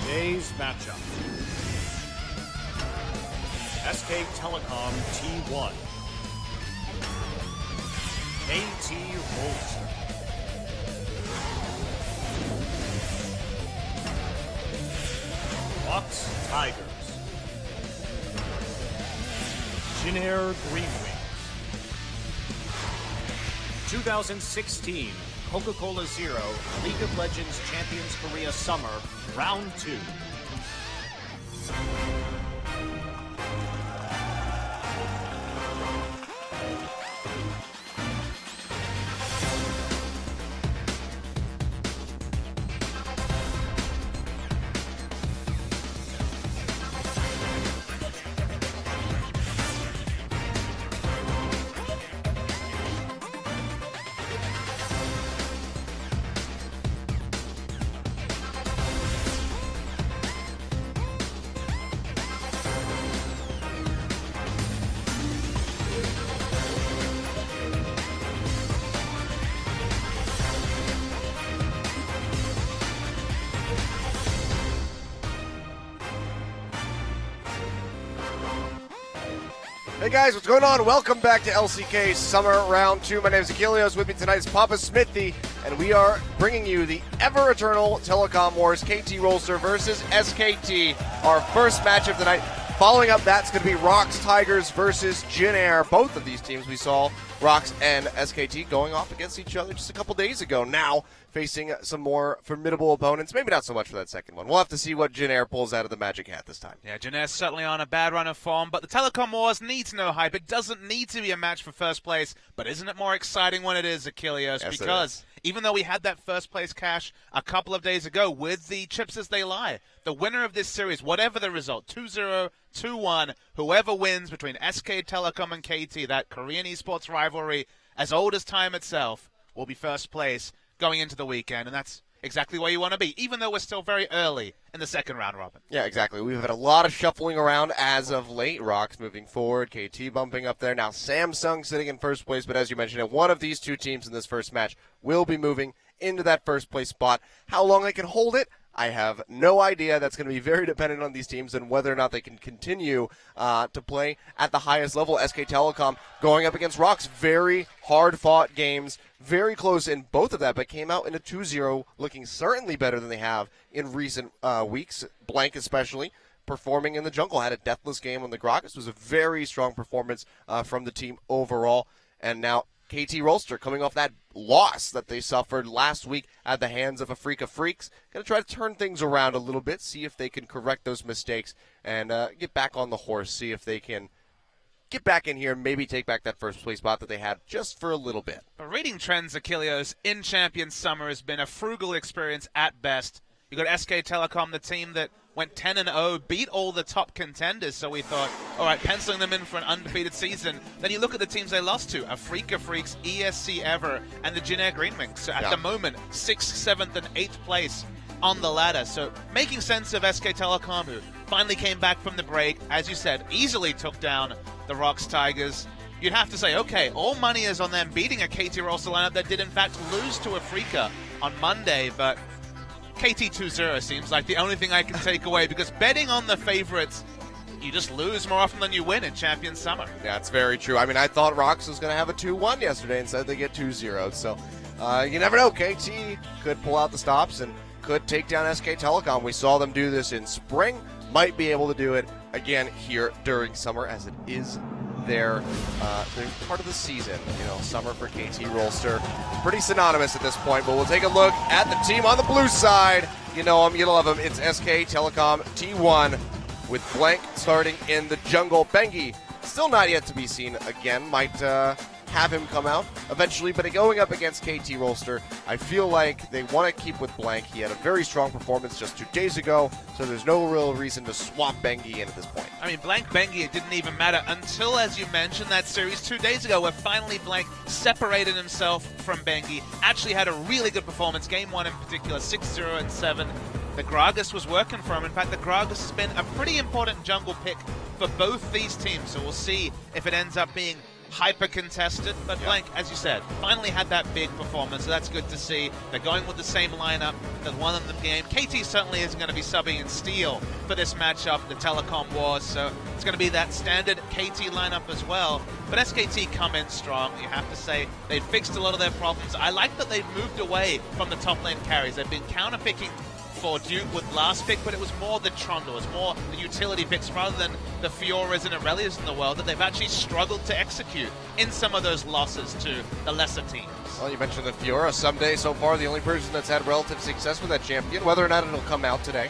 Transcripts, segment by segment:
Today's matchup. SK Telecom T1. KT Rolster. Fox Tigers. Jin-Air Green Wings. 2016 Coca-Cola Zero League of Legends Champions Korea Summer Round 2. Hey guys, what's going on? Welcome back to LCK Summer Round 2. My name is Achilles. With me tonight is Papa Smithy, and we are bringing you the ever-eternal Telecom Wars, KT Rolster versus SKT, our first match of the night. Following up, that's going to be Rox Tigers versus Jin-Air. Both of these teams we saw Rox and SKT going off against each other just a couple days ago. Now facing some more formidable opponents. Maybe not so much for that second one. We'll have to see what Jin-Air pulls out of the magic hat this time. Yeah, Jin-Air's certainly on a bad run of form, but the Telecom Wars needs no hype. It doesn't need to be a match for first place, but isn't it more exciting when it is, Achilles? Yes, because even though we had that first place cash a couple of days ago with the chips as they lie, the winner of this series, whatever the result, 2-0, 2-1, whoever wins between SK Telecom and KT, that Korean esports rivalry as old as time itself, will be first place going into the weekend, and that's exactly where you want to be, even though we're still very early in the second round robin. Yeah, exactly. We've had a lot of shuffling around as of late. Rox moving forward, KT bumping up there. Now Samsung sitting in first place, but as you mentioned, one of these two teams in this first match will be moving into that first place spot. How long they can hold it, I have no idea. That's going to be very dependent on these teams and whether or not they can continue to play at the highest level. SK Telecom going up against Rox. Very hard-fought games, very close in both of that, but came out in a 2-0, looking certainly better than they have in recent weeks, Blank especially. Performing in the jungle, had a deathless game on the Gragas. Was a very strong performance from the team overall. And now KT Rolster coming off that loss that they suffered last week at the hands of Afrika Freaks. Going to try to turn things around a little bit, see if they can correct those mistakes and get back on the horse, see if they can get back in here and maybe take back that first place spot that they had just for a little bit. But reading trends, Achilles, in Champions Summer has been a frugal experience at best. You got SK Telecom, the team that went 10-0, beat all the top contenders, so we thought, all right, penciling them in for an undefeated season. Then you look at the teams they lost to, Afrika Freaks, ESC Ever, and the Jin-Air Green Wings. So at the moment, 6th, 7th, and 8th place on the ladder. So making sense of SK Telecom, who finally came back from the break, as you said, easily took down the Rox Tigers. You'd have to say, okay, all money is on them beating a KT Rolster lineup that did in fact lose to Afrika on Monday, but KT 2-0 seems like the only thing I can take away, because betting on the favorites, you just lose more often than you win in Champions Summer. Yeah, it's very true. I mean, I thought Rox was going to have a 2-1 yesterday. Instead, they get 2-0. So you never know. KT could pull out the stops and could take down SK Telecom. We saw them do this in spring. Might be able to do it again here during summer, as it is their part of the season. Summer for KT Rolster, pretty synonymous at this point. But we'll take a look at the team on the blue side. You know them, you love them. It's SK Telecom T1 with Blank starting in the jungle. Bengi still not yet to be seen again. Might have him come out eventually, but going up against KT Rolster, I feel like they want to keep with Blank. He had a very strong performance just 2 days ago, so there's no real reason to swap Bengi in at this point. I mean, Blank Bengi, it didn't even matter until, as you mentioned, that series 2 days ago where finally Blank separated himself from Bengi. Actually had a really good performance, game 1 in particular, 6-0 and 7. The Gragas was working for him. In fact, the Gragas has been a pretty important jungle pick for both these teams, so we'll see if it ends up being hyper contested, but Blank, as you said, finally had that big performance, so that's good to see. They're going with the same lineup that won in the game. KT certainly isn't going to be subbing in Steel for this matchup, the Telecom Wars, so it's going to be that standard KT lineup as well. But SKT come in strong, you have to say. They've fixed a lot of their problems. I like that they've moved away from the top lane carries. They've been counter-picking for Duke with last pick, but it was more the Trundle, it's more the utility picks rather than the Fioras and Aurelias in the world that they've actually struggled to execute in some of those losses to the lesser teams. Well, you mentioned the Fiora. Someday, so far, the only person that's had relative success with that champion. Whether or not it'll come out today,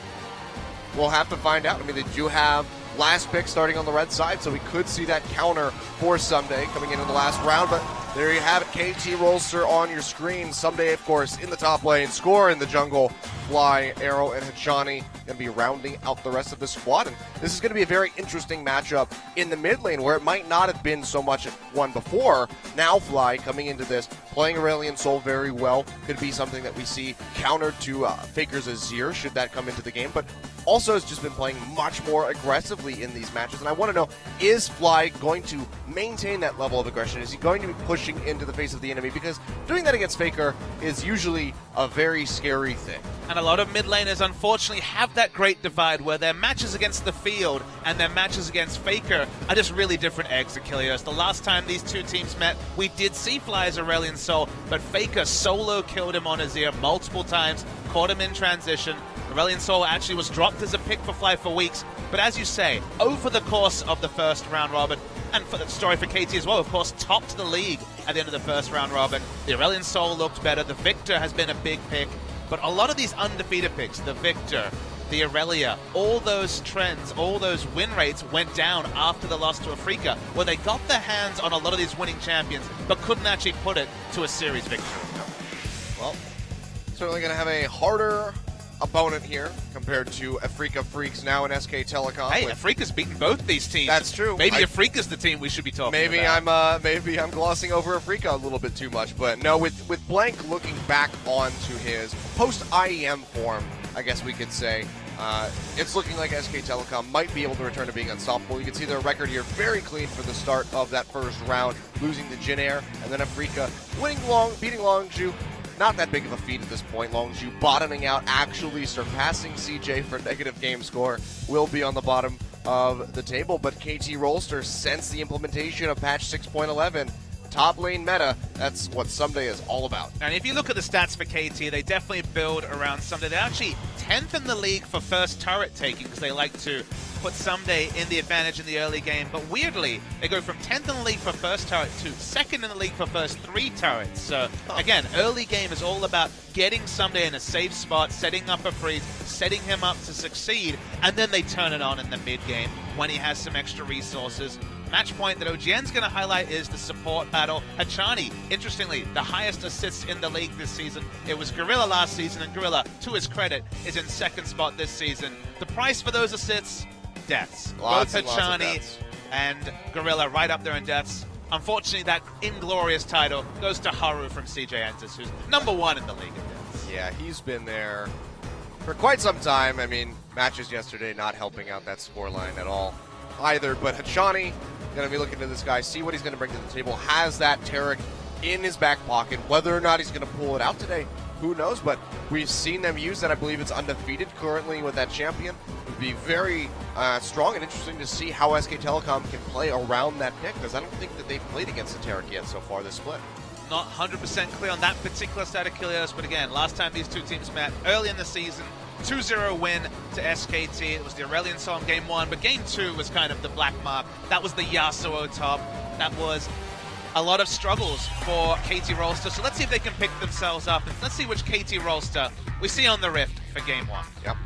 we'll have to find out. I mean, they do have last pick starting on the red side, so we could see that counter for Someday coming in the last round, but there you have it, KT Rolster on your screen. Someday, of course, in the top lane, Score in the jungle, Fly, Arrow, and Hachani going to be rounding out the rest of the squad, and this is going to be a very interesting matchup in the mid lane, where it might not have been so much one before. Now Fly coming into this, playing Aurelion Sol very well, could be something that we see counter to Faker's Azir, should that come into the game, but also has just been playing much more aggressively in these matches, and I want to know, is Fly going to maintain that level of aggression? Is he going to be pushing into the face of the enemy? Because doing that against Faker is usually a very scary thing. And a lot of mid laners, unfortunately, have that great divide where their matches against the field and their matches against Faker are just really different eggs, Achilles. The last time these two teams met, we did see Fly's Aurelion Sol, but Faker solo killed him on Azir multiple times, caught him in transition. Aurelion Sol actually was dropped as a pick for Fly for weeks, but as you say, over the course of the first round robin, and for the story for KT as well, of course, topped the league at the end of the first round robin. The Aurelion Sol looked better, the Victor has been a big pick, but a lot of these undefeated picks, the Victor, the Aurelia, all those trends, all those win rates went down after the loss to Afrika, where they got their hands on a lot of these winning champions, but couldn't actually put it to a series victory. Well, certainly going to have a harder opponent here compared to Afrika Freaks now in SK Telecom. Hey, Afrika's beaten both these teams. That's true. Maybe Afrika's the team we should be talking about. Maybe I'm glossing over Afrika a little bit too much, but no, with Blank looking back onto his post-IEM form, I guess we could say, it's looking like SK Telecom might be able to return to being unstoppable. You can see their record here very clean for the start of that first round, losing to Jin Air, and then Afrika beating Longzhu. Not that big of a feat at this point. Longzhu bottoming out, actually surpassing CJ for negative game score, will be on the bottom of the table. But KT Rolster, since the implementation of patch 6.11, top lane meta, that's what Someday is all about. And if you look at the stats for KT, they definitely build around Someday. They're actually 10th in the league for first turret taking, because they like to put Someday in the advantage in the early game. But weirdly, they go from 10th in the league for first turret to 2nd in the league for first 3 turrets. So again, early game is all about getting Someday in a safe spot, setting up a freeze, setting him up to succeed, and then they turn it on in the mid game when he has some extra resources. Match point that OGN's going to highlight is the support battle. Hachani, interestingly, the highest assists in the league this season. It was Gorilla last season, and Gorilla, to his credit, is in 2nd spot this season. The price for those assists? Deaths. Both Hachani and Gorilla right up there in deaths. Unfortunately, that inglorious title goes to Haru from CJ Entus, who's #1 in the league in deaths. Yeah, he's been there for quite some time. I mean, matches yesterday not helping out that scoreline at all either. But Hachani going to be looking to this guy, see what he's going to bring to the table. Has that Taric in his back pocket. Whether or not he's going to pull it out today, who knows? But we've seen them use that. I believe it's undefeated currently with that champion. It would be very strong and interesting to see how SK Telecom can play around that pick, because I don't think that they've played against the Taric yet so far this split. Not 100% clear on that particular stat, Achilles, but again, last time these two teams met early in the season, 2-0 win to SKT. It was the Aurelion Sol in Game 1, but Game 2 was kind of the black mark. That was the Yasuo top. That was a lot of struggles for KT Rolster. So let's see if they can pick themselves up. And let's see which KT Rolster we see on the Rift for Game 1. Yep.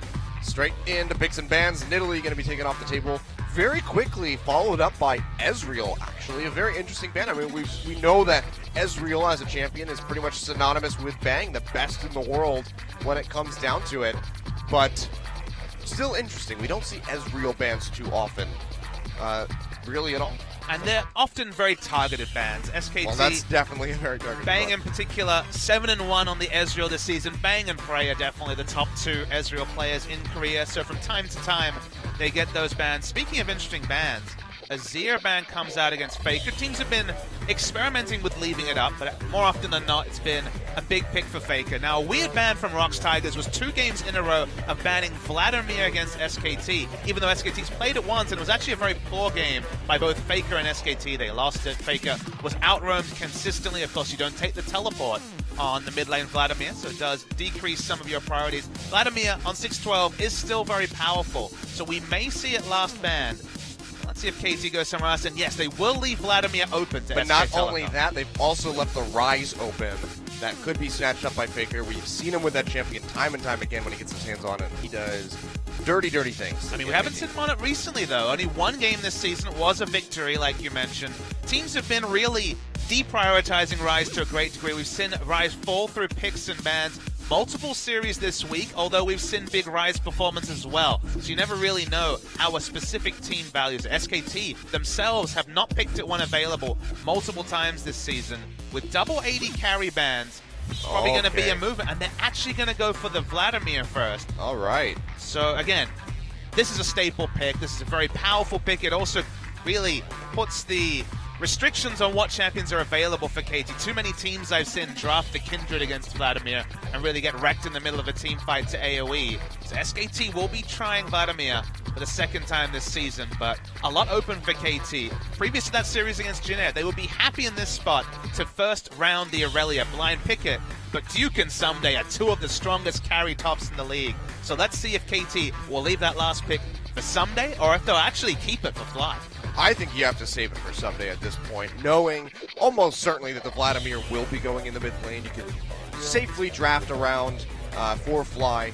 Straight into picks and bans. Nidalee going to be taken off the table very quickly, followed up by Ezreal, actually. A very interesting ban. I mean, we know that Ezreal as a champion is pretty much synonymous with Bang, the best in the world when it comes down to it. But still interesting. We don't see Ezreal bans too often, really at all. And they're often very targeted bans. SKT, Well, that's definitely a very targeted Bang ban. in particular, 7-1 on the Ezreal this season. Bang and Prey are definitely the top 2 Ezreal players in Korea. So from time to time, they get those bans. Speaking of interesting bans, a Azir ban comes out against Faker. Teams have been experimenting with leaving it up, but more often than not, it's been a big pick for Faker. Now, a weird ban from Rox Tigers was 2 games in a row of banning Vladimir against SKT, even though SKT's played it once, and it was actually a very poor game by both Faker and SKT. They lost it. Faker was outroamed consistently. Of course, you don't take the teleport on the mid lane Vladimir, so it does decrease some of your priorities. Vladimir on 6-12 is still very powerful, so we may see it last ban. Let's see if KT goes somewhere else. And yes, they will leave Vladimir open to But SK not Telecom. only that, they've also left the Rise open. That could be snatched up by Faker. We've seen him with that champion time and time again when he gets his hands on it. He does dirty, dirty things. I mean, we haven't seen him on it recently, though. Only one game this season was a victory, like you mentioned. Teams have been really deprioritizing Rise to a great degree. We've seen Rise fall through picks and bans multiple series this week, although we've seen big Rise performances as well. So you never really know how a specific team values it. SKT themselves have not picked it when available multiple times this season. With double 80 carry bans, it's probably going to be a movement, and they're actually going to go for the Vladimir first. All right. So again, this is a staple pick. This is a very powerful pick. It also really puts the restrictions on what champions are available for KT. Too many teams I've seen draft the Kindred against Vladimir and really get wrecked in the middle of a team fight to AoE. So SKT will be trying Vladimir for the second time this season, but a lot open for KT. Previous to that series against Jin Air, they would be happy in this spot to first round the Aurelia, blind pick it, but Duke and Someday are 2 of the strongest carry tops in the league. So let's see if KT will leave that last pick for Someday, or if they'll actually keep it for Fly. I think you have to save it for someday at this point, knowing almost certainly that the Vladimir will be going in the mid lane. You can safely draft around for Fly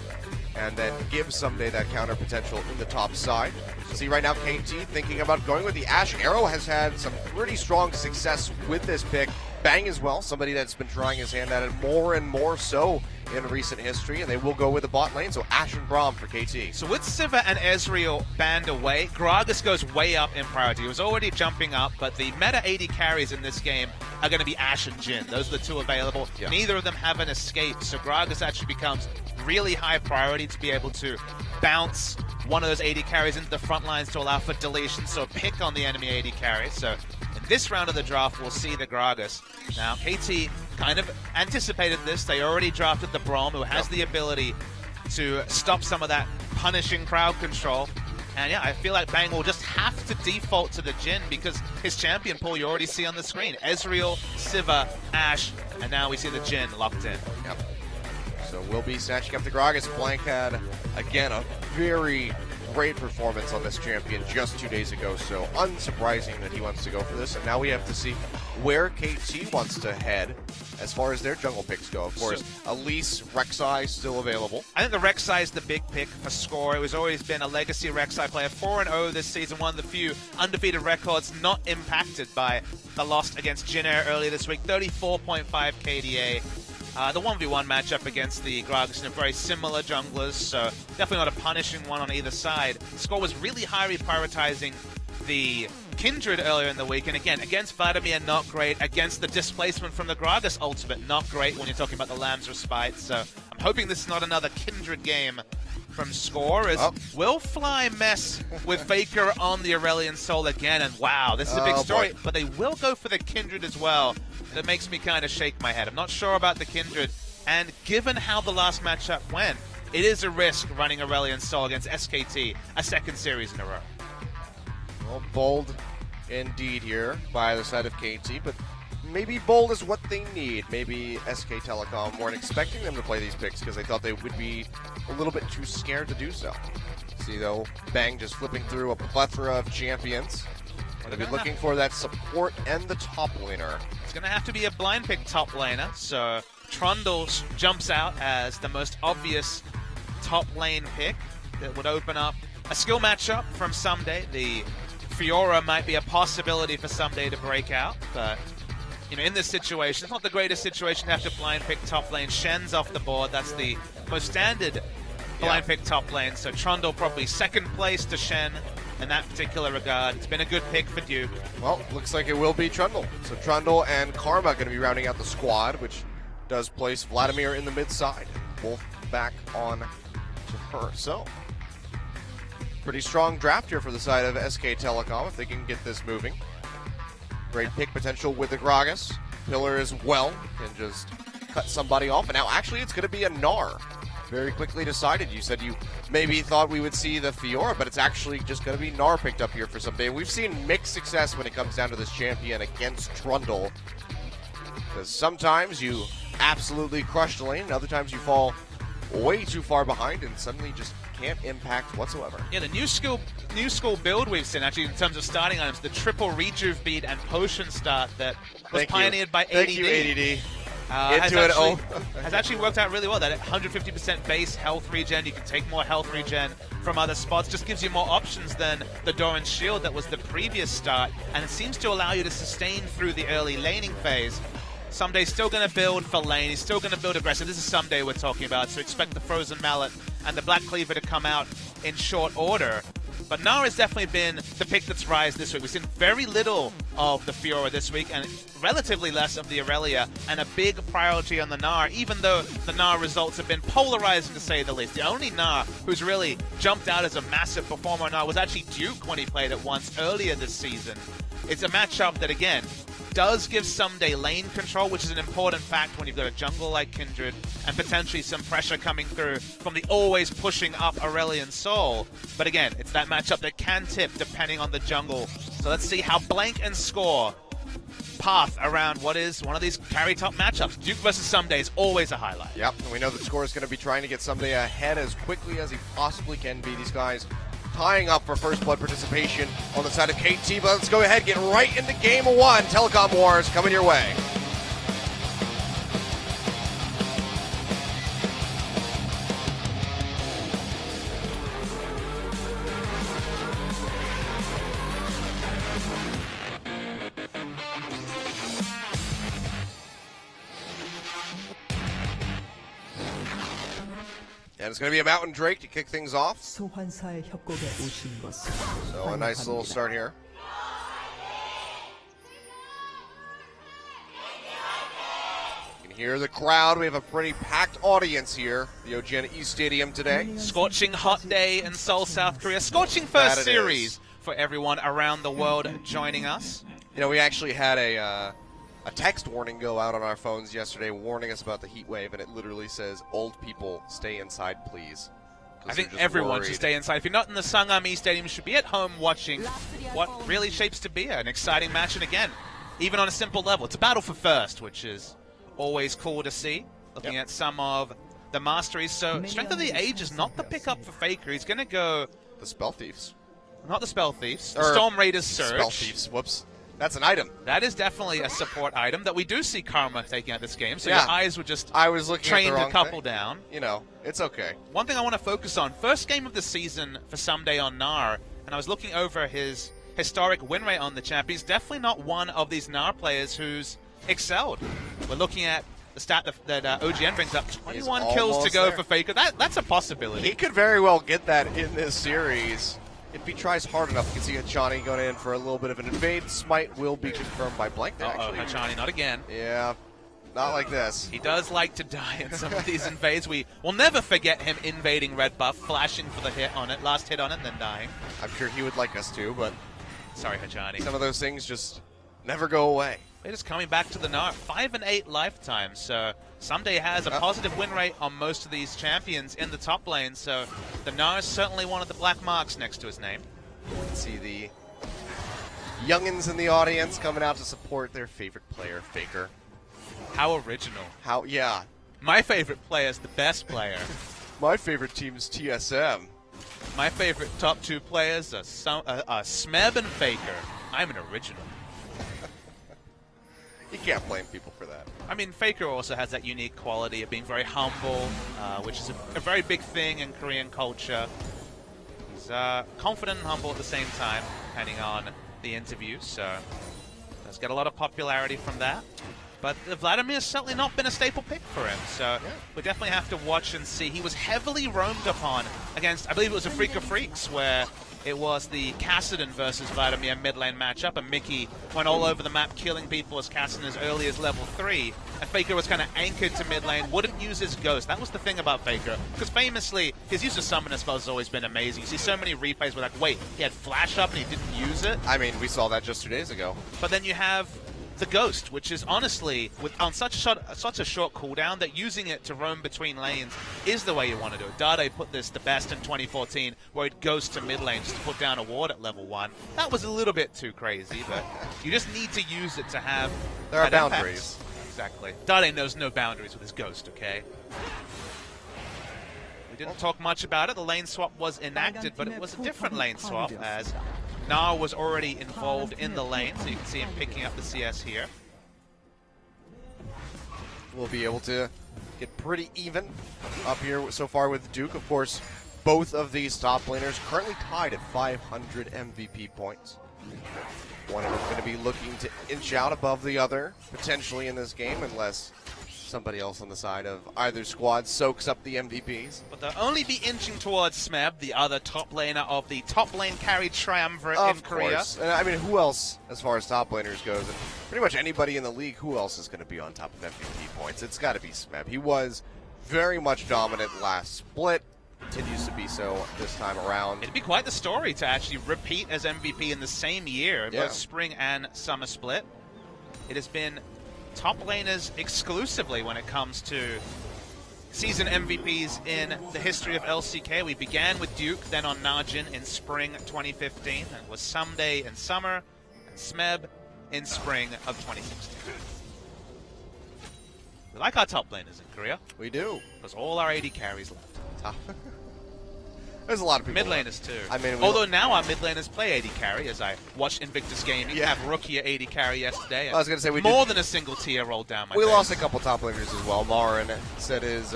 and then give someday that counter potential in the top side. See right now, KT thinking about going with the Ashe. Arrow has had some pretty strong success with this pick. Bang as well, somebody that's been trying his hand at it more and more so in recent history, and they will go with the bot lane, so Ashe and Braum for KT. So with Sivir and Ezreal banned away, Gragas goes way up in priority. He was already jumping up, but the meta 80 carries in this game are going to be Ashe and Jhin. Those are the 2 available. Yeah. Neither of them have an escape, so Gragas actually becomes really high priority to be able to bounce one of those 80 carries into the front lines to allow for deletion, so pick on the enemy 80 carry. So in this round of the draft, we'll see the Gragas. Now, KT kind of anticipated this. They already drafted the Braum, who has the ability to stop some of that punishing crowd control. And yeah, I feel like Bang will just have to default to the Jhin because his champion pool you already see on the screen. Ezreal, Sivir, Ashe, and now we see the Jhin locked in. Yep. So we'll be snatching up the Gragas. Blank had, again, a very great performance on this champion just 2 days ago, so unsurprising that he wants to go for this. And now we have to see where KT wants to head as far as their jungle picks go. Of course, Elise, Rek'Sai still available. I think the Rek'Sai is the big pick for Score. It was always been a legacy Rek'Sai player. 4-0 this season, one of the few undefeated records not impacted by the loss against Jin Air earlier this week. 34.5 KDA. The 1v1 matchup against the Gragas and very similar junglers, so definitely not a punishing one on either side. Score was really highly prioritizing the Kindred earlier in the week, and again, against Vladimir, not great. Against the displacement from the Gragas ultimate, not great when you're talking about the Lamb's Respite. So I'm hoping this is not another Kindred game from Score, as will Fly mess with Faker on the Aurelion Sol again, and wow, this is a big story, but they will go for the Kindred as well. That makes me kind of shake my head. I'm not sure about the Kindred, and given how the last matchup went, it is a risk running Aurelion Sol against SKT a second series in a row. Well, bold indeed here by the side of KT, but maybe bold is what they need. Maybe SK Telecom weren't expecting them to play these picks because they thought they would be a little bit too scared to do so. See, though, Bang just flipping through a plethora of champions. Going to be looking for that support and the top laner. It's going to have to be a blind pick top laner, so Trundle jumps out as the most obvious top lane pick that would open up a skill matchup from Someday. The Fiora might be a possibility for Someday to break out, but in this situation, it's not the greatest situation to have to blind pick top lane. Shen's off the board. That's the most standard blind pick top lane, so Trundle probably second place to Shen in that particular regard. It's been a good pick for Duke. Well, looks like it will be Trundle. So Trundle and Karma going to be rounding out the squad, which does place Vladimir in the mid side. Both back on to her. So, pretty strong draft here for the side of SK Telecom if they can get this moving. Great pick potential with the Gragas. Pillar as well can just cut somebody off. And now actually it's going to be a Gnar. Very quickly decided. You said you maybe thought we would see the Fiora, but it's actually just going to be Gnar picked up here for Someday. We've seen mixed success when it comes down to this champion against Trundle. Because sometimes you absolutely crush the lane, and other times you fall way too far behind and suddenly just can't impact whatsoever. Yeah, the new school build we've seen, actually, in terms of starting items, the triple rejuve bead and potion start that was pioneered by ADD. Thank you, ADD. Has actually worked out really well. That 150% base health regen, you can take more health regen from other spots, just gives you more options than the Doran Shield that was the previous start, and it seems to allow you to sustain through the early laning phase. Someday's still going to build for lane, he's still going to build aggressive. This is Someday we're talking about, so expect the Frozen Mallet and the Black Cleaver to come out in short order. But Gnar has definitely been the pick that's rise this week. We've seen very little of the Fiora this week and relatively less of the Aurelia, and a big priority on the Gnar, even though the Gnar results have been polarizing to say the least. The only Gnar who's really jumped out as a massive performer on Gnar was actually Duke when he played it once earlier this season. It's a matchup that, again, does give Someday lane control, which is an important fact when you've got a jungle like Kindred and potentially some pressure coming through from the always pushing up Aurelion Sol. But again, it's that matchup that can tip depending on the jungle. So let's see how Blank and Score path around what is one of these carry top matchups. Duke versus Someday is always a highlight. Yep, and we know that Score is going to be trying to get Someday ahead as quickly as he possibly can be. These guys tying up for first blood participation on the side of KT, but let's go ahead and get right into game one. Telecom Wars coming your way. And it's going to be a Mountain Drake to kick things off. 소환사의 협곡에 오신 것을 So a nice little start here. You can hear the crowd. We have a pretty packed audience here, the OGN East Stadium today. Scorching hot day in Seoul, South Korea. Scorching first series for everyone around the world joining us. You know, we actually had a text warning go out on our phones yesterday warning us about the heat wave, and it literally says, "Old people, stay inside, please." I think everyone should stay inside. If you're not in the Sangam East Stadium, you should be at home watching what really shapes to be an exciting match. And again, even on a simple level, it's a battle for first, which is always cool to see. Looking at some of the masteries. So Strength of the Age is not the pickup for Faker. He's going to go... The Spell Thieves. Not the Spell Thieves. The Storm Raiders Surge. Spell Thieves, whoops. That's an item. That is definitely a support item that we do see Karma taking out this game. So your eyes were just I was looking trained at the wrong a couple thing. down. You know, it's okay. One thing I want to focus on, first game of the season for Someday on Gnar, and I was looking over his historic win rate on the champ. He's definitely not one of these Gnar players who's excelled. We're looking at the stat that OGN brings up, 21 kills to go for Faker. That's a possibility. He could very well get that in this series. If he tries hard enough, you can see Hachani going in for a little bit of an invade. Smite will be confirmed by Blank, actually. Hachani, not again. Yeah, not like this. He does like to die in some of these invades. We will never forget him invading red buff, flashing for the hit on it, last hit on it, and then dying. I'm sure he would like us to, but sorry, Hachani. Some of those things just never go away. They're just coming back to the Gnar. 5 and 8 lifetimes, so Someday has a positive win rate on most of these champions in the top lane, so the Gnar is certainly one of the black marks next to his name. You can see the youngins in the audience coming out to support their favorite player, Faker. How original. How? Yeah. My favorite player is the best player. My favorite team is TSM. My favorite top 2 players are Smeb and Faker. I'm an original. You can't blame people for that. I mean, Faker also has that unique quality of being very humble, which is a very big thing in Korean culture. He's confident and humble at the same time, depending on the interview, so does get a lot of popularity from that. But Vladimir's certainly not been a staple pick for him, so we definitely have to watch and see. He was heavily roamed upon against, I believe it was a Freak of Freaks, where it was the Kassadin versus Vladimir mid lane matchup, and Mickey went all over the map killing people as Kassadin as early as level 3, and Faker was kind of anchored to mid lane, wouldn't use his Ghost. That was the thing about Faker, because famously, his use of Summoner spells has always been amazing. You see so many replays where like, wait, he had Flash up and he didn't use it? I mean, we saw that just 2 days ago. But then you have the Ghost, which is honestly, on such a short cooldown, that using it to roam between lanes is the way you want to do it. Dade put this the best in 2014, where it goes to mid lane just to put down a ward at level 1. That was a little bit too crazy, but you just need to use it to have There are that impact. boundaries. Exactly. Dade knows no boundaries with his Ghost, okay? We didn't talk much about it. The lane swap was enacted, but it was a different lane swap, as Na was already involved in the lane, so you can see him picking up the CS here. We'll be able to get pretty even up here so far with Duke. Of course, both of these top laners currently tied at 500 MVP points. One of them going to be looking to inch out above the other, potentially in this game, unless somebody else on the side of either squad soaks up the MVPs. But they'll only be inching towards Smeb, the other top laner of the top lane carry triumvirate Of in Korea. course. And I mean, who else, as far as top laners goes, and pretty much anybody in the league, who else is going to be on top of MVP points? It's got to be Smeb. He was very much dominant last split, continues to be so this time around. It'd be quite the story to actually repeat as MVP in the same year, Yeah. both spring and summer split. It has been top laners exclusively when it comes to season MVPs in the history of LCK. We began with Duke, then on Najin in spring 2015, and it was Someday in summer, and Smeb in spring of 2016. We like our top laners in Korea, We do. because all our AD carries left. Top. There's a lot of people. Mid laners too. I mean, although now our mid laners play AD carry, as I watched Invictus Gaming Yeah. have Rookie AD carry yesterday. I was gonna say, we more did- than a single tier rolled down my We face. lost a couple top laners as well. Marin said his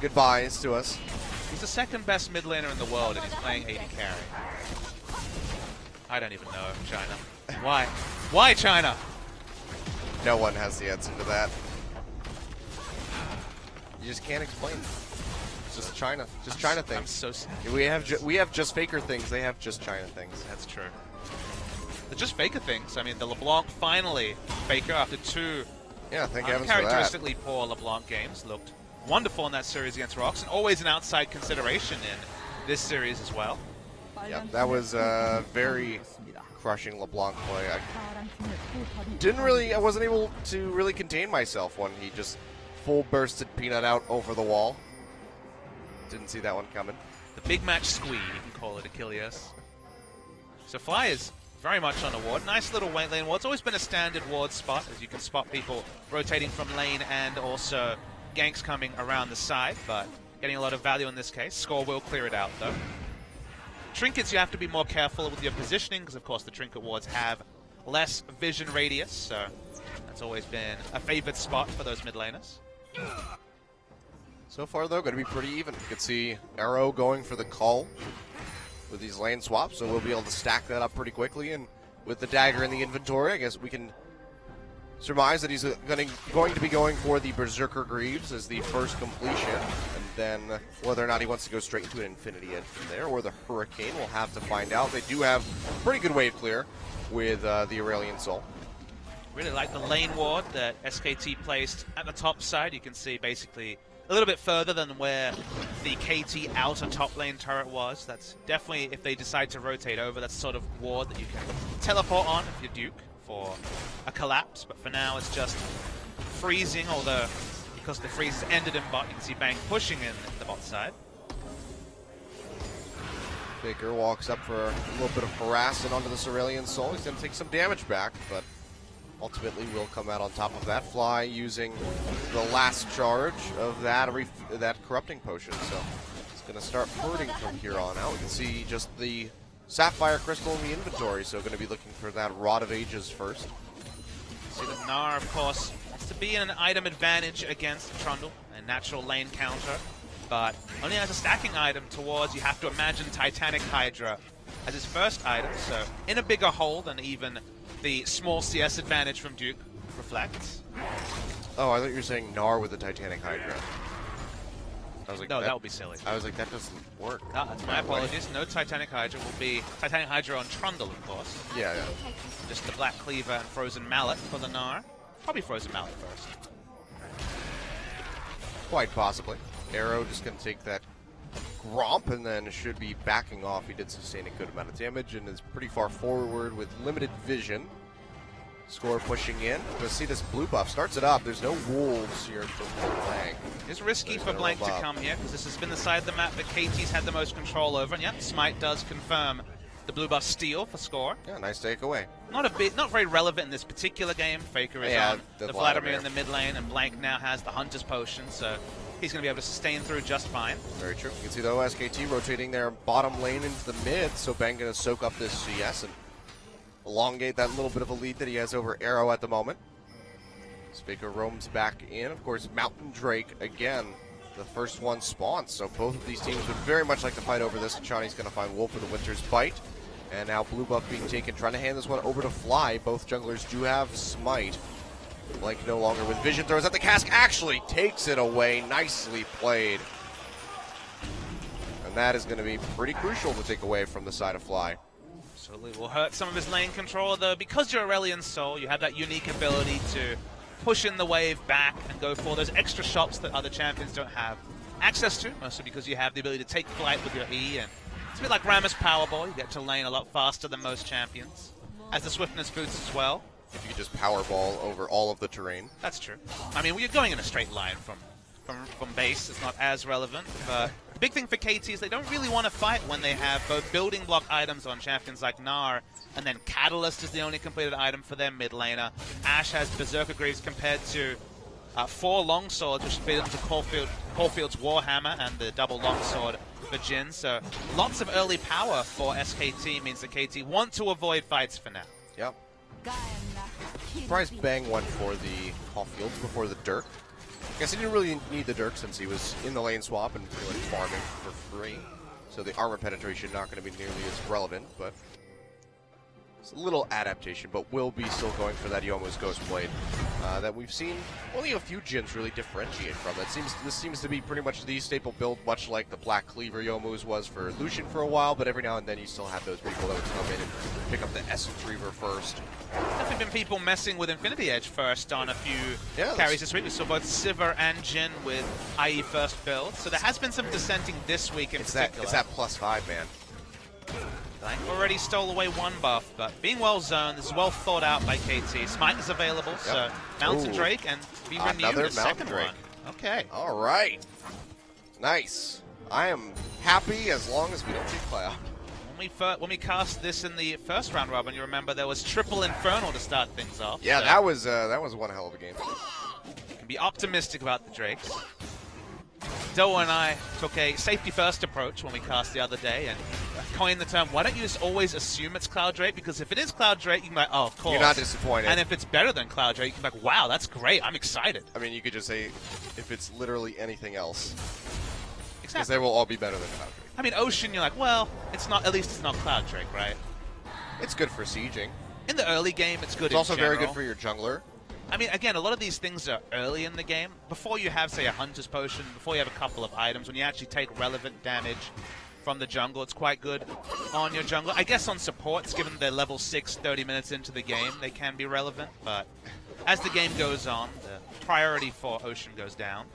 goodbyes to us. He's the second best mid laner in the world, and he's playing AD carry. I don't even know, China. Why? Why China? No one has the answer to that. You just can't explain it. It's just China. Just China I'm things. so sad. We have just Faker things. They have just China things. That's true. They're just Faker things. I mean, the LeBlanc finally, Faker after two Yeah, thank heavens for that. uncharacteristically poor LeBlanc games, looked wonderful in that series against Rox, and always an outside consideration in this series as well. Yep, that was very crushing LeBlanc play. I wasn't able to really contain myself when he just full bursted Peanut out over the wall. Didn't see that one coming. The big match squee, you can call it, Achilles. So Fly is very much on a ward. Nice little lane ward. It's always been a standard ward spot, as you can spot people rotating from lane and also ganks coming around the side, but getting a lot of value in this case. Score will clear it out, though. Trinkets, you have to be more careful with your positioning, because of course the trinket wards have less vision radius, so that's always been a favored spot for those mid laners. So far, though, going to be pretty even. You can see Arrow going for the call with these lane swaps, so we'll be able to stack that up pretty quickly. And with the dagger in the inventory, I guess we can surmise that he's going to be going for the Berserker Greaves as the first completion. And then whether or not he wants to go straight into an Infinity Edge from there or the Hurricane, we'll have to find out. They do have pretty good wave clear with the Aurelion Soul. Really like the lane ward that SKT placed at the top side. You can see basically a little bit further than where the KT outer top lane turret was. That's definitely, if they decide to rotate over, that's sort of ward that you can teleport on if you're Duke for a collapse. But for now, it's just freezing, although because the freeze has ended in bot, you can see Bang pushing in the bot side. Baker walks up for a little bit of harassment onto the Cerulean Soul. He's going to take some damage back, but ultimately will come out on top of that. Fly using the last charge of that corrupting potion. So it's going to start hurting from here on out. We can see just the Sapphire Crystal in the inventory, so going to be looking for that Rod of Ages first. See that Gnar, of course, wants to be in an item advantage against Trundle, a natural lane counter, but only as a stacking item towards, you have to imagine, Titanic Hydra as his first item, so in a bigger hole than even the small CS advantage from Duke reflects. Oh, I thought you were saying Gnar with the Titanic Hydra. I was like, No, that would be silly. I was like, that doesn't work. My apologies. No Titanic Hydra. Will be Titanic Hydra on Trundle, of course. Yeah. Just the Black Cleaver and Frozen Mallet for the Gnar. Probably Frozen Mallet first. Quite possibly. Arrow just going to take that Gromp and then should be backing off. He did sustain a good amount of damage and is pretty far forward with limited vision. Score pushing in. Let's see this blue buff. Starts it up. There's no wolves here for Blank. It's risky for Blank to come here because this has been the side of the map that KT's had the most control over. And yep, Smite does confirm the blue buff steal for score. Yeah, nice takeaway. Not very relevant in this particular game. Faker is on the Vladimir in the mid lane, and Blank now has the Hunter's Potion, so he's going to be able to sustain through just fine. Very true. You can see the OSKT rotating their bottom lane into the mid, so Bang going to soak up this CS and elongate that little bit of a lead that he has over Arrow at the moment. Faker roams back in. Of course, Mountain Drake again. The first one spawns, so both of these teams would very much like to fight over this. Chani's going to find Wolf with the Winter's Bite. And now blue buff being taken, trying to hand this one over to Fly. Both junglers do have Smite. Blank no longer with vision, throws at the cask, actually takes it away. Nicely played. And that is going to be pretty crucial to take away from the side of Fly. Absolutely will hurt some of his lane control, though. Because you're Aurelion Sol, you have that unique ability to push in the wave back and go for those extra shots that other champions don't have access to, mostly because you have the ability to take flight with your E, and it's a bit like Rammus Powerball. You get to lane a lot faster than most champions, as the swiftness boosts as well. If you could just Powerball over all of the terrain. That's true. I mean, you're going in a straight line from base. It's not as relevant, but the big thing for KT is they don't really want to fight when they have both building block items on champions like Gnar, and then Catalyst is the only completed item for their mid laner. Ashe has Berserker Greaves compared to 4 longswords, which fit into Caulfield's Warhammer and the double longsword for Jhin. So lots of early power for SKT means that KT want to avoid fights for now. Yep. Surprised Bang went for the Caulfields before the Dirk. I guess he didn't really need the Dirk since he was in the lane swap and really farming for free. So the armor penetration not going to be nearly as relevant, but it's a little adaptation, but will be still going for that Youmuu's Ghostblade that we've seen only a few Jins really differentiate from. This seems to be pretty much the staple build, much like the Black Cleaver Youmuu's was for Lucian for a while, but every now and then you still have those people that would come in and pick up the Essence Reaver first. Definitely been people messing with Infinity Edge first on a few carries this week. We saw both Sivir and Jhin with IE first build, so there has been some dissenting this week in particular. It's that +5, man. Blank already stole away one buff, but being well zoned, this is well thought out by KT. Smite is available, so Mountain Drake and be renewed Another a second Drake. one. Okay. All right. Nice. I am happy as long as we don't get Cloud. When we cast this in the first round robin, you remember there was triple Infernal to start things off. Yeah, so that was one hell of a game. You can be optimistic about the Drakes. Doa and I took a safety-first approach when we cast the other day and coined the term, why don't you just always assume it's Cloud Drake? Because if it is Cloud Drake, you can be like, oh, of course. You're not disappointed. And if it's better than Cloud Drake, you can be like, wow, that's great. I'm excited. I mean, you could just say if it's literally anything else. Because Exactly. they will all be better than Cloud Drake. I mean, Ocean, you're like, well, it's not. At least it's not Cloud Drake, right? It's good for sieging. In the early game, it's good It's also in general. very good for your jungler. I mean, again, a lot of these things are early in the game. Before you have, say, a Hunter's Potion, before you have a couple of items, when you actually take relevant damage from the jungle, it's quite good on your jungle. I guess on supports, given they're level 6, 30 minutes into the game, they can be relevant. But as the game goes on, the priority for Ocean goes down.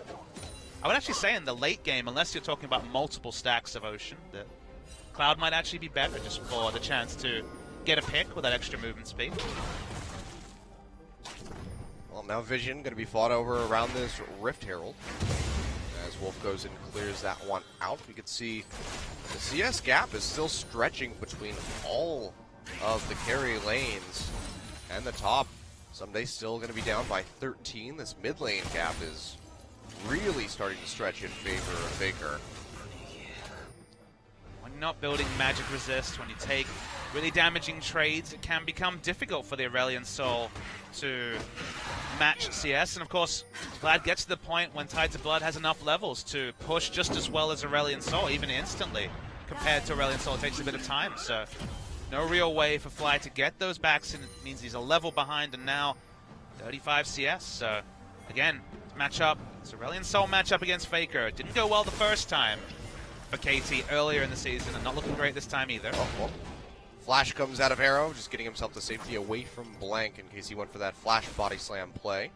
I would actually say in the late game, unless you're talking about multiple stacks of Ocean, the Cloud might actually be better just for the chance to get a pick with that extra movement speed. Well, now Vision going to be fought over around this Rift Herald. As Wolf goes and clears that one out. We can see the CS gap is still stretching between all of the carry lanes and the top. Someday still going to be down by 13. This mid lane gap is really starting to stretch in favor of Faker. When you're not building magic resist, when you take really damaging trades, it can become difficult for the Aurelion Sol to match CS. And of course, Vlad gets to the point when Tides of Blood has enough levels to push just as well as Aurelion Sol, even instantly. Compared to Aurelion Sol, it takes a bit of time, so no real way for Fly to get those backs, and it means he's a level behind, and now 35 CS. So again, matchup, it's Aurelion Sol matchup against Faker. It didn't go well the first time for KT earlier in the season, and not looking great this time either. Oh, well. Flash comes out of Arrow, just getting himself to safety away from Blank in case he went for that Flash body slam play.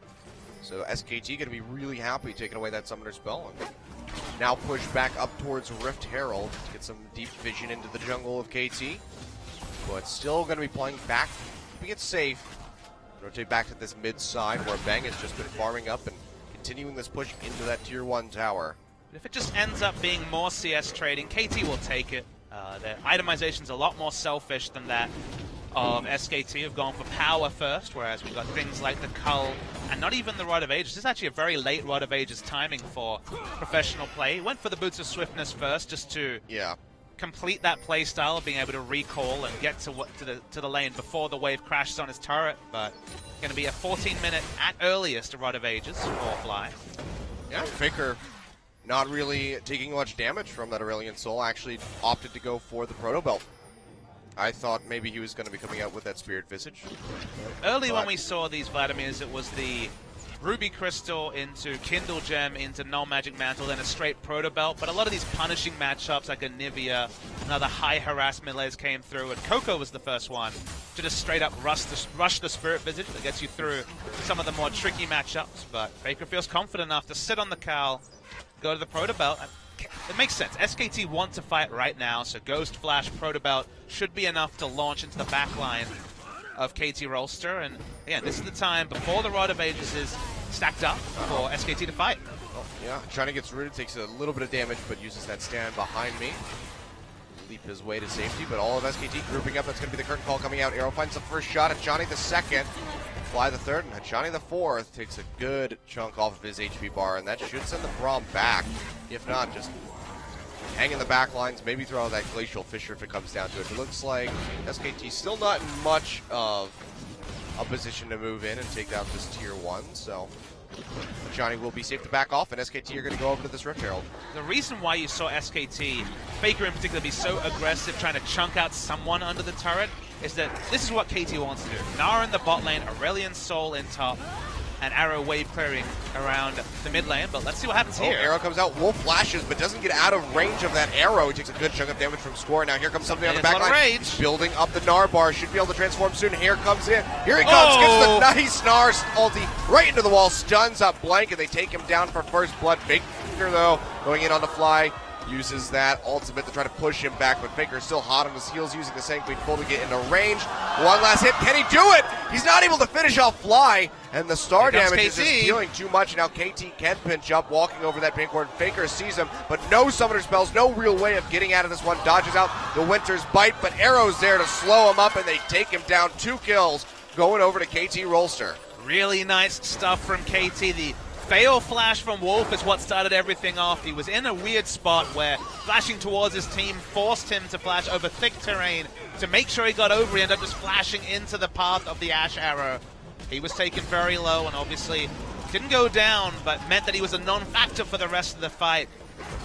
So SKT going to be really happy taking away that Summoner spell. And now push back up towards Rift Herald to get some deep vision into the jungle of KT. But still going to be playing back, keeping it safe. Rotate back to this mid side where Bang has just been farming up and continuing this push into that tier 1 tower. If it just ends up being more CS trading, KT will take it. Their itemization's a lot more selfish than that of SKT, who've gone for power first, whereas we've got things like the Cull and not even the Rod of Ages. This is actually a very late Rod of Ages timing for professional play. He went for the Boots of Swiftness first just to complete that play style of being able to recall and get to the lane before the wave crashes on his turret, but going to be a 14-minute at earliest Rod of Ages for Fly. Yeah, Faker not really taking much damage from that Aurelion Sol, actually opted to go for the Proto Belt. I thought maybe he was going to be coming out with that Spirit Visage. Early when we saw these Vladimirs, it was the Ruby Crystal into Kindle Gem into Null Magic Mantle, then a straight Proto Belt. But a lot of these punishing matchups like a Nivea and other high harass melees came through, and Coco was the first one to just straight up rush the Spirit Visage that gets you through some of the more tricky matchups. But Faker feels confident enough to sit on the Cal, go to the Proto Belt. It makes sense. SKT want to fight right now, so Ghost Flash Proto Belt should be enough to launch into the backline of KT Rolster. And again, this is the time before the Rod of Ages is stacked up for SKT to fight. Oh, yeah, China gets rooted, takes a little bit of damage, but uses that stand behind me. Leap his way to safety, but all of SKT grouping up. That's going to be the curtain call coming out. Arrow finds the first shot, Hachani the second. Fly the third, and Hachani the fourth takes a good chunk off of his HP bar, and that should send the Braum back. If not, just hang in the back lines, maybe throw out that Glacial Fissure if it comes down to it. It looks like SKT still not in much of a position to move in and take out this tier 1, so Hachani will be safe to back off, and SKT are going to go over to this Rift Herald. The reason why you saw SKT, Faker in particular, be so aggressive trying to chunk out someone under the turret is that this is what KT wants to do. Nara in the bot lane, Aurelion Sol in top, and Arrow wave clearing around the mid lane, but let's see what happens here. Arrow comes out, Wolf flashes, but doesn't get out of range of that arrow. He takes a good chunk of damage from Score. Now here comes something on the back line. He's building up the Gnar bar, should be able to transform soon. Here comes in. Here he comes, gets the nice Gnar ulti right into the wall, stuns up Blank, and they take him down for first blood. Faker, though, going in on the fly, uses that ultimate to try to push him back, but Faker's still hot on his heels, using the Sanguine Full to get into range. One last hit, can he do it? He's not able to finish off Fly, and the star damage is just dealing too much. Now KT can pinch up, walking over that pink ward. Faker sees him, but no summoner spells, no real way of getting out of this one. Dodges out the Winter's Bite, but Arrow's there to slow him up, and they take him down. 2 kills going over to KT Rolster. Really nice stuff from KT. The fail flash from Wolf is what started everything off. He was in a weird spot where flashing towards his team forced him to flash over thick terrain to make sure he got over. He ended up just flashing into the path of the Ash Arrow. He was taken very low and obviously didn't go down, but meant that he was a non-factor for the rest of the fight.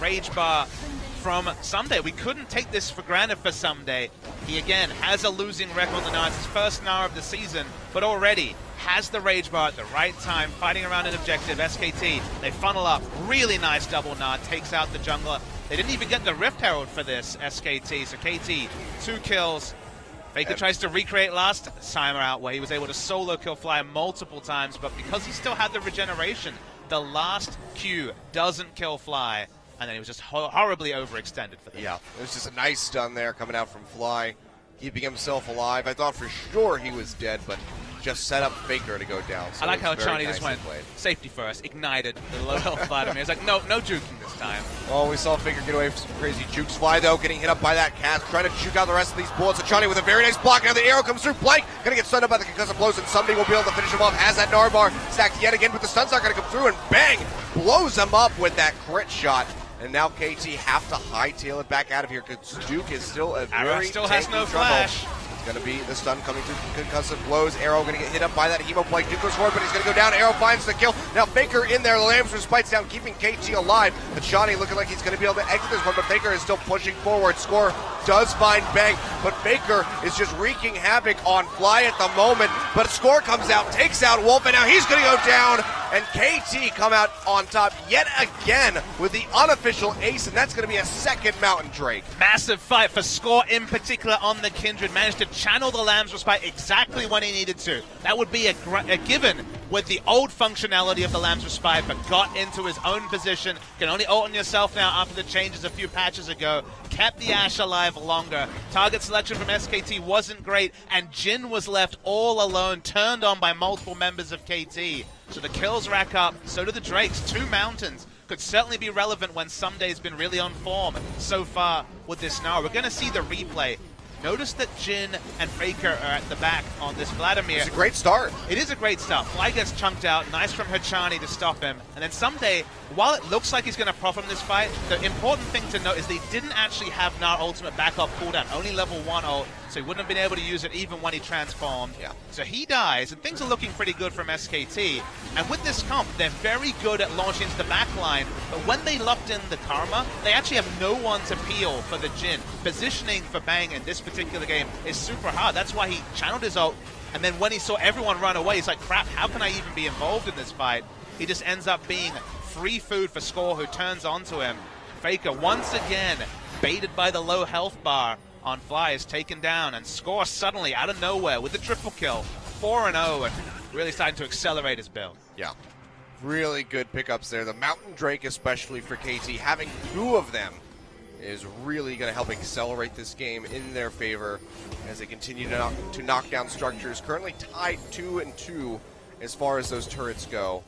Rage bar from Someday. We couldn't take this for granted for Someday. He again has a losing record on the Gnar. It's his first Gnar of the season, but already has the Rage bar at the right time, fighting around an objective. SKT, they funnel up. Really nice double Gnar, takes out the jungler. They didn't even get the Rift Herald for this, SKT. So KT, 2 kills. Faker tries to recreate last time out where he was able to solo kill Fly multiple times, but because he still had the regeneration, the last Q doesn't kill Fly, and then he was just horribly overextended for this. Yeah, it was just a nice stun there coming out from Fly, keeping himself alive. I thought for sure he was dead, but just set up Faker to go down. So I like how Chani nice just went safety first, ignited the low health Vladimir. He's like, no juking this time. Oh, we saw Faker get away from some crazy jukes. Fly, though, getting hit up by that cast, trying to juke out the rest of these bullets. Achani with a very nice block. Now the arrow comes through. Blank going to get stunned up by the concussive blows, and somebody will be able to finish him off. Has that Narbar stacked yet again, but the stun's not going to come through, and bang! Blows him up with that crit shot. And now KT have to hightail it back out of here because Duke is still a Arrow very still has no tanky flash. Trouble. It's going to be the stun coming through from concussive blows. Arrow going to get hit up by that Hemo Blake. Duke goes forward, but he's going to go down. Arrow finds the kill. Now Faker in there. Lambs spites down, keeping KT alive. But Shawnee looking like he's going to be able to exit this one, but Faker is still pushing forward. Score does find Bang, but Faker is just wreaking havoc on Fly at the moment. But Score comes out, takes out Wolf, and now he's going to go down. And KT come out on top yet again with the unofficial ace, and that's going to be a second Mountain Drake. Massive fight for Score in particular on the Kindred. Managed to channel the Lambs Respite exactly when he needed to. That would be a given with the old functionality of the Lambs Respite, but got into his own position. Can only ult on yourself now after the changes a few patches ago. Kept the Ashe alive longer. Target selection from SKT wasn't great, and Jin was left all alone, turned on by multiple members of KT. So the kills rack up, so do the Drakes. 2 Mountains could certainly be relevant when Sunday's been really on form so far with this Gnar. We're going to see the replay. Notice that Jin and Faker are at the back on this Vladimir. It's a great start. It is a great start. Fly gets chunked out. Nice from Hachani to stop him. And then Someday, while it looks like he's going to profit from this fight, the important thing to note is they didn't actually have Gnar ultimate back off cooldown. Only level 1 ult, so he wouldn't have been able to use it even when he transformed. Yeah. So he dies, and things are looking pretty good from SKT. And with this comp, they're very good at launching into the backline, but when they locked in the Karma, they actually have no one to peel for the Jin. Positioning for Bang in this particular game is super hard. That's why he channeled his ult, and then when he saw everyone run away, he's like, crap, how can I even be involved in this fight? He just ends up being free food for Score, who turns onto him. Faker, once again, baited by the low health bar on Fly, is taken down, and Score suddenly, out of nowhere, with the triple kill, 4-0, and really starting to accelerate his build. Yeah. Really good pickups there. The Mountain Drake, especially for KT, having 2 of them is really going to help accelerate this game in their favor as they continue to knock down structures. Currently tied 2-2 as far as those turrets go.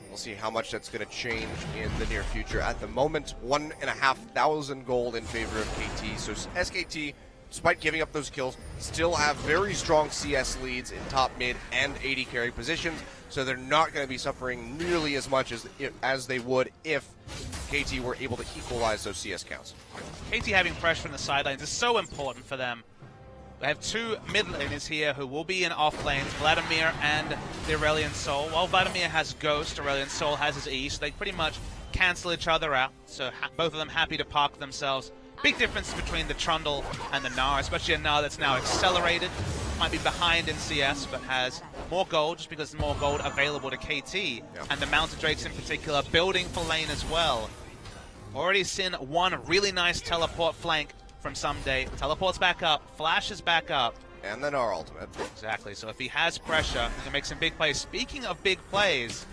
We'll see how much that's going to change in the near future. At the moment, 1,500 gold in favor of KT. So SKT, despite giving up those kills, still have very strong CS leads in top, mid, and AD carry positions. So they're not going to be suffering nearly as much as they would if KT were able to equalize those CS counts. KT having pressure from the sidelines is so important for them. They have 2 mid laners here who will be in off lanes, Vladimir and the Aurelion Sol. While Vladimir has Ghost, Aurelion Sol has his E, so they pretty much cancel each other out. So both of them happy to park themselves. Big difference between the Trundle and the Gnar, especially a Gnar that's now accelerated. Might be behind in CS, but has more gold just because there's more gold available to KT. Yep. And the Mountain Drakes in particular building for lane as well. Already seen 1 really nice teleport flank from Someday. Teleports back up, flashes back up. And then our ultimate. Exactly, so if he has pressure, he can make some big plays. Speaking of big plays,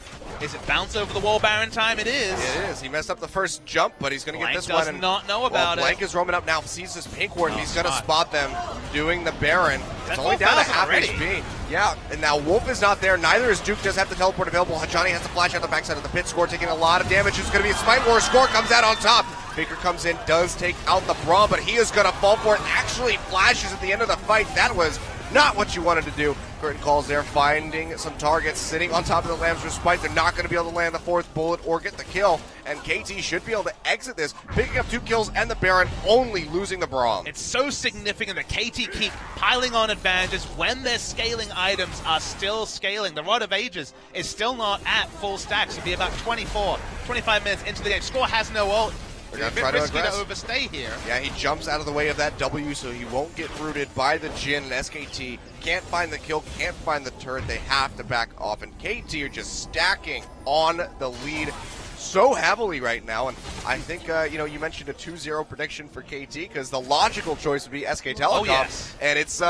is it bounce over the wall Baron time? It is. It is. He messed up the first jump, but he's going to get this Blank one. does not know about it. Blank is roaming up now, sees this pink ward, and Oh, he's going to smart. spot them doing the Baron. It's That's only down to 4,000 half already. HP. Yeah, and now Wolf is not there. Neither is Duke. Does have the teleport available. Hachani has the flash out the backside of the pit. Score taking a lot of damage. It's going to be a Smite War. Score comes out on top. Faker comes in, does take out the Braum, but he is going to fall for it. Actually flashes at the end of the fight. That was not what you wanted to do. Curtain calls there, finding some targets, sitting on top of the Lambs Respite. They're not going to be able to land the 4th bullet or get the kill, and KT should be able to exit this, picking up 2 kills and the Baron, only losing the Braum. It's so significant that KT keep piling on advantages when their scaling items are still scaling. The Rod of Ages is still not at full stacks. It'll be about 24, 25 minutes into the game. Score has no ult. They're It's a gonna bit try to risky to aggress. overstay here. Yeah, he jumps out of the way of that W, so he won't get rooted by the Jin. And SKT can't find the kill, can't find the turret. They have to back off, and KT are just stacking on the lead so heavily right now. And I think, you mentioned a 2-0 prediction for KT, because the logical choice would be SK Telecom. Oh, yes. And it's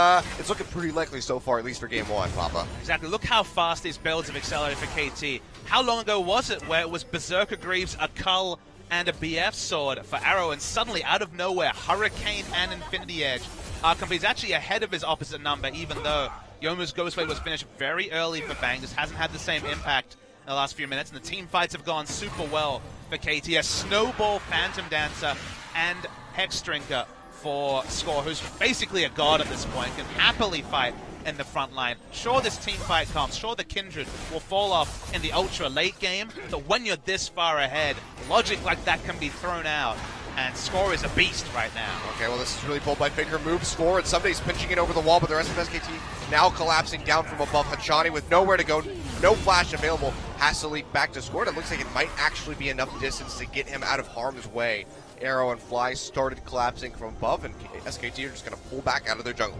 looking pretty likely so far, at least for game 1, Papa. Exactly. Look how fast these builds have accelerated for KT. How long ago was it where it was Berserker Greaves, a Cull, and a BF sword for Arrow, and suddenly, out of nowhere, Hurricane and Infinity Edge are complete. He's actually ahead of his opposite number, even though Youmuu's Ghostblade was finished very early for Bang. Just hasn't had the same impact the last few minutes, and the team fights have gone super well for KT. A Snowball, Phantom Dancer, and Hex Drinker for Score, who's basically a god at this point, can happily fight in the front line. Sure, this team fight comes. Sure, the Kindred will fall off in the ultra late game, but when you're this far ahead, logic like that can be thrown out. And Score is a beast right now. Okay, well, this is really bold by Faker. Moves forward. Somebody's pinching it over the wall, but the rest of SKT now collapsing down from above. Hachani with nowhere to go, no flash available, has to leap back to Score. It looks like it might actually be enough distance to get him out of harm's way. Arrow and Fly started collapsing from above, and SKT are just going to pull back out of their jungle.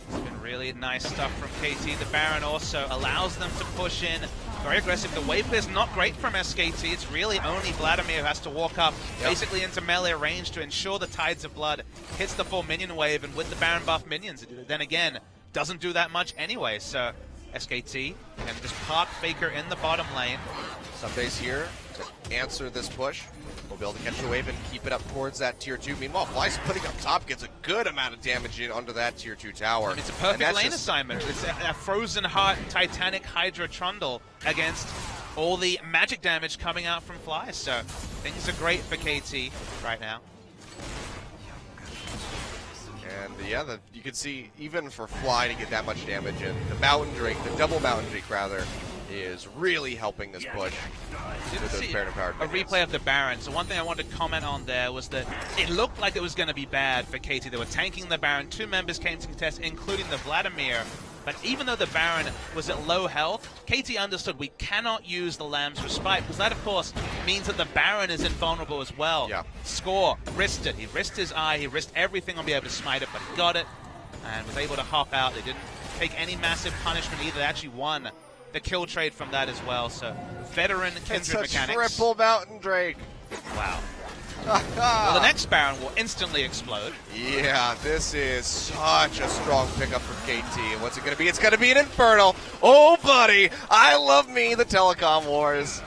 It's been really nice stuff from KT. The Baron also allows them to push in very aggressive. The wave clear's not great from SKT. It's really only Vladimir who has to walk up basically into melee range to ensure the Tides of Blood hits the full minion wave, and with the Baron buff minions, then again, doesn't do that much anyway. So SKT can just park Faker in the bottom lane. Sunday's here to answer this push. We'll be able to catch the wave and keep it up towards that tier 2. Meanwhile, Fly's putting up top, gets a good amount of damage in onto that tier 2 tower. It's a perfect lane assignment. It's a Frozen Heart Titanic Hydra Trundle against all the magic damage coming out from Fly. So things are great for KT right now. And yeah, you can see even for Fly to get that much damage in, the Mountain Drake, the double Mountain Drake rather, is really helping this push. Didn't see a replay of the Baron. So one thing I wanted to comment on there was that it looked like it was going to be bad for KT. They were tanking the Baron. 2 members came to contest, including the Vladimir. But even though the Baron was at low health, KT understood we cannot use the Lamb's Respite, because that, of course, means that the Baron is invulnerable as well. Yeah. Score risked it. He risked his eye. He risked everything on being able to smite it, but he got it and was able to hop out. They didn't take any massive punishment either. They actually won the kill trade from that as well. So veteran Kindred mechanics. Triple Mountain Drake. Wow. Well, the next Baron will instantly explode. Yeah, this is such a strong pickup from KT. And what's it going to be? It's going to be an Infernal. Oh, buddy. I love me the Telecom Wars.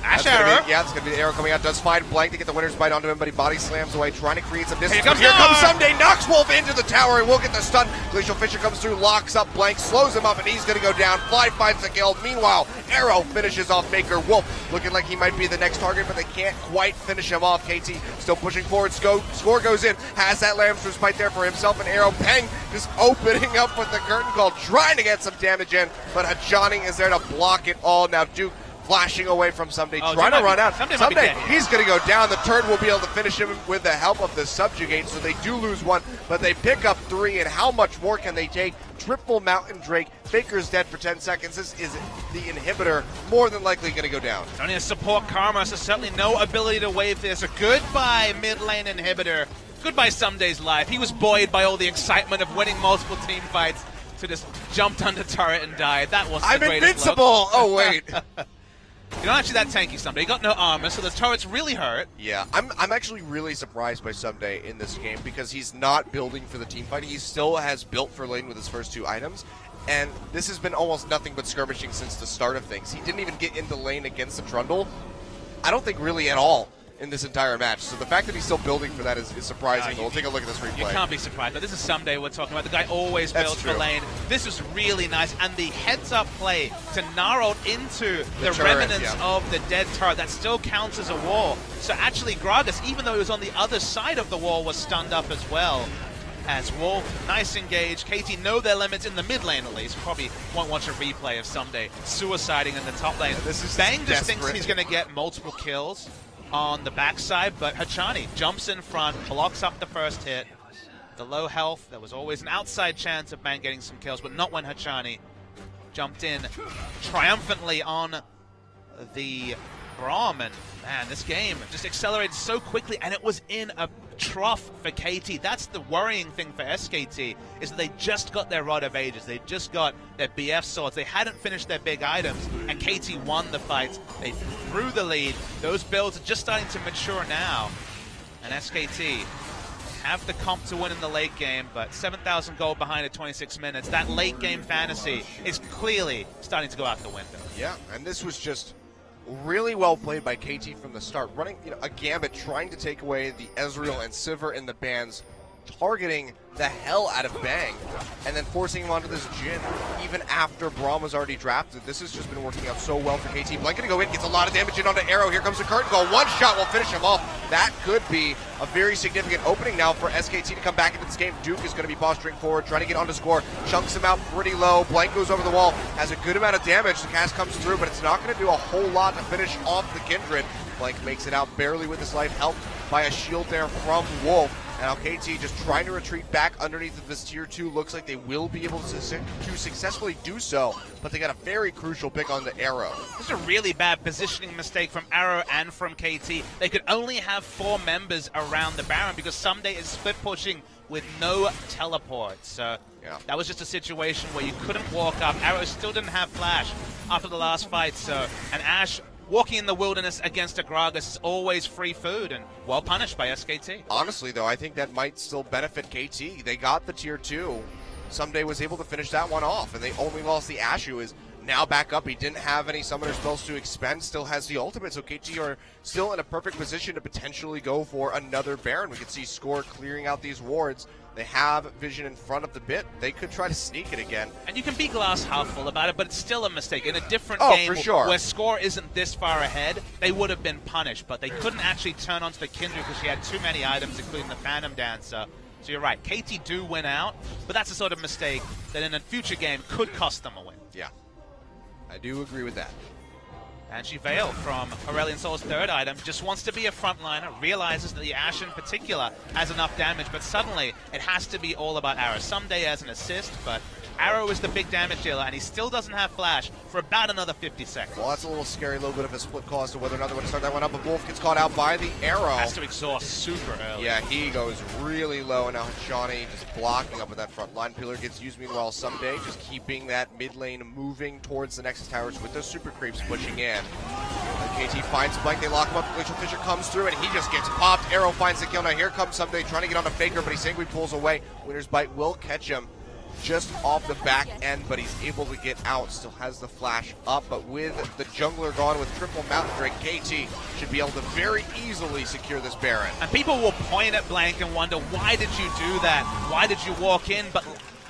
Ash Arrow. Yeah, it's going to be the arrow coming out. Does find Blank to get the winner's bite onto him, but he body slams away, trying to create some distance. Here comes Someday. Knocks Wolf into the tower, and will get the stun. Glacial Fisher comes through, locks up Blank, slows him up, and he's going to go down. Fly finds the kill. Meanwhile, Arrow finishes off Faker. Wolf looking like he might be the next target, but they can't quite finish him off. KT still pushing forward. Score goes in. Has that Lamb's Respite there for himself and Arrow. Peng just opening up with the curtain call, trying to get some damage in, but Hachani is there to block it all. Now Duke flashing away from Someday, trying to run out. Someday, he's going to go down. The turn will be able to finish him with the help of the Subjugate, so they do lose 1, but they pick up 3, and how much more can they take? Triple Mountain Drake. Faker's dead for 10 seconds. This is the inhibitor, more than likely going to go down. It's only a support Karma, so certainly no ability to wave this. A goodbye mid lane inhibitor. Goodbye Someday's life. He was buoyed by all the excitement of winning multiple team fights, so just jumped under turret and died. That was I'm invincible! Oh, wait. You're not actually that tanky Someday. You got no armor, so the turrets really hurt. Yeah, I'm actually really surprised by Someday in this game, because he's not building for the team fight. He still has built for lane with his first 2 items, and this has been almost nothing but skirmishing since the start of things. He didn't even get into lane against the Trundle, I don't think really at all, in this entire match. So the fact that he's still building for that is surprising. We'll take a look at this replay. You can't be surprised, but this is Someday we're talking about. The guy always builds for lane. This is really nice, and the heads-up play to Gnarled into the turret, remnants of the dead turret, that still counts as a wall. So actually Gragas, even though he was on the other side of the wall, was stunned up as well. As Wolf, nice engage. KT know their limits in the mid lane at least. Probably won't watch a replay of Someday suiciding in the top lane. This is Bang just desperate. thinks he's going to get multiple kills on the backside, but Hachani jumps in front, blocks up the first hit. The low health, there was always an outside chance of Bang getting some kills, but not when Hachani jumped in triumphantly on the Braum. And man, this game just accelerated so quickly, and it was in a trough for KT. That's the worrying thing for SKT, is that they just got their Rod of Ages. They just got their BF swords. They hadn't finished their big items, and KT won the fight. They threw the lead. Those builds are just starting to mature now, and SKT have the comp to win in the late game, but 7,000 gold behind at 26 minutes. That late game fantasy is clearly starting to go out the window. Yeah, and this was just really well played by KT from the start, running a gambit, trying to take away the Ezreal and Sivir in the bans targeting the hell out of Bang and then forcing him onto this Jhin even after Braum was already drafted. This has just been working out so well for KT. Blank gonna go in, gets a lot of damage in onto Arrow. Here comes the curtain call. One shot will finish him off. That could be a very significant opening now for SKT to come back into this game. Duke is going to be posturing forward, trying to get onto score. Chunks him out pretty low. Blank goes over the wall, has a good amount of damage. The cast comes through, but it's not going to do a whole lot to finish off the Kindred. Blank makes it out barely with his life, helped by a shield there from Wolf. Now KT just trying to retreat back underneath of this tier 2. Looks like they will be able to successfully do so, but they got a very crucial pick on the Arrow. This is a really bad positioning mistake from Arrow and from KT. They could only have 4 members around the Baron because Someday is split pushing with no teleport. So that was just a situation where you couldn't walk up. Arrow still didn't have flash after the last fight. So, and Ashe walking in the wilderness against a Gragas is always free food and well punished by SKT. Honestly, though, I think that might still benefit KT. They got the tier 2. Someday was able to finish that one off, and they only lost the Ashe, who is now back up. He didn't have any summoner spells to expend, still has the ultimate, so KT are still in a perfect position to potentially go for another Baron. We can see Score clearing out these wards. They have vision in front of the bit. They could try to sneak it again. And you can be glass half full about it, but it's still a mistake. In a different game for sure, where Score isn't this far ahead, they would have been punished, but they couldn't actually turn onto the Kindred because she had too many items, including the Phantom Dancer. So you're right, KT do win out, but that's the sort of mistake that in a future game could cost them a win. Yeah, I do agree with that. And she Veil from Aurelion Sol's third item, just wants to be a frontliner, realizes that the Ashe in particular has enough damage, but suddenly it has to be all about Arrow. Someday as an assist, but Arrow is the big damage dealer, and he still doesn't have flash for about another 50 seconds. Well, that's a little scary, a little bit of a split call as to whether or not they want to start that one up, but Wolf gets caught out by the Arrow. Has to exhaust super early. Yeah, he goes really low, and now Johnny just blocking up with that front line. Pillar gets used, meanwhile Someday just keeping that mid lane moving towards the Nexus Towers with those super creeps pushing in. And KT finds Blank, they lock him up, Glacial Fissure comes through, and he just gets popped. Arrow finds the kill. Now here comes Someday trying to get onto Faker, but he Sanguine pulls away. Winner's Bite will catch him just off the back end, but he's able to get out, still has the flash up, but with the jungler gone with triple Mountain Drake, KT should be able to very easily secure this Baron. And people will point at Blank and wonder, why did you do that? Why did you walk in? But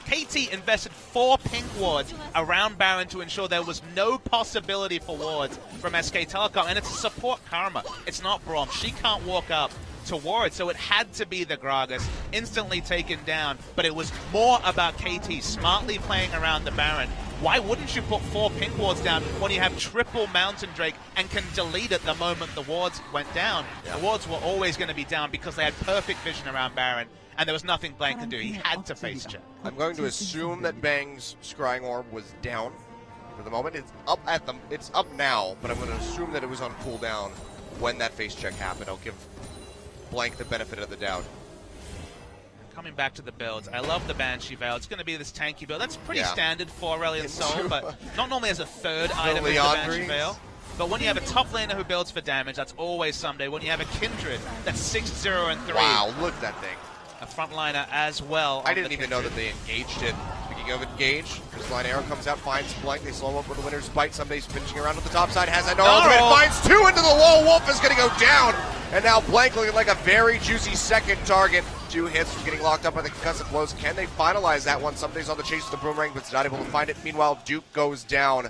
KT invested 4 pink wards around Baron to ensure there was no possibility for wards from SK Telecom, and it's a support Karma. It's not Braum. She can't walk up to ward, so it had to be the Gragas, instantly taken down, but it was more about KT smartly playing around the Baron. Why wouldn't you put 4 pink wards down when you have triple Mountain Drake and can delete it the moment the wards went down? Yeah. The wards were always going to be down because they had perfect vision around Baron, and there was nothing Blank could do. He had to face check. I'm going to assume that Bang's Scrying Orb was down for the moment. It's up at the, it's up now, but I'm going to assume that it was on cooldown when that face check happened. I'll give Blank the benefit of the doubt. Coming back to the builds, I love the Banshee Veil. It's going to be this tanky build. That's pretty standard for Aurelion Sol, but not normally as a third item is the Banshee Veil. But when you have a top laner who builds for damage, that's always Someday. When you have a Kindred, that's 6-0 and 3. Wow, look at that thing. A frontliner as well. I didn't even know that they engaged it. Speaking of engage, this line Arrow comes out, finds Blank. They slow him up with the Winner's Bite. Somebody's finishing around with the top side, has that no ultimate, finds 2 into the wall. Wolf is going to go down. And now Blank looking like a very juicy second target. 2 hits from getting locked up by the concussive blows. Can they finalize that one? Somebody's on the chase with the boomerang, but it's not able to find it. Meanwhile, Duke goes down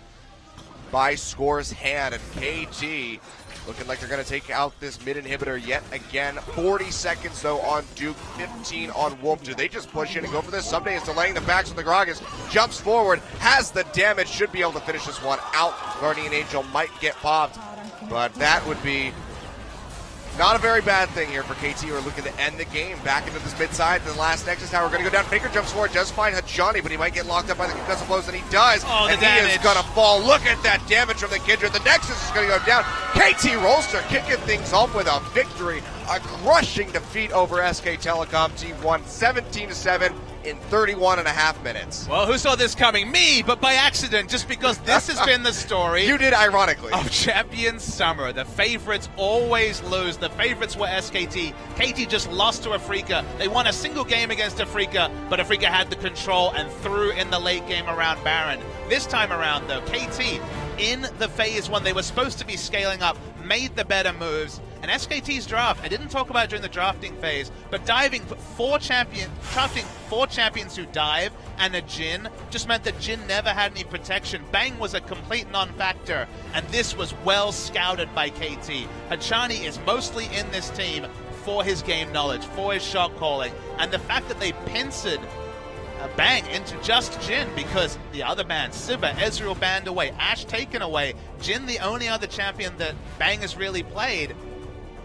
by Score's hand, and KT looking like they're going to take out this mid inhibitor yet again. 40 seconds though on Duke, 15 on Wolf. Do they just push in and go for this? Someday is delaying the backs with the Gragas, jumps forward, has the damage, should be able to finish this one out. Guardian Angel might get popped, but that would be not a very bad thing here for KT, who are looking to end the game. Back into this mid side, the last Nexus Tower going to go down. Faker jumps forward, does find Hajani, but he might get locked up by the concussive blows, and he does. Oh, and he is going to fall. Look at that damage from the Kindred. The Nexus is going to go down. KT Rolster kicking things off with a victory. A crushing defeat over SK Telecom. Team won 17-7 in 31 and a half minutes. Well, who saw this coming? Me, but by accident, just because this has been the story. You did, ironically. Of Champion Summer. The favorites always lose. The favorites were SKT. KT just lost to Afreeca. They won a single game against Afreeca, but Afreeca had the control and threw in the late game around Baron. This time around, though, KT, in the phase when they were supposed to be scaling up, made the better moves, And SKT's draft, I didn't talk about it during the drafting phase, but drafting four champions who dive and a Jhin just meant that Jhin never had any protection. Bang was a complete non-factor, and this was well scouted by KT. Hachani is mostly in this team for his game knowledge, for his shot calling, and the fact that they pincered Bang into just Jhin because the other band, Sivir, Ezreal banned away, Ashe taken away, Jhin the only other champion that Bang has really played.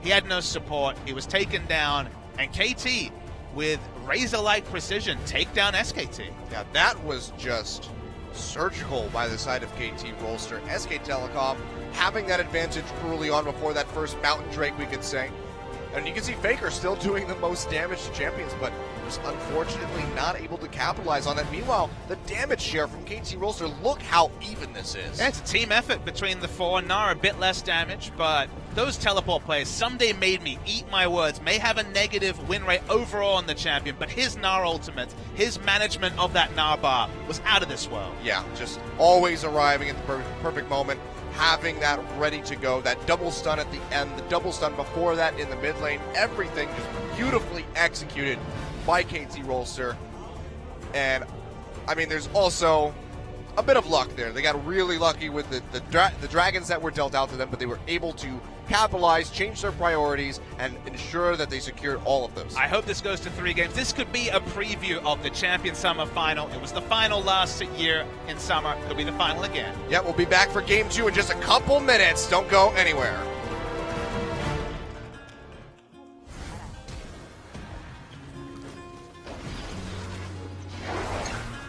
He had no support, he was taken down, and KT, with razor-like precision, take down SKT. Yeah, that was just surgical by the side of KT Rolster. SK Telecom having that advantage early on before that first Mountain Drake, we could say. And you can see Faker still doing the most damage to champions, but just unfortunately not able to capitalize on that. Meanwhile, the damage share from KT Rolster, look how even this is. Yeah, it's a team effort between the four. Nara a bit less damage, but those teleport plays, Someday Made Me, eat my words, may have a negative win rate overall on the champion, but his Nara ultimate, his management of that Nara bar was out of this world. Yeah, just always arriving at the perfect moment, having that ready to go, that double stun at the end, the double stun before that in the mid lane, everything just beautifully executed by KT Rolster. And I mean, there's also a bit of luck there. They got really lucky with the dragons that were dealt out to them, but they were able to capitalize, change their priorities, and ensure that they secured all of those. I hope this goes to 3 games. This could be a preview of the Champion Summer Final. It was the final last year in summer. Could be the final again. Yeah, we'll be back for Game 2 in just a couple minutes. Don't go anywhere.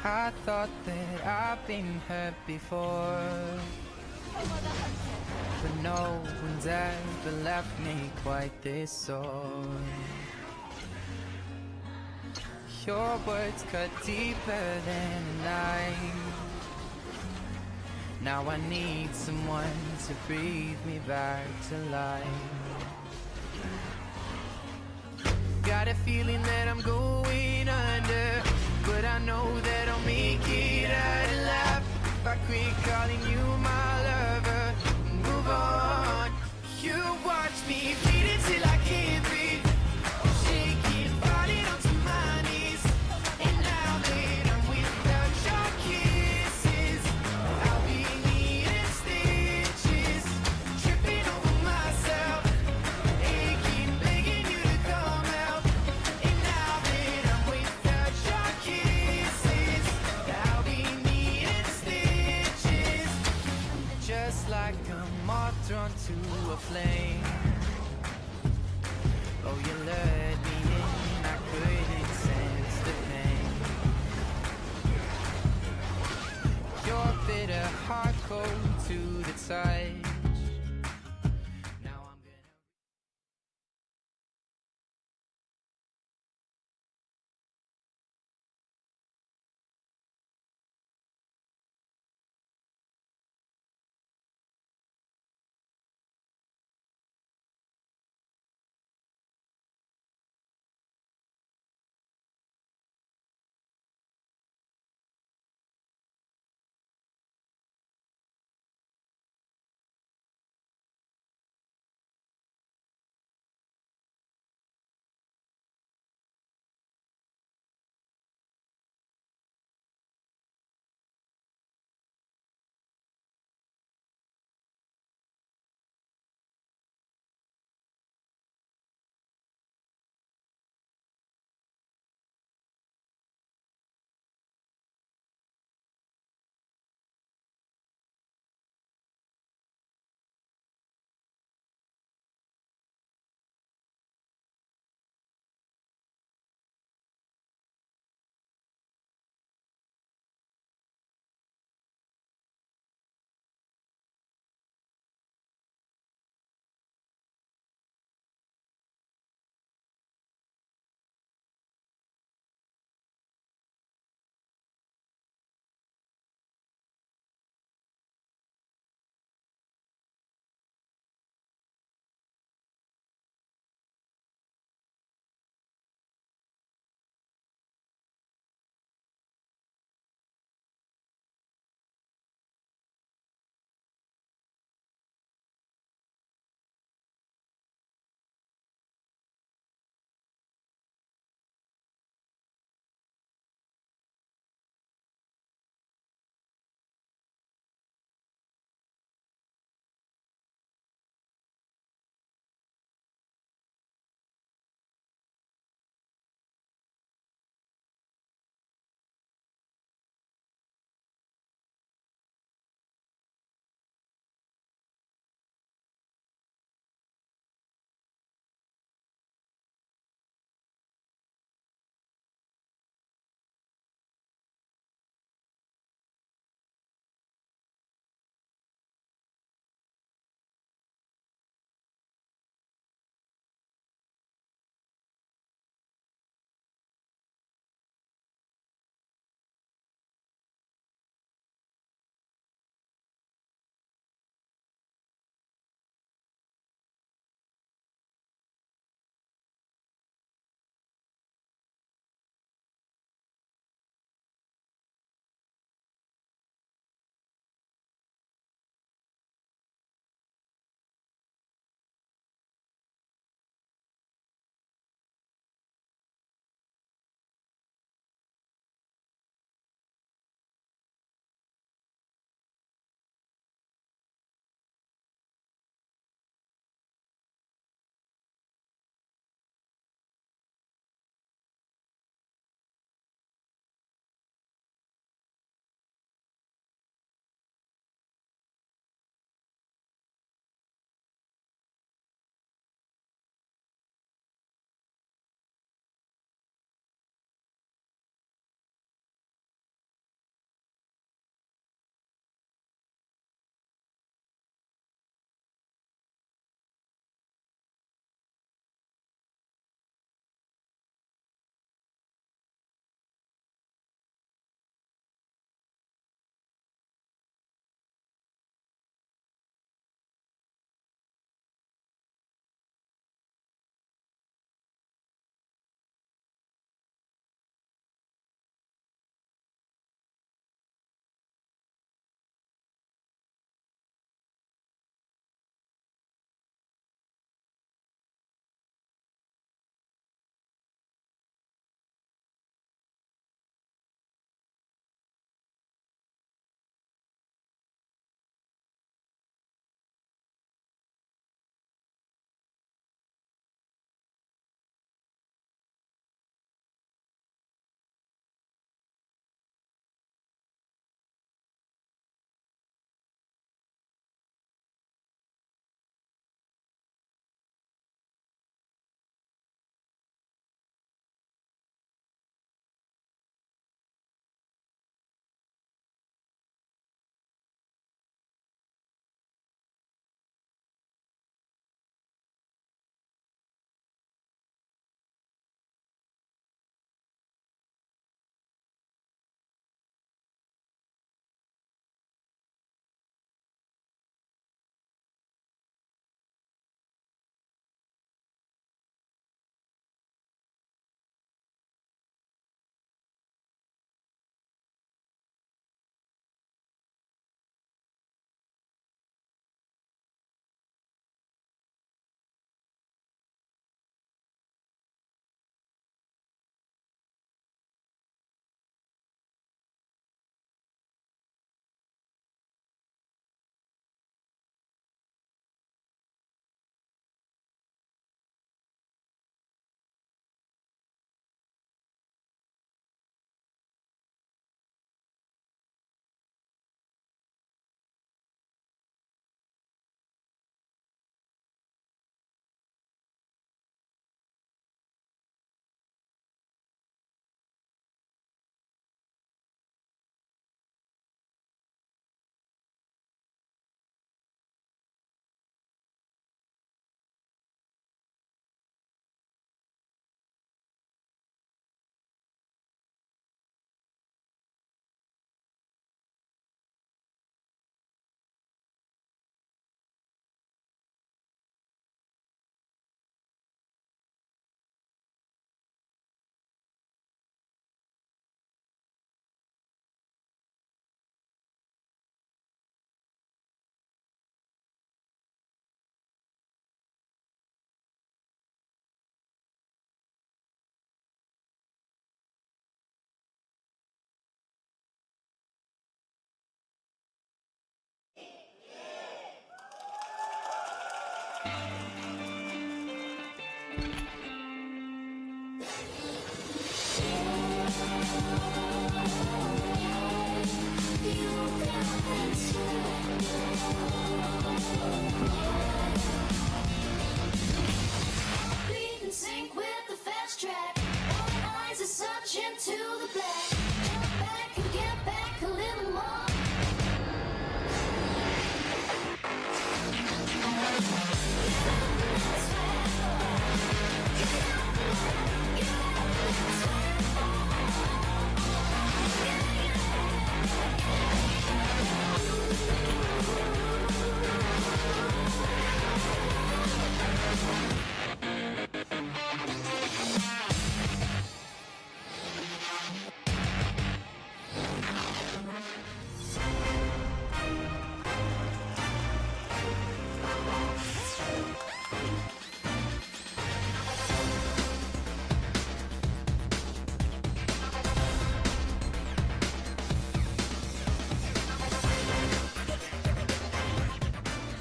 I thought that I've been hurt before, but no one's ever left me quite this sore. Your words cut deeper than a knife. Now I need someone to breathe me back to life. Got a feeling that I'm going under, but I know that I'll make it out alive if I quit calling you my lover and move on. You watch me bleed until I can't breathe, shaking, falling onto my knees. And now that I'm without your kisses, I'll be needing stitches, tripping over myself, aching, begging you to come out. And now that I'm without your kisses, I'll be needing stitches, just like a moth drawn to a flame. Oh, you lured me in, I couldn't sense the pain. Your bitter heart cold to the touch.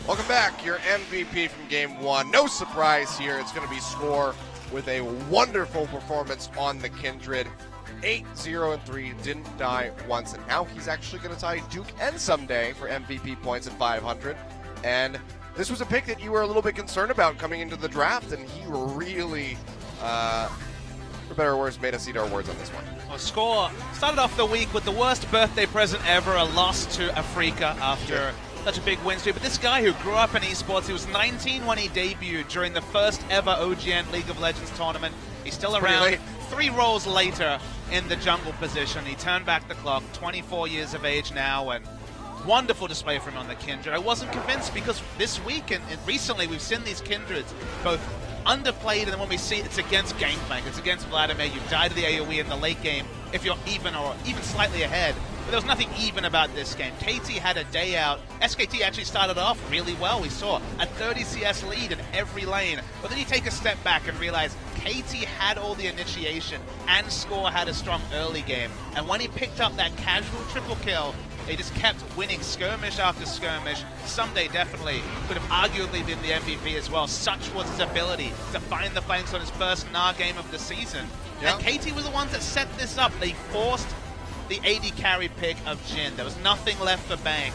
Welcome back. Your MVP from Game 1. No surprise here. It's going to be Score with a wonderful performance on the Kindred. 8-0-3, didn't die once, and now he's actually going to tie Duke and someday for MVP points at 500. And this was a pick that you were a little bit concerned about coming into the draft, and he really, for better or worse, made us eat our words on this one. Well, Score started off the week with the worst birthday present ever, a loss to Africa after such a big win streak. But this guy who grew up in esports, he was 19 when he debuted during the first ever OGN League of Legends tournament. He's still Pretty around late. 3 roles later in the jungle position. He turned back the clock, 24 years of age now, and wonderful display from him on the Kindred. I wasn't convinced because this week and recently we've seen these Kindreds both underplayed, and then when we see it's against Gangplank, it's against Vladimir, you die to the AoE in the late game if you're even or even slightly ahead. But there was nothing even about this game. KT had a day out. SKT actually started off really well. We saw a 30 CS lead in every lane. But then you take a step back and realize KT had all the initiation and Score had a strong early game. And when he picked up that casual triple kill, they just kept winning skirmish after skirmish. Someday definitely could have arguably been the MVP as well. Such was his ability to find the flanks on his first NAR game of the season. Yeah. And KT was the ones that set this up. They forced the AD carry pick of Jhin. There was nothing left for Bang.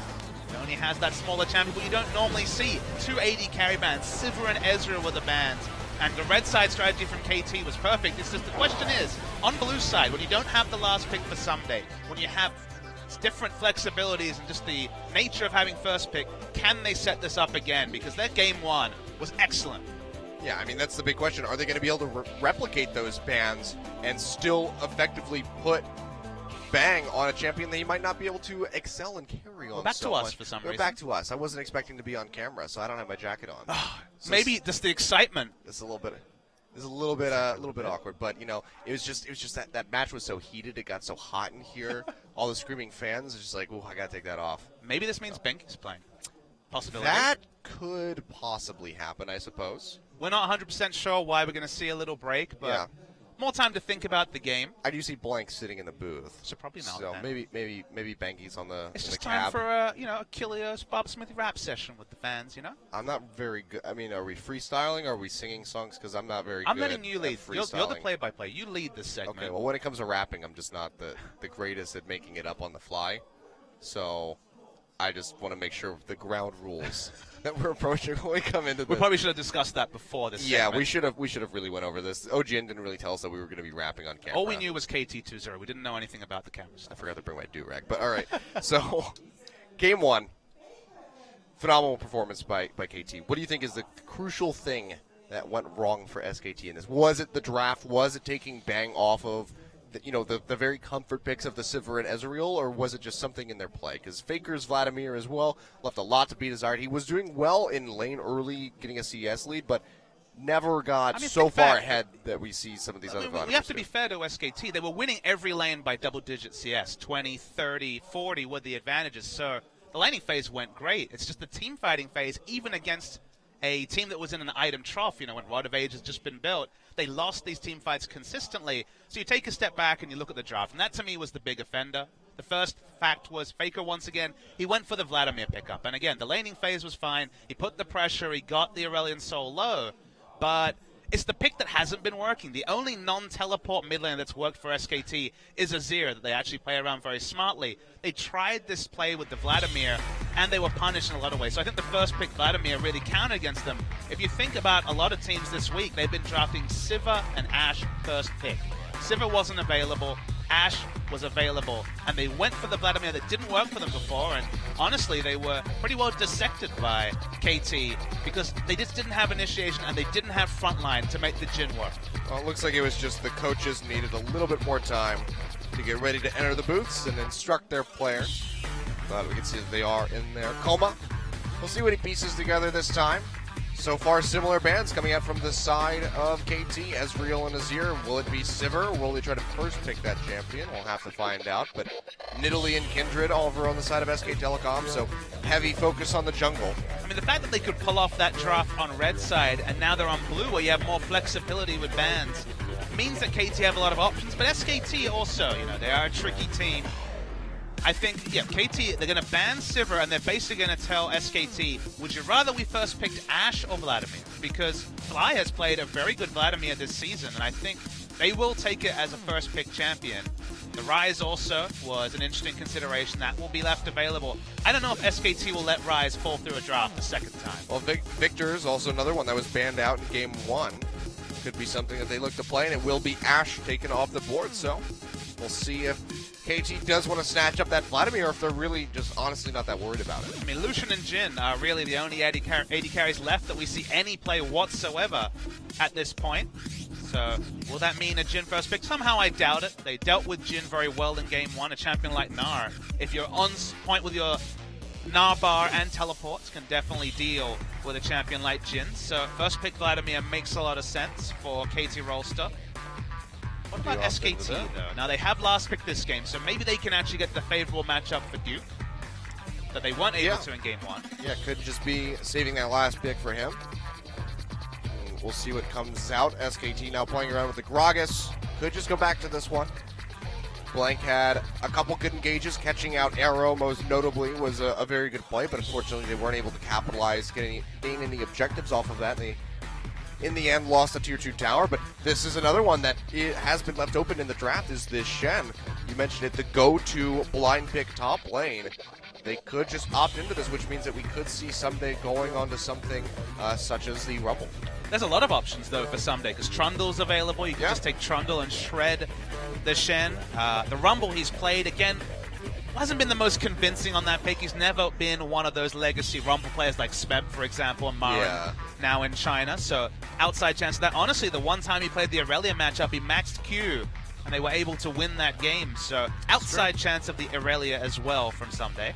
He only has that smaller champion, but you don't normally see 2 AD carry bans. Sivir and Ezreal were the bans. And the red side strategy from KT was perfect. It's just the question is, on blue side, when you don't have the last pick for Someday, when you have different flexibilities and just the nature of having first pick, can they set this up again? Because their game 1 was excellent. Yeah, I mean, that's the big question. Are they going to be able to replicate those bans and still effectively put Bang on a champion that he might not be able to excel and carry on? Back to someone? us for some Go reason. Back to us. I wasn't expecting to be on camera, so I don't have my jacket on. So Maybe just the excitement. it's a little bit awkward, but you know, it was just that match was so heated, it got so hot in here. All the screaming fans, it's just like, oh, I gotta take that off. Maybe this means Benki's playing. Possibility. That could possibly happen, I suppose. We're not 100% sure why we're going to see a little break, but Yeah. more time to think about the game. I do see Blank sitting in the booth, So probably not. so then. maybe Banky's on the It's in just the time cab. for a Kilios Bob Smithy rap session with the fans. I'm not very good. I mean, are we freestyling? Or are we singing songs? Because I'm not very I'm good. letting you at lead. You're the freestyling. play-by-play. You lead this segment. Okay, well, when it comes to rapping, I'm just not the greatest at making it up on the fly. So I just want to make sure the ground rules that we're approaching when we come into We this. probably should have discussed that before this. Yeah, segment. we should have really went over this. OGN didn't really tell us that we were going to be rapping on camera. All we knew was KT2-0. We didn't know anything about the camera I stuff. forgot to bring my do-rag, but all right. So, game 1, phenomenal performance by KT. What do you think is the crucial thing that went wrong for SKT in this? Was it the draft? Was it taking Bang off of the very comfort picks of the Sivir and Ezreal, or was it just something in their play? Because Faker's Vladimir as well left a lot to be desired. He was doing well in lane early, getting a CS lead, but never got so think far back. ahead that we see some of these other We have to Vladimirs be do. fair to SKT. They were winning every lane by double-digit CS. 20, 30, 40 were the advantages. So the laning phase went great. It's just the team fighting phase, even against a team that was in an item trough, when Rod of Age has just been built, they lost these team fights consistently. So you take a step back and you look at the draft, and that to me was the big offender. The first fact was Faker, once again, he went for the Vladimir pickup. And again, the laning phase was fine. He put the pressure. He got the Aurelion Soul low. But it's the pick that hasn't been working. The only non-teleport mid lane that's worked for SKT is Azir, that they actually play around very smartly. They tried this play with the Vladimir, and they were punished in a lot of ways. So I think the first pick, Vladimir, really counted against them. If you think about a lot of teams this week, they've been drafting Sivir and Ashe first pick. Sivir wasn't available. Ashe was available, and they went for the Vladimir that didn't work for them before, and honestly, they were pretty well dissected by KT because they just didn't have initiation and they didn't have frontline to make the Jhin work. Well, it looks like it was just the coaches needed a little bit more time to get ready to enter the booths and instruct their players. But we can see that they are in their coma. We'll see what he pieces together this time. So far, similar bans coming out from the side of KT, Ezreal and Azir. Will it be Sivir, or will they try to first pick that champion? We'll have to find out. But Nidalee and Kindred over on the side of SK Telecom, so heavy focus on the jungle. I mean, the fact that they could pull off that draft on red side and now they're on blue where you have more flexibility with bans means that KT have a lot of options. But SKT also, they are a tricky team. I think, KT, they're going to ban Sivir, and they're basically going to tell SKT, would you rather we first picked Ashe or Vladimir? Because Fly has played a very good Vladimir this season, and I think they will take it as a first pick champion. The Ryze also was an interesting consideration that will be left available. I don't know if SKT will let Ryze fall through a draft the second time. Well, Victor is also another one that was banned out in Game 1. Could be something that they look to play, and it will be Ashe taken off the board, so we'll see if KT does want to snatch up that Vladimir, or if they're really just honestly not that worried about it. I mean, Lucian and Jhin are really the only AD carries left that we see any play whatsoever at this point. So, will that mean a Jhin first pick? Somehow I doubt it. They dealt with Jhin very well in Game 1. A champion like Gnar, if you're on point with your Gnar bar and teleports, can definitely deal with a champion like Jhin. So, first pick Vladimir makes a lot of sense for KT Rolster. What about SKT, though? Now, they have last pick this game, so maybe they can actually get the favorable matchup for Duke that they weren't able to in Game 1. Yeah, could just be saving that last pick for him. And we'll see what comes out. SKT now playing around with the Gragas. Could just go back to this one. Blank had a couple good engages. Catching out Arrow, most notably, was a very good play, but unfortunately they weren't able to capitalize, gain any objectives off of that. In the end, lost the Tier 2 tower, but this is another one that it has been left open in the draft, is this Shen. You mentioned it, the go-to blind pick top lane. They could just opt into this, which means that we could see Someday going on to something such as the Rumble. There's a lot of options, though, for Someday, because Trundle's available. You can just take Trundle and shred the Shen. The Rumble he's played, again, hasn't been the most convincing on that pick. He's never been one of those legacy Rumble players like Smeb, for example, and Marin now in China. So outside chance of that. Honestly, the one time he played the Irelia matchup, he maxed Q, and they were able to win that game. So outside chance of the Irelia as well from Someday.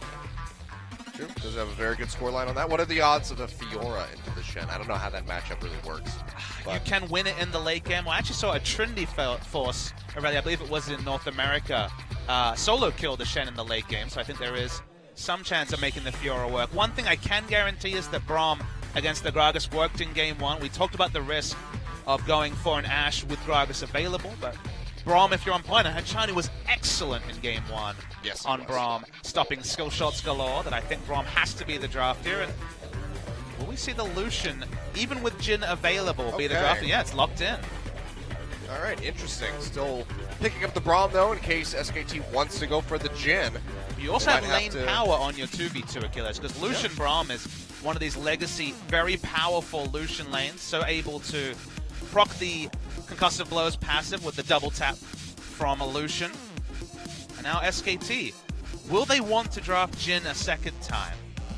True. Does have a very good scoreline on that. What are the odds of a Fiora into the Shen? I don't know how that matchup really works. You can win it in the late game. Well, I actually saw a Trinity Force Irelia, I believe it was in North America, solo kill the Shen in the late game, so I think there is some chance of making the Fiora work. One thing I can guarantee is that Braum against the Gragas worked in Game 1. We talked about the risk of going for an Ashe with Gragas available, but Braum, if you're on point, and Chani was excellent in Game 1 on Braum, stopping skill shots galore, that I think Braum has to be the draft here. And will we see the Lucian, even with Jhin available, be the draft? Yeah, it's locked in. All right, interesting. Still picking up the Braum, though, in case SKT wants to go for the Jhin. You also have lane power on your 2v2 Achilles, because Lucian Braum is one of these legacy, very powerful Lucian lanes, so able to proc the concussive blows passive with the double tap from a Lucian. And now SKT. Will they want to draft Jhin a second time?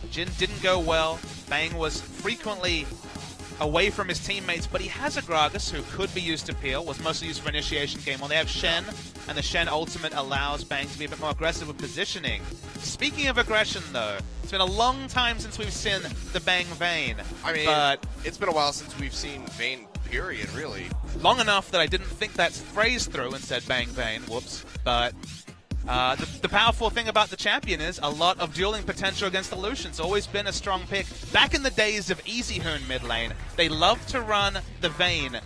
Jhin didn't go well. Bang was frequently away from his teammates, but he has a Gragas who could be used to peel, was mostly used for initiation game. Well, they have Shen, and the Shen ultimate allows Bang to be a bit more aggressive with positioning. Speaking of aggression, though, it's been a long time since we've seen the Bang Vayne. I mean, but it's been a while since we've seen Vayne, period, really. Long enough that I didn't think that phrase through and said Bang Vayne, whoops. But the powerful thing about the champion is a lot of dueling potential against the Lucian. It's always been a strong pick. Back in the days of EasyHoon mid lane, they loved to run the Vayne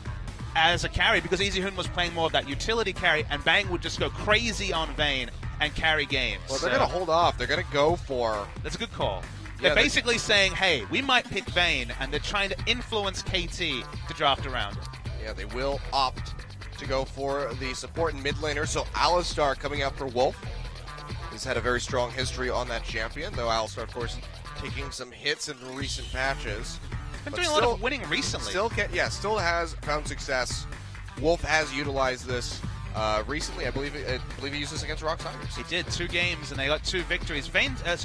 as a carry because EasyHoon was playing more of that utility carry, and Bang would just go crazy on Vayne and carry games. Well, they're going to hold off. They're going to go for... That's a good call. They're basically saying, hey, we might pick Vayne, and they're trying to influence KT to draft around it. Yeah, they will opt to go for the support and mid laner. So Alistar coming out for Wolf. He's had a very strong history on that champion, though Alistar, of course, taking some hits in recent patches. Been doing a lot of winning recently. Still has found success. Wolf has utilized this recently. I believe he used this against Rock Tigers. He did 2 games, and they got 2 victories. So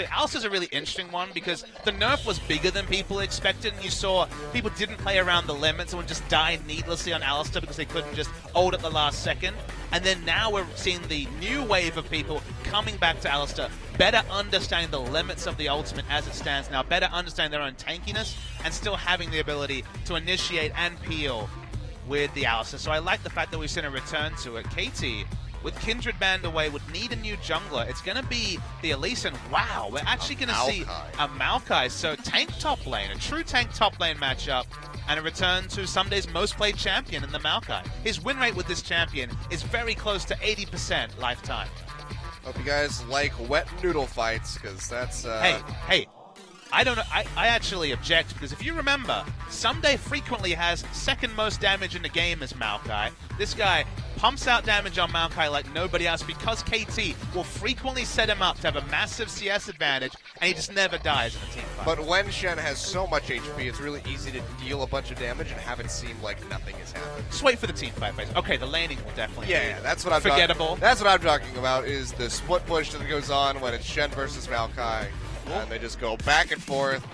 Alistar's a really interesting one because the nerf was bigger than people expected, and you saw people didn't play around the limits and would just die needlessly on Alistar because they couldn't just ult at the last second. And then now we're seeing the new wave of people coming back to Alistar, better understanding the limits of the ultimate as it stands now, better understanding their own tankiness, and still having the ability to initiate and peel with the Alistar. So I like the fact that we've seen a return to it. KT, with Kindred banned away, would need a new jungler. It's going to be the Elise, and wow, we're actually going to see a Maokai. So tank top lane, a true tank top lane matchup, and a return to Someday's most played champion in the Maokai. His win rate with this champion is very close to 80% lifetime. Hope you guys like wet noodle fights, because that's... Hey, I don't know. I actually object, because if you remember, Someday frequently has second most damage in the game as Maokai. This guy pumps out damage on Maokai like nobody else because KT will frequently set him up to have a massive CS advantage, and he just never dies in a team fight. But when Shen has so much HP, it's really easy to deal a bunch of damage and have it seem like nothing has happened. Just wait for the team fight phase. Okay, the laning will definitely be that's what I'm forgettable. That's what I'm talking about, is the split push that goes on when it's Shen versus Maokai. And they just go back and forth.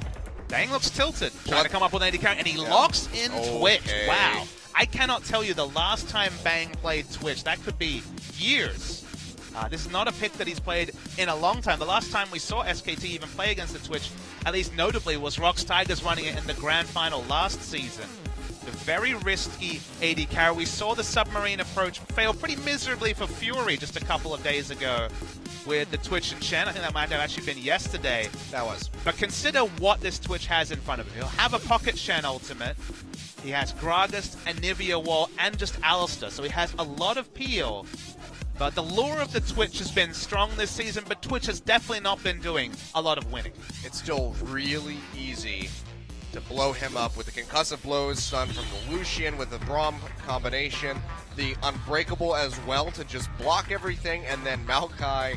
Bang looks tilted, trying to come up with an 80 count, and he locks in Twitch. Wow. I cannot tell you the last time Bang played Twitch. That could be years. This is not a pick that he's played in a long time. The last time we saw SKT even play against the Twitch, at least notably, was Rox Tigers running it in the grand final last season. The very risky AD carry. We saw the submarine approach fail pretty miserably for Fury just a couple of days ago with the Twitch and Shen. I think that might have actually been yesterday. That was. But consider what this Twitch has in front of him. He'll have a Pocket Shen ultimate. He has Gragas, Anivia Wall, and just Alistar. So he has a lot of peel. But the lure of the Twitch has been strong this season, but Twitch has definitely not been doing a lot of winning. It's still really easy to blow him up with the concussive blows done from the Lucian with the Braum combination, the Unbreakable as well to just block everything, and then Maokai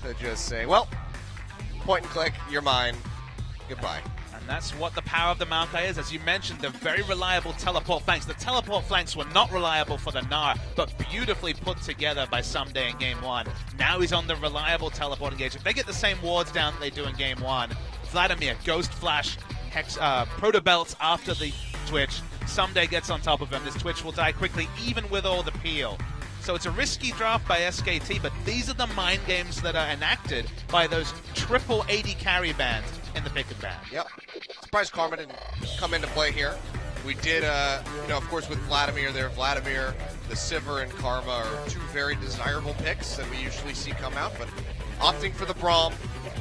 to just say, well, point and click, you're mine, goodbye. And that's what the power of the Maokai is. As you mentioned, the very reliable teleport flanks. The teleport flanks were not reliable for the Gnar, but beautifully put together by Someday in Game 1. Now he's on the reliable teleport engagement. If they get the same wards down that they do in Game 1, Vladimir, Ghost Flash, Proto Belts after the Twitch. Someday gets on top of him. This Twitch will die quickly, even with all the peel. So it's a risky draft by SKT, but these are the mind games that are enacted by those triple AD carry bands in the pick and ban. Yep. Surprised Karma didn't come into play here. We did, of course, with Vladimir there. Vladimir, the Sivir, and Karma are two very desirable picks that we usually see come out, but opting for the Braum,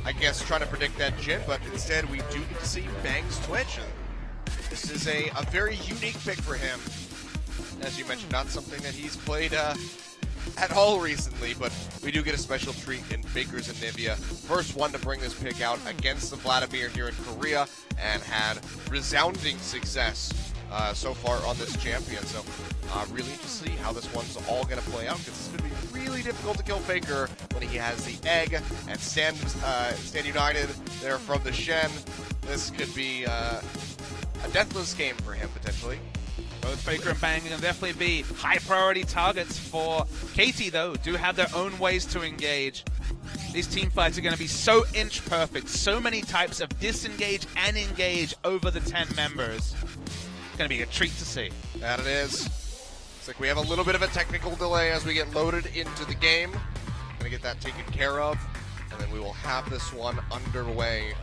I guess trying to predict that Jhin, but instead we do get to see Bang's Twitch. And this is a very unique pick for him. As you mentioned, not something that he's played at all recently, but we do get a special treat in Faker's Anivia. First one to bring this pick out against the Vladimir here in Korea, and had resounding success so far on this champion. So really interested to see how this one's all going to play out, because it's going to be really difficult to kill Faker when he has the egg and stand united there from the Shen. This could be a deathless game for him, potentially. Both Faker and Bang are going to definitely be high priority targets for KT, though, do have their own ways to engage. These team fights are going to be so inch perfect, so many types of disengage and engage over the 10 members. It's going to be a treat to see. That it is. Looks like we have a little bit of a technical delay as we get loaded into the game. Going to get that taken care of, and then we will have this one underway.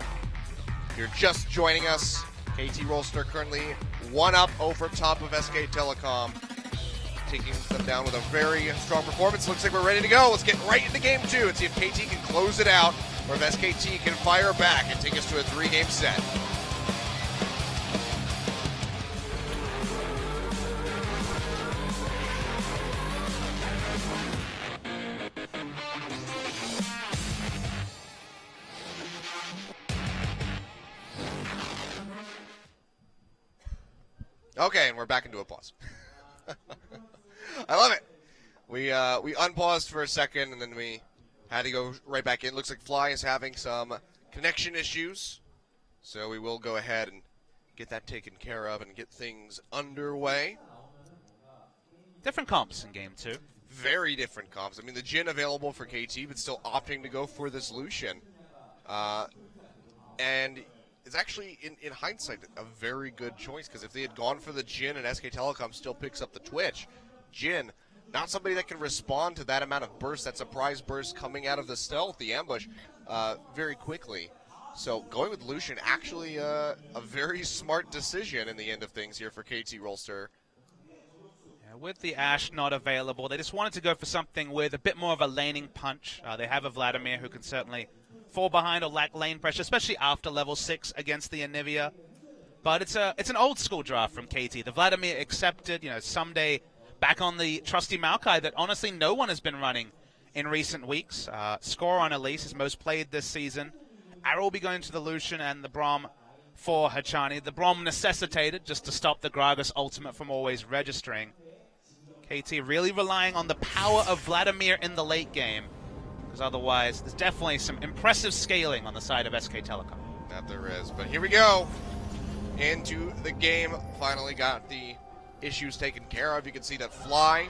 If you're just joining us, KT Rolster currently 1-up over top of SK Telecom, taking them down with a very strong performance. Looks like we're ready to go. Let's get right into Game 2 and see if KT can close it out, or if SKT can fire back and take us to a 3-game set. Okay, and we're back into applause. I love it. We unpaused for a second, and then we had to go right back in. Looks like Fly is having some connection issues, so we will go ahead and get that taken care of and get things underway. Different comps in Game 2. Very different comps. I mean, the Jhin available for KT, but still opting to go for this Lucian. And it's actually, in hindsight, a very good choice, because if they had gone for the Jhin and SK Telecom still picks up the Twitch, Jhin, not somebody that can respond to that amount of burst, that surprise burst coming out of the stealth, the ambush, very quickly. So going with Lucian, actually a very smart decision in the end of things here for KT Rolster. Yeah, with the Ashe not available, they just wanted to go for something with a bit more of a laning punch. They have a Vladimir who can certainly fall behind or lack lane pressure, especially after level 6 against the Anivia. But it's an old school draft from KT. The Vladimir accepted, someday back on the trusty Maokai that honestly no one has been running in recent weeks. Score on Elise is most played this season. Arrow will be going to the Lucian and the Braum for Hachani. The Braum necessitated just to stop the Gragas ultimate from always registering. KT really relying on the power of Vladimir in the late game, because otherwise there's definitely some impressive scaling on the side of SK Telecom. That there is. But here we go. Into the game. Finally got the issues taken care of. You can see that Fly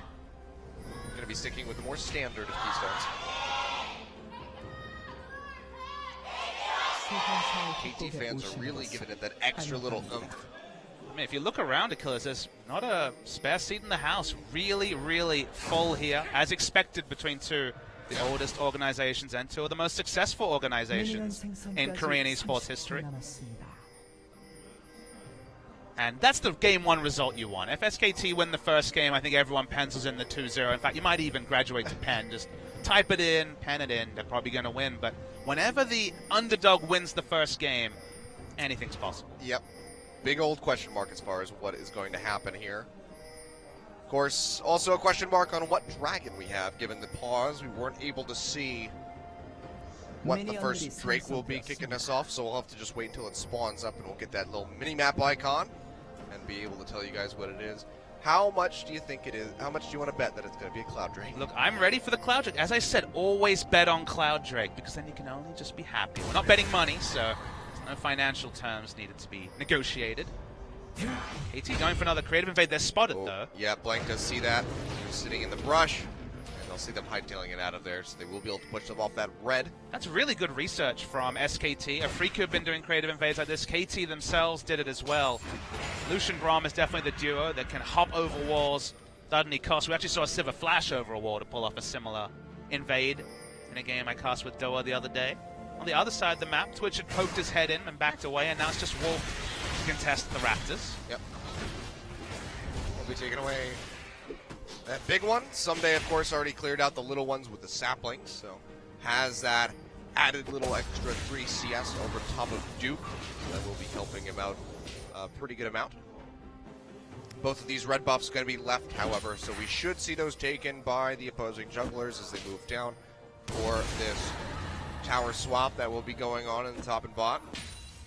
going to be sticking with the more standard of keystones. KT fans are really giving it that extra little oomph. I mean, if you look around, Achilles, there's not a spare seat in the house. Really, really full here, as expected between two of the oldest organizations and two of the most successful organizations in Korean esports history. And that's the game one result you want. If SKT win the first game, I think everyone pencils in the 2-0. In fact, you might even graduate to pen. Just type it in, pen it in. They're probably going to win. But whenever the underdog wins the first game, anything's possible. Yep. Big old question mark as far as what is going to happen here. Of course, also a question mark on what dragon we have. Given the pause, we weren't able to see what the first Drake will be kicking us off, so we'll have to just wait until it spawns up and we'll get that little mini-map icon and be able to tell you guys what it is. How much do you think it is? How much do you want to bet that it's going to be a Cloud Drake? Look, I'm ready for the Cloud Drake. As I said, always bet on Cloud Drake, because then you can only just be happy. We're not betting money, so there's no financial terms needed to be negotiated. KT going for another creative invade. They're spotted, though. Yeah, Blank does see that. They're sitting in the brush. They'll see them hightailing it out of there, so they will be able to push them off that red. That's really good research from SKT. Afrika have been doing creative invades like this. KT themselves did it as well. Lucian Braum is definitely the duo that can hop over walls without any cost. We actually saw a Sivir flash over a wall to pull off a similar invade in a game I cast with Doa the other day. On the other side of the map, Twitch had poked his head in and backed away, and now it's just Wolf to contest the Raptors. Yep. We'll be taking away that big one. Someday, of course, already cleared out the little ones with the saplings, so has that added little extra 3 CS over top of Duke. So that will be helping him out a pretty good amount. Both of these red buffs going to be left, however, so we should see those taken by the opposing junglers as they move down for this tower swap that will be going on in the top and bot.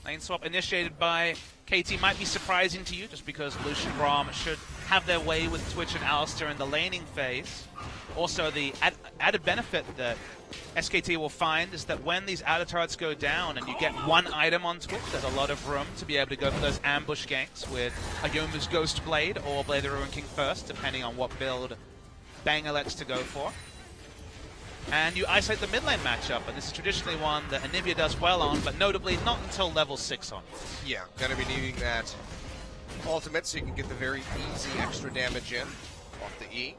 Lane swap initiated by KT might be surprising to you, just because Lucian Braum should have their way with Twitch and Alistar in the laning phase. Also, the added benefit that SKT will find is that when these outer turrets go down and you get one item on Twitch, there's a lot of room to be able to go for those ambush ganks with a Youmuu's Ghost Blade or Blade of the Ruin King first, depending on what build Bang elects to go for. And you isolate the mid lane matchup, and this is traditionally one that Anivia does well on, but notably not until level 6 on. Yeah, gonna be needing that ultimate so you can get the very easy extra damage in off the E.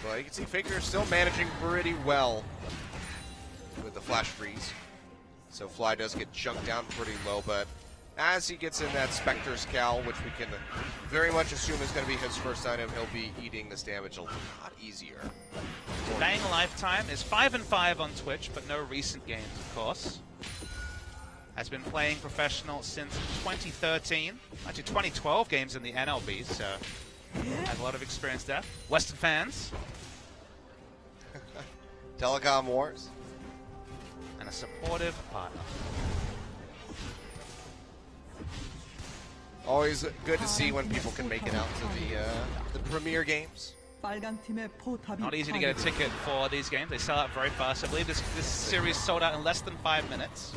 But you can see Faker still managing pretty well with the flash freeze. So Fly does get chunked down pretty low, but as he gets in that Spectre's Cowl, which we can very much assume is going to be his first item, he'll be eating this damage a lot easier. Bang lifetime is 5-5 on Twitch, but no recent games, of course. Has been playing professional since 2013. Actually, 2012 games in the NLB, so has a lot of experience there. Western fans. Telecom Wars. And a supportive partner. Always good to see when people can make it out to the premier games. Not easy to get a ticket for these games. They sell out very fast. I believe this series sold out in less than 5 minutes.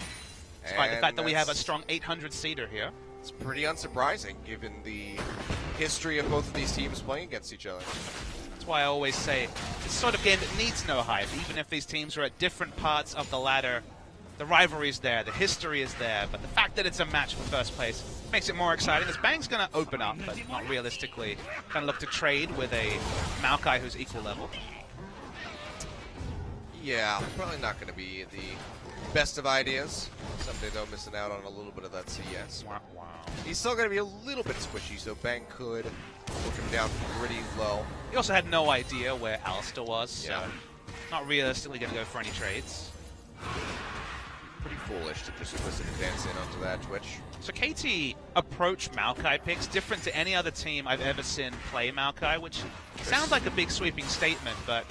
Despite the fact that we have a strong 800-seater here. It's pretty unsurprising given the history of both of these teams playing against each other. That's why I always say it's the sort of game that needs no hype. Even if these teams are at different parts of the ladder, the rivalry is there, the history is there, but the fact that it's a match for first place makes it more exciting. As Bang's going to open up, but not realistically. Kind of look to trade with a Maokai who's equal level. Yeah, probably not going to be the best of ideas. Someday, though, missing out on a little bit of that CS. Wow. He's still going to be a little bit squishy, so Bang could look him down pretty low. He also had no idea where Alistar was, so Yeah. not realistically going to go for any trades. Pretty foolish to just listen advance in onto that Twitch. So KT approach Maokai picks different to any other team I've ever seen play Maokai, which sounds like a big sweeping statement, but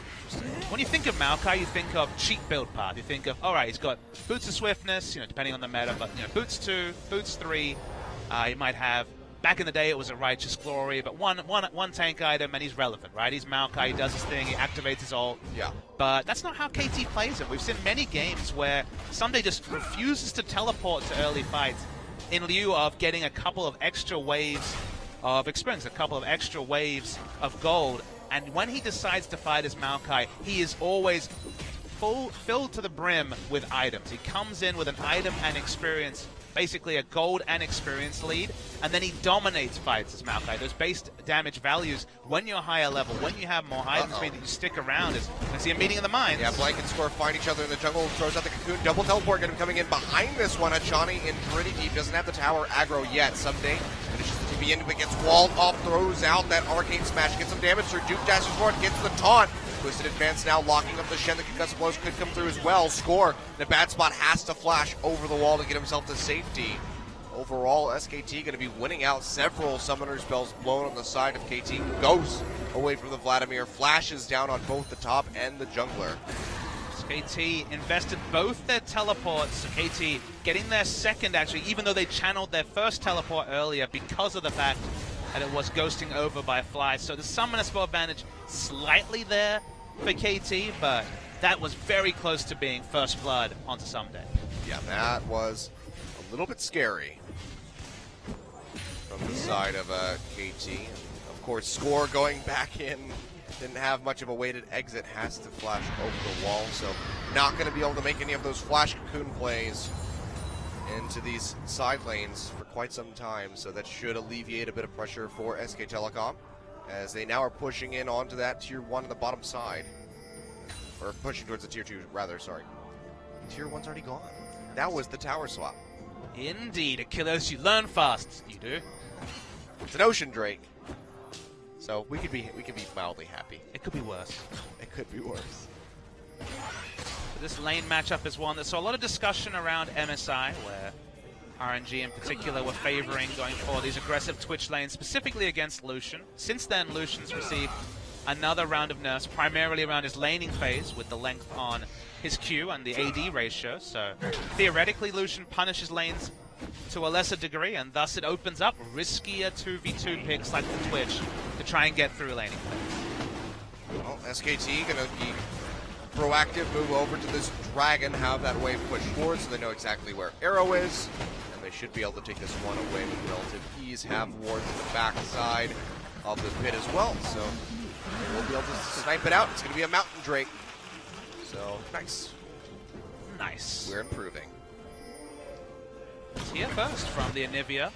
when you think of Maokai, you think of cheap build path. You think of, all right, he's got Boots of Swiftness, depending on the meta, but Boots 2, Boots 3. He might have, back in the day it was a Righteous Glory, but one tank item and he's relevant, right? He's Maokai, he does his thing, he activates his ult. Yeah. But that's not how KT plays it. We've seen many games where Ssumday just refuses to teleport to early fights in lieu of getting a couple of extra waves of experience, a couple of extra waves of gold. And when he decides to fight as Maokai, he is always filled to the brim with items. He comes in with an item and experience, basically a gold and experience lead, and then he dominates fights as Maokai. Those base damage values, when you're higher level, when you have more items, mean that you stick around. I see a meeting of the minds. Yeah, Blank and Score find each other in the jungle, throws out the cocoon, double teleport, going to be coming in behind this one. Achani in pretty deep, doesn't have the tower aggro yet. Ssumday finishes the TP in, but gets walled off, throws out that arcane smash, gets some damage through. Duke dashes forward, gets the taunt. Twisted Advance now locking up the Shen. The concussive blows could come through as well. Score in a bad spot, has to flash over the wall to get himself to safety. Overall, SKT going to be winning out. Several summoner spells blown on the side of KT. Goes away from the Vladimir. Flashes down on both the top and the jungler. KT invested both their teleports. KT getting their second, actually, even though they channeled their first teleport earlier because of the fact that it was ghosting over by Fly. So the summoner spell advantage slightly there for KT, but that was very close to being first blood onto Ssumday. Yeah, that was a little bit scary from the side of KT. Of course, Score going back in, didn't have much of a weighted exit, has to flash over the wall, so not going to be able to make any of those flash cocoon plays into these side lanes for quite some time, so that should alleviate a bit of pressure for SK Telecom, as they now are pushing in onto that tier 1 on the bottom side. Or pushing towards the tier 2, rather, sorry. Tier 1's already gone. That was the tower swap. Indeed, Achilles, you learn fast. You do. It's an Ocean Drake. So we could be mildly happy. It could be worse. It could be worse. This lane matchup is one that saw a lot of discussion around MSI, where RNG in particular were favoring going for these aggressive Twitch lanes, specifically against Lucian. Since then, Lucian's received another round of nerfs, primarily around his laning phase, with the length on his Q and the AD ratio. So theoretically, Lucian punishes lanes to a lesser degree, and thus it opens up riskier 2v2 picks like the Twitch to try and get through laning phase. Well, SKT gonna be proactive, move over to this dragon, have that wave push forward so they know exactly where Arrow is, and they should be able to take this one away with relative ease. Have wards at the backside of the pit as well, so we'll be able to snipe it out. It's going to be a Mountain Drake, so nice. Nice. We're improving. Here first from the Anivia.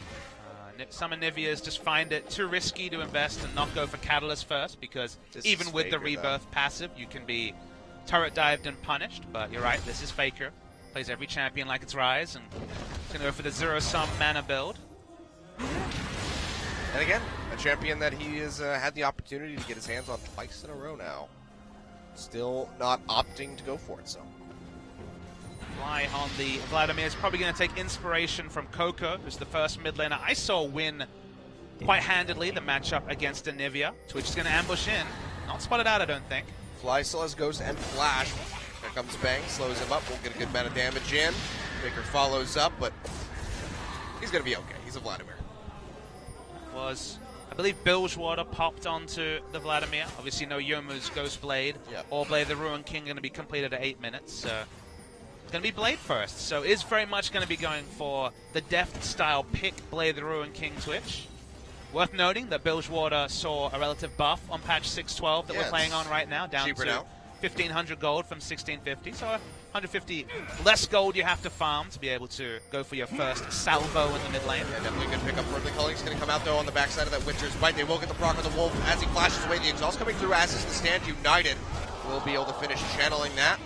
Some Anivias just find it too risky to invest and not go for Catalyst first, because This even is with the Faker, Rebirth passive, you can be turret dived and punished. But you're right, this is Faker. Plays every champion like it's Rise, and going to go for the zero-sum mana build. And again, a champion that he has had the opportunity to get his hands on twice in a row now. Still not opting to go for it, so. Fly on the Vladimir is probably going to take inspiration from Coco, who's the first mid laner I saw win quite handedly the matchup against Anivia. Twitch is going to ambush in. Not spotted out, I don't think. Fly still has Ghost and Flash. Here comes Bang, slows him up, won't get a good amount of damage in. Baker follows up, but he's going to be okay. He's a Vladimir. Was, I believe, Bilgewater popped onto the Vladimir. Obviously, no Yomu's Ghost Blade or Blade of the Ruin King going to be completed at 8 minutes. It's going to be Blade first, so is very much going to be going for the Deft style pick Blade of the Ruin King Twitch. Worth noting that Bilgewater saw a relative buff on patch 612 that we're playing on right now, down to 1,500 gold from 1,650. So 150 less gold you have to farm to be able to go for your first salvo in the mid lane. Yeah, definitely a good pickup for the Culling. He's going to come out, though, on the backside of that Witcher's Bite. They will get the proc of the Wolf as he flashes away. The exhaust coming through as is the stand united. Will be able to finish channeling that.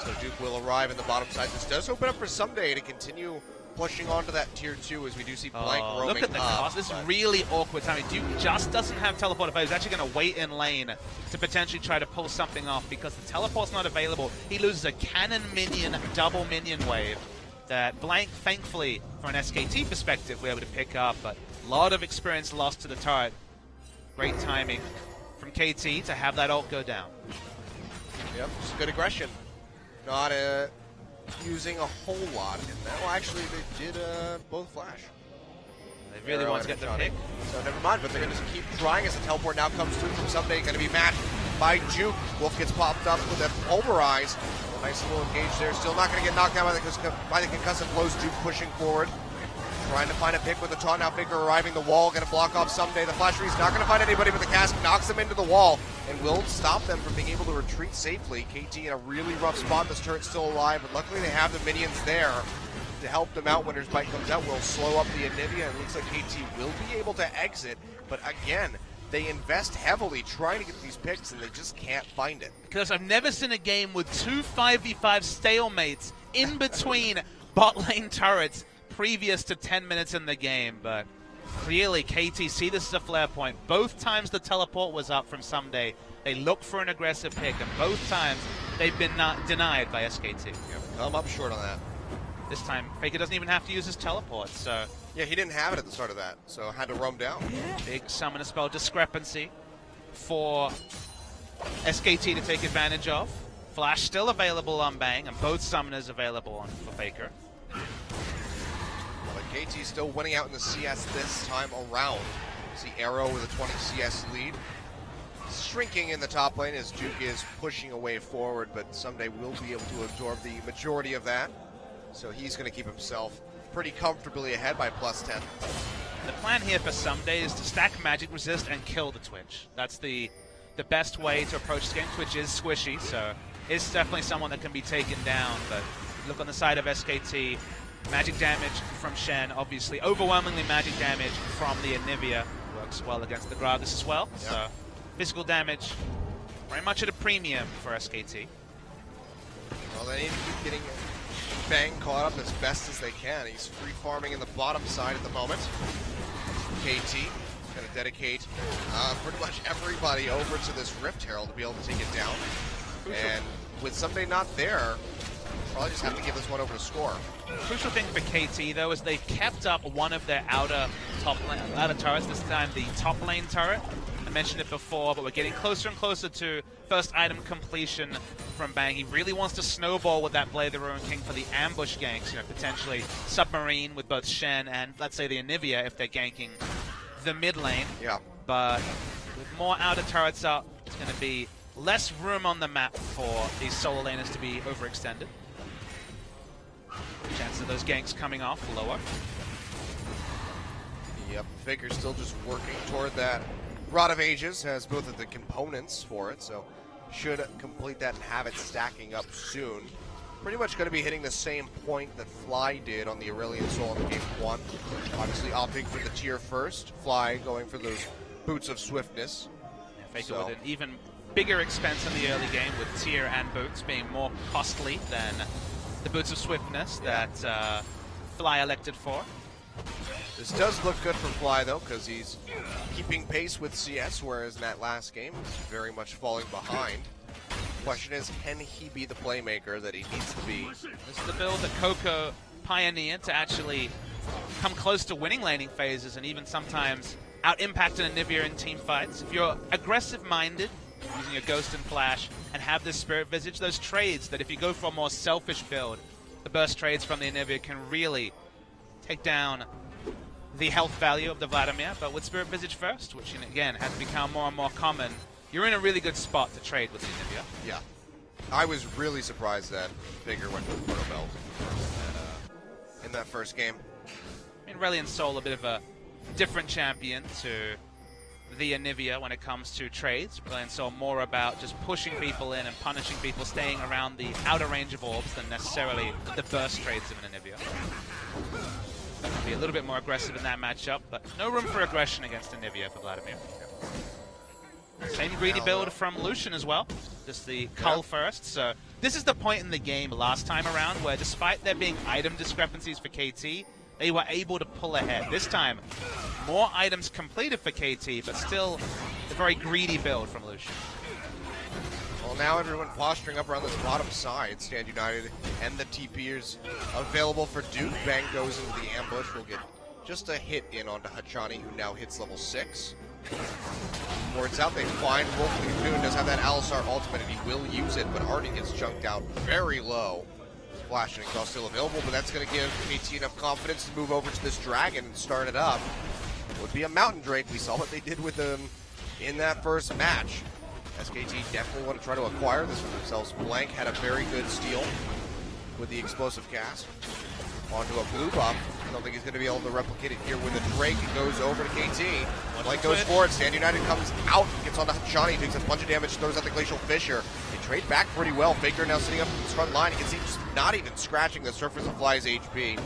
So Duke will arrive in the bottom side. This does open up for Ssumday to continue pushing onto that tier 2 as we do see Blank roaming look at the cost. This is really awkward timing. Duke just doesn't have teleport available. He's actually going to wait in lane to potentially try to pull something off because the teleport's not available. He loses a cannon minion, double minion wave that Blank, thankfully, from an SKT perspective, we're able to pick up, but a lot of experience lost to the turret. Great timing from KT to have that ult go down. Yep, just good aggression. Not using a whole lot in that. Well, actually, they did both flash. They really want to get the pick. So never mind, but they're going to keep trying as the teleport now comes through from Someday. Going to be matched by Juke. Wolf gets popped up with a pulverize. Nice little engage there. Still not going to get knocked down by the concussive blows. Juke pushing forward. Trying to find a pick with the taunt. Now Faker arriving the wall. Going to block off Someday. The flash read's not going to find anybody, but the cask knocks them into the wall and will stop them from being able to retreat safely. KT in a really rough spot. This turret's still alive, but luckily they have the minions there to help them out when his bite comes out. Will slow up the Anivia, and it looks like KT will be able to exit. But again, they invest heavily trying to get these picks, and they just can't find it. Because I've never seen a game with 2 5v5 stalemates in between bot lane turrets previous to 10 minutes in the game. But clearly, KT see this as a flare point. Both times the teleport was up from Someday, they look for an aggressive pick, and both times they've been denied by SKT. Yep, come up short on that. This time, Faker doesn't even have to use his teleport, so... Yeah, he didn't have it at the start of that, so had to roam down. Big summoner spell discrepancy for SKT to take advantage of. Flash still available on Bang, and both summoners available on for Faker. But KT still winning out in the CS this time around. See Arrow with a 20 CS lead. Shrinking in the top lane as Juke is pushing away forward, but Someday will be able to absorb the majority of that. So he's going to keep himself pretty comfortably ahead by +10. The plan here for Someday is to stack Magic Resist and kill the Twitch. That's the best way to approach this game. Twitch is squishy, so it's definitely someone that can be taken down. But look on the side of SKT, magic damage from Shen, obviously. Overwhelmingly magic damage from the Anivia. Works well against the Gragas as well. Yep. So physical damage, very much at a premium for SKT. Well, they need to keep getting Bang caught up as best as they can. He's free farming in the bottom side at the moment. KT is going to dedicate pretty much everybody over to this Rift Herald to be able to take it down. And with Someday not there, probably just have to give this one over to Score. Crucial thing for KT though is they've kept up one of their outer turrets, this time the top lane turret. I mentioned it before, but we're getting closer and closer to first item completion from Bang. He really wants to snowball with that Blade of the Ruined King for the ambush ganks, potentially Submarine with both Shen and, let's say, the Anivia if they're ganking the mid lane. Yeah. But with more outer turrets up, it's going to be less room on the map for these solo laners to be overextended. Chances of those ganks coming off lower. Yep, Faker's still just working toward that. Rod of Ages has both of the components for it, so should complete that and have it stacking up soon. Pretty much going to be hitting the same point that Fly did on the Aurelion Soul in game 1. Obviously opting for the tier first. Fly going for those Boots of Swiftness. Faker with an even bigger expense in the early game, with tier and boots being more costly than the Boots of Swiftness that Fly elected for. This does look good for Fly, though, because he's keeping pace with CS, whereas in that last game, he's very much falling behind. Question is, can he be the playmaker that he needs to be? This is the build that Coco pioneered to actually come close to winning laning phases and even sometimes out-impact an Anivia in team fights. If you're aggressive-minded, using your Ghost and Flash, and have this Spirit Visage, those trades that if you go for a more selfish build, the burst trades from the Anivia can really take down the health value of the Vladimir. But with Spirit Visage first, which again has become more and more common, you're in a really good spot to trade with the Anivia. Yeah. I was really surprised that Faker went with Porto Belt in that first game. I mean, Aurelion Sol, a bit of a different champion to the Anivia when it comes to trades. Aurelion Sol more about just pushing people in and punishing people, staying around the outer range of orbs than necessarily the burst trades of an Anivia. Be a little bit more aggressive in that matchup, but no room for aggression against Anivia for Vladimir. Same greedy build from Lucian as well, just the cull first. So this is the point in the game last time around where despite there being item discrepancies for KT, they were able to pull ahead. This time, more items completed for KT, but still a very greedy build from Lucian. Well, now everyone posturing up around this bottom side. Stand United and the TPers available for Duke. Bang goes into the ambush. We'll get just a hit in onto Hachani, who now hits level 6. Boards out, they find Wolf. Cocoon does have that Alistar ultimate, and he will use it, but already gets chunked out very low. Splash and Exhaust still available, but that's going to give KT enough confidence to move over to this Dragon and start it up. Would be a Mountain Drake. We saw what they did with him in that first match. SKT definitely want to try to acquire this for themselves. Blank had a very good steal with the explosive cast. Onto a blue buff. I don't think he's going to be able to replicate it here with a Drake. It goes over to KT. Blank goes forward. Stand United comes out, gets onto Hachani, takes a bunch of damage, throws out the Glacial Fissure. They trade back pretty well. Faker now sitting up in his front line. You can see just not even scratching the surface of Fly's HP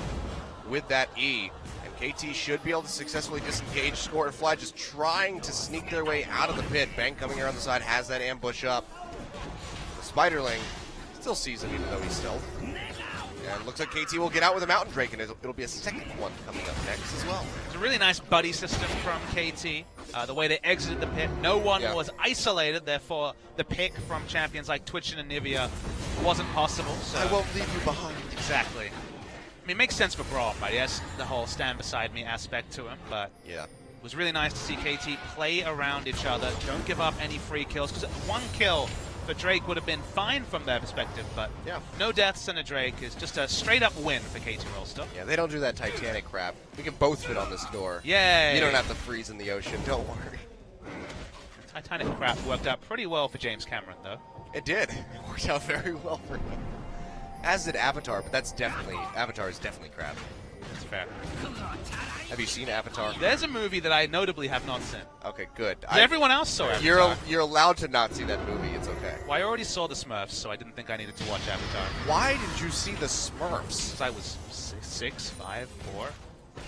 with that E. And KT should be able to successfully disengage Score and Fly, just trying to sneak their way out of the pit. Bang coming around the side, has that ambush up. The Spiderling still sees him even though he's stealth. And looks like KT will get out with a Mountain Drake, and it'll be a second one coming up next as well. It's a really nice buddy system from KT. The way they exited the pit, no one was isolated, therefore the pick from champions like Twitch and Anivia wasn't possible. So. I won't leave you behind. Exactly. I mean, it makes sense for Braum, right? He has the whole stand beside me aspect to him, but yeah, it was really nice to see KT play around each other, don't give up any free kills, because one kill for Drake would have been fine from their perspective, but no deaths and a Drake is just a straight-up win for KT Rolster. Yeah, they don't do that Titanic crap. We can both fit on this door. Yay! You don't have to freeze in the ocean, don't worry. Titanic crap worked out pretty well for James Cameron, though. It did. It worked out very well for him. As did Avatar, but Avatar is definitely crap. That's fair. Have you seen Avatar? There's a movie that I notably have not seen. Okay, good. Everyone else saw Avatar. You're allowed to not see that movie. It's okay. Well, I already saw the Smurfs, so I didn't think I needed to watch Avatar. Why did you see the Smurfs? Because I was 6, 5, 4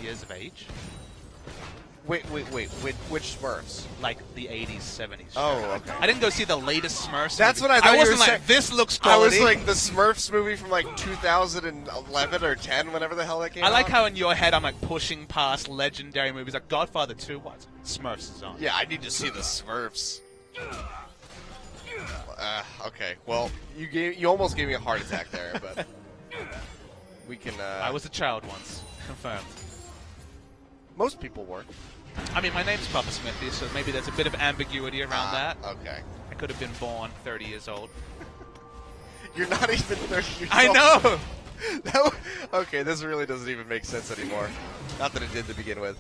years of age. Wait. Which Smurfs? Like the 80s, 70s. Oh, okay. I didn't go see the latest Smurfs. That's movie. what I thought. I wasn't you were like, saying. this looks quality. I was like the Smurfs movie from like 2011 or 10, whenever the hell that came out. I like how in your head I'm like pushing past legendary movies like Godfather 2. What? Smurfs is on. Yeah, I need to see the Smurfs. Okay. Well, you almost gave me a heart attack there, but we can. I was a child once. Confirmed. Most people were. I mean, my name's Papa Smithy, so maybe there's a bit of ambiguity around that. Okay. I could have been born 30 years old. You're not even 30 years I old. know! Okay, this really doesn't even make sense anymore. Not that it did to begin with.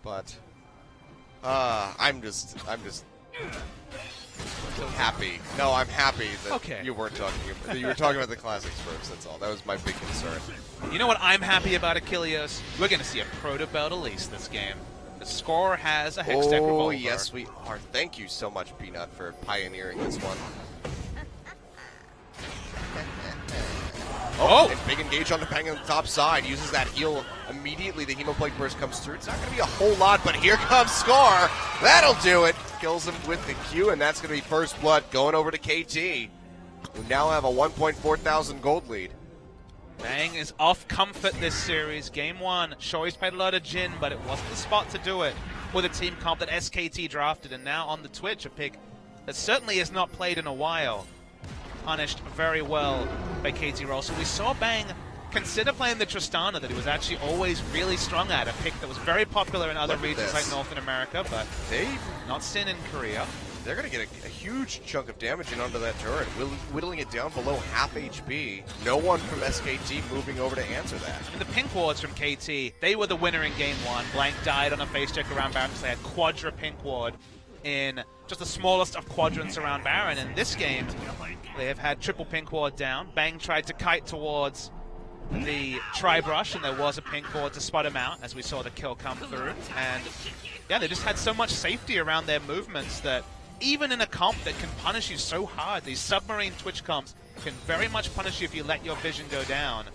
But, I'm just happy. No, I'm happy that you weren't talking about, you were talking about the classics first, that's all. That was my big concern. You know what I'm happy about, Achilles? We're going to see a Proto Belt Elise this game. The Score has a Hextech Revolver. Oh, yes, we are. Thank you so much, Peanut, for pioneering this one. And big engage on the Bang on the top side. Uses that heal immediately. The Hemoplague Burst comes through. It's not going to be a whole lot, but here comes Scar. That'll do it. Kills him with the Q, and that's going to be first blood going over to KT, who now have a 1.4 thousand gold lead. Bang is off comfort this series. Game 1, sure he's played a lot of Jhin, but it wasn't the spot to do it with a team comp that SKT drafted, and now on the Twitch, a pick that certainly has not played in a while. Punished very well by KT Roll. So we saw Bang consider playing the Tristana that he was actually always really strong at, a pick that was very popular in other regions like North America, but they've not seen in Korea. They're going to get a huge chunk of damage in onto that turret, whittling it down below half HP. No one from SKT moving over to answer that. And the pink wards from KT, they were the winner in Game 1. Blank died on a face check around Baron because they had quadra pink ward in just the smallest of quadrants around Baron. In this game, they have had triple pink ward down. Bang tried to kite towards the Tri-Brush, and there was a pink ward to spot him out as we saw the kill come through. And yeah, they just had so much safety around their movements that even in a comp that can punish you so hard, these submarine Twitch comps can very much punish you if you let your vision go down.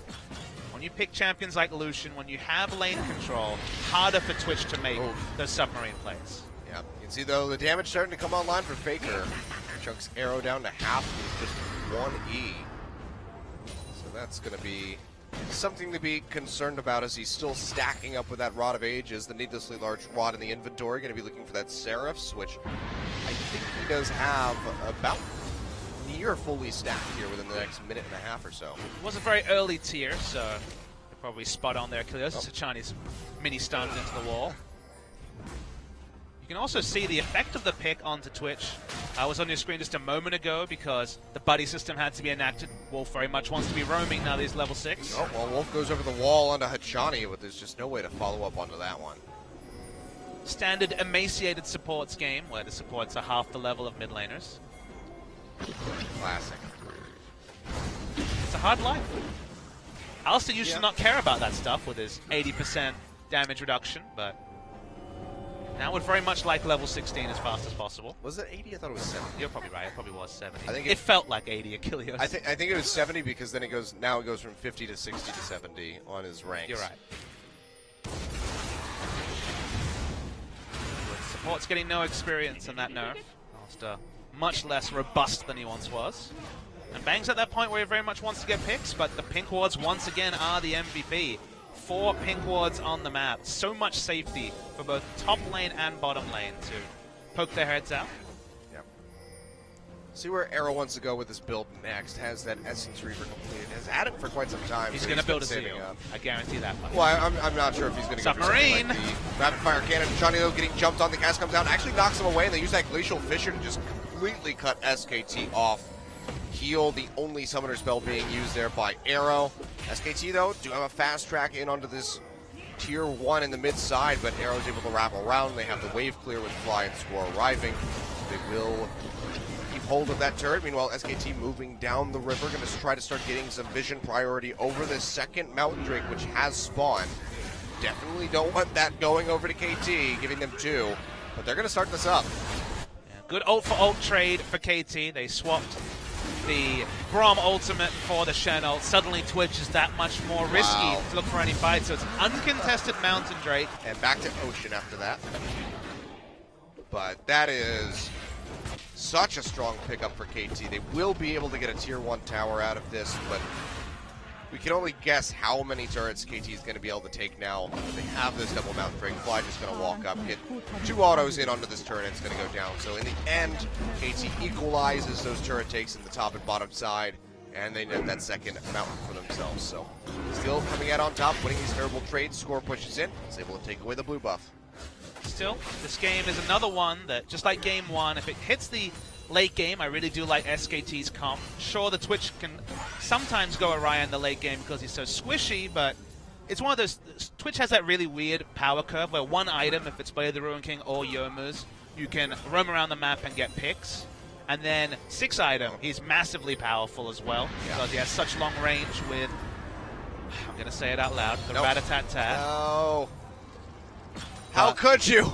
When you pick champions like Lucian, when you have lane control, harder for Twitch to make those submarine plays. Yeah, you can see though the damage starting to come online for Faker. Chunks arrow down to half with just 1 E. So that's going to be something to be concerned about as he's still stacking up with that Rod of Ages, the needlessly large rod in the inventory. Going to be looking for that Seraphs, which I think he does have about near fully stacked here within the next minute and a half or so. It was a very early tier, so you're probably spot on there, Kilios. It's a Chinese mini stunned into the wall. You can also see the effect of the pick onto Twitch. I was on your screen just a moment ago because the buddy system had to be enacted. Wolf very much wants to be roaming now that he's level 6. Oh, well, Wolf goes over the wall onto Hachani, but there's just no way to follow up onto that one. Standard emaciated supports game where the supports are half the level of mid laners. Classic. It's a hard life. Alistair used to not care about that stuff with his 80% damage reduction, but now would very much like level 16 as fast as possible. Was it 80? I thought it was 70. You're probably right. It probably was 70. I think it felt like 80 Achilles. I think it was 70 because then it goes from 50 to 60 to 70 on his ranks. You're right. Support's getting no experience in that nerf. Alistair much less robust than he once was. And Bang's at that point where he very much wants to get picks, but the pink wards once again are the MVP. 4 pink wards on the map. So much safety for both top lane and bottom lane to poke their heads out. Yep. See where Arrow wants to go with this build next. Has that Essence Reaver completed. Has had it for quite some time. He's so going to build a saving Zeal. up. I guarantee that much. Well, I'm not sure if he's going to go for Submarine! something like the Rapid Fire Cannon. Johnny though getting jumped on. The cast comes down. Actually knocks him away, and they use that Glacial Fissure to just completely cut SKT off. Heal, the only summoner spell being used there by Arrow. SKT, though, do have a fast track in onto this tier 1 in the mid side, but Arrow's able to wrap around. They have the wave clear with Fly and Score arriving. They will keep hold of that turret. Meanwhile, SKT moving down the river, going to try to start getting some vision priority over the second Mountain Drake, which has spawned. Definitely don't want that going over to KT, giving them 2, but they're going to start this up. Yeah, good ult for ult trade for KT. They swapped the Braum ultimate for the Shen ult. Suddenly Twitch is that much more risky to look for any fights, so it's uncontested Mountain Drake. And back to Ocean after that. But that is such a strong pickup for KT. They will be able to get a tier 1 tower out of this, but we can only guess how many turrets KT is going to be able to take now. They have this double Mountain Drake. Fly just going to walk up, get 2 autos in onto this turret, and it's going to go down. So in the end, KT equalizes those turret takes in the top and bottom side, and they net that second mountain for themselves. So still coming out on top, winning these terrible trades. Score pushes in, is able to take away the blue buff. Still, this game is another one that, just like game 1, if it hits the late game, I really do like SKT's comp. Sure, the Twitch can sometimes go awry in the late game because he's so squishy, but it's one of those... Twitch has that really weird power curve where one item, if it's Blade of the Ruin King or Yomu's, you can roam around the map and get picks. And then 6 item, he's massively powerful as well because he has such long range with... I'm going to say it out loud. The Rat-a-tat-tat. No. How could you?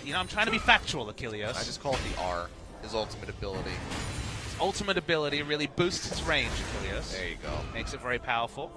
You know, I'm trying to be factual, Achilles. I just call it the R. His ultimate ability. His ultimate ability really boosts its range, Achilles. There you go. Makes it very powerful.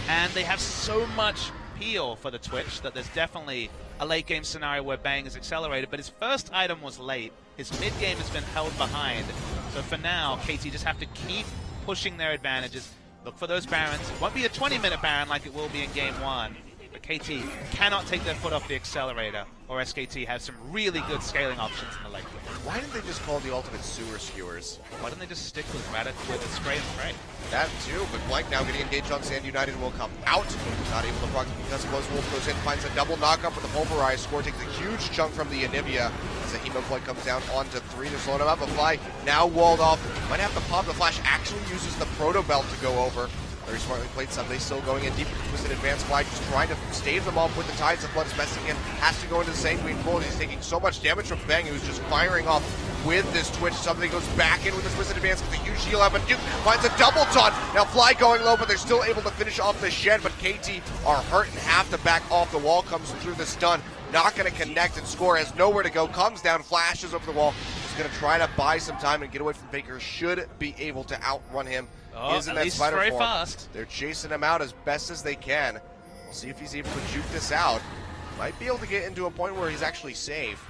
And they have so much peel for the Twitch that there's definitely a late game scenario where Bang is accelerated, but his first item was late. His mid game has been held behind. So for now, KT just have to keep pushing their advantages. Look for those Barons. It won't be a 20-minute Baron like it will be in game 1. But KT cannot take their foot off the accelerator, or SKT has some really good scaling options in the late game. Why didn't they just call the ultimate Sewer Skewers? Why don't they just stick with Spray and Spray? That too, but Blank now getting engaged on Sand United will come out. Not able to proc because close. Wolf goes in, finds a double knockup with the Pulverize. Score takes a huge chunk from the Anivia as the Hemopoint comes down onto 3 to slow him up. But Fly now walled off. Might have to pop. The Flash actually uses the Proto Belt to go over. Very smartly played. Sunday still going in deep with an advanced Fly, just trying to stave them off with the Tides of Blood as best he can. Has to go into the Sanguine Fold. He's taking so much damage from Bang, who's just firing off with this Twitch. Something goes back in with his Twisted Advance with a huge shield out, but Duke finds a double taunt. Now Fly going low, but they're still able to finish off the Shen, but KT are hurt and have to back off. The wall comes through the stun. Not going to connect, and Score has nowhere to go. Comes down, flashes over the wall. He's going to try to buy some time and get away from Faker. Should be able to outrun him. Oh, In at that least spider very form. fast. They're chasing him out as best as they can. We'll see if he's able to juke this out. Might be able to get into a point where he's actually safe.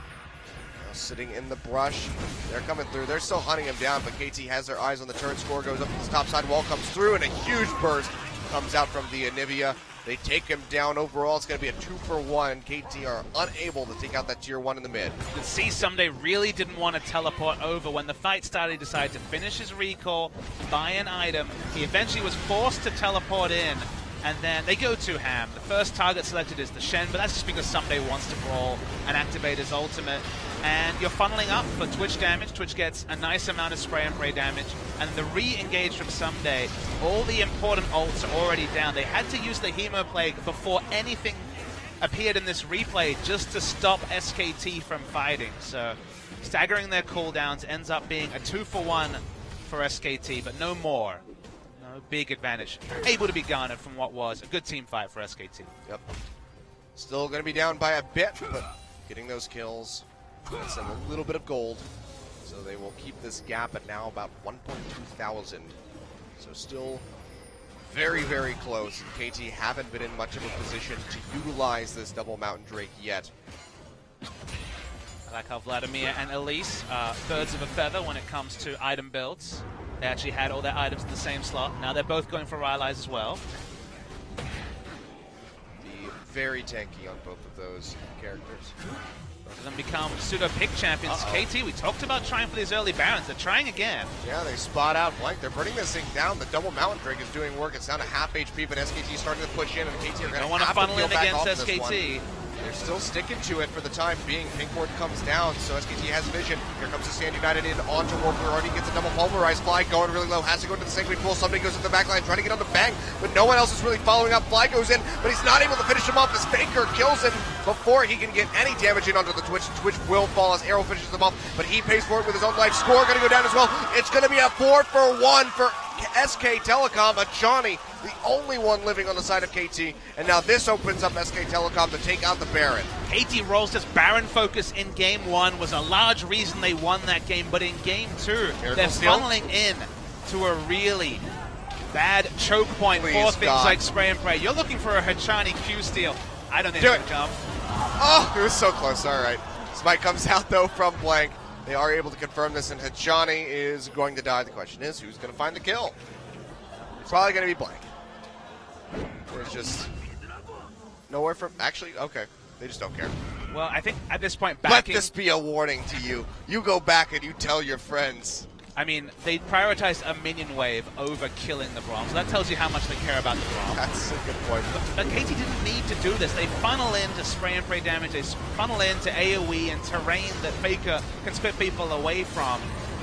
Now sitting in the brush. They're coming through. They're still hunting him down, but KT has their eyes on the turn. Score goes up to the top side. Wall comes through, and a huge burst comes out from the Anivia. They take him down overall. It's going to be a 2-for-1. KT are unable to take out that tier 1 in the mid. You could see Someday really didn't want to teleport over. When the fight started, he decided to finish his recall, buy an item. He eventually was forced to teleport in, and then they go to Ham. The first target selected is the Shen, but that's just because Someday wants to brawl and activate his ultimate. And you're funneling up for Twitch damage. Twitch gets a nice amount of spray and pray damage. And the re-engage from Someday, all the important ults are already down. They had to use the Hemo Plague before anything appeared in this replay just to stop SKT from fighting. So staggering their cooldowns ends up being a 2-for-1 for SKT, but no more. No big advantage able to be garnered from what was a good team fight for SKT. Yep. Still going to be down by a bit, but getting those kills gets them a little bit of gold. So they will keep this gap at now about 1.2 thousand. So still very, very close. KT haven't been in much of a position to utilize this double Mountain Drake yet. I like how Vladimir and Elise are birds of a feather when it comes to item builds. They actually had all their items in the same slot. Now they're both going for Rylai's as well. Be very tanky on both of those characters. Both of them become pseudo-pick champions. KT, we talked about trying for these early Barons. They're trying again. Yeah, they spot out Blank. They're putting this thing down. The double Mountain Drake is doing work. It's down to half HP, but SKT starting to push in, and KT are going Don't want to funnel in against SKT. They're still sticking to it for the time being. Pink Ward comes down, so SKT has vision. Here comes the Stand United in onto Warfare. Already gets a double pulverized. Fly going really low. Has to go into the Sanctuary Pool. Somebody goes to the back line trying to get on the Bang, but no one else is really following up. Fly goes in, but he's not able to finish him off as Faker kills him before he can get any damage in onto the Twitch. Twitch will fall as Arrow finishes him off, but he pays for it with his own life. Score going to go down as well. It's going to be a 4-for-1 for SK Telecom. Ajani, the only one living on the side of KT, and now this opens up SK Telecom to take out the Baron. KT rolls this Baron focus in game 1 was a large reason they won that game, but in game 2, they're funneling in to a really bad choke point for things like spray and pray. You're looking for a Hachani Q steal. I don't think it's going to come. Oh, it was so close. All right. Smite comes out, though, from Blank. They are able to confirm this, and Hachani is going to die. The question is, who's going to find the kill? It's probably going to be Blank. There's just nowhere from... Actually, okay. They just don't care. Well, I think at this point, Let this be a warning to you. You go back and you tell your friends. I mean, they prioritized a minion wave over killing the Braum, so that tells you how much they care about the Braum. That's a good point. But KT didn't need to do this. They funnel into spray and pray damage. They funnel into AoE and terrain that Faker can split people away from.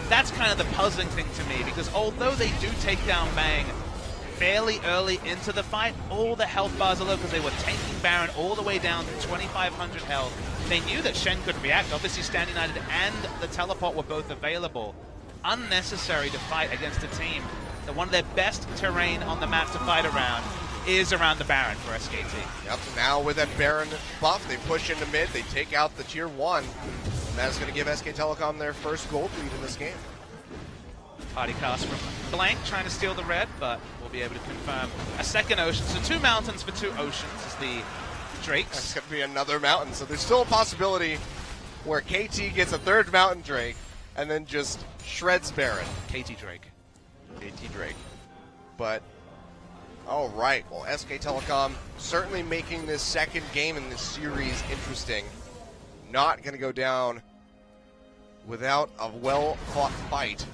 That's kind of the puzzling thing to me, because although they do take down Bang fairly early into the fight, all the health bars are low because they were tanking Baron all the way down to 2,500 health. They knew that Shen could react. Obviously, Stand United and the teleport were both available. Unnecessary to fight against a team that one of their best terrain on the map to fight around is around the Baron for SKT. Yep, now with that Baron buff, they push into mid, they take out the tier 1, and that's going to give SK Telecom their first gold lead in this game. Party cast from Blank trying to steal the red, but we'll be able to confirm a second ocean. So 2 mountains for 2 oceans is the Drakes. That's going to be another mountain, so there's still a possibility where KT gets a 3rd Mountain Drake and then just shreds Baron. KT Drake. KT Drake. But, all right, well, SK Telecom certainly making this second game in this series interesting. Not going to go down without a well-fought fight.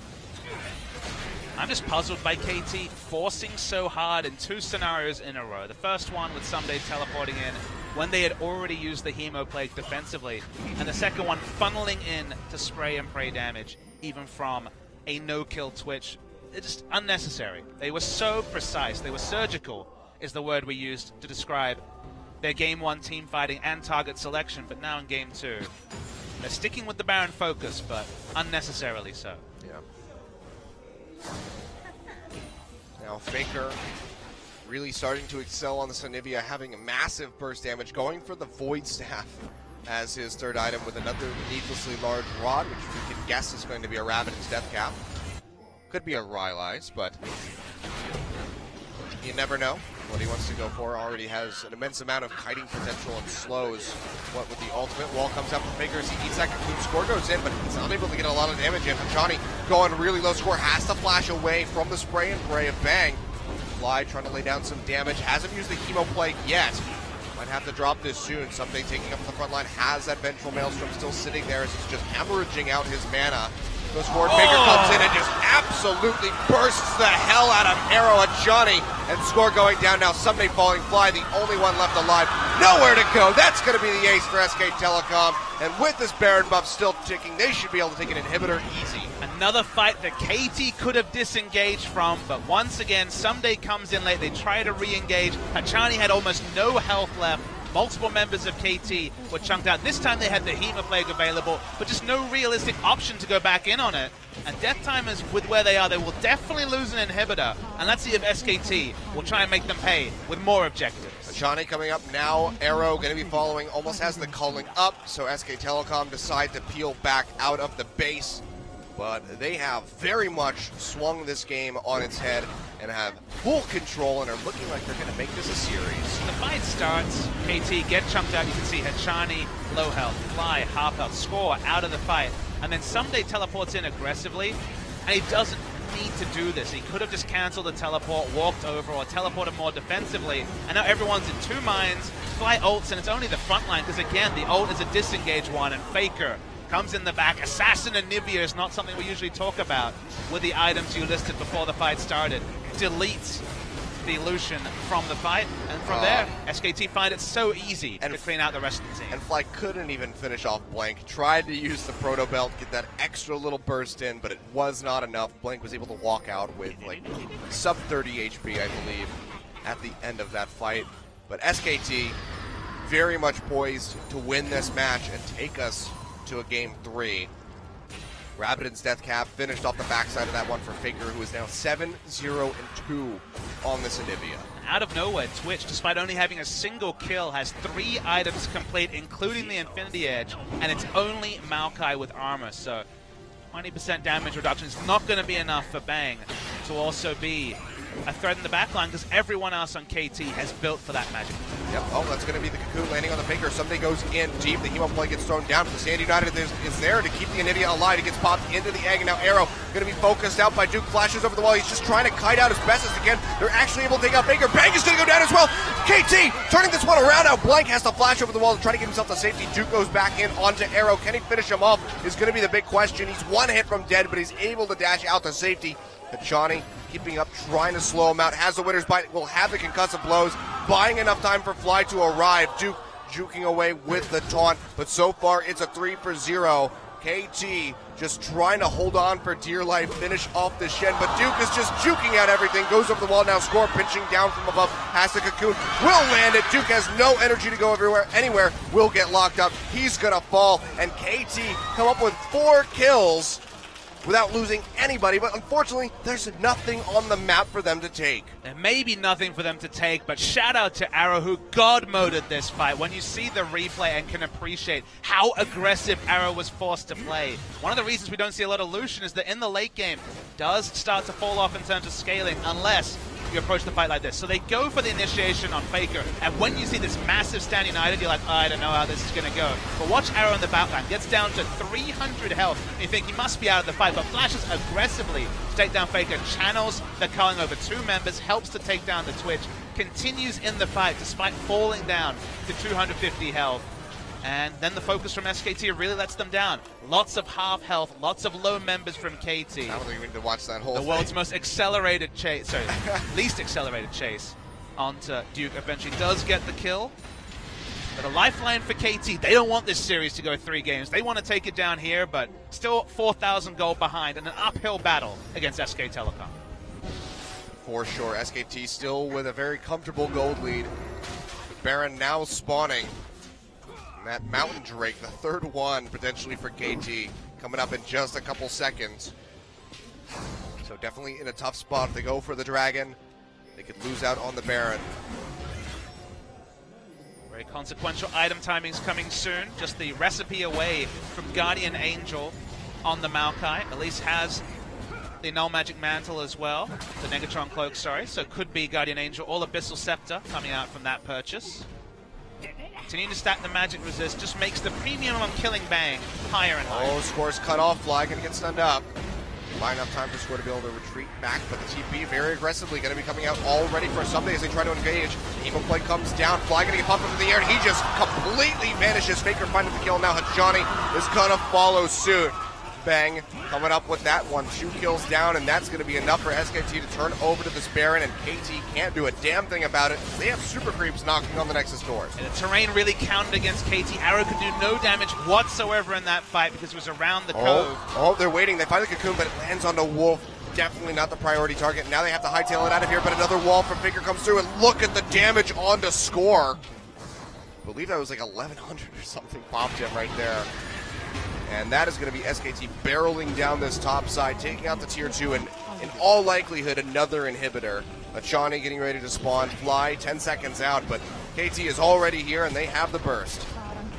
I'm just puzzled by KT forcing so hard in 2 scenarios in a row. The first one with Someday teleporting in when they had already used the Hemo Plague defensively, and the second one funneling in to spray and pray damage, even from a no-kill Twitch. It's just unnecessary. They were so precise. They were surgical, is the word we used to describe their Game 1 team fighting and target selection, but now in Game 2, they're sticking with the Baron focus, but unnecessarily so. Yeah. Now Faker really starting to excel on the Sonivia, having a massive burst damage, going for the Void Staff as his 3rd item with another needlessly large rod, which we can guess is going to be a Ravenous Death Cap. Could be a Rylai's, but you never know what he wants to go for. Already has an immense amount of kiting potential and slows. What with the ultimate wall comes out from Faker as he eats that conclude. Score goes in, but he's unable to get a lot of damage in. Johnny going really low. Score has to flash away from the spray and pray of Bang. Fly trying to lay down some damage. Hasn't used the Chemo Plague yet. Might have to drop this soon. Someday taking up the front line, has that Vengeful Maelstrom still sitting there as he's just hemorrhaging out his mana. Goes forward, Faker comes in and just absolutely bursts the hell out of Arrow at Johnny, and score going down now. Someday Falling Fly, the only one left alive. Nowhere to go. That's going to be the ace for SK Telecom, and with this Baron buff still ticking, they should be able to take an inhibitor easy. Another fight that KT could have disengaged from, but once again, Someday comes in late. They try to re-engage. Hachani had almost no health left. Multiple members of KT were chunked out. This time they had the Hema Plague available, but just no realistic option to go back in on it. And Death Timers, with where they are, they will definitely lose an inhibitor. And let's see if SKT will try and make them pay with more objectives. Hachani coming up now. Arrow going to be following, almost has the culling up, so SK Telecom decide to peel back out of the base. But they have very much swung this game on its head and have full control and are looking like they're going to make this a series. The fight starts, KT get chunked out. You can see Hachani, low health, Fly, half health, Score out of the fight. And then Someday teleports in aggressively, and he doesn't need to do this. He could have just canceled the teleport, walked over, or teleported more defensively. And now everyone's in two minds. Fly ults, and it's only the front line, because again, the ult is a disengage one, and Faker comes in the back. Assassin and Nivea is not something we usually talk about with the items you listed before the fight started. Deletes the Lucian from the fight, and from there, SKT find it so easy to clean out the rest of the team. And Fly couldn't even finish off Blank. Tried to use the Proto Belt, get that extra little burst in, but it was not enough. Blank was able to walk out with like sub 30 HP, I believe, at the end of that fight. But SKT very much poised to win this match and take us to a game 3. Rabbidan's Death Cap finished off the backside of that one for Faker, who is now 7-0-2 on this Anivia. Out of nowhere, Twitch, despite only having a single kill, has 3 items complete, including the Infinity Edge, and it's only Maokai with armor, so 20% damage reduction is not going to be enough for Bang to also be a threat in the backline, because everyone else on KT has built for that magic. Yep. Oh, that's going to be the Cocoon landing on the Faker. Someday goes in deep. The Hemo Plague gets thrown down. The Stand United is there to keep the Anivia alive. He gets popped into the egg, and now Arrow going to be focused out by Duke. Flashes over the wall. He's just trying to kite out as best as he can. They're actually able to take out Faker. Bang is going to go down as well. KT turning this one around now. Blank has to flash over the wall to try to get himself to safety. Duke goes back in onto Arrow. Can he finish him off is going to be the big question. He's one hit from dead, but he's able to dash out to safety. Hachani keeping up, trying to slow him out. Has the winner's bite, will have the concussive blows, buying enough time for Fly to arrive. Duke juking away with the taunt, but so far it's a 3-0. KT just trying to hold on for dear life, finish off the Shen, but Duke is just juking out everything, goes over the wall now. Score pinching down from above, has the Cocoon, will land it. Duke has no energy to go anywhere, will get locked up. He's gonna fall, and KT come up with 4 kills without losing anybody, but unfortunately, there's nothing on the map for them to take. There may be nothing for them to take, but shout out to Arrow, who God-moded this fight. When you see the replay and can appreciate how aggressive Arrow was forced to play. One of the reasons we don't see a lot of Lucian is that in the late game, does start to fall off in terms of scaling, unless you approach the fight like this. So they go for the initiation on Faker, and when you see this massive Stand United, you're like, oh, I don't know how this is going to go. But watch Arrow in the backline, gets down to 300 health, and you think he must be out of the fight, but flashes aggressively to take down Faker, channels the culling over 2 members, helps to take down the Twitch, continues in the fight despite falling down to 250 health. And then the focus from SKT really lets them down. Lots of half health, lots of low members from KT. I don't think we need to watch that whole The thing. world's most accelerated chase, sorry, least accelerated chase onto Duke. Eventually does get the kill. But a lifeline for KT. They don't want this series to go 3 games. They want to take it down here, but still 4,000 gold behind and an uphill battle against SK Telecom. For sure, SKT still with a very comfortable gold lead. Baron now spawning. And that Mountain Drake, the 3rd one potentially for KT, coming up in just a couple seconds. So definitely in a tough spot. If they go for the Dragon, they could lose out on the Baron. Very consequential item timings coming soon. Just the recipe away from Guardian Angel on the Maokai. Elise has the Null Magic Mantle as well. The Negatron Cloak, sorry. So could be Guardian Angel or Abyssal Scepter coming out from that purchase. Continuing to stack the magic resist just makes the premium on killing Bang higher and higher. Oh, Score's cut off. Fly gonna get stunned up. Buy enough time for Square to be able to retreat back, but the TP very aggressively going to be coming out all ready for Someday as they try to engage. Emo play comes down, Fly going to get popped up in the air, and he just completely vanishes. Faker finding the kill, now Hajani is going to follow suit. Bang coming up with that one, 2 kills down, and that's going to be enough for SKT to turn over to this Baron, and KT can't do a damn thing about it. They have super creeps knocking on the Nexus doors. And the terrain really counted against KT. Arrow could do no damage whatsoever in that fight because it was around the cove. Oh, they're waiting. They find the cocoon, but it lands onto Wolf. Definitely not the priority target. Now they have to hightail it out of here, but another wall from Faker comes through, and look at the damage onto Score. I believe that was like 1100 or something popped him right there. And that is going to be SKT barreling down this top side, taking out the tier 2, and in all likelihood, another inhibitor. Achani getting ready to spawn, Fly 10 seconds out, but KT is already here, and they have the burst.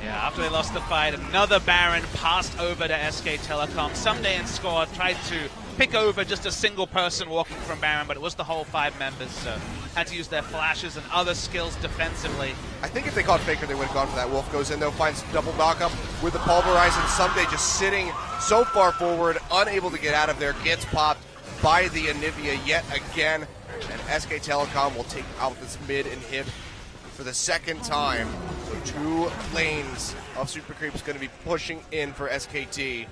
Yeah, after they lost the fight, another Baron passed over to SK Telecom. Someday and Score tried to pick over just a single person walking from Baron, but it was the whole 5 members, so had to use their flashes and other skills defensively. I think if they caught Faker, they would have gone for that. Wolf goes in, though, finds double knockup with the Pulverize, and Someday just sitting so far forward, unable to get out of there, gets popped by the Anivia yet again, and SK Telecom will take out this mid inhib for the second time. So 2 lanes of Super Creep is going to be pushing in for SKT.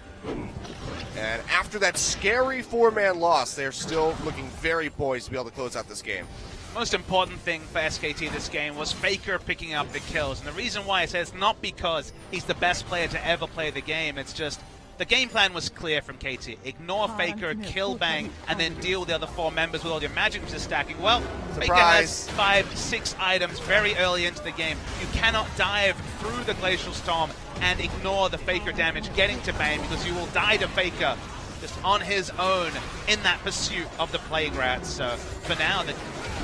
And after that scary 4-man loss, they're still looking very poised to be able to close out this game. Most important thing for SKT this game was Faker picking up the kills. And the reason why I say it's not because he's the best player to ever play the game, it's just the game plan was clear from KT. Ignore Faker, kill Bang, and then deal with the other 4 members with all your magic which is stacking. Well, Faker has 5-6 items very early into the game. You cannot dive through the Glacial Storm and ignore the Faker damage getting to Bang because you will die to Faker just on his own in that pursuit of the Plague Rats. So for now, the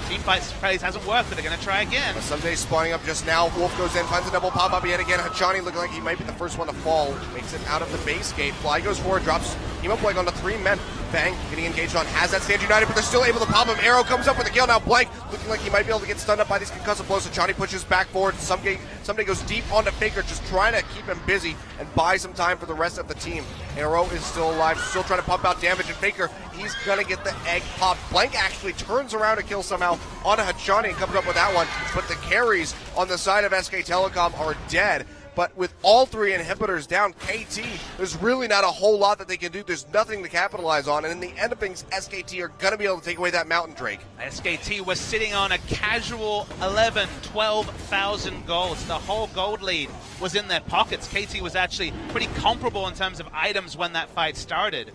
team fight phase hasn't worked, but they're going to try again. Someday spawning up just now. Wolf goes in, finds a double pop-up yet again. Hachani looking like he might be the first one to fall. Makes it out of the base gate. Fly goes forward, drops Emo Blank onto 3 men. Bang, getting engaged on has that Stand United, but they're still able to pop him. Arrow comes up with a kill. Now Blank looking like he might be able to get stunned up by these concussive blows. Hachani pushes back forward. Someday goes deep onto Faker, just trying to keep him busy and buy some time for the rest of the team. Arrow is still alive, still trying to pump out damage, and Faker, he's gonna get the egg popped. Blank actually turns around to kill somehow onto Hachani and comes up with that one, but the carries on the side of SK Telecom are dead. But with all 3 inhibitors down, KT, there's really not a whole lot that they can do. There's nothing to capitalize on. And in the end of things, SKT are going to be able to take away that Mountain Drake. SKT was sitting on a casual 12,000 golds. The whole gold lead was in their pockets. KT was actually pretty comparable in terms of items when that fight started.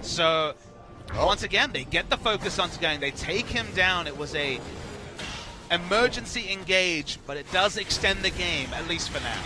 So, once again, they get the focus onto going. They take him down. It was a emergency engage, but it does extend the game, at least for now.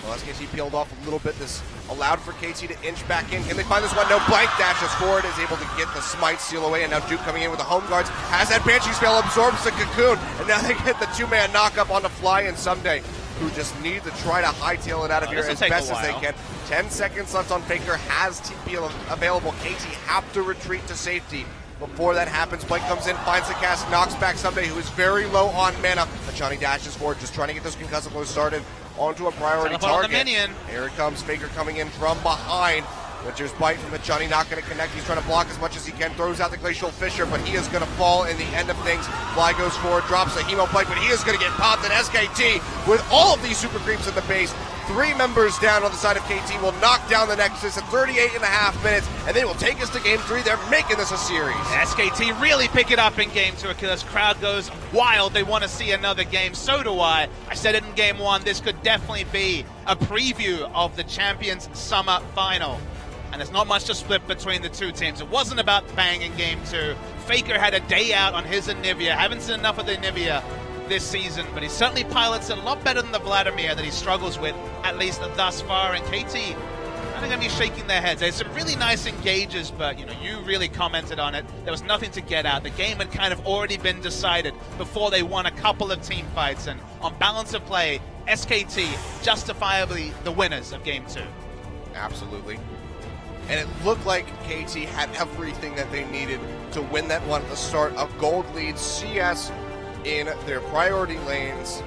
Well, SKT peeled off a little bit. This allowed for KT to inch back in. Can they find this one? No. Blank dashes forward, is able to get the smite steal away, and now Duke coming in with the home guards. Has that Banshee spell, absorbs the cocoon, and now they get the 2-man knockup on the Fly and Someday, who just need to try to hightail it out of here as best as they can. 10 seconds left on Faker, has TP available. KT have to retreat to safety. Before that happens, Blake comes in, finds the cast, knocks back Someday, who is very low on mana. Hachani dashes forward, just trying to get those concussive blows started onto a priority target. Here it comes, Faker coming in from behind. Witcher's Bite from Hachani, not going to connect. He's trying to block as much as he can, throws out the Glacial Fissure, but he is going to fall in the end of things. Fly goes forward, drops a Hemo Bite, but he is going to get popped. And SKT, with all of these super creeps in the base, 3 members down on the side of KT, will knock down the Nexus at 38.5 minutes, and they will take us to Game 3. They're making this a series. SKT really pick it up in Game 2. Achilles crowd goes wild. They want to see another game. So do I. I said it in Game 1. This could definitely be a preview of the Champions Summer Final. And there's not much to split between the 2 teams. It wasn't about Bang in Game 2. Faker had a day out on his Anivia. Haven't seen enough of the Anivia this season, but he certainly pilots it a lot better than the Vladimir that he struggles with, at least thus far. And KT, I think, going to be shaking their heads. There's some really nice engages, but you really commented on it. There was nothing to get out. The game had kind of already been decided before they won a couple of team fights, and on balance of play, SKT justifiably the winners of Game 2. Absolutely. And it looked like KT had everything that they needed to win that one at the start. A gold lead, CS in their priority lanes,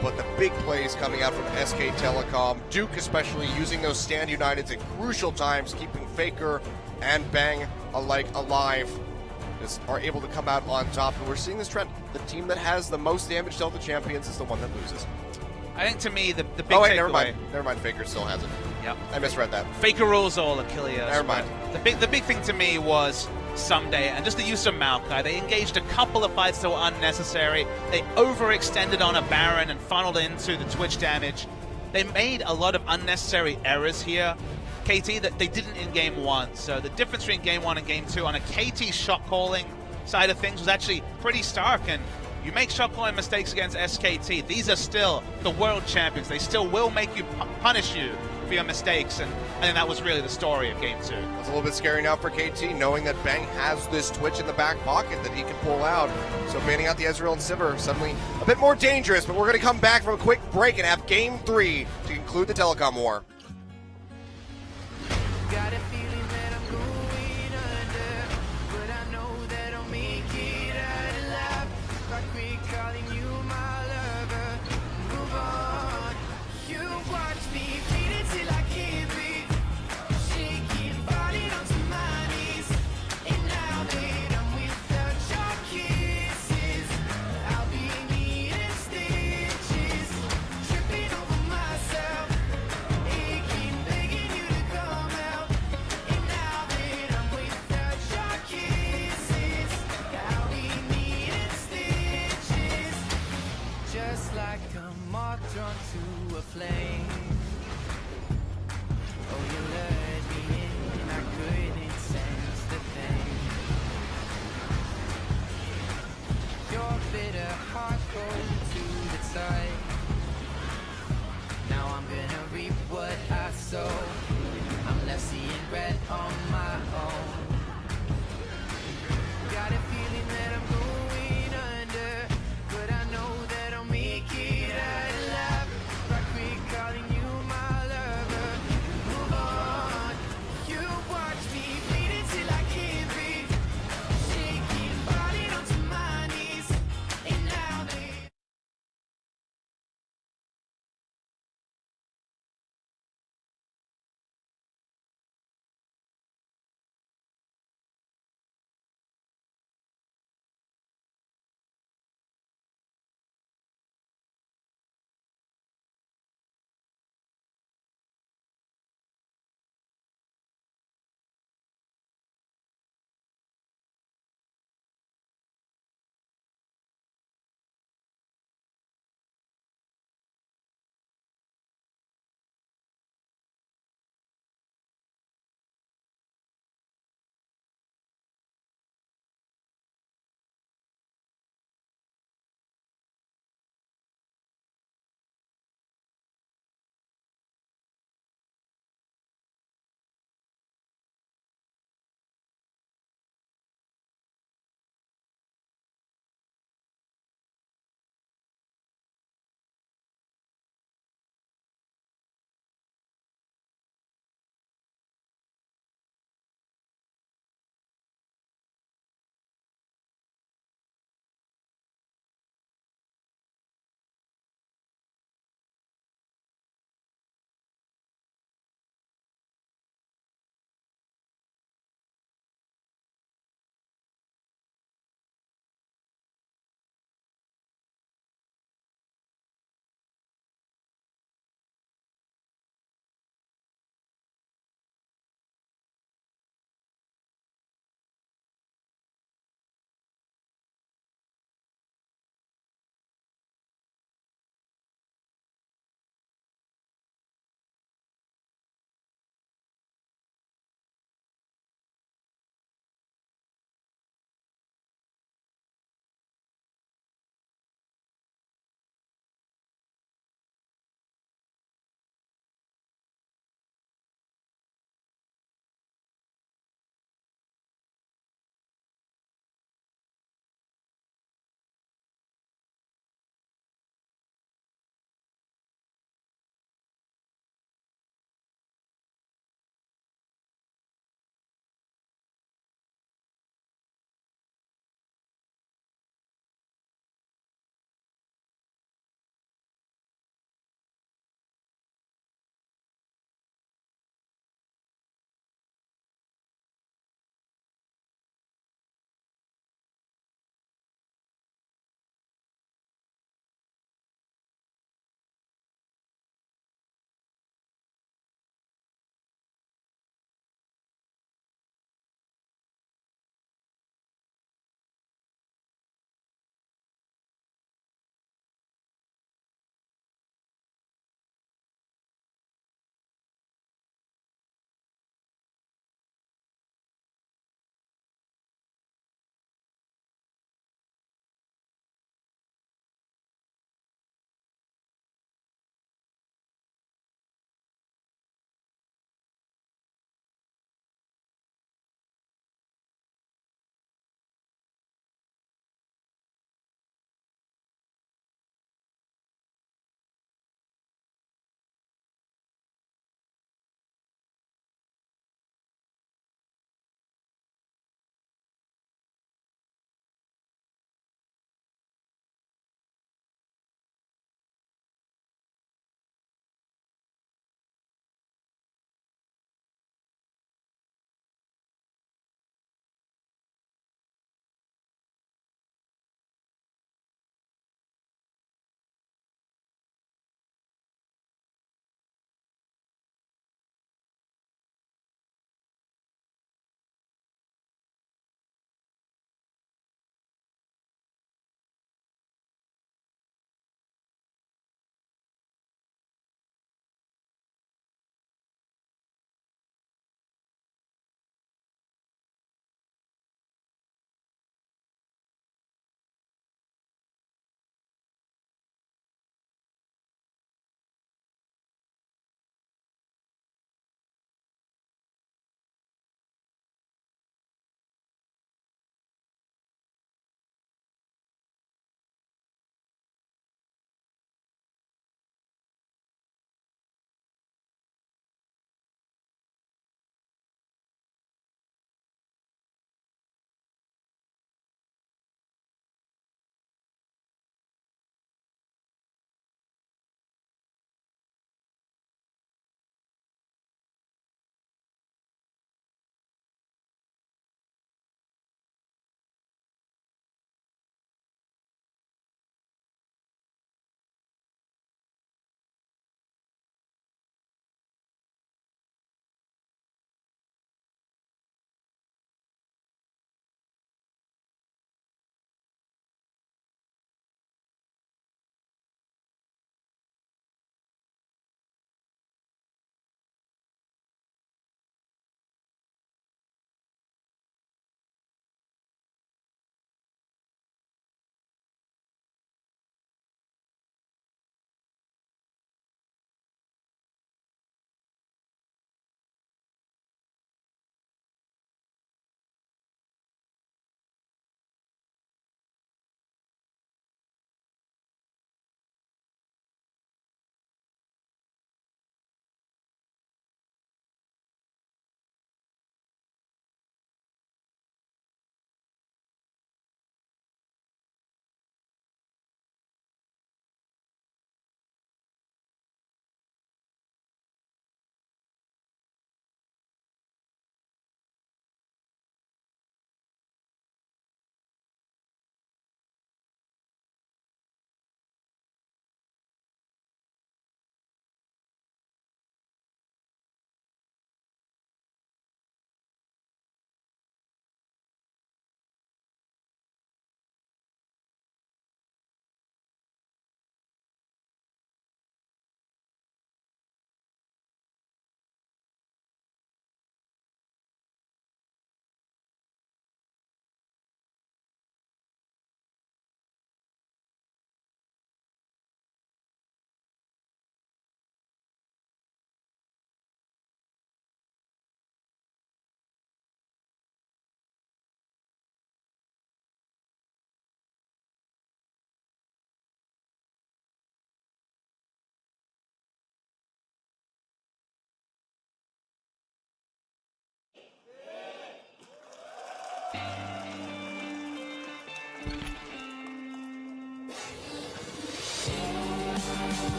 but the big plays coming out from SK Telecom, Duke especially using those Stand Uniteds at crucial times, keeping Faker and Bang alike alive are able to come out on top. And we're seeing this trend. The team that has the most damage dealt to champions is the one that loses. I think to me the big Oh, wait, takeaway. never mind. Never mind. Faker still has it. Yep. I misread that. Faker rules all, Achilleos. Never mind. But the big thing to me was Someday and just the use of Maokai. They engaged a couple of fights that were unnecessary. They overextended on a Baron and funneled into the Twitch damage. They made a lot of unnecessary errors here. KT that they didn't in game 1. So the difference between game 1 and game 2 on a KT shot calling side of things was actually pretty stark. And you make shot calling mistakes against SKT, these are still the world champions. They still will make you punish you for your mistakes, and I think that was really the story of game 2. It's a little bit scary now for KT, knowing that Bang has this Twitch in the back pocket that he can pull out. So banning out the Ezreal and Sivir suddenly a bit more dangerous, but we're going to come back from a quick break and have game 3 to conclude the telecom war. Got a feeling that I'm going under, but I know that I'll make it out alive. If I quit calling you my lover, move on. You watch me bleed till I can't breathe, shaking, falling onto my knees. And now that I'm without your kisses, I'll be needing stitches, tripping over myself, aching, begging you to come out. And now that I'm without your kisses, I'll be needing stitches, just like a moth drawn to a flame. Oh, you lured me in, I couldn't sense the pain. Your bitter heart cold to the touch. Now I'm gonna reap what I sow. I'm left seeing red on my own. Got a feeling that I'm going under, but I know that I'll make it out alive. If I quit calling you my lover, move on. You watch me bleeding till I can't breathe, shaking, falling onto my knees. And now they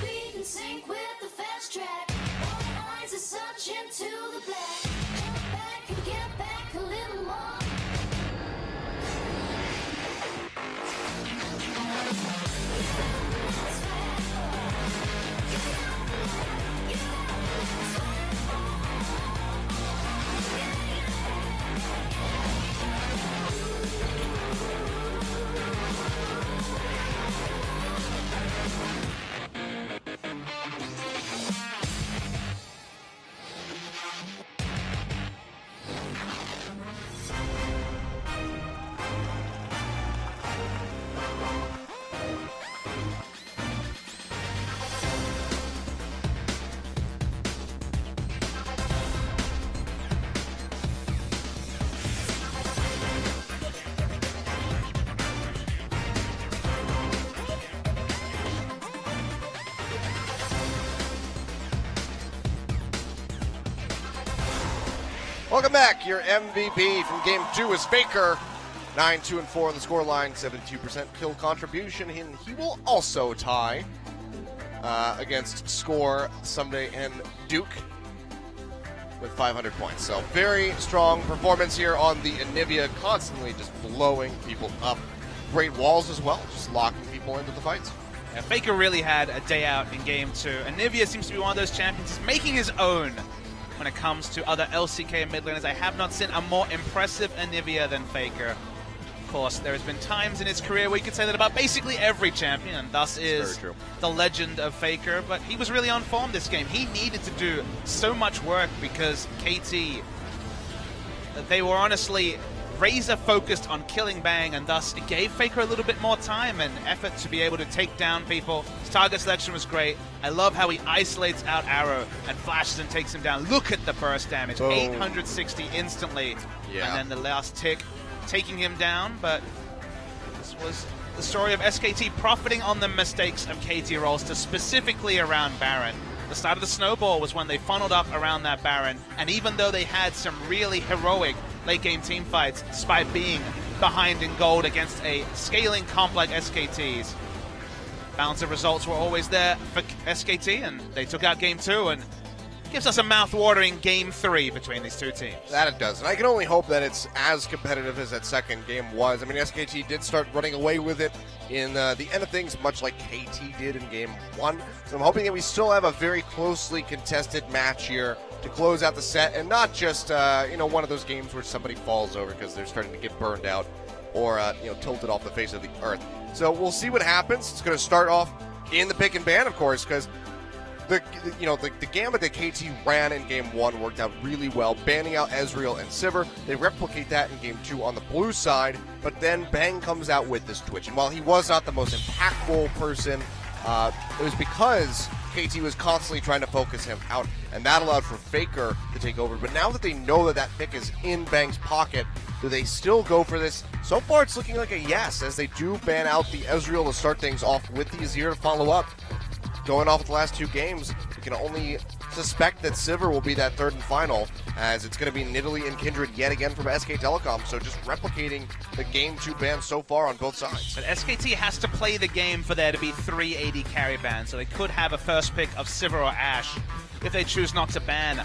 Beat in sync with the fast track. All eyes are searching to the black. Jump back and get back a little more. Welcome back. Your MVP from Game 2 is Faker. 9-2-4 on the scoreline, 72% kill contribution. And he will also tie against Score, Someday, and Duke with 500 points. So very strong performance here on the Anivia, constantly just blowing people up. Great walls as well, just locking people into the fights. Yeah, Faker really had a day out in Game 2. Anivia seems to be one of those champions who's making his own when it comes to other LCK mid laners. I have not seen a more impressive Anivia than Faker. Of course, there has been times in his career where you could say that about basically every champion, and thus is very true. the legend of Faker, but he was really on form this game. He needed to do so much work because KT, they were honestly razor focused on killing Bang, and thus it gave Faker a little bit more time and effort to be able to take down people. His target selection was great. I love how he isolates out Arrow and flashes and takes him down. Look at the burst damage, Boom. 860 instantly, Yeah. and then the last tick taking him down. But this was the story of SKT profiting on the mistakes of KT Rolster, specifically around Baron. The start of the snowball was when they funneled up around that Baron, and even though they had some really heroic late-game team fights, despite being behind in gold against a scaling comp like SKT's, balance of results were always there for SKT, and they took out Game 2, and gives us a mouth-watering Game 3 between these two teams. That it does. And I can only hope that it's as competitive as that second game was. I mean, SKT did start running away with it in the end of things, much like KT did in Game 1. So I'm hoping that we still have a very closely contested match here to close out the set, and not just, one of those games where somebody falls over because they're starting to get burned out or, tilted off the face of the earth. So we'll see what happens. It's going to start off in the pick and ban, of course, because the gamut that KT ran in Game 1 worked out really well, banning out Ezreal and Sivir. They replicate that in Game 2 on the blue side, but then Bang comes out with this Twitch. And while he was not the most impactful person, it was because KT was constantly trying to focus him out, and that allowed for Faker to take over. But now that they know that that pick is in Bang's pocket, do they still go for this? So far, it's looking like a yes, as they do ban out the Ezreal to start things off with the Azir to follow up. Going off with the last two games, we can only suspect that Sivir will be that third and final, as it's going to be Nidalee and Kindred yet again from SK Telecom. So just replicating the Game 2 bans so far on both sides. But SKT has to play the game for there to be 3 AD carry bans, so they could have a first pick of Sivir or Ashe if they choose not to ban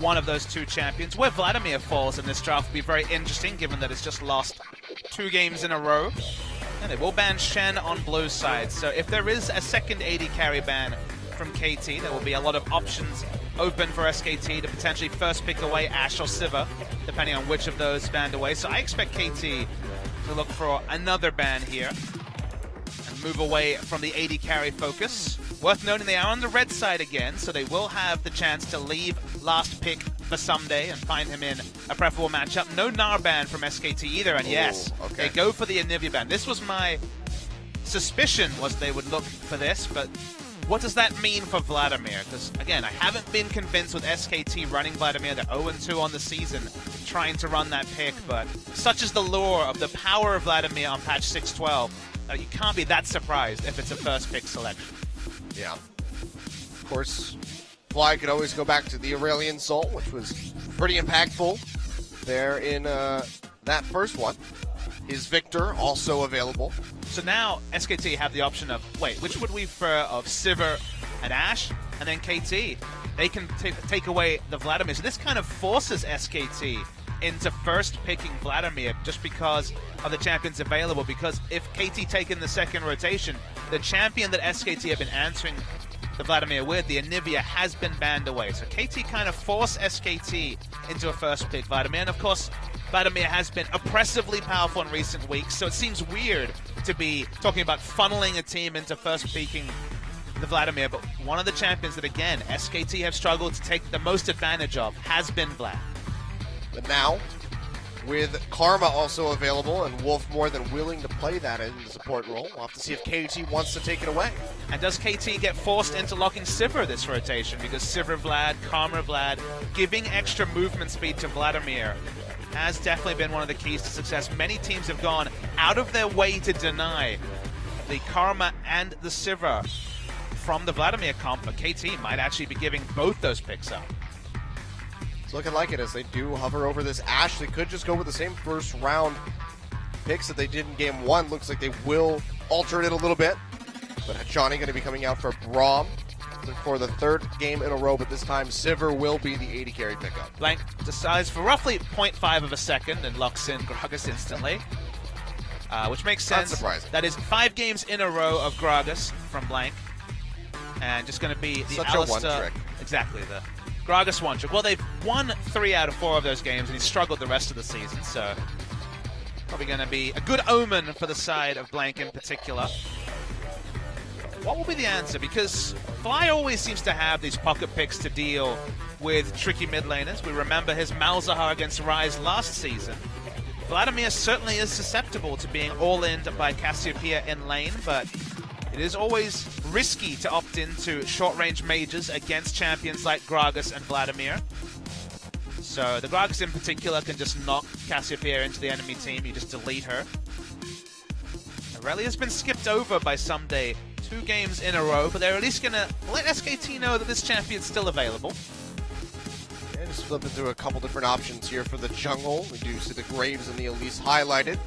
one of those two champions. Where Vladimir falls in this draft will be very interesting, given that it's just lost 2 games in a row. And they will ban Shen on blue side, so if there is a second AD carry ban from KT, there will be a lot of options open for SKT to potentially first pick away Ashe or Sivir, depending on which of those banned away. So I expect KT to look for another ban here and move away from the AD carry focus. Worth noting, they are on the red side again, so they will have the chance to leave last pick for Someday and find him in a preferable matchup. No Gnar ban from SKT either, and yes, okay. they go for the Anivia ban. This was my suspicion, was they would look for this, but what does that mean for Vladimir? Because, again, I haven't been convinced with SKT running Vladimir. They're 0-2 on the season, trying to run that pick, but such is the lure of the power of Vladimir on patch 6.12 that you can't be that surprised if it's a first pick selection. Yeah. Of course, Fly could always go back to the Aurelion Soul, which was pretty impactful there in that first one. His Victor also available. So now SKT have the option of, wait, which would we prefer of Sivir and Ashe, and then KT? They can take away the Vladimir. So this kind of forces SKT into first picking Vladimir just because of the champions available. Because if KT take in the second rotation, the champion that SKT have been answering the Vladimir with, the Anivia, has been banned away. So KT kind of force SKT into a first pick Vladimir. And of course, Vladimir has been oppressively powerful in recent weeks, so it seems weird to be talking about funneling a team into first picking the Vladimir. But one of the champions that, again, SKT have struggled to take the most advantage of has been Vlad. But now, with Karma also available and Wolf more than willing to play that in the support role, we'll have to see if KT wants to take it away. And does KT get forced into locking Sivir this rotation? Because Sivir Vlad, Karma Vlad, giving extra movement speed to Vladimir has definitely been one of the keys to success. Many teams have gone out of their way to deny the Karma and the Sivir from the Vladimir comp, but KT might actually be giving both those picks up. It's looking like it as they do hover over this Ashe. They could just go with the same first round picks that they did in game one. Looks like they will alter it a little bit. But Johnny going to be coming out for Braum for the third game in a row, but this time Sivir will be the 80 carry pickup. Blank decides for roughly 0.5 of a second and locks in Gragas instantly, which makes sense. Not surprising. That is 5 games in a row of Gragas from Blank, and just going to be the Such a Alistar. one-trick. Exactly, the Gragas one trick. Well, they've won 3 out of 4 of those games, and he's struggled the rest of the season, so probably going to be a good omen for the side of Blank in particular. What will be the answer? Because Fly always seems to have these pocket picks to deal with tricky mid laners. We remember his Malzahar against Ryze last season. Vladimir certainly is susceptible to being all-in by Cassiopeia in lane, but it is always risky to opt into short-range mages against champions like Gragas and Vladimir. So the Gragas in particular can just knock Cassiopeia into the enemy team. You just delete her. Aurelia's been skipped over by Someday 2 games in a row, but they're at least going to let SKT know that this champion's still available. Yeah, just flipping through a couple different options here for the jungle. We do see the Graves and the Elise highlighted.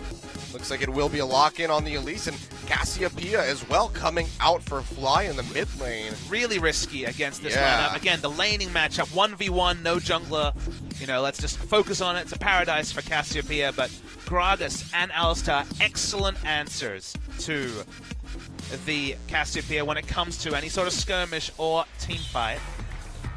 Looks like it will be a lock-in on the Elise, and Cassiopeia as well coming out for Fly in the mid lane. Really risky against this Yeah. lineup. Again, the laning matchup, 1v1, no jungler. You know, let's just focus on it. It's a paradise for Cassiopeia, but Gragas and Alistar, excellent answers to the Cassiopeia when it comes to any sort of skirmish or team fight.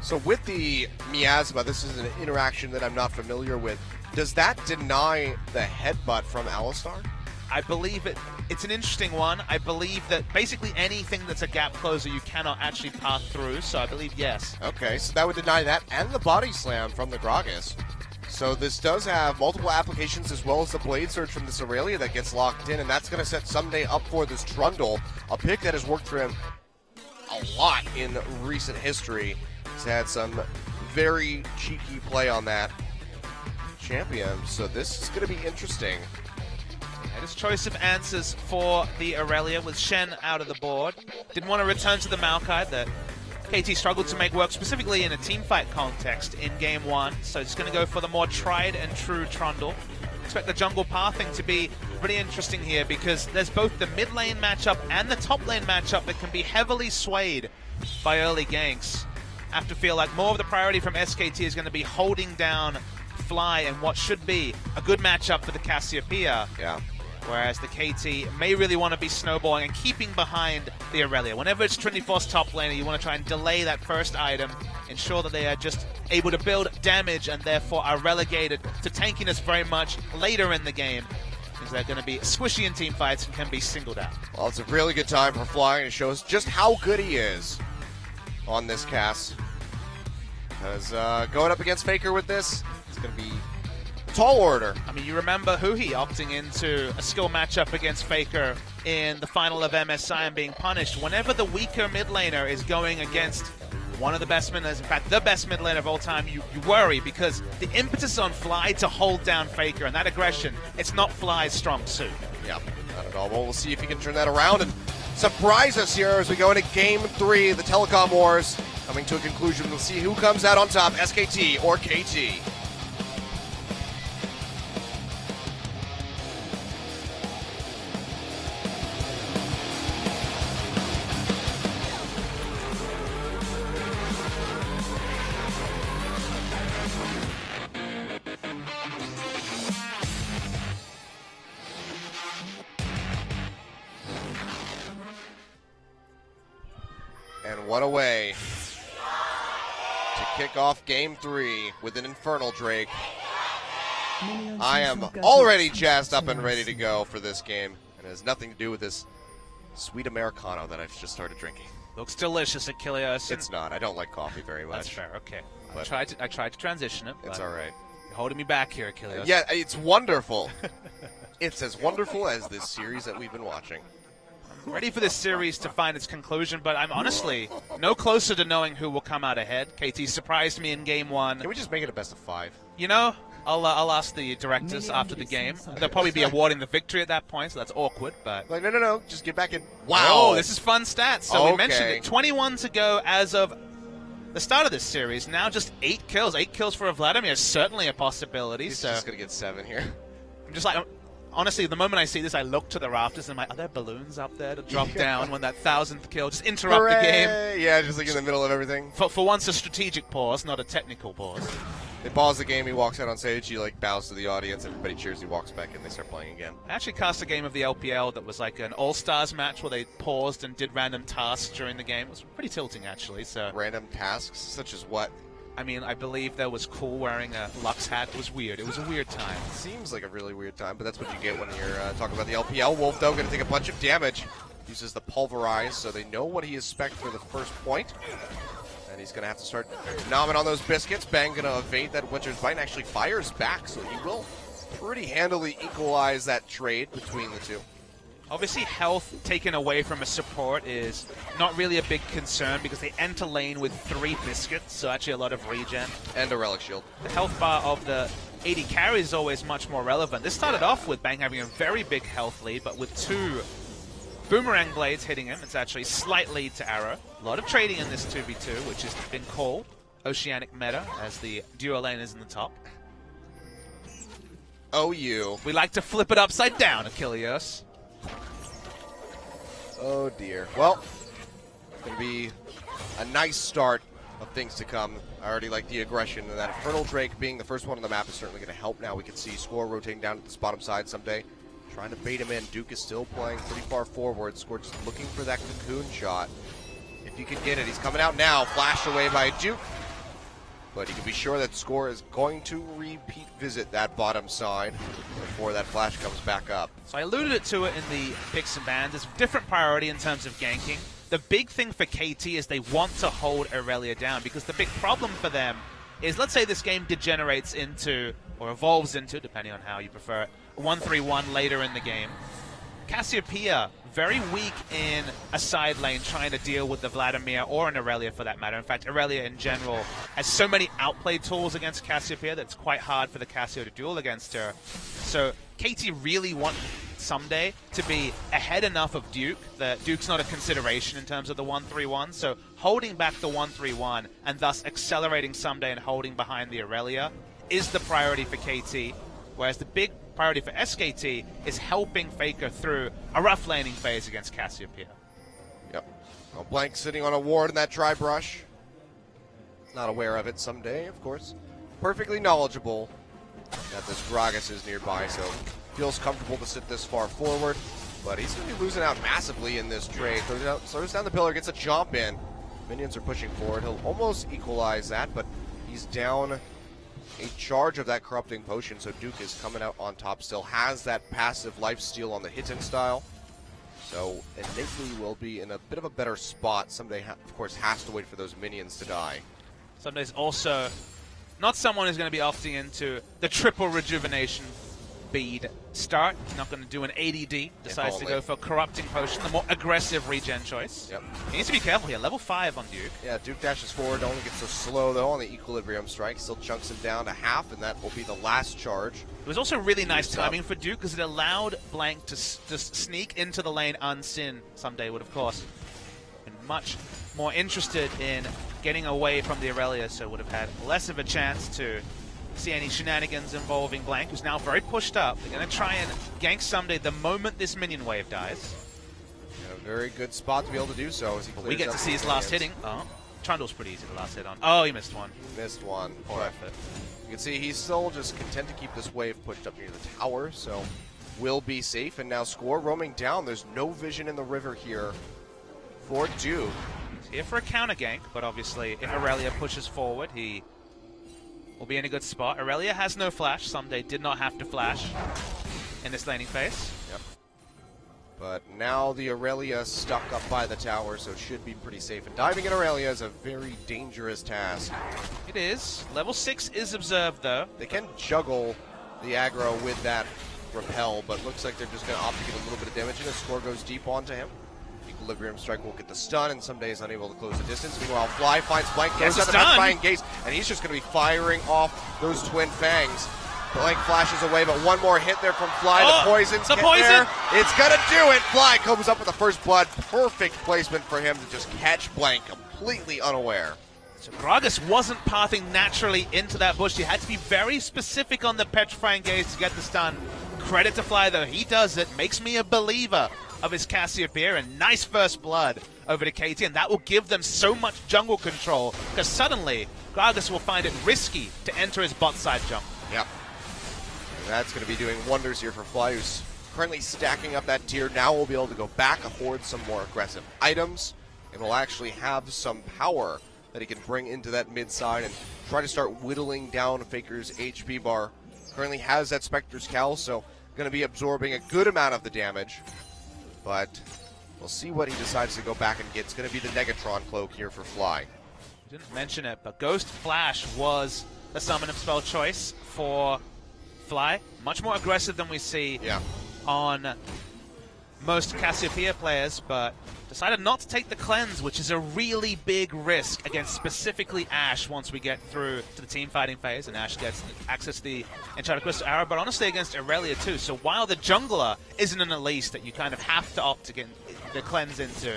So with the Miasma, this is an interaction that I'm not familiar with. Does that deny the headbutt from Alistar? I believe it's an interesting one. I believe that basically anything that's a gap closer you cannot actually pass through, so I believe yes. Okay, so that would deny that and the body slam from the Gragas. So this does have multiple applications as well as the Blade Surge from this Aurelia that gets locked in, and that's going to set Someday up for this Trundle, a pick that has worked for him a lot in recent history. He's had some very cheeky play on that champion, so this is going to be interesting. And his choice of answers for the Aurelia with Shen out of the board. Didn't want to return to the Maokai that KT struggled to make work, specifically in a teamfight context in Game 1. So just going to go for the more tried and true Trundle. Expect the jungle pathing to be pretty interesting here because there's both the mid lane matchup and the top lane matchup that can be heavily swayed by early ganks. I have to feel like more of the priority from SKT is going to be holding down Fly and what should be a good matchup for the Cassiopeia. Yeah. Whereas the KT may really want to be snowballing and keeping behind the Aurelia. Whenever it's Trinity Force top laner, you want to try and delay that first item, ensure that they are just able to build damage and therefore are relegated to tankiness very much later in the game. Because they're going to be squishy in team fights and can be singled out. Well, it's a really good time for Fly, and it shows just how good he is on this cast. Because going up against Faker with this, it's going to be tall order. I mean, you remember Huhi opting into a skill matchup against Faker in the final of MSI and being punished. Whenever the weaker mid laner is going against one of the best mid laners, in fact, the best mid laner of all time, you worry because the impetus on Fly to hold down Faker and that aggression, it's not Fly's strong suit. Yeah, not at all. Well, we'll see if he can turn that around and surprise us here as we go into Game 3, the Telecom Wars coming to a conclusion. We'll see who comes out on top, SKT or KT. And one away to kick off Game 3 with an Infernal Drake. 미니언 I am 생성까지 already 30초 jazzed up and ready to 남았습니다. go for this game. And it has nothing to do with this sweet Americano that I've just started drinking. Looks delicious, Achilleos. It's not. I don't like coffee very much. That's fair. Okay. I But- tried to transition it. It's but all right. You're holding me back here, Achilleos. Yeah, it's wonderful. It's as wonderful as this series that we've been watching. Ready for this series to find its conclusion, but I'm honestly no closer to knowing who will come out ahead. KT surprised me in Game 1. Can we just make it a best of 5? You know, I'll ask the directors after the game. They'll probably be awarding the victory at that point, so that's awkward. But Like, no. Just get back in. Wow. oh, this is fun stats. So we Okay. mentioned it. 21 to go as of the start of this series. Now just 8 kills. 8 kills for a Vladimir is certainly a possibility. He's So just going to get 7 here. I'm just like, honestly, the moment I see this, I look to the rafters and I'm like, are there balloons up there to drop down when that 1,000th kill? Just interrupt the game. Hooray! Yeah, just like in the middle of everything. For once, a strategic pause, not a technical pause. They pause the game, he walks out on stage, he like bows to the audience, everybody cheers, he walks back in, they start playing again. I actually cast a game of the LPL that was like an All-Stars match where they paused and did random tasks during the game. It was pretty tilting, actually. So, Random tasks, such as what? I mean, I believe there was Cool wearing a Lux hat. It was weird. It was a weird time. Seems like a really weird time, but that's what you get when you're talking about the LPL. Wolf, though, going to take a bunch of damage. Uses the Pulverize, so they know what he expects for the first point. And he's going to have to start nomming on those biscuits. Bang going to evade that Winter's Bite and actually fires back, so he will pretty handily equalize that trade between the two. Obviously, health taken away from a support is not really a big concern because they enter lane with 3 biscuits, so actually a lot of regen. And a Relic Shield. The health bar of the AD carry is always much more relevant. This started off with Bang having a very big health lead, but with 2 Boomerang Blades hitting him, it's actually slight lead to Arrow. A lot of trading in this 2v2, which has been called Oceanic meta, as the duo lane is in the top. OU. We like to flip it upside down, Achilleos. Oh dear. Well, going to be a nice start of things to come. I already like the aggression, and that Infernal Drake being the first one on the map is certainly going to help now. We can see Score rotating down to this bottom side someday, trying to bait him in. Duke is still playing pretty far forward. Score just looking for that cocoon shot. If you can get it, he's coming out now, flashed away by Duke. But you can be sure that Score is going to repeat visit that bottom side before that flash comes back up. So I alluded to it in the picks and bans. It's a different priority in terms of ganking. The big thing for KT is they want to hold Aurelia down because the big problem for them is, let's say this game degenerates into, or evolves into, depending on how you prefer it, 1-3-1 later in the game. Cassiopeia, very weak in a side lane trying to deal with the Vladimir or an Aurelia for that matter. In fact, Aurelia in general has so many outplay tools against Cassiopeia that it's quite hard for the Cassio to duel against her. So KT really want someday to be ahead enough of Duke that Duke's not a consideration in terms of the 1-3-1. So holding back the 1-3-1 and thus accelerating someday and holding behind the Aurelia is the priority for KT. Whereas the big priority for SKT is helping Faker through a rough laning phase against Cassiopeia. Yep. Well, Blank sitting on a ward in that dry brush. Not aware of it someday, of course. Perfectly knowledgeable that this Gragas is nearby, so feels comfortable to sit this far forward. But he's going to be losing out massively in this trade. Throws down the pillar, gets a jump in. Minions are pushing forward. He'll almost equalize that, but he's down a charge of that corrupting potion, so Duke is coming out on top still. Has that passive lifesteal on the Hitten style. So innately will be in a bit of a better spot. Someday, of course, has to wait for those minions to die. Somebody's also not someone who's going to be opting into the triple rejuvenation bead start. He's not going to do an ADD. Decides to only. go for corrupting potion, the more aggressive regen choice. Yep. He needs to be careful here. Level 5 on Duke. Yeah, Duke dashes forward, only gets so slow though on the Equilibrium Strike. Still chunks him down to half, and that will be the last charge. It was also really nice He's up. timing for Duke because it allowed Blank to just sneak into the lane unseen. Someday would, of course, been much more interested in getting away from the Aurelia, so would have had less of a chance to see any shenanigans involving Blank, who's now very pushed up. They're going to try and gank Someday the moment this minion wave dies. In a very good spot to be able to do so as he clears We get up to the see his last minions. hitting. Oh, Trundle's pretty easy to last hit on. Oh, he missed one. Missed one. Poor But effort. you can see he's still just content to keep this wave pushed up near the tower, so will be safe. And now Score roaming down. There's no vision in the river here for Duke. Here for a counter gank, but obviously if Aurelia pushes forward, he will be in a good spot. Aurelia has no flash. Someday did not have to flash in this laning phase. Yep. But now the Aurelia stuck up by the tower, so it should be pretty safe. And diving in Aurelia is a very dangerous task. It is. Level 6 is observed, though. They can juggle the aggro with that repel, but looks like they're just going to opt to get a little bit of damage in. A score goes deep onto him. Equilibrium Strike will get the stun, and Someday is unable to close the distance. Meanwhile, Fly finds Blank, goes out the Petrifying Gaze, and he's just going to be firing off those Twin Fangs. Blank flashes away, but one more hit there from Fly. The poison's the getting poison! there. It's going to do it. Fly comes up with the first blood. Perfect placement for him to just catch Blank, completely unaware. So Gragas wasn't pathing naturally into that bush. He had to be very specific on the Petrifying Gaze to get the stun. Credit to Fly, though. He does it. Makes me a believer of his Cassiopeia, and nice first blood over to KT, and that will give them so much jungle control, because suddenly Gragas will find it risky to enter his bot side jungle. Yep. And that's going to be doing wonders here for Fly, who's currently stacking up that tier. Now we'll be able to go back, hoard some more aggressive items, and will actually have some power that he can bring into that mid side and try to start whittling down Faker's HP bar. Currently has that Spectre's Cowl, so going to be absorbing a good amount of the damage. But we'll see what he decides to go back and get. It's going to be the Negatron Cloak here for Fly. Didn't mention it, but Ghost Flash was the summon of spell choice for Fly. Much more aggressive than we see on most Cassiopeia players, but decided not to take the cleanse, which is a really big risk against specifically Ashe once we get through to the team fighting phase and Ashe gets access to the Enchanted Crystal Arrow, but honestly against Aurelia too. So while the jungler isn't an Elise that you kind of have to opt to get the cleanse into,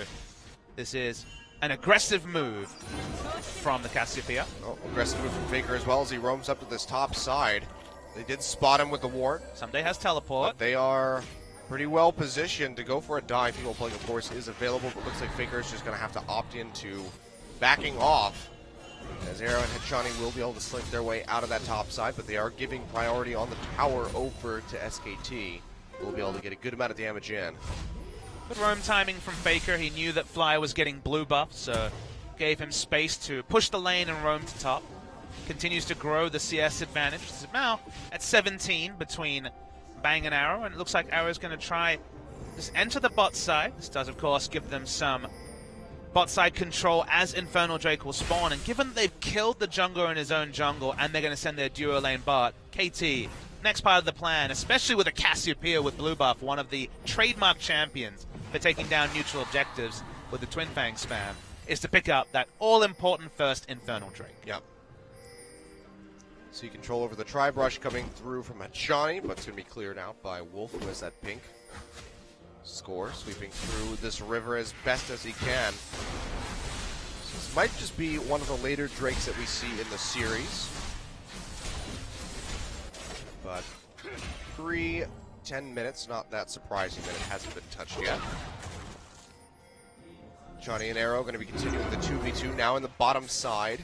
this is an aggressive move from the Cassiopeia. Oh, aggressive move from Faker as well as he roams up to this top side. They did spot him with the ward. Someday has teleport. But they are pretty well positioned to go for a dive. Female Plague, of course, is available, but looks like Faker is just going to have to opt into backing off, as Arrow and Hechani will be able to slink their way out of that top side, but they are giving priority on the tower over to SKT. We'll be able to get a good amount of damage in. Good roam timing from Faker. He knew that Fly was getting blue buff, so gave him space to push the lane and roam to top. Continues to grow the CS advantage. This is now at 17 between Bang and Arrow, and it looks like Arrow's going to try just enter the bot side. This does, of course, give them some bot side control as Infernal Drake will spawn, and given that they've killed the jungler in his own jungle and they're going to send their duo lane bot, KT, next part of the plan, especially with a Cassiopeia with blue buff, one of the trademark champions for taking down neutral objectives with the Twin Fang spam, is to pick up that all-important first Infernal Drake. Yep. See control over the Tri-Brush coming through from Hechani, but it's going to be cleared out by Wolf, who has that pink score, sweeping through this river as best as he can. So this might just be one of the later Drakes that we see in the series. But 10 minutes, not that surprising that it hasn't been touched yet. Johnny and Arrow going to be continuing the 2v2 now in the bottom side.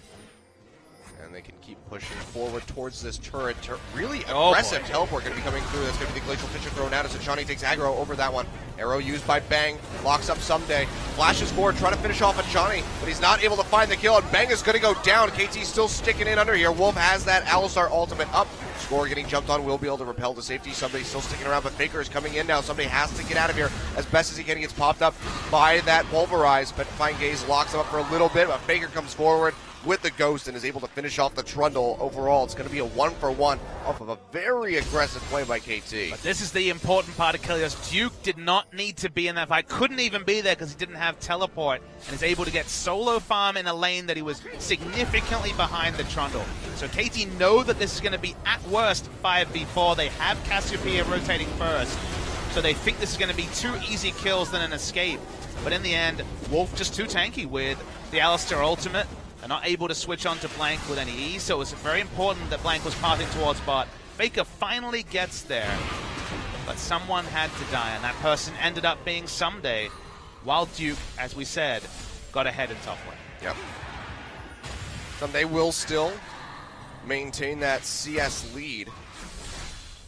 And they can keep pushing forward towards this turret. Really aggressive teleport going to be coming through. That's going to be the Glacial Pitcher thrown out as Hechani takes aggro over that one. Arrow used by Bang. Locks up Someday. Flashes forward, trying to finish off Hechani, but he's not able to find the kill, and Bang is going to go down. KT's still sticking in under here. Wolf has that Alistar ultimate up. Score getting jumped on, will be able to repel to safety. Somebody's still sticking around, but Faker is coming in now. Somebody has to get out of here as best as he can. He gets popped up by that Pulverize, but Fine Gaze locks him up for a little bit, but Faker comes forward with the Ghost and is able to finish off the Trundle. Overall, it's going to be a 1-for-1 off of a very aggressive play by KT. But this is the important part of Kilios. Duke did not need to be in that fight. Couldn't even be there because he didn't have teleport and is able to get solo farm in a lane that he was significantly behind the Trundle. So KT know that this is going to be at worst 5v4. They have Cassiopeia rotating first. So they think this is going to be 2 easy kills than an escape. But in the end, Wolf just too tanky with the Alistar ultimate. They're not able to switch on to Blank with any ease, so it was very important that Blank was pathing towards bot. Faker finally gets there, but someone had to die, and that person ended up being Someday, while Duke, as we said, got ahead in top lane. Yep. Someday will still maintain that CS lead,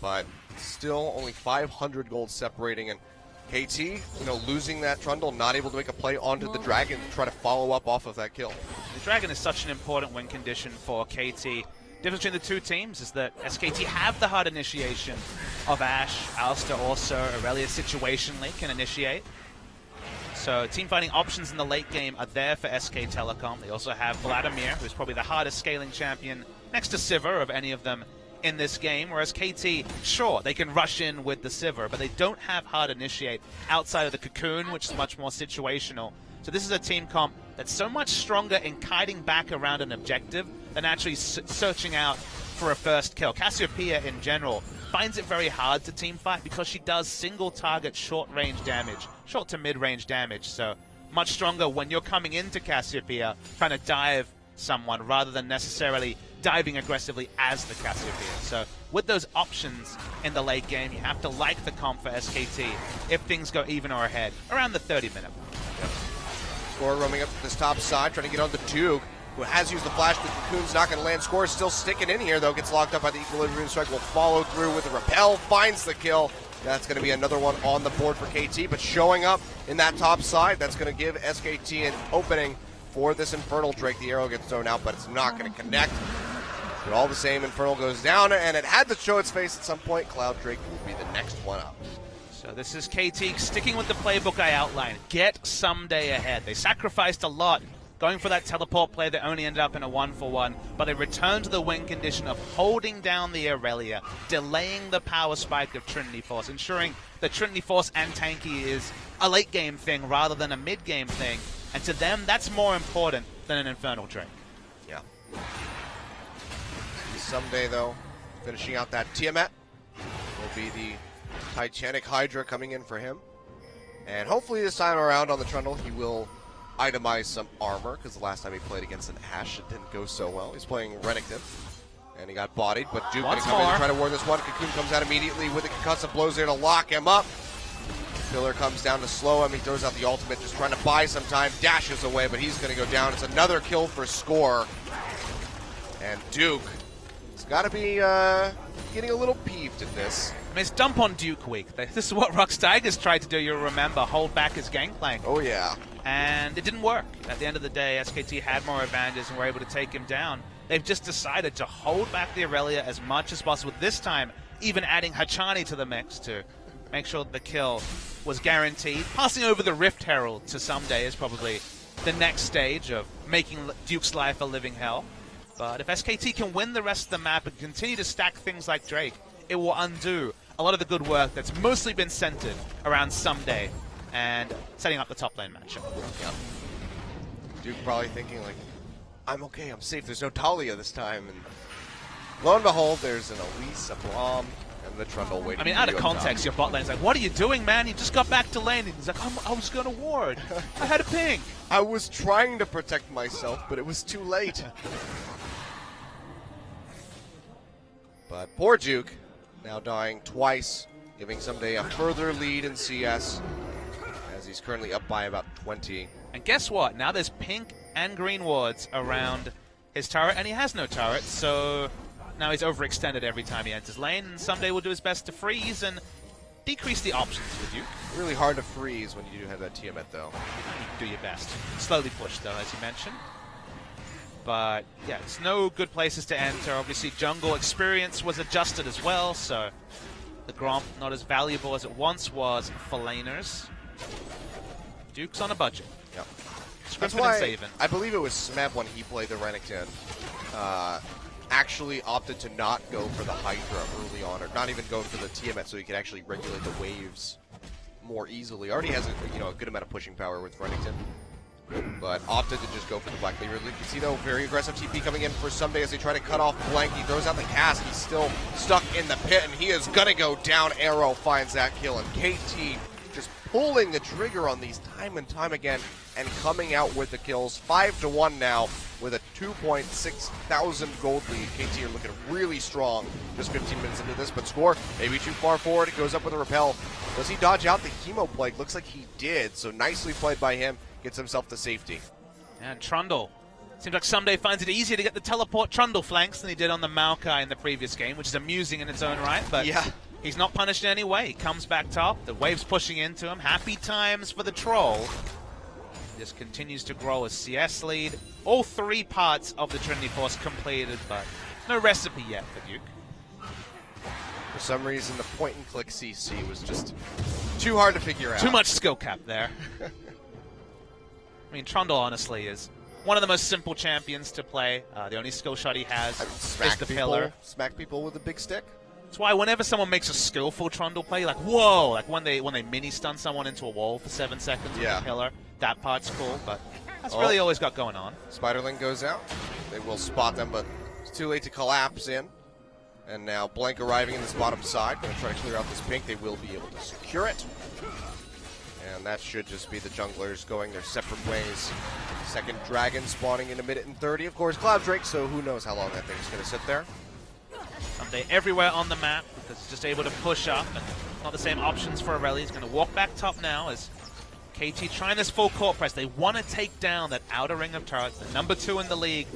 but still only 500 gold separating, and KT, losing that Trundle, not able to make a play onto the Dragon to try to follow up off of that kill. The Dragon is such an important win condition for KT. Difference between the two teams is that SKT have the hard initiation of Ashe, Alistar also, Aurelia situationally can initiate. So team fighting options in the late game are there for SK Telecom. They also have Vladimir, who's probably the hardest scaling champion next to Sivir of any of them in this game, whereas KT, sure, they can rush in with the Sivir, but they don't have hard initiate outside of the Cocoon, which is much more situational. So this is a team comp that's so much stronger in kiting back around an objective than actually searching out for a first kill. Cassiopeia, in general, finds it very hard to team fight because she does single target short range damage, short to mid range damage. So much stronger when you're coming into Cassiopeia trying to dive someone rather than necessarily diving aggressively as the Cassiopeia. So with those options in the late game, you have to like the comp for SKT if things go even or ahead around the 30-minute mark. Score roaming up to this top side, trying to get on the Duke, who has used the flash. The Cocoon's not going to land. Score is still sticking in here, though. Gets locked up by the Equilibrium Strike. Will follow through with the Repel. Finds the kill. That's going to be another one on the board for KT. But showing up in that top side, that's going to give SKT an opening for this Infernal Drake. The arrow gets thrown out, but it's not going to connect. But all the same, Infernal goes down, and it had to show its face at some point. Cloud Drake will be the next one up. So this is KT sticking with the playbook I outlined. Get someday ahead. They sacrificed a lot going for that teleport play that only ended up in a 1-for-1, but they returned to the win condition of holding down the Aurelia, delaying the power spike of Trinity Force, ensuring that Trinity Force and Tanky is a late game thing rather than a mid game thing. And to them, that's more important than an Infernal Drake. Yeah. Someday, though, finishing out that Tiamat will be the Titanic Hydra coming in for him. And hopefully this time around on the Trundle, he will itemize some armor, because the last time he played against an Ashe, it didn't go so well. He's playing Renekton, and he got bodied, but Duke going to come in and try to ward this one. Cocoon comes out immediately with the concussive blows there to lock him up. Pillar comes down to slow him. He throws out the ultimate, just trying to buy some time, dashes away, but he's going to go down. It's another kill for Score. And Duke has got to be getting a little peeved at this. I mean, it's dump on Duke week. This is what Rux Tigers tried to do, you'll remember, hold back his gangplank. Oh, yeah. And it didn't work. At the end of the day, SKT had more advantages and were able to take him down. They've just decided to hold back the Aurelia as much as possible. This time, even adding Hachani to the mix to make sure the kill was guaranteed. Passing over the Rift Herald to someday is probably the next stage of making Duke's life a living hell. But if SKT can win the rest of the map and continue to stack things like Drake, it will undo a lot of the good work that's mostly been centered around Someday and setting up the top lane matchup. Yep. Duke probably thinking, like, I'm okay, I'm safe, there's no Talia this time. And lo and behold, there's an Elise, a Braum, and the Trundle waiting. I mean, for out you of up context, top. your bot lane's like, what are you doing, man? You just got back to lane. And he's like, I was going to ward. I had a ping. I was trying to protect myself, but it was too late. But poor Duke, now dying twice, giving Someday a further lead in CS, as he's currently up by about 20. And guess what? Now there's pink and green wards around his turret, and he has no turret, so now he's overextended every time he enters lane, and Someday will do his best to freeze and decrease the options for Duke. Really hard to freeze when you do have that Tiamat, though. You can do your best. Slowly push, though, as you mentioned. But, yeah, it's no good places to enter. Obviously, jungle experience was adjusted as well, so the Gromp not as valuable as it once was for laners. Duke's on a budget. Yep. Scrimping That's why and saving. I believe it was Smeb when he played the Renekton, actually opted to not go for the Hydra early on, or not even go for the Tiamat, so he could actually regulate the waves more easily. Already has a good amount of pushing power with Renekton, but opted to just go for the Black Cleaver. You can see, though, very aggressive TP coming in for Someday as they try to cut off Blank. He throws out the cast. He's still stuck in the pit, and he is going to go down. Arrow finds that kill, and KT just pulling the trigger on these time and time again and coming out with the kills. 5-1 now with a 2.6 thousand gold lead. KT are looking really strong just 15 minutes into this, but Score maybe too far forward. It goes up with a repel. Does he dodge out the Chemo Plague? Looks like he did, so nicely played by him. Gets himself to safety. And Trundle. Seems like Someday finds it easier to get the teleport Trundle flanks than he did on the Maokai in the previous game, which is amusing in its own right, but Yeah. he's not punished in any way. He comes back top. The wave's pushing into him. Happy times for the troll. Just continues to grow a CS lead. All 3 parts of the Trinity Force completed, but no recipe yet for Duke. For some reason, the point-and-click CC was just too hard to figure out. Too much skill cap there. I mean, Trundle, honestly, is one of the most simple champions to play. The only skill shot he has is the pillar. Smack people with a big stick. That's why whenever someone makes a skillful Trundle play, you're like, whoa! Like when they mini-stun someone into a wall for 7 seconds with Yeah. the pillar, that part's cool, but that's really all he's got going on. Spiderling goes out. They will spot them, but it's too late to collapse in. And now Blank arriving in this bottom side. Going to try to clear out this pink. They will be able to secure it. And that should just be the junglers going their separate ways. Second dragon spawning in a minute and 30. Of course, Cloud Drake, so who knows how long that thing's going to sit there. Someday everywhere on the map because he's just able to push up and not the same options for Aurelia. He's going to walk back top now as KT trying this full court press. They want to take down that outer ring of turrets. The number 2 in the league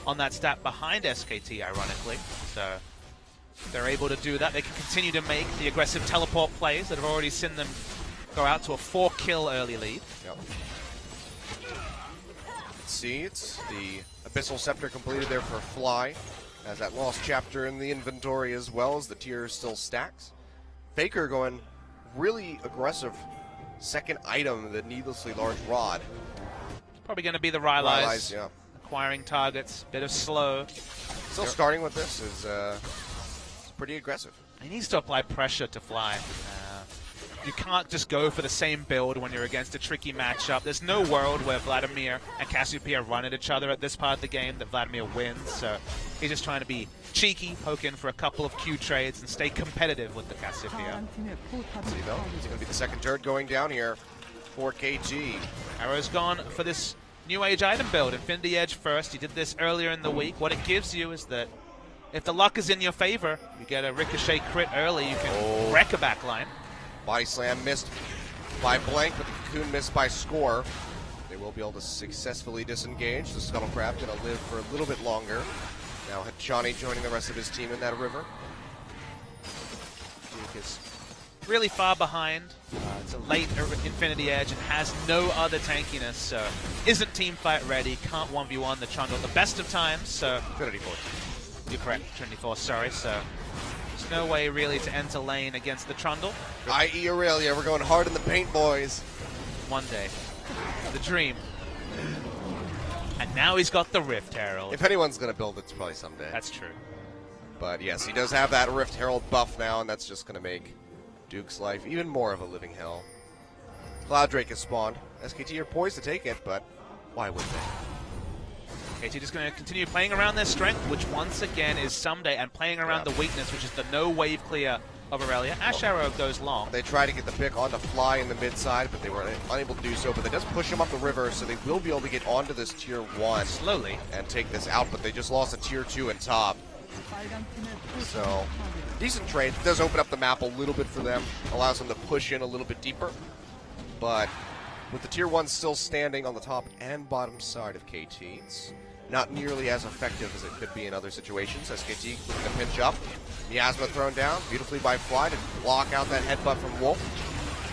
on that stat behind SKT, ironically. So if they're able to do that, they can continue to make the aggressive teleport plays that have already seen them go out to a 4-kill early lead. Yep. Let's see, it's the Abyssal Scepter completed there for Fly. Has that lost chapter in the inventory as well as the tier still stacks. Faker going really aggressive. Second item, the needlessly large rod. It's probably going to be the Rylai's. Yeah. Acquiring targets, bit of slow. Still starting with this is it's pretty aggressive. He needs to apply pressure to Fly. You can't just go for the same build when you're against a tricky matchup. There's no world where Vladimir and Cassiopeia run at each other at this part of the game that Vladimir wins. So he's just trying to be cheeky, poke in for a couple of Q trades and stay competitive with the Cassiopeia. See though, it's going to be the second turret going down here for KT. Arrow's gone for this new age item build. Infinity Edge first. He did this earlier in the week. What it gives you is that if the luck is in your favor, you get a ricochet crit early, you can wreck a backline. Body slam missed by Blank, but the cocoon missed by Score. They will be able to successfully disengage. The Scuttlecraft going to live for a little bit longer. Now Hachani joining the rest of his team in that river. Duke is really far behind. It's a late Infinity Edge and has no other tankiness, so isn't teamfight ready, can't 1v1 the Trundle at the best of times, so... Trinity Force. You're correct, Trinity Force, sorry, so... There's no way really to enter lane against the Trundle. I.e. Aurelia, we're going hard in the paint, boys. One day. The dream. And now he's got the Rift Herald. If anyone's going to build it, it's probably someday. That's true. But yes, he does have that Rift Herald buff now, and that's just going to make Duke's life even more of a living hell. Cloud Drake has spawned. SKT are poised to take it, but why would they? KT just going to continue playing around their strength, which once again is someday, and playing around the weakness, which is the no wave clear of Aurelia. Ash Arrow goes long. They try to get the pick onto Fly in the mid side, but they were unable to do so. But they just push him up the river, so they will be able to get onto this tier 1 slowly and take this out. But they just lost a tier 2 in top. So decent trade. It does open up the map a little bit for them, allows them to push in a little bit deeper. But with the tier 1 still standing on the top and bottom side of KT, it's not nearly as effective as it could be in other situations. SKT with the pinch up. Miasma thrown down beautifully by Fly to block out that headbutt from Wolf.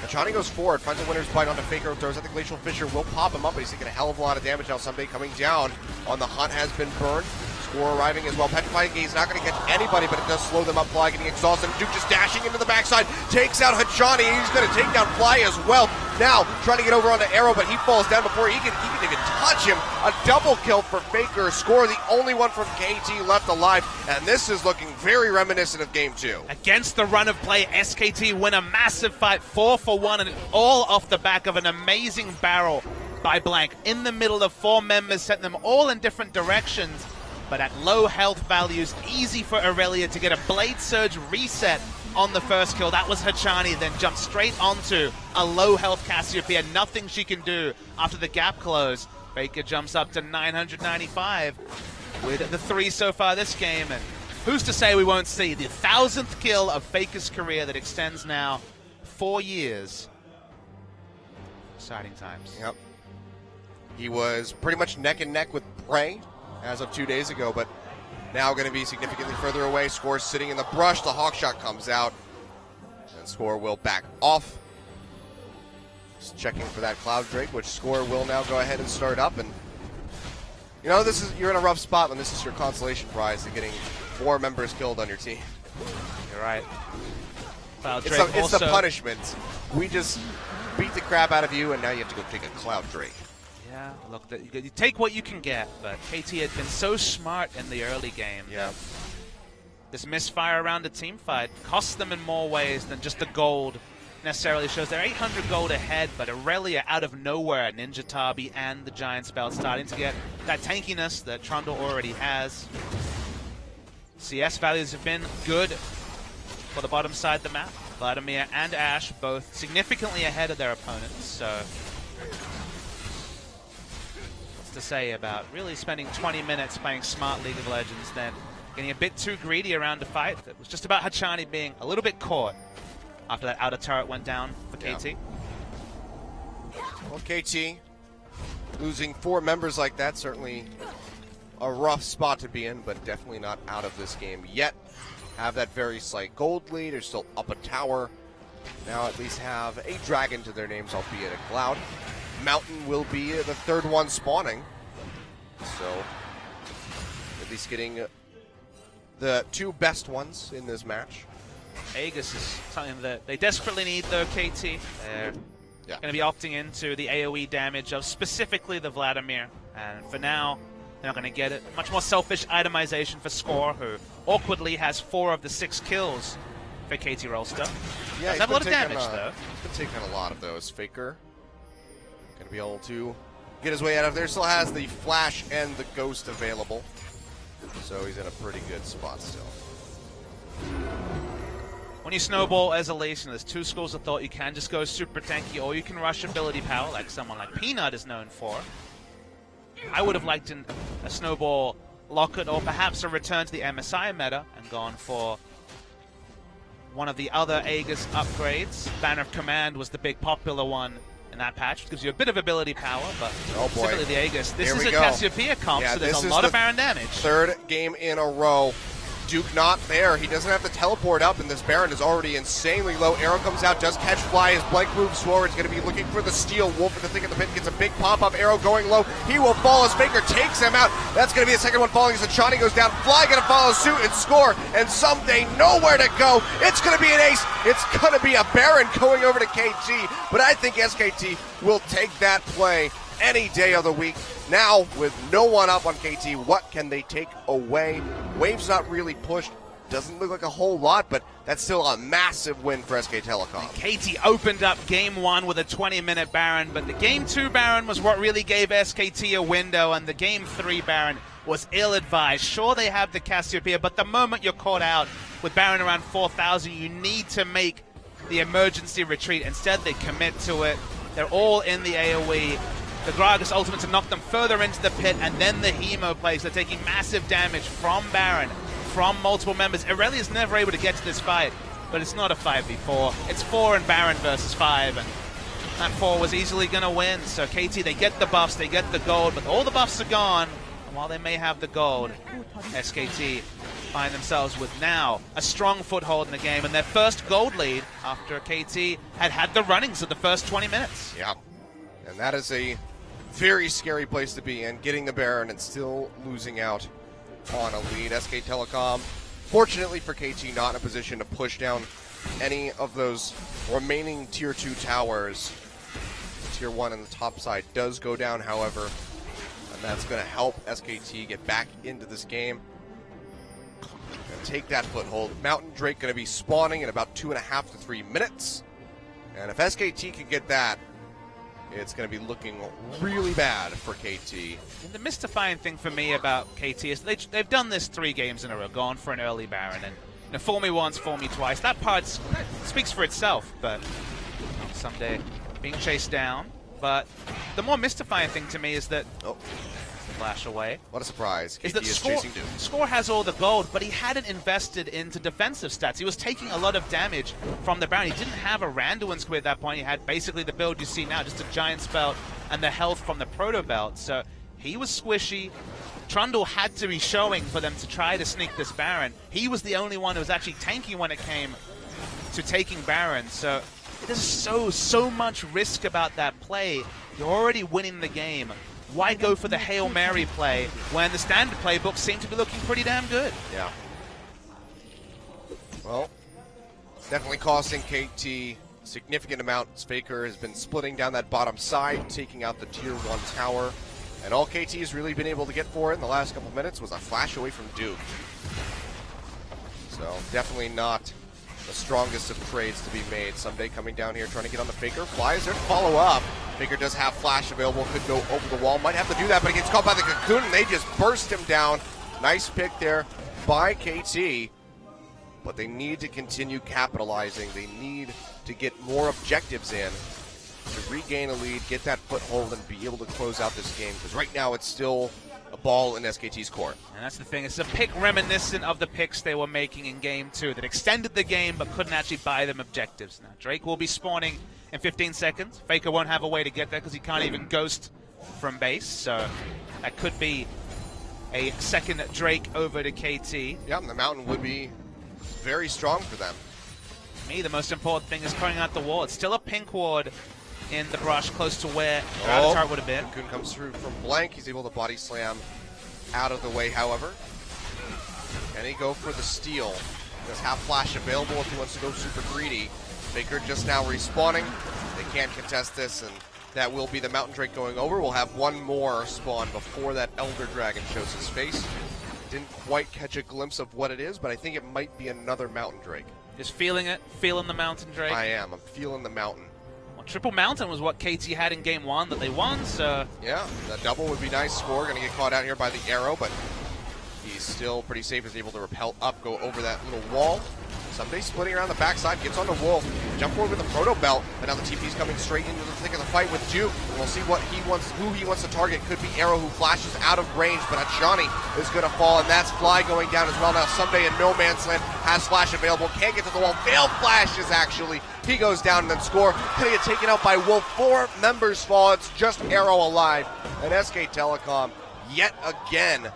Hachani goes forward, finds a winner's bite onto Faker, throws out the Glacial Fissure, will pop him up, but he's taking a hell of a lot of damage now. Someday coming down on the hunt has been burned. Score arriving as well. Petrifying Gaze not going to catch anybody, but it does slow them up. Fly getting exhausted. Duke just dashing into the backside. Takes out Hachani. He's going to take down Fly as well. Now trying to get over onto Arrow, but he falls down before he can even touch him. A double kill for Faker. Score the only one from KT left alive. And this is looking very reminiscent of Game 2. Against the run of play, SKT win a massive fight, 4-for-1, and all off the back of an amazing barrel by Blank. In the middle of 4 members, setting them all in different directions. But at low health values, easy for Aurelia to get a Blade Surge reset on the first kill. That was Hachani, then jumped straight onto a low health Cassiopeia. Nothing she can do after the gap close. Faker jumps up to 995 with the 3 so far this game. And who's to say we won't see the 1,000th kill of Faker's career that extends now 4 years. Exciting times. Yep. He was pretty much neck and neck with Prey as of 2 days ago, but now going to be significantly further away. Score sitting in the brush. The Hawkshot comes out. and Score will back off. Just checking for that Cloud Drake, which Score will now go ahead and start up. And you know, you're in a rough spot when this is your consolation prize of getting 4 members killed on your team. You're right. Cloud It's Drake the also, punishment. We just beat the crap out of you, and now you have to go take a Cloud Drake. Yeah, look, you take what you can get, but KT had been so smart in the early game. Yeah. This misfire around the team fight costs them in more ways than just the gold necessarily shows. They're 800 gold ahead, but Aurelia out of nowhere, Ninja Tabi and the Giant Spell starting to get that tankiness that Trundle already has. CS values have been good for the bottom side of the map. Vladimir and Ashe both significantly ahead of their opponents, so what's to say about really spending 20 minutes playing smart League of Legends, then getting a bit too greedy around the fight. It was just about Hachani being a little bit caught after that outer turret went down for KT. Well, KT losing 4 members like that, certainly a rough spot to be in, but definitely not out of this game yet. Have that very slight gold lead. They're still up a tower. Now at least have a dragon to their names, albeit a cloud. Mountain will be the 3rd one spawning. So at least getting the 2 best ones in this match. Aegis is something that they desperately need, though, KT. They're going to be opting into the AoE damage of specifically the Vladimir. And for now, they're not going to get it. Much more selfish itemization for Score, who awkwardly has 4 of the 6 kills for KT Rolster. Yeah, Does have a lot of damage, though. He's been taking a lot of those. Faker going to be able to get his way out of there. Still has the Flash and the Ghost available. So he's in a pretty good spot still. When you snowball as a Lee Sin, there's 2 schools of thought. You can just go super tanky, or you can rush ability power like someone like Peanut is known for. I would have liked a snowball Locket, or perhaps a return to the MSI meta and gone for one of the other Aegis upgrades. Banner of Command was the big popular one in that patch, which gives you a bit of ability power, but specifically the Aegis. This is a Cassiopeia comp, so there's a lot of Baron damage. 3rd game in a row. Duke not there. He doesn't have to teleport up, and this Baron is already insanely low. Arrow comes out, does catch Fly. His blank moves forward. He's going to be looking for the steal. Wolf at the thick of the pit gets a big pop-up. Arrow going low. He will fall as Faker takes him out. That's going to be the 2nd one falling as Hachani goes down. Fly going to follow suit and Score, and someday nowhere to go. It's going to be an ace. It's going to be a Baron going over to KT, but I think SKT will take that play any day of the week. Now, with no one up on KT, what can they take away? Wave's not really pushed. Doesn't look like a whole lot, but that's still a massive win for SK Telecom. KT opened up Game 1 with a 20-minute Baron, but the Game 2 Baron was what really gave SKT a window, and the Game 3 Baron was ill-advised. Sure, they have the Cassiopeia, but the moment you're caught out with Baron around 4,000, you need to make the emergency retreat. Instead, they commit to it. They're all in the AoE. The Gragas ultimate to knock them further into the pit, and then the Hemo plays. They're taking massive damage from Baron, from multiple members. Aurelia's never able to get to this fight, but it's not a 5v4. It's 4 and Baron versus 5, and that 4 was easily going to win. So KT, they get the buffs, they get the gold, but all the buffs are gone. And while they may have the gold, SKT find themselves with now a strong foothold in the game, and their first gold lead after KT had the runnings of the first 20 minutes. Yeah, and that is a very scary place to be in, getting the Baron and still losing out on a lead. SK Telecom, fortunately for KT, not in a position to push down any of those remaining Tier 2 towers. Tier 1 on the top side does go down, however, and that's going to help SKT get back into this game and take that foothold. Mountain Drake going to be spawning in about 2.5 to 3 minutes, and if SKT can get that, it's going to be looking really bad for KT. And the mystifying thing for me about KT is they've done this 3 games in a row, gone for an early Baron, and fool me once, fool me twice. That part speaks for itself, but someday being chased down. But the more mystifying thing to me is that flash away. What a surprise. KT Is that is chasing Duke. Score has all the gold, but he hadn't invested into defensive stats. He was taking a lot of damage from the Baron. He didn't have a Randuin squid at that point. He had basically the build you see now, just a Giant Spell and the health from the Proto Belt. So he was squishy. Trundle had to be showing for them to try to sneak this Baron. He was the only one who was actually tanky when it came to taking Baron. So there's so much risk about that play. You're already winning the game. Why go for the Hail Mary play when the standard playbooks seem to be looking pretty damn good? Yeah. Well, definitely costing KT a significant amount. Faker has been splitting down that bottom side, taking out the tier 1 tower. And all KT has really been able to get for it in the last couple minutes was a flash away from Duke. So definitely not the strongest of trades to be made. Someday coming down here trying to get on the Faker. Flies there to follow up. Faker does have flash available. Could go over the wall. Might have to do that, but he gets caught by the Cocoon, and they just burst him down. Nice pick there by KT. But they need to continue capitalizing. They need to get more objectives in to regain a lead, get that foothold, and be able to close out this game. Because right now it's still a ball in SKT's court. And that's the thing. It's a pick reminiscent of the picks they were making in Game 2 that extended the game but couldn't actually buy them objectives. Now, Drake will be spawning in 15 seconds. Faker won't have a way to get there because he can't even ghost from base. So that could be a second Drake over to KT. Yeah, and the Mountain would be very strong for them. To me, the most important thing is clearing out the wall. It's still a pink ward in the brush close to where the Avatar would have been. Cocoon comes through from blank. He's able to body slam out of the way, however. Can he go for the steal? Does have flash available if he wants to go super greedy. Faker just now respawning. They can't contest this, and that will be the Mountain Drake going over. We'll have one more spawn before that Elder Dragon shows his face. Didn't quite catch a glimpse of what it is, but I think it might be another Mountain Drake. Just feeling it, feeling the Mountain Drake. I am. I'm feeling the Mountain. Well, Triple Mountain was what KT had in Game 1 that they won, so... Yeah, that double would be nice score. Going to get caught out here by the arrow, but he's still pretty safe. He's able to rappel up, go over that little wall. Someday splitting around the backside, gets on the Wolf, jump forward with the Proto Belt, but now the TP's coming straight into the thick of the fight with Duke. And we'll see what he wants, who he wants to target. Could be Arrow, who flashes out of range, but Achani is going to fall, and that's Fly going down as well. Now Someday in no man's land has flash available, can't get to the wall. Failed flashes actually. He goes down and then score. Gonna get taken out by Wolf. 4 members fall. It's just Arrow alive, and SK Telecom yet again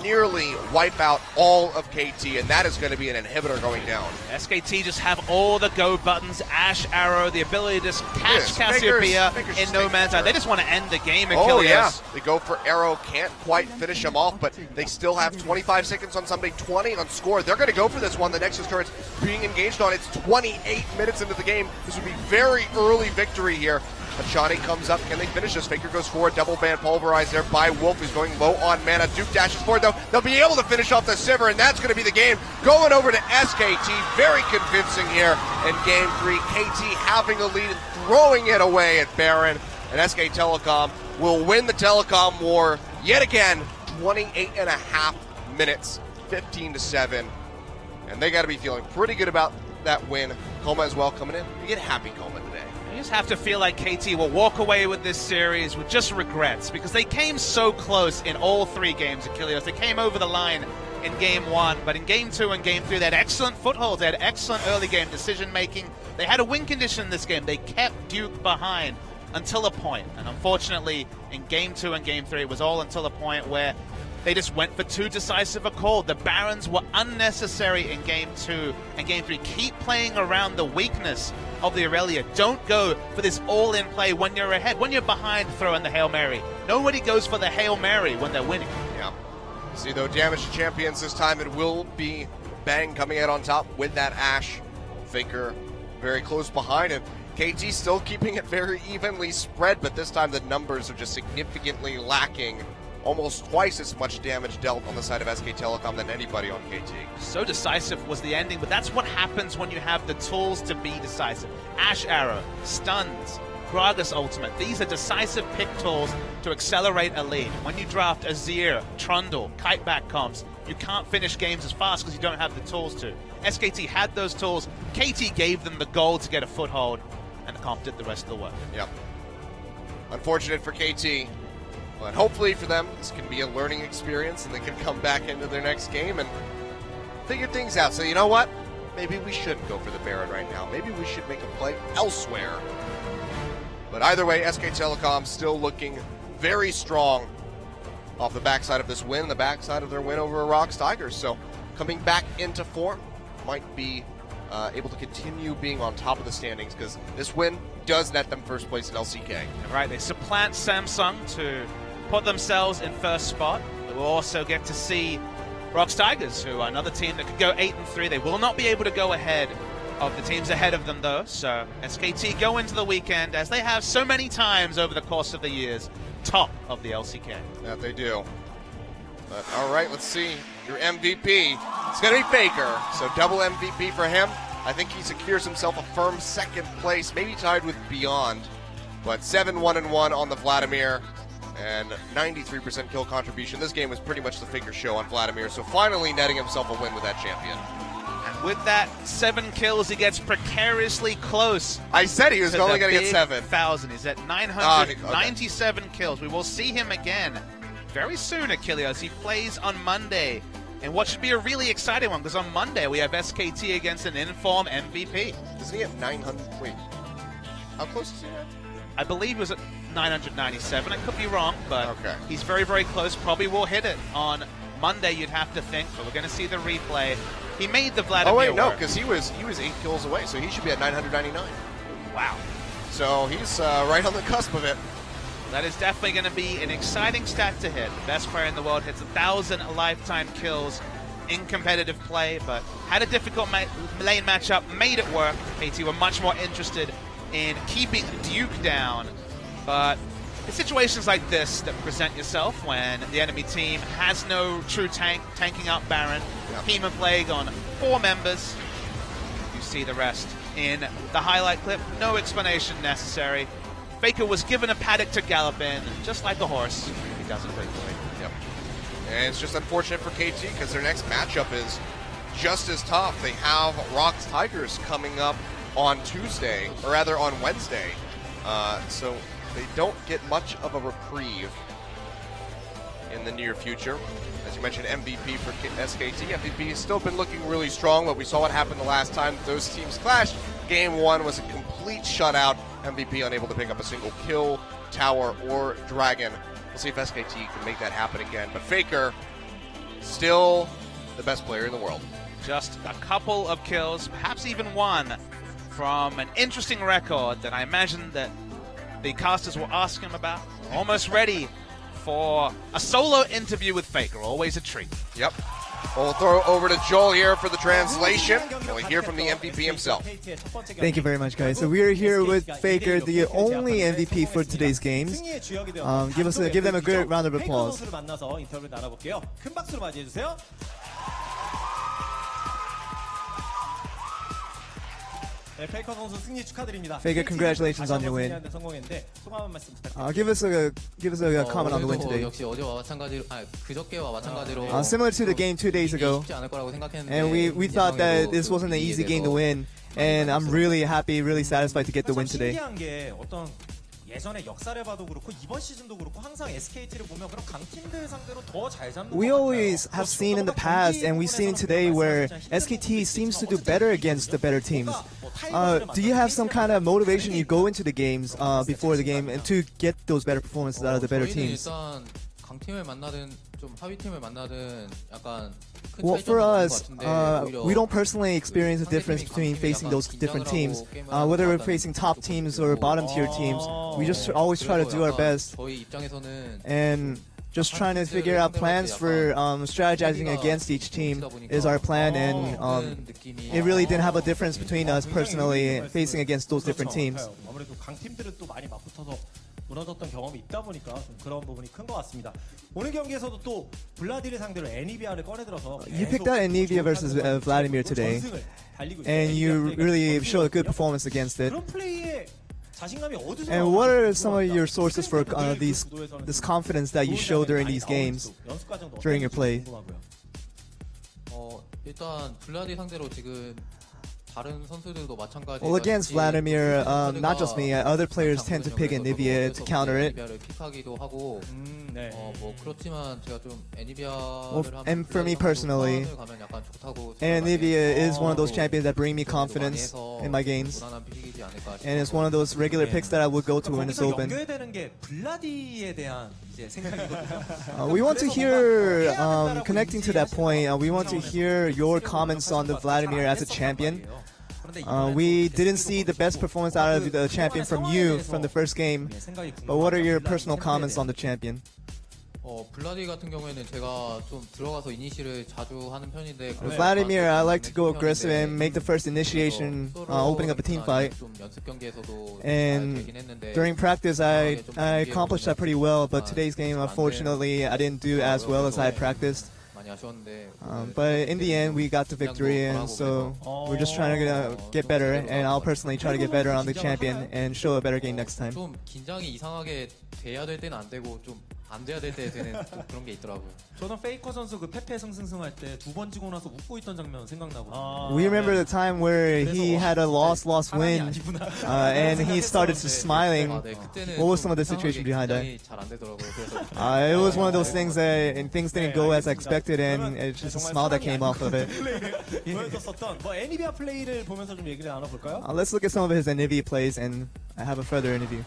nearly wipe out all of KT, and that is going to be an inhibitor going down. SKT just have all the go buttons, Ash, Arrow, the ability to just catch Cassiopeia in no man's land. They just want to end the game, Achilles. Oh yeah, they go for Arrow, can't quite finish him off, but they still have 25 seconds on somebody, 20 on score. They're going to go for this one. The Nexus turret's being engaged on. It's 28 minutes into the game. This would be very early victory here. Achani comes up. Can they finish this? Faker goes forward. Double band pulverized there by Wolf, who's going low on mana. Duke dashes forward, though. They'll be able to finish off the Sivir, and that's going to be the game. Going over to SKT. Very convincing here in Game 3. KT having a lead and throwing it away at Baron. And SK Telecom will win the Telecom War yet again. 28.5 minutes. 15-7. And they got to be feeling pretty good about that win. Coma as well coming in. You get happy Coma today. You just have to feel like KT will walk away with this series with just regrets because they came so close in all 3 games, Achilles. They came over the line in Game 1, but in Game 2 and Game 3, they had excellent footholds. They had excellent early game decision-making. They had a win condition in this game. They kept Duke behind until a point. And unfortunately, in Game 2 and Game 3, it was all until a point where they just went for too decisive a call. The Barons were unnecessary in Game 2 and Game 3. Keep playing around the weakness of the Aurelia. Don't go for this all-in play when you're ahead. When you're behind, throw in the Hail Mary. Nobody goes for the Hail Mary when they're winning. Yeah. See, though, damage to champions this time, it will be Bang coming out on top with that Ash. Faker very close behind, and KT still keeping it very evenly spread, but this time the numbers are just significantly lacking. Almost twice as much damage dealt on the side of SK Telecom than anybody on KT. So decisive was the ending, but that's what happens when you have the tools to be decisive. Ash Arrow, Stuns, Gragas Ultimate. These are decisive pick tools to accelerate a lead. When you draft Azir, Trundle, Kiteback comps, you can't finish games as fast because you don't have the tools to. SKT had those tools. KT gave them the gold to get a foothold, and the comp did the rest of the work. Yep. Unfortunate for KT. But hopefully for them, this can be a learning experience and they can come back into their next game and figure things out. So you know what? Maybe we shouldn't go for the Baron right now. Maybe we should make a play elsewhere. But either way, SK Telecom still looking very strong off the backside of this win, the backside of their win over Rocks Tigers. So coming back into form might be able to continue being on top of the standings, because this win does net them first place in LCK. Right, they supplant Samsung to put themselves in first spot. We'll also get to see Rocks Tigers, who are another team that could go 8-3. They will not be able to go ahead of the teams ahead of them, though. So SKT go into the weekend, as they have so many times over the course of the years, top of the LCK. That they do. But all right, let's see your MVP. It's going to be Faker, so double MVP for him. I think he secures himself a firm second place, maybe tied with Beyond. But 7-1-1 on the Vladimir, and 93% kill contribution. This game was pretty much the Faker show on Vladimir, so finally netting himself a win with that champion. And with that 7 kills, he gets precariously close. I said he was to only the going to get big 7. 1,000. He's at 997 kills. We will see him again very soon, Achilles. He plays on Monday, and what should be a really exciting one, because on Monday we have SKT against an in-form MVP. Isn't he at 900? Wait, how close is he at? I believe he was at 997. I could be wrong, but Okay. he's very, very close. Probably will hit it on Monday, you'd have to think, but we're going to see the replay. He made the Vladimir Oh wait, no, work. because he was 8 kills away, so he should be at 999. Wow. So he's right on the cusp of it. That is definitely going to be an exciting stat to hit. The best player in the world hits 1,000 lifetime kills in competitive play, but had a difficult lane matchup, made it work. KT were much more interested in keeping Duke down, but it's situations like this that present yourself when the enemy team has no true tank, tanking out Baron. Team of Plague on 4 members. You see the rest in the highlight clip. No explanation necessary. Faker was given a paddock to gallop in, just like a horse. He does it faithfully. Yep. And it's just unfortunate for KT because their next matchup is just as tough. They have Rocks Tigers coming up on Tuesday, or rather on Wednesday. So they don't get much of a reprieve in the near future. As you mentioned, MVP for SKT. MVP has still been looking really strong, but we saw what happened the last time those teams clashed. Game 1 was a complete shutout. MVP unable to pick up a single kill, tower, or dragon. We'll see if SKT can make that happen again. But Faker, still the best player in the world. Just a couple of kills, perhaps even one, from an interesting record that I imagine that the casters will ask him about. Almost ready for a solo interview with Faker. Always a treat. Yep. Well, we'll throw it over to Joel here for the translation, and we hear from the MVP himself. Thank you very much, guys. So we are here with Faker, the only MVP for today's games. Give them a good round of applause. Faker, congratulations on your win. Give us a comment on the win today. 역시 어제와 마찬가지로 그저께와 마찬가지로 Similar to the game 2 days ago, 쉽지 않을 거라고 생각했는데 and we thought that this wasn't an easy game to win, and I'm really happy, really satisfied to get the win today. 신기한 게 어떤 예전의 역사를 봐도 그렇고 이번 시즌도 그렇고 항상 SKT를 보면 그런 강팀들 상대로 더 잘 잡는 We 것 always 같아요. have seen in the past, and we've seen today, where SKT seems to do better against the better teams. Do you have some kind of motivation you go into the games before the game and to get those better performances out of the better 저희는 teams? 일단 강팀을 만나든 좀 하위 팀을 만나든 약간 큰 Well, for 차이점은 없는 us, 것 같은데 오히려 we don't personally experience a difference between facing those different teams. Whether we're facing top teams or bottom tier teams, we just always try to do our best 저희 입장에서는 and just trying to figure out plans for strategizing against each team is our plan, and it really didn't have a difference between us personally facing against those different teams. 아무래도 강팀들은 또 많이 맞붙어서 무너졌던 경험이 있다 보니까 좀 그런 부분이 큰 것 같습니다. 오늘 경기에서도 또 블라디를 상대로 애니비아를 꺼내들어서 You picked out Anivia versus Vladimir today, and you really showed a good performance against it. 그런 플레이에 자신감이 어디서 And what are some of your sources for this confidence that you show during these games, during your play? 일단 블라디 상대로 지금 다른 선수들도 마찬가지. Well, against Vladimir, not just me, other players tend to pick Anivia to counter it. 픽하기도 하고. 뭐 그렇지만 제가 좀 애니비아를 And for me personally, 가면 약간 좋다고. Anivia is one of those champions that bring me confidence in my games, 무난한 픽이지 않을까. and it's one of those regular picks that I would go to when it's open. 연결되는 게 블라디에 대한 이제 생각이거든요. We want to hear, connecting to that point, we want to hear your comments on the Vladimir as a champion. We didn't see the best performance out of the champion from you from the first game. But what are your personal comments on the champion? 블라디 같은 경우에는 제가 좀 들어가서 이니시를 자주 하는 편인데 Vladimir, I like to go aggressive and make the first initiation, opening up a team fight. 좀 연습 경기에서도 And 잘 되긴 했는데 during practice, I accomplished that pretty well. But today's game, unfortunately, I didn't do as well as I had practiced. 많이 아쉬웠는데 But in the end, we got the victory, and so we're just trying to get better. And I'll personally try to get better on the champion and show a better game next time. 좀 긴장이 이상하게 돼야 될 때는 안 되고 좀 안 돼야 될 때 되는 좀 그런 게 있더라고요. 저는 페이커 선수 그 페페 승승승 할 때 두 번 지고 나서 웃고 있던 장면 생각나거든요. We remember the time where he had a loss win, and he started to smiling. 네, 그때는 What was some of the 좀 situation behind that? 긴장이 잘안 되더라고요. 그래서 It was one of those things that and things didn't go as I expected, and it's just a smile that came off of it. 보여줬었던 뭐 애니비아 플레이를 보면서 좀 얘기를 나눠볼까요? Let's look at some of his Anivia plays, and I have a further interview.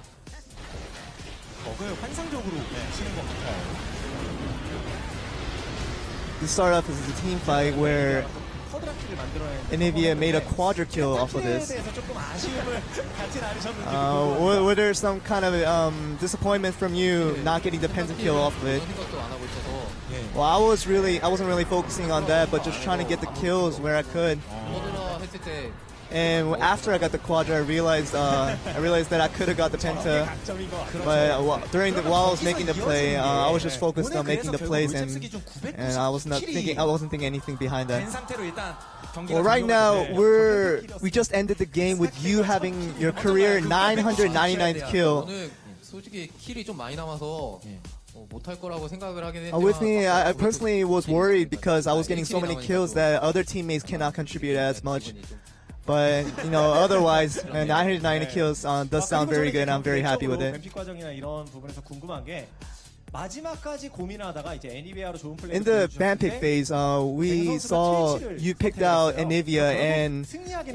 덕을 환상적으로 치는 것 같아요. To start off, this is a team fight where 커드라키를 만들어내는 Anivia made a quadra kill off of this. 대해서 조금 아쉬움을 갖진 않으셨는지 Were there some kind of disappointment from you not getting the pentakill off of it? 그런 생각도 안 하고 있어서 Well, I wasn't really focusing on that, but just trying to get the kills where I could. 커드라 했을 때 And after I got the quadra, I realized that I could have got the penta. 장점인 것 같아요. But while I was making the play, I was just focused on making the plays, and I wasn't thinking anything behind that. 된 상태로 일단 경기가 Well, right now 종료가 we just ended the game with you having your career 999th kill. 저는 솔직히 킬이 좀 많이 남아서 못할 거라고 생각을 하긴 했지만 With me, I personally was worried because I was getting so many kills that other teammates cannot contribute as much. But otherwise, 990 kills does sound very good, and I'm very happy with it. 뱀픽 과정이나 이런 부분에서 궁금한 게 마지막까지 고민하다가 이제 애니비아로 좋은 플레이 In the ban pick phase, we saw you picked out Anivia, and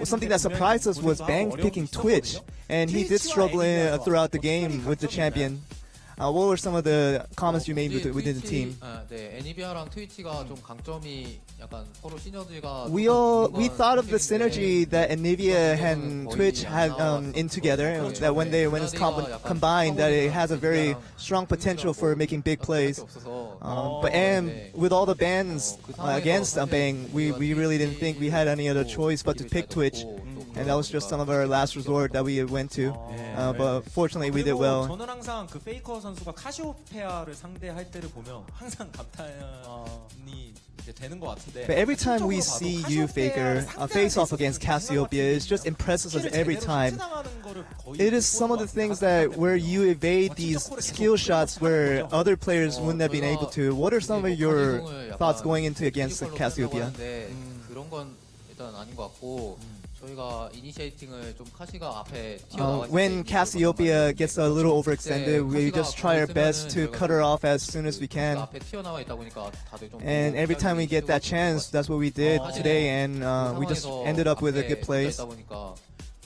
something that surprised us was Bang picking Twitch, and he did struggle throughout the game with the champion. What were some of the comments you made within the team? 네, 애니비아랑 트위치가 좀 강점이 약간 서로 시너지가 We thought of the synergy that Anivia and Twitch had in together. That when it's combined, that it has a very strong potential for making big plays. With all the bans against Bang, we really didn't think we had any other choice but to pick Twitch. And that was just some of our last resort that we went to. But fortunately, we did well. 저는 항상 그 페이커 선수가 카시오페아를 상대할 때를 보면 항상 감탄이 이제 되는 것 같은데. But every time we see you, Faker, face off against Cassiopeia, it just impresses us every time. It is some of the things that where you evade these skill shots where other players wouldn't have been able to. What are some of your thoughts going into against Cassiopeia? 그런 건 일단 아닌 것 같고. 저희가 이니시에이팅을 좀 카시가 앞에 튀어나와 When Cassiopeia gets a little overextended, we just try our best to cut her off as soon as we can. 앞에 튀어나와 있다 보니까 다들 좀 And every time we get that chance, that's what we did today, and we just ended up with a good place.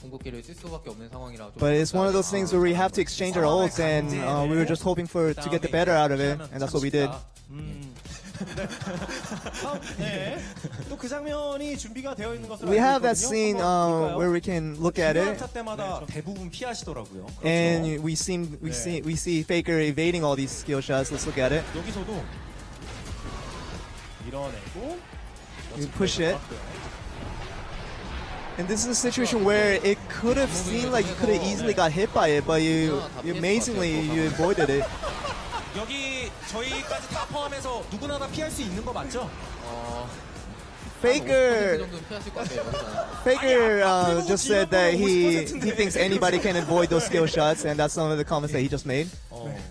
궁극기를 쓸 수밖에 없는 상황이라 좀 But it's one of those things where we have to exchange our ults, and we were just hoping to get the better out of it, and that's what we did. 또 그 장면이 준비가 되어 있는 것으로 We 알고 have that 있거든요. scene 한번 볼까요? where we can look at it, 중간차 때마다 대부분 피하시더라고요. and we see Faker evading all these skill shots. Let's look at it. 여기서도 밀어내고 You push it. And this is a situation where it could have seemed like you could have easily got hit by it, but you amazingly you avoided it. 여기 저희까지 다 포함해서 누구나 다 피할 수 있는 거 맞죠? Faker 정도는 피하실 것 같아요. Faker just said that he thinks anybody can avoid those skill shots, and that's some of the comments that he just made.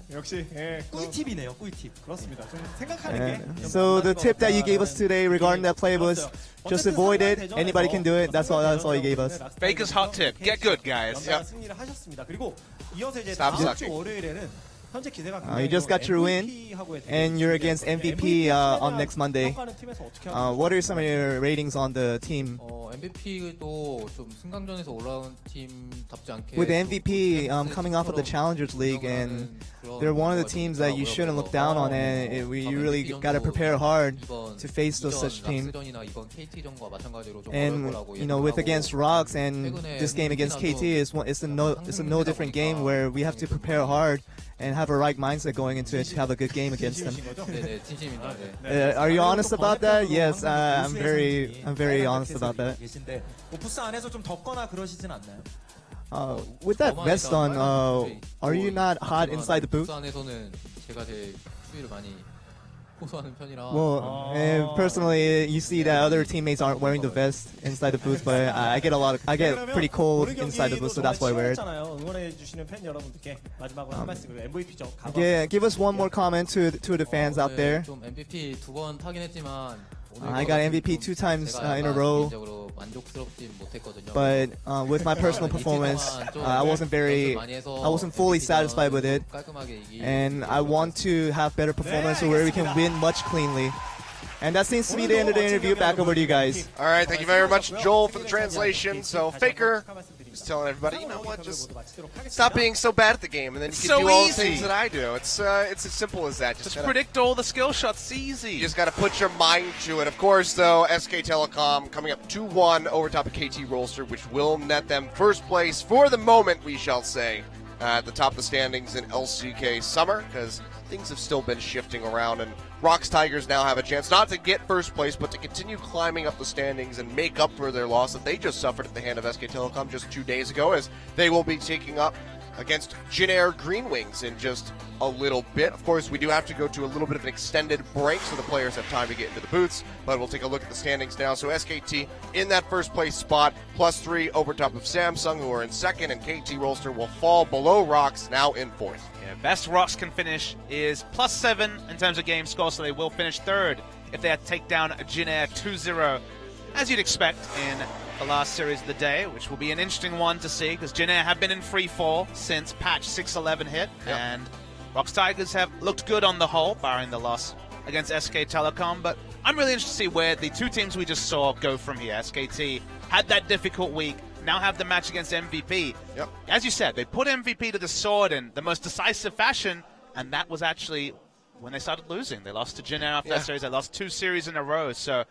역시 꿀팁이네요, 꿀팁. 그렇습니다. 좀 생각하는 게. So the tip that you gave us today regarding that play was just avoid it. Anybody can do it. That's all you gave us. Faker's hot tip. Get good, guys. 연달아 승리를 하셨습니다. 그리고 이어서 이제 Stop 다음 주 sucking. 월요일에는 현재 기세가 You just got your win, and you're against MVP on next Monday. What are some of your ratings on the team? MVP도 좀 승강전에서 올라온 팀답지 않게 With the 또 MVP 또 coming off of the Challengers League, and 그런 they're one of the 경우가 teams that you 있더라고요. shouldn't look down on, and we really got to prepare hard 이번 to face those 이전 such teams. 락스전이나 이번 KT전과 마찬가지로 좀 And 어려울 거라고 you know, with 예상하고 against Rocks and 최근에 this game against KT is it's a no different game where we have to prepare hard and have a right mindset going into it to have a good game against them. 네네 진심입니다. 네. Are you honest about that? Yes, I'm very honest about that. 계신데 뭐 부스 안에서 좀 덥거나 그러시진 않나요? With that vest on, are you not hot inside the booth? 부스 안에서는 제가 제일 추위를 많이 호소하는 편이라. Well, personally, you see that other teammates aren't wearing the vest inside the booth, but I get pretty cold inside the booth, so that's why I wear it. 응원해 주시는 팬 여러분들께 마지막으로 한 말씀 MVP죠. Give us one more comment to the fans out there. 좀 MVP 2번 타긴 했지만. I got MVP 2 times in a row, 개인적으로 만족스럽진 못했거든요. but with my personal performance, I wasn't fully satisfied with it, and I want to have better performance where we can win much cleanly. And that seems to be the end of the interview. Back over to you guys. All right, thank you very much, Joel, for the translation. So Faker is telling everybody, you know what, just stop being so bad at the game, and then you can So do all the easy. things that I do. It's as simple as that. Just gotta- predict all the skill shots. Easy. You just got to put your mind to it. Of course, though, SK Telecom coming up 2-1 over top of KT Rolster, which will net them first place for the moment, we shall say, at the top of the standings in LCK Summer, because things have still been shifting around, and Rocks Tigers now have a chance not to get first place, but to continue climbing up the standings and make up for their loss that they just suffered at the hand of SK Telecom just 2 days ago, as they will be taking up against Jin Air Green Wings in just a little bit. Of course, we do have to go to a little bit of an extended break so the players have time to get into the booths, but we'll take a look at the standings now. So SKT in that first place spot, +3 over top of Samsung, who are in second, and KT Rolster will fall below Rocks, now in fourth. Yeah, best Rocks can finish is +7 in terms of game score, so they will finish third if they had to take down Jin Air 2-0, as you'd expect in the last series of the day, which will be an interesting one to see, because Jin Air have been in free fall since patch 6.11 hit, and Rocks Tigers have looked good on the whole, barring the loss against SK Telecom, but I'm really interested to see where the two teams we just saw go from here. SKT had that difficult week, now have the match against MVP. Yep. As you said, they put MVP to the sword in the most decisive fashion, and that was actually when they started losing. They lost to Jin Air after that series. They lost 2 series in a row. So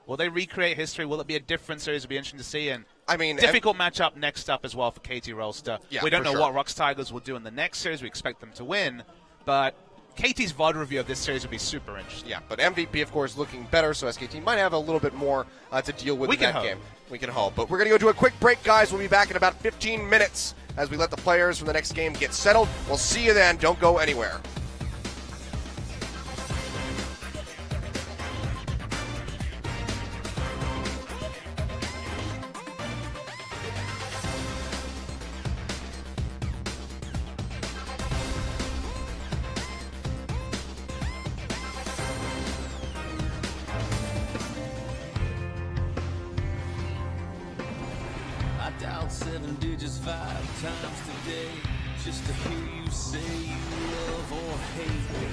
will they recreate history? Will it be a different series? It'll be interesting to see. And I mean, difficult matchup next up as well for KT Rolster. Yeah, we don't for know sure. what Rocks Tigers will do in the next series. We expect them to win, but KT's VOD review of this series will be super interesting. Yeah, but MVP, of course, looking better, so SKT might have a little bit more to deal with We in can that hope. game. We can hope. But we're going to go to a quick break, guys. We'll be back in about 15 minutes as we let the players from the next game get settled. We'll see you then. Don't go anywhere. I dialed 7 digits 5 times today just to hear you say you love or hate me.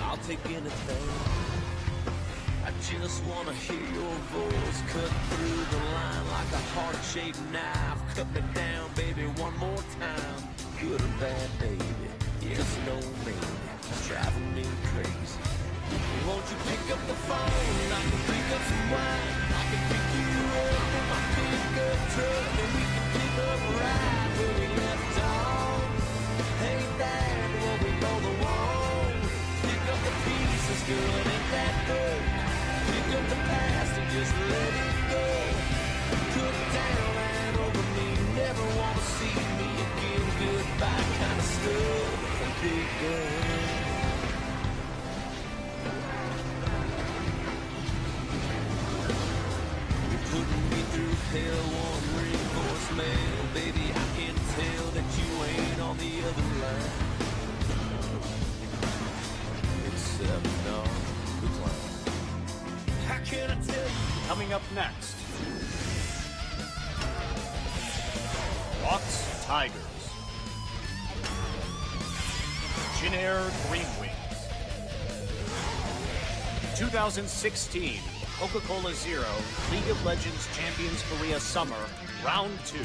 I'll take anything. I just wanna hear your voice cut through the line like a heart-shaped knife. Cut me down, baby, one more time. Good or bad, baby. Yes, no, maybe. It's driving me crazy. Won't you pick up the phone? I can pick up some wine. I can pick you up in my pickup truck, and we can pick up right where we left off. Ain't that what we both want? Pick up the pieces, girl, and ain't that good? Pick up the past and just let it go. Put it down and over me. Never wanna see me again. Goodbye kind of stuff. Big gun. Putting me through hell, one ring voicemail. Baby, I can tell that you ain't on the other line. It's 7 on the clock. How can I tell you? Coming up next, Rocks Tigers. Jin-Air Green Wings. 2016 Coca-Cola Zero League of Legends Champions Korea Summer, Round 2.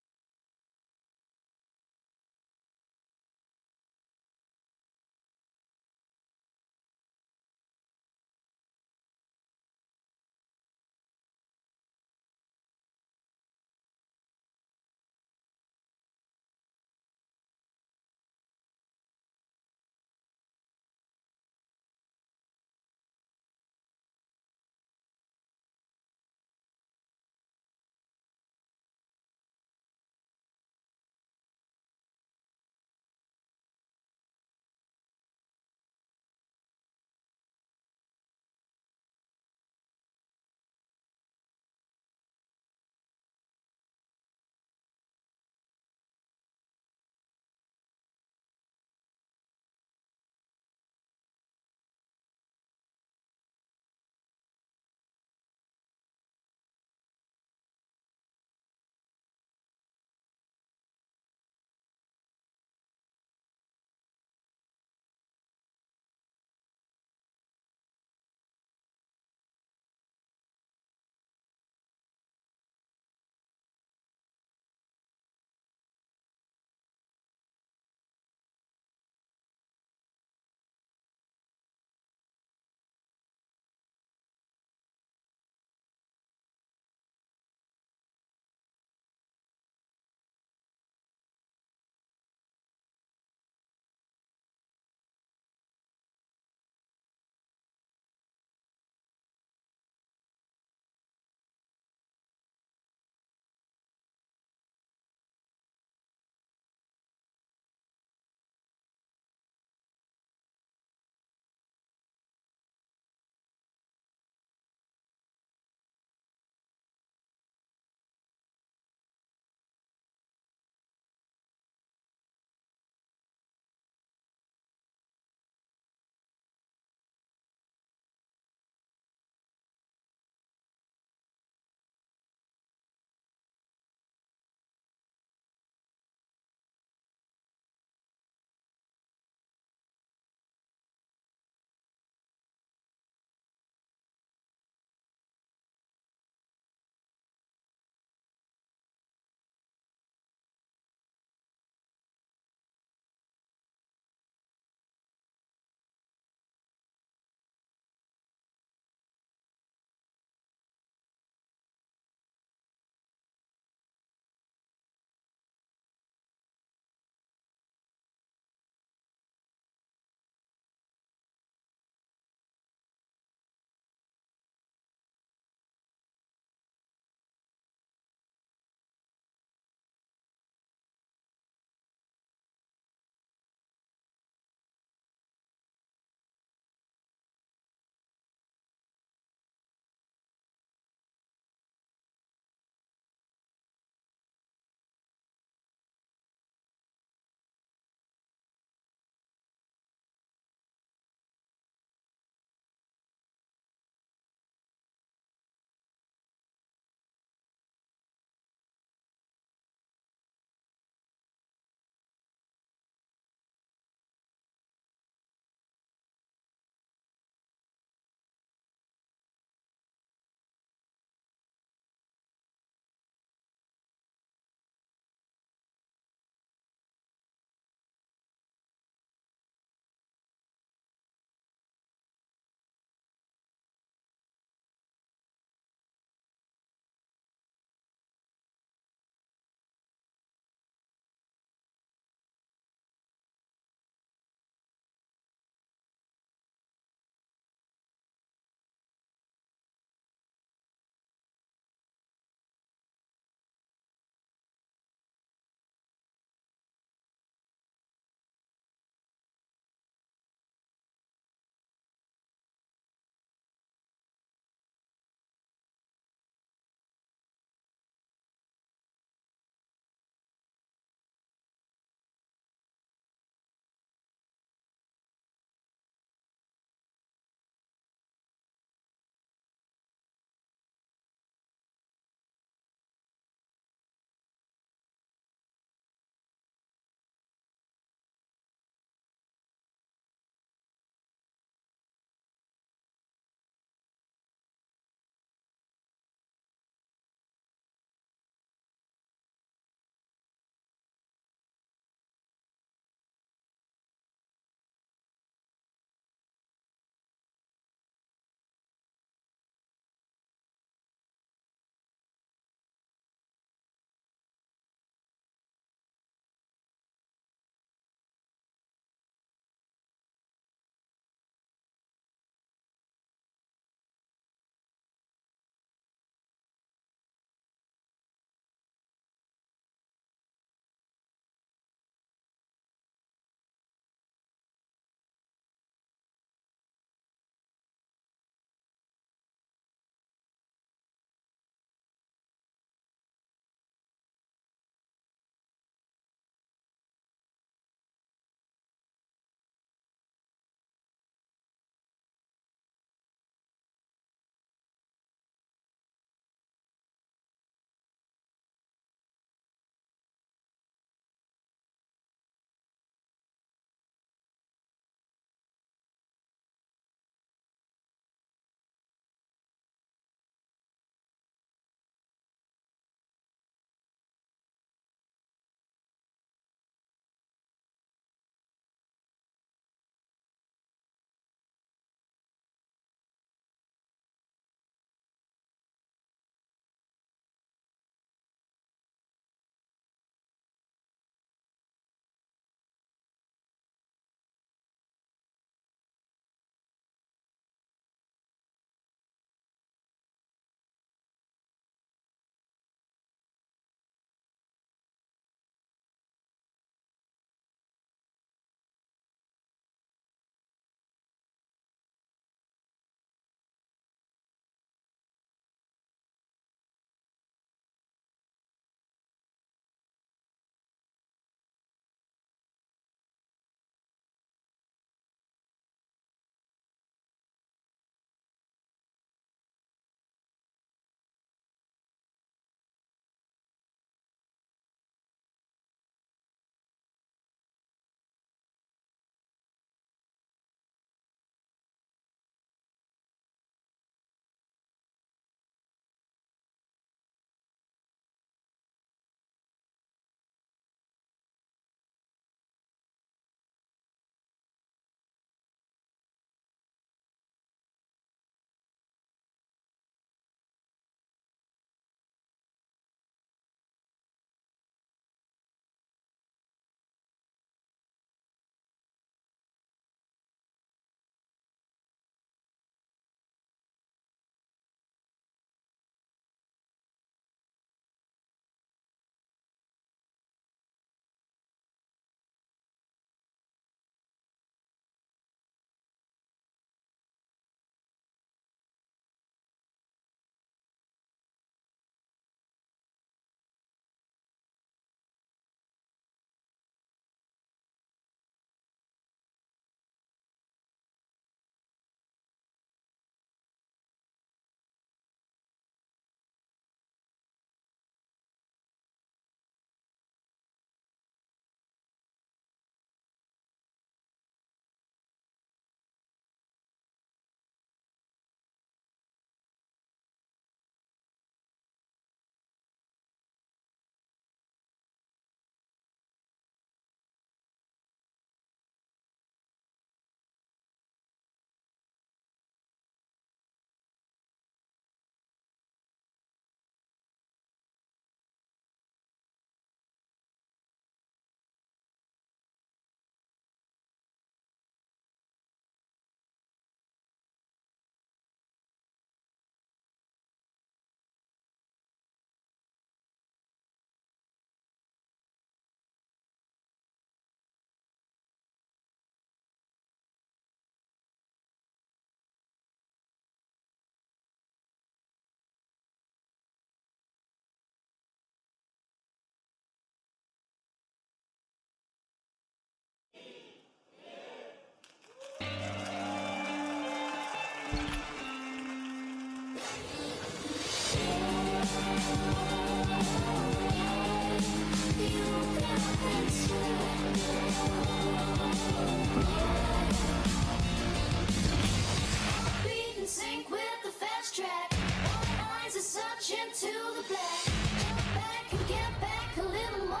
Beat in sync with the fast track. All eyes are searching to the black. Jump back and get back a little more.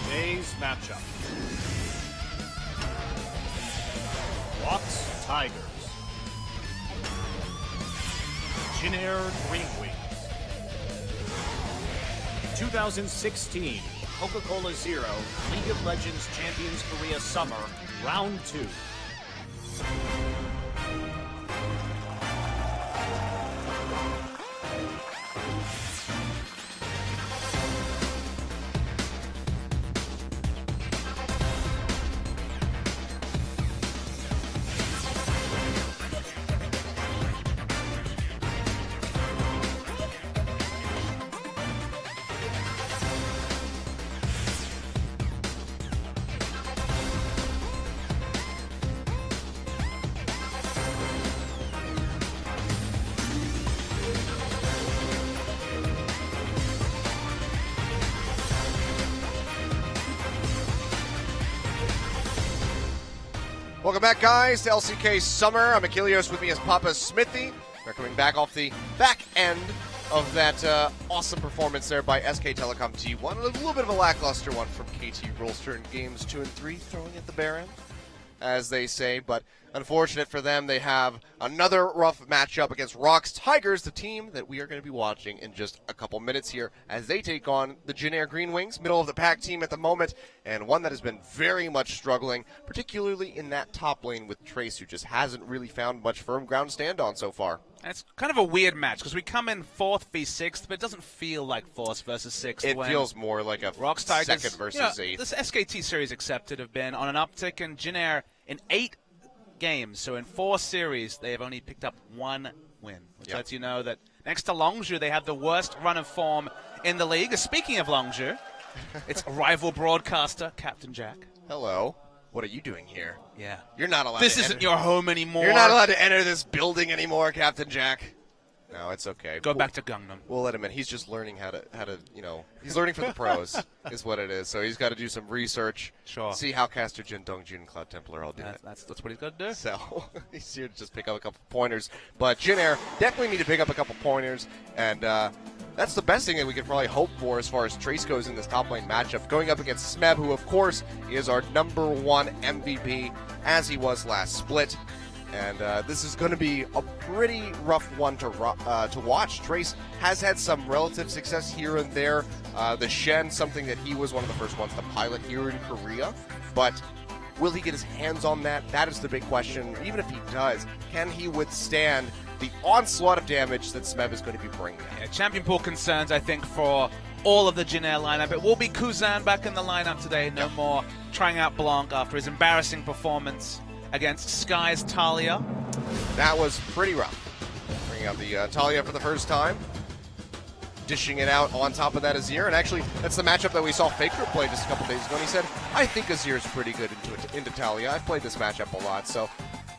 Today's matchup. Rocks Tigers. Jin-Air Green Wings. 2016 Coca-Cola Zero League of Legends Champions Korea Summer Round 2. Welcome back, guys, to LCK Summer. I'm Achilles. With me is Papa Smithy. We're coming back off the back end of that awesome performance there by SK Telecom T1. A little bit of a lackluster one from KT Rolster in games 2 and 3, throwing at the bare end, as they say. But unfortunate for them, they have another rough matchup against Rocks Tigers, the team that we are going to be watching in just a couple minutes here as they take on the Jin-Air Green Wings, middle of the pack team at the moment, and one that has been very much struggling, particularly in that top lane with Trace, who just hasn't really found much firm ground to stand on so far. And it's kind of a weird match because we come in 4th v 6th, but it doesn't feel like 4th versus 6th. It feels more like a Rocks Tigers, 2nd versus 8th. This SKT series accepted have been on an uptick, and Jin-Air in 8 games, so in 4 series, they have only picked up 1 win, which lets you know that next to Longzhu, they have the worst run of form in the league. Speaking of Longzhu, it's rival broadcaster Captain Jack. Hello. What are you doing here? Yeah. You're not allowed This to isn't enter. your home anymore. You're not allowed to enter this building anymore, Captain Jack. No, it's okay. Go back to Gangnam. We'll let him in. He's just learning how to he's learning from the pros is what it is. So he's got to do some research. Sure. See how Caster Jin, Dongjin, and Cloud Templar all do it. That's what he's got to do. So he's here to just pick up a couple pointers. But Jin-Air definitely need to pick up a couple pointers, and that's the best thing that we could probably hope for as far as Trace goes in this top lane matchup. Going up against Smeb, who of course is our #1 MVP, as he was last split. And this is going to be a pretty rough one to watch. Trace has had some relative success here and there. The Shen, something that he was one of the first ones to pilot here in Korea. But will he get his hands on that? That is the big question. Even if he does, can he withstand the onslaught of damage that Smeb is going to be bringing? Yeah, champion pool concerns, I think, for all of the Jin-Air lineup. It will be Kuzan back in the lineup today. No more trying out Blanc after his embarrassing performance against Sky's Talia. That was pretty rough. Bringing out the Talia for the first time. Dishing it out on top of that Azir. And actually, that's the matchup that we saw Faker play just a couple days ago. And he said, I think Azir's pretty good into Talia. I've played this matchup a lot. So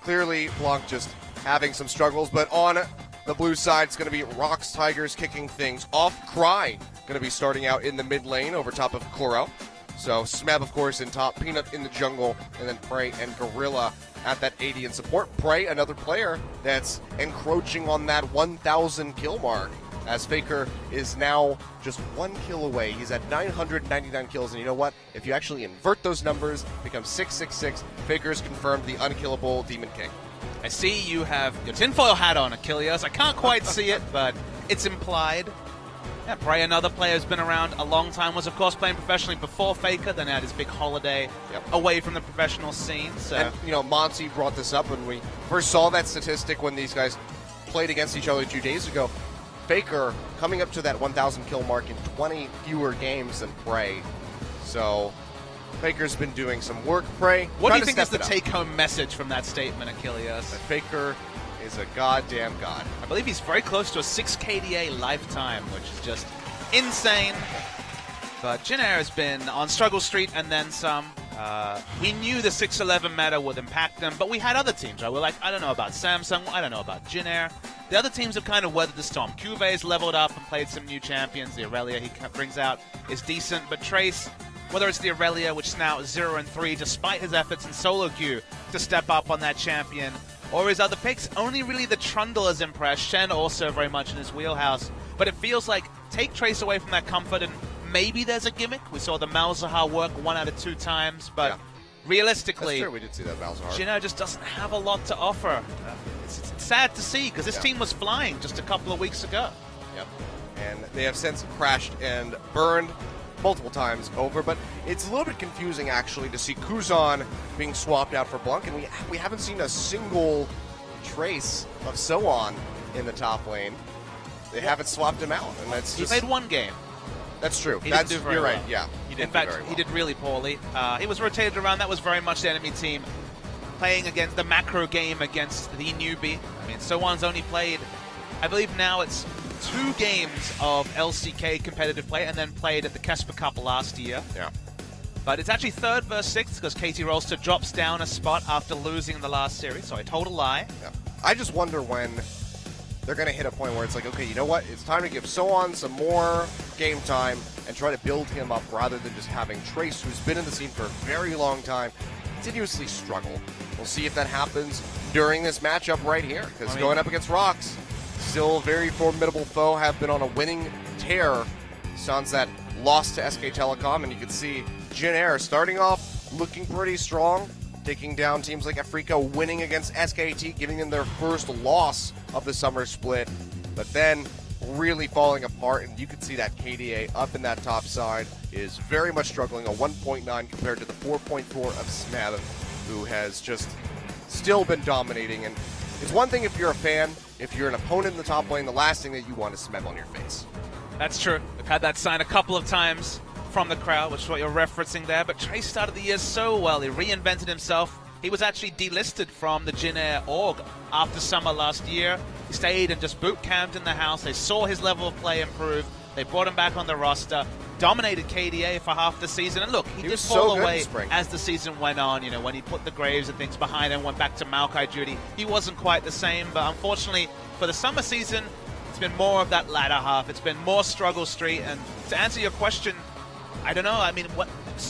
clearly, Blanc just having some struggles. But on the blue side, it's going to be Rocks Tigers kicking things off. Cry going to be starting out in the mid lane over top of Kuro. So Smeb, of course, in top, Peanut in the jungle, and then Prey and Gorilla at that AD in support. Prey, another player that's encroaching on that 1,000 kill mark, as Faker is now just 1 kill away. He's at 999 kills, and you know what? If you actually invert those numbers, it becomes 666. Faker's confirmed the unkillable Demon King. I see you have your tinfoil hat on, Achilles. I can't quite see it, but it's implied. Yeah, Prey, another player who's been around a long time, was of course playing professionally before Faker, then had his big holiday away from the professional scene. So. And, Monty brought this up when we first saw that statistic when these guys played against each other 2 days ago. Faker coming up to that 1,000 kill mark in 20 fewer games than Prey. So Faker's been doing some work, Prey. What do trying you to think is step the it up. take-home message from that statement, Achilles? That Faker is a goddamn god. I believe he's very close to a 6 KDA lifetime, which is just insane. But Jin Air has been on struggle street and then some. We knew the 6-11 meta would impact them, but we had other teams, right? We're like, I don't know about Samsung, I don't know about Jin Air. The other teams have kind of weathered the storm. Cuvées leveled up and played some new champions. The Aurelia he brings out is decent, but Trace, whether it's the Aurelia, which is now 0-3, despite his efforts in solo queue to step up on that champion, or his other picks, only really the Trundle has impressed. Shen also very much in his wheelhouse, but it feels like take Trace away from that comfort and maybe there's a gimmick. We saw the Malzahar work 1 out of 2 times, but realistically, That's true, we did see that Malzahar. Jin just doesn't have a lot to offer. It's sad to see because this team was flying just a couple of weeks ago. Yep. And they have since crashed and burned multiple times over, but it's a little bit confusing actually to see Kuzan being swapped out for Blanc, and we haven't seen a single trace of Soan in the top lane. They haven't swapped him out, and that's He just... played 1 game. That's true. He That's, didn't do very you're well. right, yeah. He didn't In fact, do very well. he did really poorly. He was rotated around. That was very much the enemy team playing against the macro game against the newbie. I mean, Soan's only played, I believe now it's 2 games of LCK competitive play and then played at the Kesper Cup last year. Yeah. But it's actually 3rd versus 6th because Katie Rolster drops down a spot after losing the last series, so I told a lie. Yeah. I just wonder when they're going to hit a point where it's like, okay, you know what? It's time to give Soan some more game time and try to build him up rather than just having Trace, who's been in the scene for a very long time, continuously struggle. We'll see if that happens during this matchup right here, because going up against Rox, still a very formidable foe, have been on a winning tear. Sans that lost to SK Telecom, and you can see Jin Air starting off looking pretty strong, taking down teams like Africa, winning against SKT, giving them their first loss of the summer split, but then really falling apart, and you can see that KDA up in that top side is very much struggling, a 1.9 compared to the 4.4 of Smeb, who has just still been dominating. And it's one thing if you're a fan, if you're an opponent in the top lane, the last thing that you want is Smeb on your face. That's true. I've had that sign a couple of times from the crowd, which is what you're referencing there. But Trace started the year so well. He reinvented himself. He was actually delisted from the Jin Air org after summer last year. He stayed and just boot camped in the house. They saw his level of play improve. They brought him back on the roster. Dominated KDA for half the season. And look, he did was fall so good away in spring. as the season went on. You know, when he put the Graves and things behind him, went back to Maokai duty. He wasn't quite the same. But unfortunately, for the summer season, it's been more of that latter half. It's been more struggle street. And to answer your question, I don't know. I mean,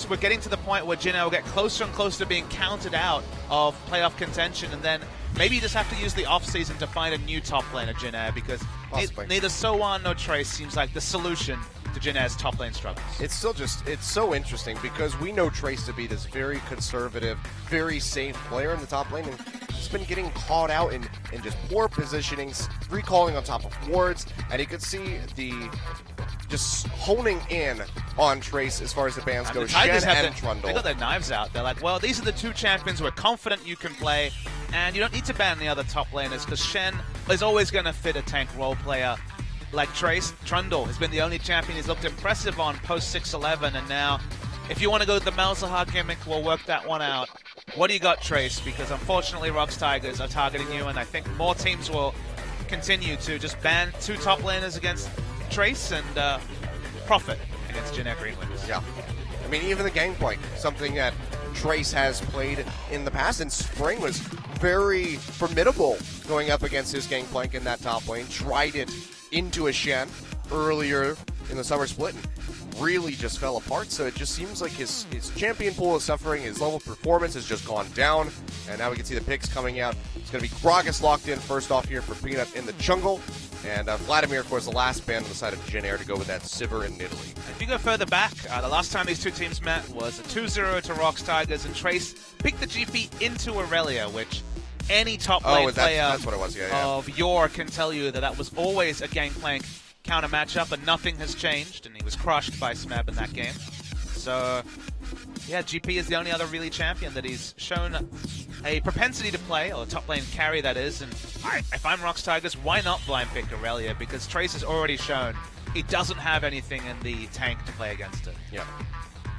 we're getting to the point where Jin Air will get closer and closer to being counted out of playoff contention, and then maybe you just have to use the off-season to find a new top laner, Jin Air, because neither Soan nor Trace seems like the solution to Jin Air's top lane struggles. It's still just, it's so interesting because we know Trace to be this very conservative, very safe player in the top lane, and he's been getting caught out in just poor positionings, recalling on top of wards, and you could see the just honing in on Trace as far as the bans go. The Tigers Shen have and Trundle. they got their knives out. They're like, well, these are the 2 champions we're confident you can play, and you don't need to ban the other top laners because Shen is always going to fit a tank role player like Trace. Trundle has been the only champion he's looked impressive on post 6-11, and now if you want to go with the Malzahar gimmick, we'll work that one out. What do you got, Trace? Because unfortunately, Rox Tigers are targeting you, and I think more teams will continue to just ban 2 top laners against Trace and profit against Jin Air Green Wings. Yeah. I mean, even the Gangplank, something that Trace has played in the past, and Spring was very formidable going up against his Gangplank in that top lane. Tried it into a Shen earlier in the summer split and really just fell apart. So it just seems like his champion pool is suffering. His level of performance has just gone down. And now we can see the picks coming out. It's going to be Gragas locked in first off here for Peanut in the jungle. And Vladimir, of course, the last band on the side of Jin Air to go with that Sivir in Italy. If you go further back, the last time these 2 teams met was a 2-0 to Rox Tigers, and Trace picked the GP into Aurelia, which any top lane player that's what it was. Yeah. of yore can tell you that was always a Gangplank counter matchup, and nothing has changed, and he was crushed by Smeb in that game. So, yeah, GP is the only other really champion that he's shown a propensity to play, or a top lane carry that is, and if I'm Rox Tigers, why not blind pick Aurelia? Because Trace has already shown he doesn't have anything in the tank to play against it. Yeah.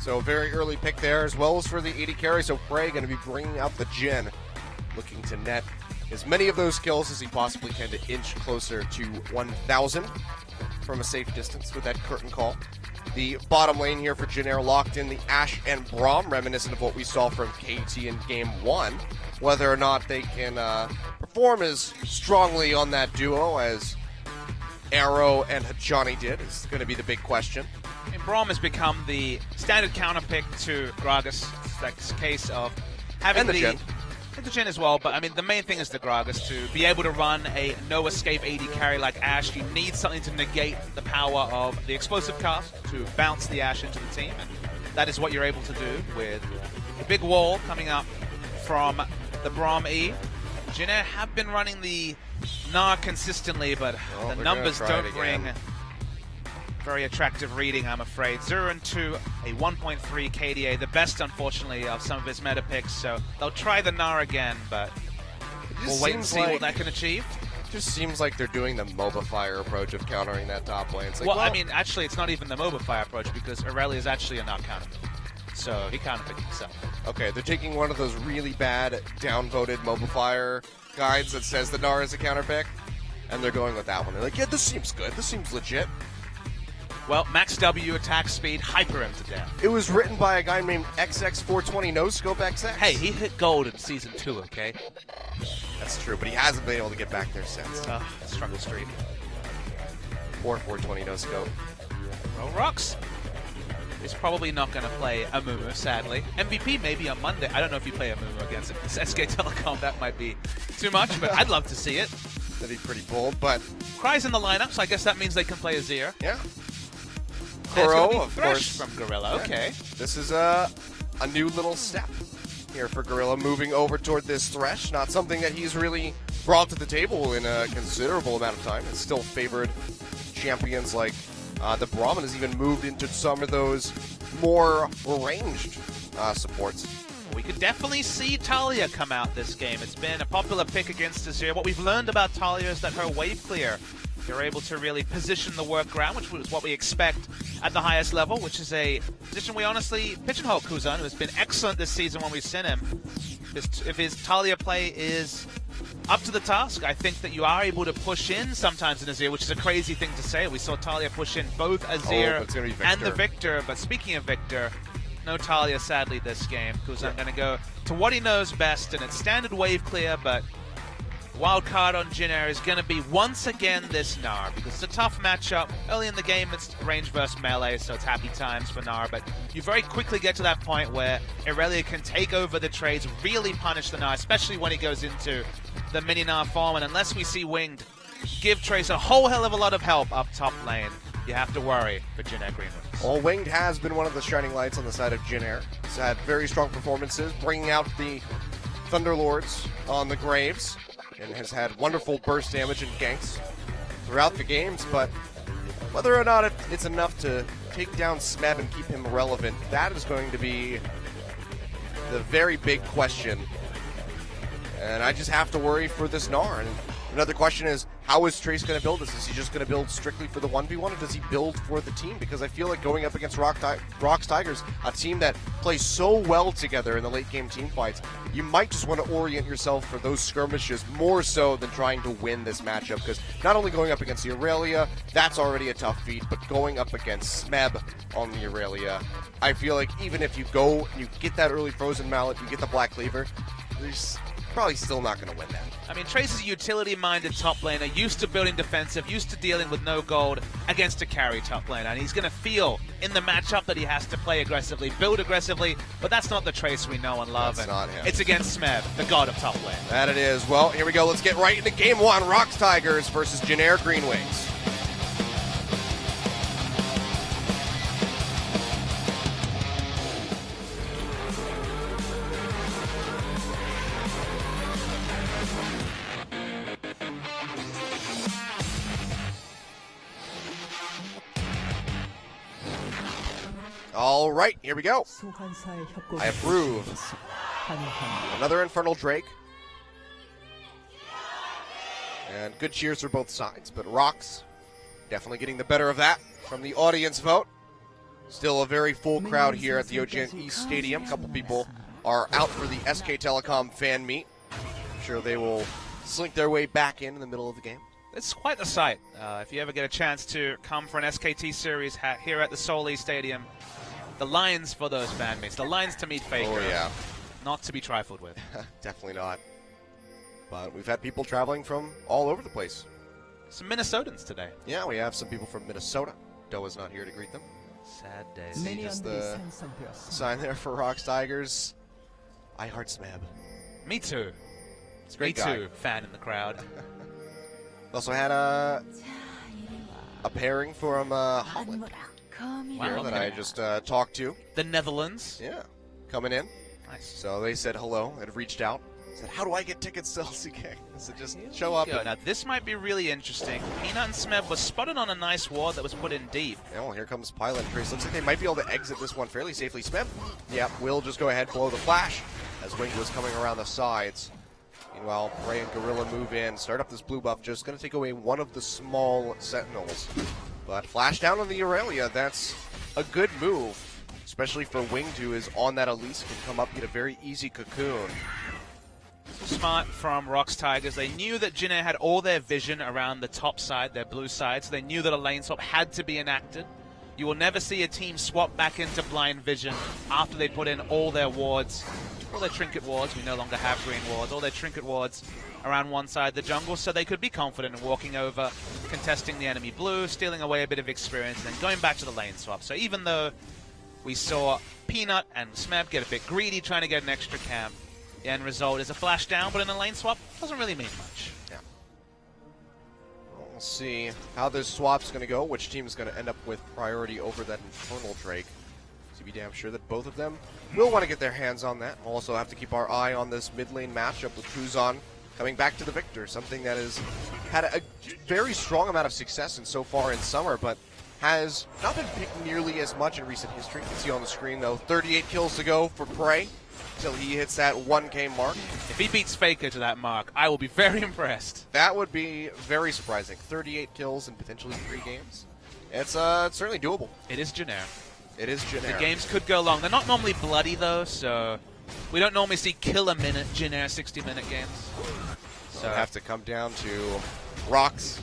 So a very early pick there, as well as for the 80 carry. So Frey going to be bringing out the Jhin, looking to net as many of those kills as he possibly can to inch closer to 1,000 from a safe distance with that curtain call. The bottom lane here for Jhin Air locked in the Ashe and Braum, reminiscent of what we saw from KT in Game 1. Whether or not they can perform as strongly on that duo as Arrow and Hajani did is going to be the big question. And Braum has become the standard counterpick to Gragas. It's like this case of having And the Jhin. And the Jhin as well, but I mean the main thing is the Gragas. To be able to run a no-escape AD carry like Ashe, you need something to negate the power of the explosive cast to bounce the Ashe into the team, and that is what you're able to do with a big wall coming up from the Braum E. Jhin Air have been running the Gnar consistently, but the they're numbers gonna try don't it bring again. very attractive reading, I'm afraid. 0-2, a 1.3 KDA, the best, unfortunately, of some of his meta picks. So they'll try the Gnar again, but we'll wait and see what that can achieve. Just seems like they're doing the MOBA Fire approach of countering that top lane. It's like, Well, I mean, actually, it's not even the MOBA Fire approach because Irelia is actually a Gnar counterpick. So he counterpicked himself. okay, they're taking one of those really bad downvoted MOBA Fire guides that says the Gnar is a counterpick, and they're going with that one. They're like, yeah, this seems good. This seems legit. Well, max W attack speed, hyper him to death. It was written by a guy named XX420 No Scope XX. Hey, he hit gold in Season 2, okay? That's true, but he hasn't been able to get back there since. Struggle streak. Or 420 No Scope. Well, Rox is probably not going to play Amumu, sadly. MVP maybe on Monday. I don't know if you play Amumu against SK Telecom. That might be too much, but I'd love to see it. That'd be pretty bold, but Cry's in the lineup, so I guess that means they can play Azir. yeah. There's gonna Kuro, be of Thresh course. from Gorilla. Okay. This is a new little step here for Gorilla, moving over toward this Thresh. Not something that he's really brought to the table in a considerable amount of time. It's still favored champions like the Brahmin has even moved into some of those more ranged supports. We could definitely see Talia come out this game. It's been a popular pick against Azir. What we've learned about Talia is that her wave clear, you're able to really position the workaround, which was what we expect at the highest level, which is a position we honestly pigeonhole Kuzan, who has been excellent this season when we've seen him. If his Talia play is up to the task, I think that you are able to push in sometimes in Azir, which is a crazy thing to say. We saw Talia push in both Azir it's gonna be and the Victor. Victor, but speaking of Victor, no Talia sadly this game. Kuzan going to go to what he knows best, and it's standard wave clear, but wild card on Jhin Air is going to be once again this Gnar, because it's a tough matchup. Early in the game, it's range versus melee, so it's happy times for Gnar, but you very quickly get to that point where Irelia can take over the trades, really punish the Gnar, especially when he goes into the mini Gnar form, and unless we see Winged give Trace a whole hell of a lot of help up top lane, you have to worry for Jhin Air Greenwoods. Well, Winged has been one of the shining lights on the side of Jhin Air. He's had very strong performances, bringing out the Thunderlords on the Graves, and has had wonderful burst damage and ganks throughout the games, but whether or not it's enough to take down Smeb and keep him relevant, that is going to be the very big question. And I just have to worry for this Gnar. And another question is, how is Trace going to build this? Is he just going to build strictly for the 1v1, or does he build for the team? Because I feel like going up against Rox Tigers, a team that plays so well together in the late game team fights, you might just want to orient yourself for those skirmishes more so than trying to win this matchup. Because not only going up against the Irelia, that's already a tough feat, but going up against Smeb on the Irelia, I feel like even if you go and you get that early Frozen Mallet, you get the Black Cleaver, there's probably still not going to win that. I mean, Trace is a utility-minded top laner, used to building defensive, used to dealing with no gold against a carry top laner, and he's going to feel in the matchup that he has to play aggressively, build aggressively, but that's not the Trace we know and love. That's not him. It's against Smeb, the god of top lane. That it is. Well, here we go. Let's get right into Game 1. Rox Tigers versus Jhin Air Greenwings. All right, here we go. 소환사의 협곡에 I approve. 환영합니다. Another Infernal Drake. And good cheers for both sides, but Rox definitely getting the better of that from the audience vote. Still a very full crowd here at the OGN East Stadium. A couple people are out for the SK Telecom fan meet. I'm sure they will slink their way back in the middle of the game. It's quite the sight. If you ever get a chance to come for an SKT series here at the Seoul Stadium, the lines for those fan meets, the lines to meet Faker, Oh, yeah. not to be trifled with. Definitely not. But we've had people traveling from all over the place. Some Minnesotans today. Yeah, we have some people from Minnesota. Doa's not here to greet them. Sad days. 내년들이 Just the 생성되었습니다. sign there for Rocks Tigers. I heart Smeb. Me too. It's a great Me guy. too. Fan in the crowd. Also had a pairing from Holland here that I just talked to. The Netherlands. Yeah, coming in. Nice. So they said hello and reached out. Said, how do I get tickets to LCK? I said, just show up. Now this might be really interesting. Peanut and Smeb was spotted on a nice ward that was put in deep. Yeah, well, here comes Pilot and Trace. Looks like they might be able to exit this one fairly safely. Smeb, yeah, will just go ahead, blow the flash as Wing was coming around the sides. Meanwhile, Prey and Gorilla move in, start up this blue buff, just going to take away one of the small Sentinels. But flash down on the Aurelia, that's a good move, especially for Winged, who is on that Elise, can come up, get a very easy cocoon. Smart from Rocks Tigers. They knew that Jin Air had all their vision around the top side, their blue side, so they knew that a lane swap had to be enacted. You will never see a team swap back into blind vision after they put in all their wards, all their trinket wards. We no longer have green wards, all their trinket wards around one side of the jungle, so they could be confident in walking over, contesting the enemy blue, stealing away a bit of experience, and then going back to the lane swap. So even though we saw Peanut and Smeb get a bit greedy trying to get an extra camp, the end result is a flash down, but in a lane swap, doesn't really mean much. Yeah. We'll see how this swap's going to go, which team is going to end up with priority over that Infernal Drake. To be damn sure that both of them will want to get their hands on that. We'll also have to keep our eye on this mid lane matchup with Kuzan coming back to the victor, something that has had a very strong amount of success in so far in summer, but has not been picked nearly as much in recent history. You can see on the screen, though, 38 kills to go for Prey until he hits that 1K mark. If he beats Faker to that mark, I will be very impressed. That would be very surprising. 38 kills in potentially 3 games. It's certainly doable. It is Jin Air. It is Jin Air. The games could go long. They're not normally bloody, though, so we don't normally see kill-a-minute Jin Air 60-minute games. So have to come down to Rocks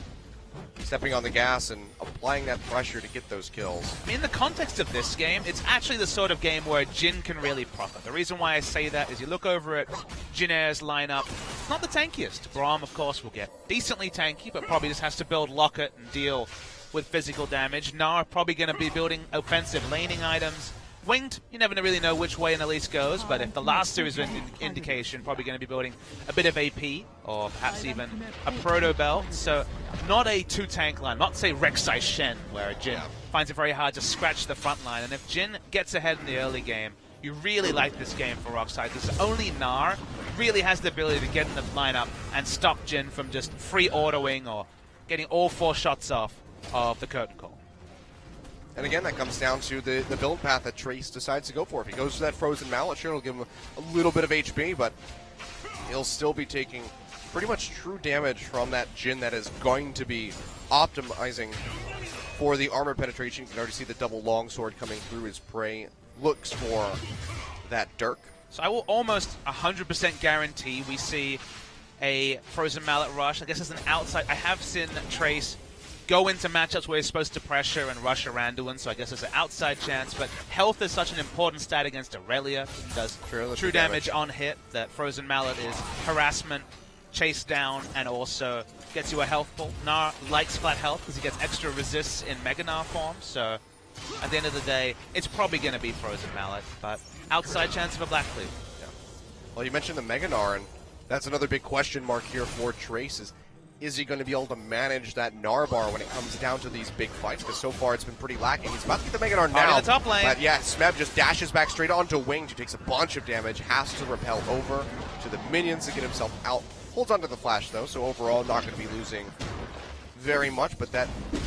stepping on the gas and applying that pressure to get those kills. I mean, in the context of this game, it's actually the sort of game where Jin can really profit. The reason why I say that is you look over at Jin Air's lineup, it's not the tankiest. Braum, of course, will get decently tanky, but probably just has to build Locket and deal with physical damage. Gnar probably going to be building offensive laning items. Winged, you never really know which way an Elise goes, but if the last two is an indication, probably going to be building a bit of AP, or perhaps even a Proto Belt. So not a two-tank line, not say Rek'Sai Shen, where Jin finds it very hard to scratch the front line. And if Jin gets ahead in the early game, you really like this game for Rockside, because only Gnar really has the ability to get in the lineup and stop Jin from just free autoing or getting all 4 shots off of the curtain call. And again, that comes down to the build path that Trace decides to go for. If he goes for that Frozen Mallet, sure, it'll give him a little bit of HP, but he'll still be taking pretty much true damage from that Jin that is going to be optimizing for the armor penetration. You can already see the double longsword coming through his Prey. Looks for that Dirk. So I will almost 100% guarantee we see a Frozen Mallet rush. I guess as an outside, I have seen Trace go into matchups where he's supposed to pressure and rush a Randuin, so I guess there's an outside chance, but health is such an important stat against Aurelia. It does true damage on hit. That Frozen Mallet is harassment, chase down, and also gets you a health pull. Gnar likes flat health because he gets extra resists in Mega Gnar form, so at the end of the day, it's probably going to be Frozen Mallet, but outside chance of a Black Cleave. Yeah. Well, you mentioned the Mega Gnar, and that's another big question mark here for Trace is he going to be able to manage that Gnar bar when it comes down to these big fights? Because so far it's been pretty lacking. He's about to get the Mega Gnar now. In the top lane. But yeah, Smeb just dashes back straight onto Winged, who takes a bunch of damage, has to repel over to the minions to get himself out. Holds onto the flash though, so overall not going to be losing very much, but that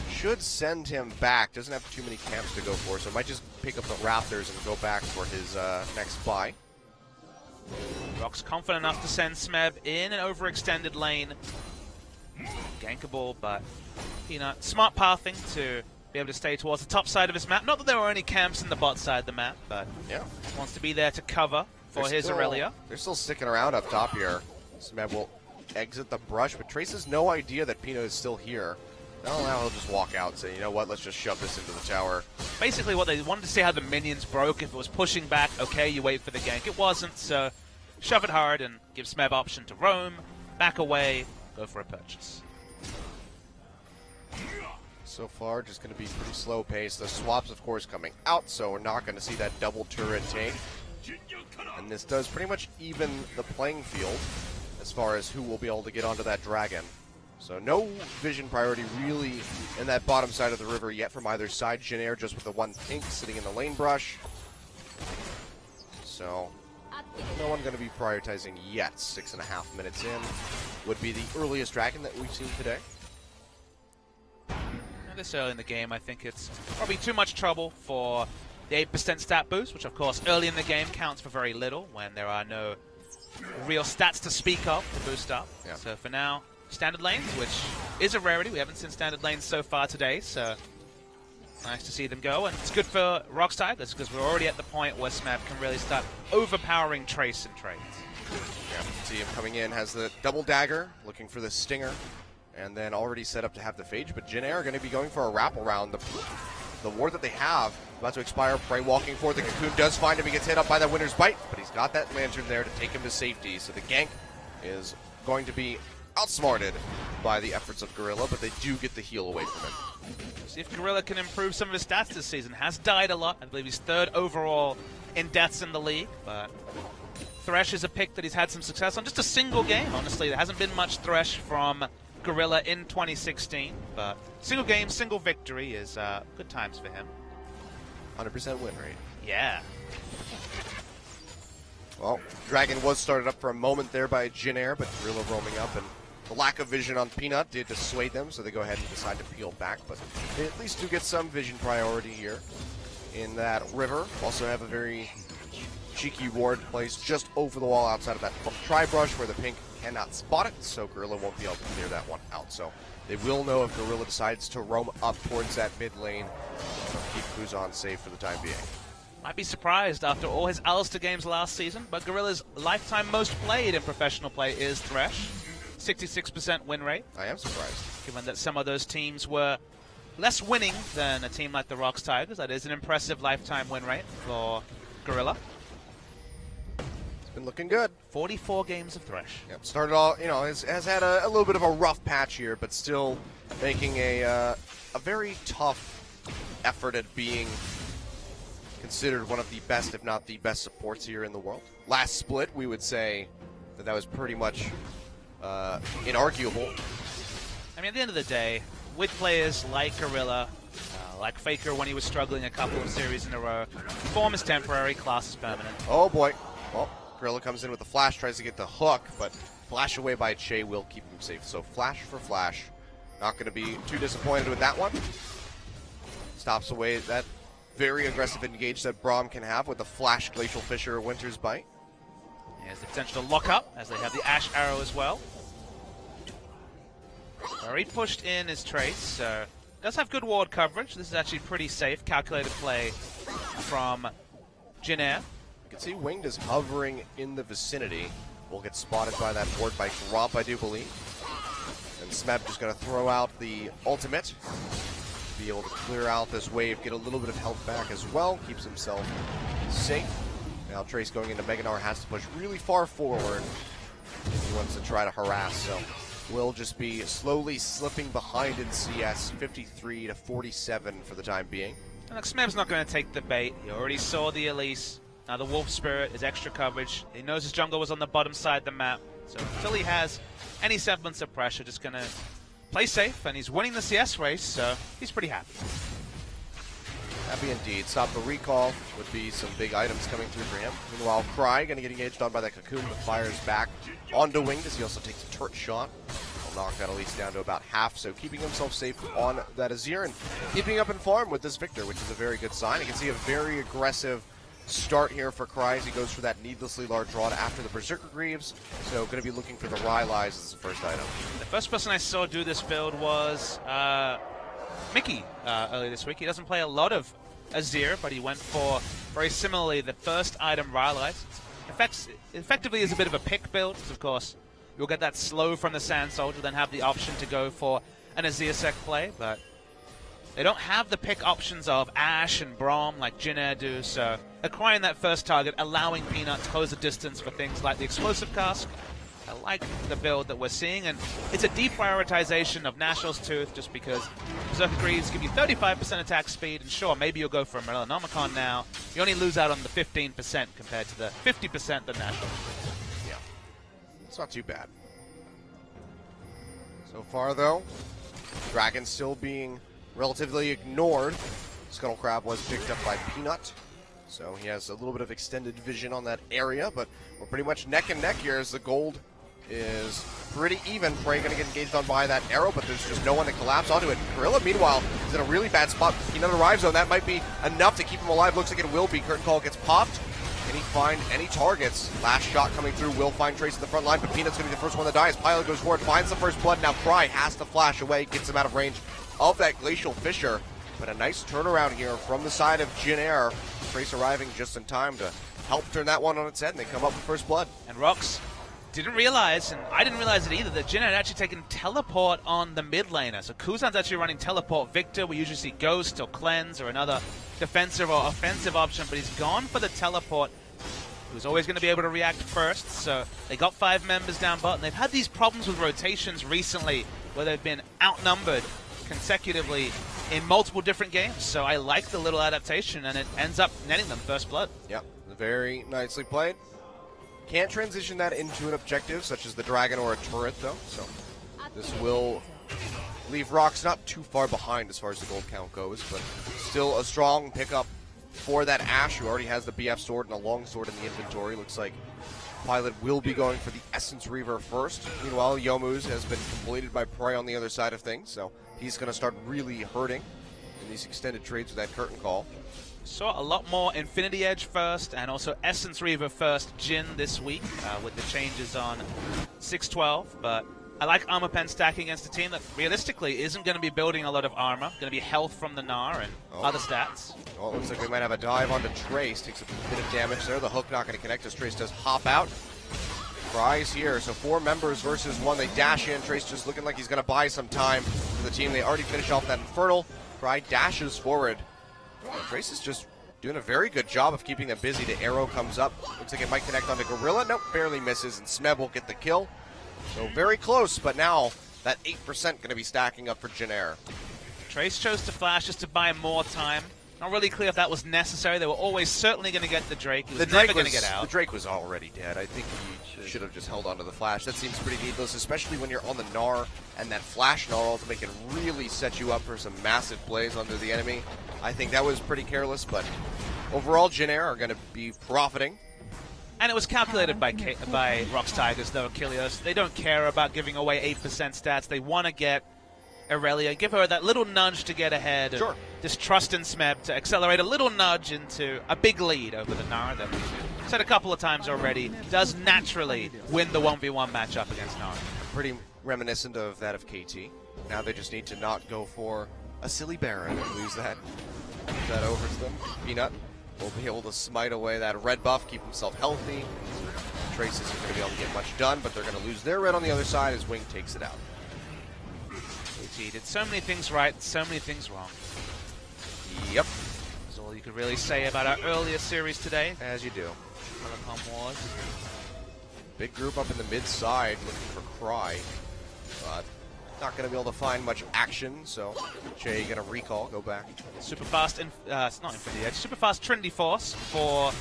should send him back. Doesn't have too many camps to go for, so might just pick up the Raptors and go back for his next buy. Rock's confident enough to send Smeb in an overextended lane. Gankable, but Peanut smart pathing to be able to stay towards the top side of his map. Not that there were any camps in the bot side of the map, but Yeah. wants to be there to cover for his Aurelia. They're still sticking around up top here. Smeb will exit the brush, but Trace has no idea that Pino is still here. Now he'll just walk out and say, you know what, let's just shove this into the tower. Basically what they wanted to see how the minions broke. If it was pushing back, okay, you wait for the gank. It wasn't, so shove it hard and give Smeb option to roam, back away, go for a purchase. So far, just going to be pretty slow pace. The swaps, of course, coming out, so we're not going to see that double turret take. And this does pretty much even the playing field as far as who will be able to get onto that dragon. So no vision priority really in that bottom side of the river yet from either side. Jin just with the one pink sitting in the lane brush. So no one going to be prioritizing yet. 6.5 minutes in would be the earliest dragon that we've seen today. This early in the game, I think it's probably too much trouble for the 8% stat boost, which of course early in the game counts for very little when there are no real stats to speak of to boost up. Yeah. So for now, standard lanes, which is a rarity. We haven't seen standard lanes so far today, so nice to see them go. And it's good for Rox Tigers because we're already at the point where Smeb can really start overpowering Trace and trades. Yeah, see him coming in, has the double dagger, looking for the stinger, and then already set up to have the phage. But Jin are going to be going for a wraparound. The ward that they have about to expire. Prey walking forward. The Cocoon does find him. He gets hit up by that Winter's Bite, but he's got that Lantern there to take him to safety. So the gank is going to be outsmarted by the efforts of Gorilla, but they do get the heal away from him. See if Gorilla can improve some of his stats this season. Has died a lot. I believe he's 3rd overall in deaths in the league, but Thresh is a pick that he's had some success on. Just a single game, honestly. There hasn't been much Thresh from Gorilla in 2016, but single game, single victory is good times for him. 100% win rate. Yeah. Well, Dragon was started up for a moment there by Jin but Gorilla roaming up, and the lack of vision on Peanut did dissuade them, so they go ahead and decide to peel back, but they at least do get some vision priority here in that river. Also have a very cheeky ward placed just over the wall outside of that tri-brush where the pink cannot spot it, so Gorilla won't be able to clear that one out. So they will know if Gorilla decides to roam up towards that mid lane. So keep Kuzan safe for the time being. Might be surprised after all his Alistair games last season, but Gorilla's lifetime most played in professional play is Thresh. 66% win rate. I am surprised. Given that some of those teams were less winning than a team like the Rox Tigers, that is an impressive lifetime win rate for Gorilla. Been looking good. 44 games of Thresh. Yep, started all, has had a little bit of a rough patch here, but still making a very tough effort at being considered one of the best, if not the best supports here in the world. Last split, we would say that was pretty much inarguable. I mean, at the end of the day, with players like Gorilla, like Faker when he was struggling a couple of series in a row, form is temporary, class is permanent. Oh boy. Well, Gorilla comes in with the flash, tries to get the hook, but flash away by Che will keep him safe. So flash for flash. Not going to be too disappointed with that one. Stops away that very aggressive engage that Braum can have with the flash Glacial Fissure or Winter's Bite. He has the potential to lock up, as they have the Ash Arrow as well. Already pushed in his Trace, so does have good ward coverage. This is actually pretty safe. Calculated play from Jin Air. You can see Winged is hovering in the vicinity. Will get spotted by that ward by Gromp, I do believe. And Smeb just going to throw out the ultimate. Be able to clear out this wave, get a little bit of health back as well. Keeps himself safe. Now Trace going into Mega Gnar has to push really far forward. He wants to try to harass, so will just be slowly slipping behind in CS, 53 to 47 for the time being. And like, Smeb's not going to take the bait. He already saw the Elise. Now the Wolf Spirit is extra coverage. He knows his jungle was on the bottom side of the map. So until he has any semblance of pressure, just going to play safe. And he's winning the CS race, so he's pretty happy. Happy indeed. Stop the recall would be some big items coming through for him. Meanwhile, Cry going to get engaged on by that Cocoon, but fires back onto Winged as he also takes a turret shot. Will knock that Elise down to about half, so keeping himself safe on that Azir and keeping up in farm with this Victor, which is a very good sign. You can see a very aggressive start here for Cry as he goes for that needlessly large rod after the Berserker Greaves. So going to be looking for the Rylai's as the first item. The first person I saw do this build was Mickey earlier this week. He doesn't play a lot of Azir, but he went for, very similarly, the first item Rylite. Effectively is a bit of a pick build, because of course you'll get that slow from the Sand Soldier, then have the option to go for an Azir Sec play, but they don't have the pick options of Ashe and Braum like Jin Air do, so acquiring that first target, allowing Peanut to close the distance for things like the Explosive Cask. I like the build that we're seeing, and it's a deprioritization of Nashal's Tooth just because Berserker Greaves give you 35% attack speed, and sure, maybe you'll go for a Melanomicon now. You only lose out on the 15% compared to the 50% that Nashal. Yeah. It's not too bad. So far, though, Dragon still being relatively ignored. Scuttle Crab was picked up by Peanut, so he has a little bit of extended vision on that area, but we're pretty much neck and neck here as the gold is pretty even. Prey going to get engaged on by that arrow, but there's just no one to collapse onto it. Gorilla, meanwhile, is in a really bad spot. Peanut arrives on that might be enough to keep him alive. Looks like it will be. Curtain Call gets popped. Can he find any targets? Last shot coming through will find Trace in the front line, but Peanut's going to be the first one to die as Pilot goes forward, finds the first blood. Now Cry has to flash away, gets him out of range of that Glacial Fissure. But a nice turnaround here from the side of Jin Air. Trace arriving just in time to help turn that one on its head, and they come up with first blood. And Rox didn't realize, and I didn't realize it either, that Jin had actually taken Teleport on the mid laner. So Kuzan's actually running Teleport Victor. We usually see Ghost or Cleanse or another defensive or offensive option, but he's gone for the Teleport. He was always going to be able to react first, so they got 5 members down bottom. They've had these problems with rotations recently where they've been outnumbered consecutively in multiple different games. So I like the little adaptation, and it ends up netting them first blood. Yep, very nicely played. Can't transition that into an objective, such as the Dragon or a turret, though. So this will leave Rox not too far behind as far as the gold count goes, but still a strong pickup for that Ashe, who already has the BF sword and a long sword in the inventory. Looks like Pilot will be going for the Essence Reaver first. Meanwhile, Yomu's has been completed by Prey on the other side of things, so he's going to start really hurting in these extended trades with that Curtain Call. Saw a lot more Infinity Edge first and also Essence Reaver first Jin this week with the changes on 6-12, but I like Armor Pen stacking against a team that realistically isn't going to be building a lot of armor, going to be health from the Gnar and other stats. Oh, it looks like we might have a dive onto Trace. Takes a bit of damage there. The hook not going to connect as Trace does hop out. Cry's here, so 4 members versus 1. They dash in. Trace just looking like he's going to buy some time for the team. They already finished off that Infernal. Cry dashes forward. Trace is just doing a very good job of keeping them busy. The arrow comes up. Looks like it might connect onto Gorilla. Nope, barely misses, and Smeb will get the kill. So very close, but now that 8% going to be stacking up for Jin Air. Trace chose to flash just to buy more time. Not really clear if that was necessary. They were always certainly going to get the Drake. He was never going to get out. The Drake was already dead. I think he should have just held onto the flash. That seems pretty needless, especially when you're on the Gnar and that flash Gnar ultimate can really set you up for some massive plays under the enemy. I think that was pretty careless, but overall Jin Air are going to be profiting. And it was calculated by Rox Tigers, though, Achilleos. They don't care about giving away 8% stats. They want to get Aurelia, give her that little nudge to get ahead. Sure. And just trust in Smeb to accelerate a little nudge into a big lead over the Gnar that we've said a couple of times already does naturally win the 1v1 matchup against Gnar. Pretty reminiscent of that of KT. Now they just need to not go for a silly Baron and lose that over to them. Peanut will be able to smite away that red buff, keep himself healthy. Trace isn't going to be able to get much done, but they're going to lose their red on the other side as Wing takes it out. KT did so many things right, so many things wrong. Yep. That's all you could really say about our earlier series today. As you do. Telecom Wars. Big group up in the mid side looking for Cry, but not going to be able to find much action, so Jay going to recall, go back. Super fast, it's not Infinity Edge, super fast Trinity Force for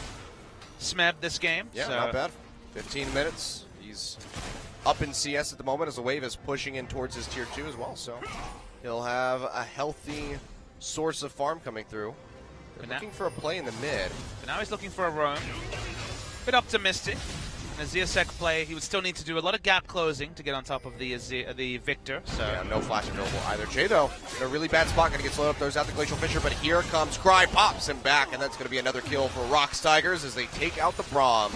Smeb this game. Yeah, so not bad. 15 minutes. He's up in CS at the moment as the wave is pushing in towards his tier 2 as well, so he'll have a healthy source of farm coming through. They're looking for a play in the mid. But now he's looking for a roam. Bit optimistic. In a Ziasek play, he would still need to do a lot of gap closing to get on top of the Victor. So yeah, no flash available either. Jay, though, in a really bad spot, going to get slowed up, throws out the Glacial Fissure, but here comes Cry, pops him back, and that's going to be another kill for Rox Tigers as they take out the Braum.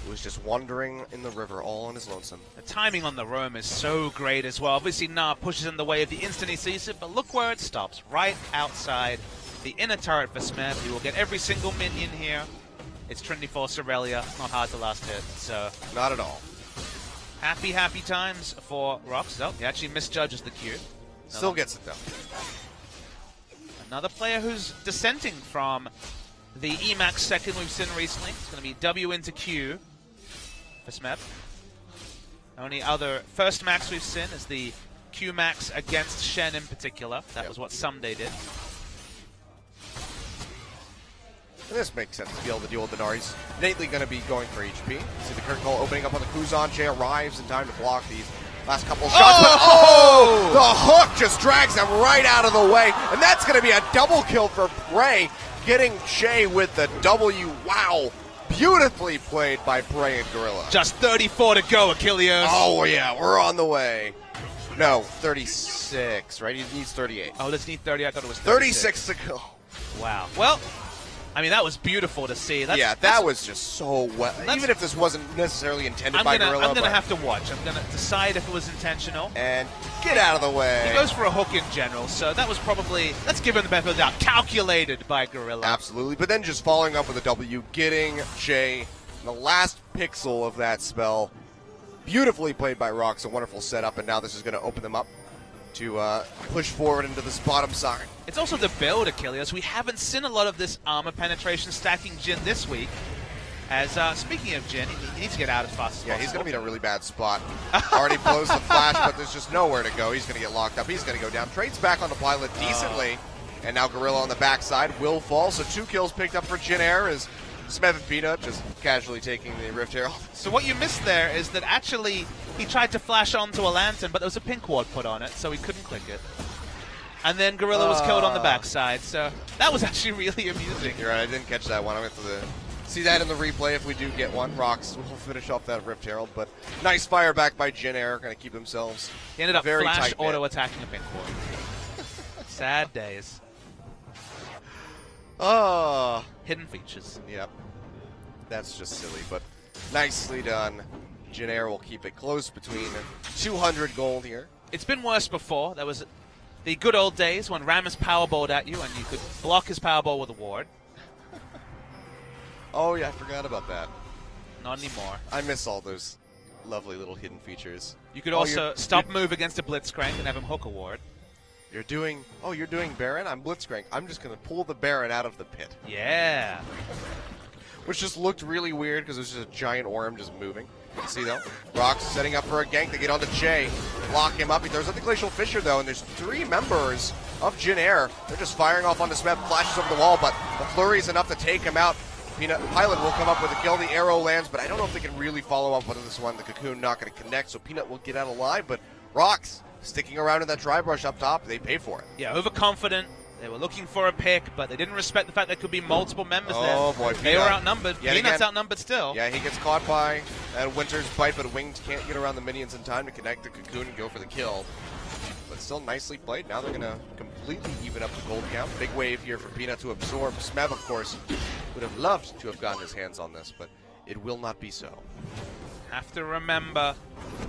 who was just wandering in the river all on his lonesome. The timing on the roam is so great as well. Obviously, Na pushes in the way of the instant he sees it, but look where it stops. Right outside the inner turret for Smeb. He will get every single minion here. It's Trinity Force Aurelia. Not hard to last hit, so... Not at all. Happy for Rox. Oh, he actually misjudges the Q. Still gets it, though. Another player who's dissenting from the Emax second we've seen recently. It's going to be W into Q for Smeb. Only other first max we've seen is the Q max against Shen in particular. That was what Someday did. And this makes sense to be able to deal with the Gnar. He's innately going to be going for HP. See the curtain call opening up on the Kuzan. Jay arrives in time to block these last couple of shots. Oh! But the hook just drags him right out of the way. And that's going to be a double kill for Prey, getting Jay with the W. Wow. Beautifully played by Prey and Gorilla. Just 34 to go, Achilles. Oh, yeah. We're on the way. No, 36, right? He needs 38. Oh, let's need 30. I thought it was 36 to go. Wow. Well, I mean, that was beautiful to see. That was just so well. Even if this wasn't necessarily intended by Gorilla. I'm going to have to watch. I'm going to decide if it was intentional. And get out of the way. He goes for a hook in general, so that was probably, let's give him the benefit of the doubt, calculated by Gorilla. Absolutely. But then just following up with a W, getting Jay in the last pixel of that spell. Beautifully played by Rox. A wonderful setup, and now this is going to open them up to push forward into this bottom side. It's also the build, Achilles. We haven't seen a lot of this armor penetration stacking Jin this week. As speaking of Jin, he needs to get out as fast as possible. Yeah, he's going to be in a really bad spot. Already blows the flash, but there's just nowhere to go. He's going to get locked up. He's going to go down. Trades back on the pilot decently, and now Gorilla on the backside will fall. So 2 kills picked up for Jin Air as Smeb and Peanut just casually taking the Rift Herald. So what you missed there is that actually he tried to flash onto a lantern, but there was a pink ward put on it, so he couldn't click it. And then Gorilla was killed on the backside, so that was actually really amusing. You're right, I didn't catch that one. I'm going to have to see that in the replay if we do get one. Rox will finish off that Rift Herald, but nice fire back by Jin Air, going to keep themselves He ended up very flash tight auto-attacking a pink ward. Sad days. Oh. Hidden features. Yep. That's just silly, but nicely done. Jin Air will keep it close between 200 gold here. It's been worse before. There was the good old days when Rammus powerballed at you and you could block his powerball with a ward. Oh, yeah, I forgot about that. Not anymore. I miss all those lovely little hidden features. You could also stop move against a Blitzcrank and have him hook a ward. You're doing Baron? I'm Blitzcrank. I'm just going to pull the Baron out of the pit. Yeah. Which just looked really weird because it was just a giant orm just moving. See, though? Rox setting up for a gank. They get onto Jay. Lock him up. He throws out the Glacial Fissure, though, and there's 3 members of Jin Air. They're just firing off onto Smeb. Flashes over the wall, but the flurry is enough to take him out. Peanut Pilot will come up with a kill. The arrow lands, but I don't know if they can really follow up on this one. The Cocoon not going to connect, so Peanut will get out alive, but Rox sticking around in that dry brush up top, they pay for it. Yeah, overconfident. They were looking for a pick, but they didn't respect the fact there could be multiple members there. Oh, boy. They were outnumbered. Peanut's outnumbered still. Yeah, he gets caught by that Winter's Bite, but Winged can't get around the minions in time to connect the Cocoon and go for the kill. But still nicely played. Now they're going to completely even up the gold count. Big wave here for Peanut to absorb. Smeb, of course, would have loved to have gotten his hands on this, but it will not be so. Have to remember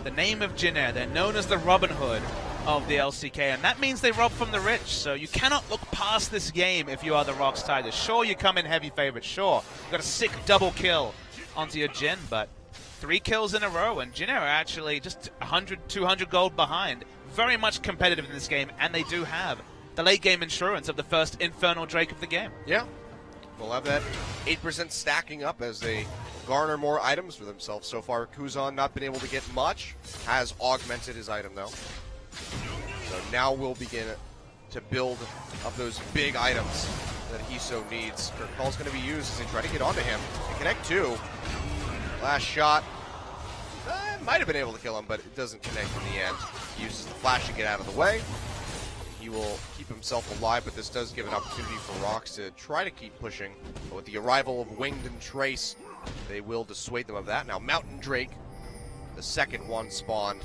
the name of Jin Air. They're known as the Robin Hood of the LCK, and that means they rob from the rich. So you cannot look past this game if you are the Rox Tigers. Sure, you come in heavy favorite. Sure, you got a sick double kill onto your Jin, but 3 kills in a row, and Jin Air are actually just 100, 200 gold behind. Very much competitive in this game, and they do have the late game insurance of the first Infernal Drake of the game. Yeah, we'll have that 8% stacking up as they garner more items for themselves. So far, Kuzan not been able to get much, has augmented his item though. So now we'll begin to build up those big items that he so needs. Curtain Call's going to be used as they try to get onto him. They connect 2. Last shot. Might have been able to kill him, but it doesn't connect in the end. He uses the flash to get out of the way. He will keep himself alive, but this does give an opportunity for Rox to try to keep pushing. But with the arrival of Winged and Trace, they will dissuade them of that. Now Mountain Drake, the second one spawned.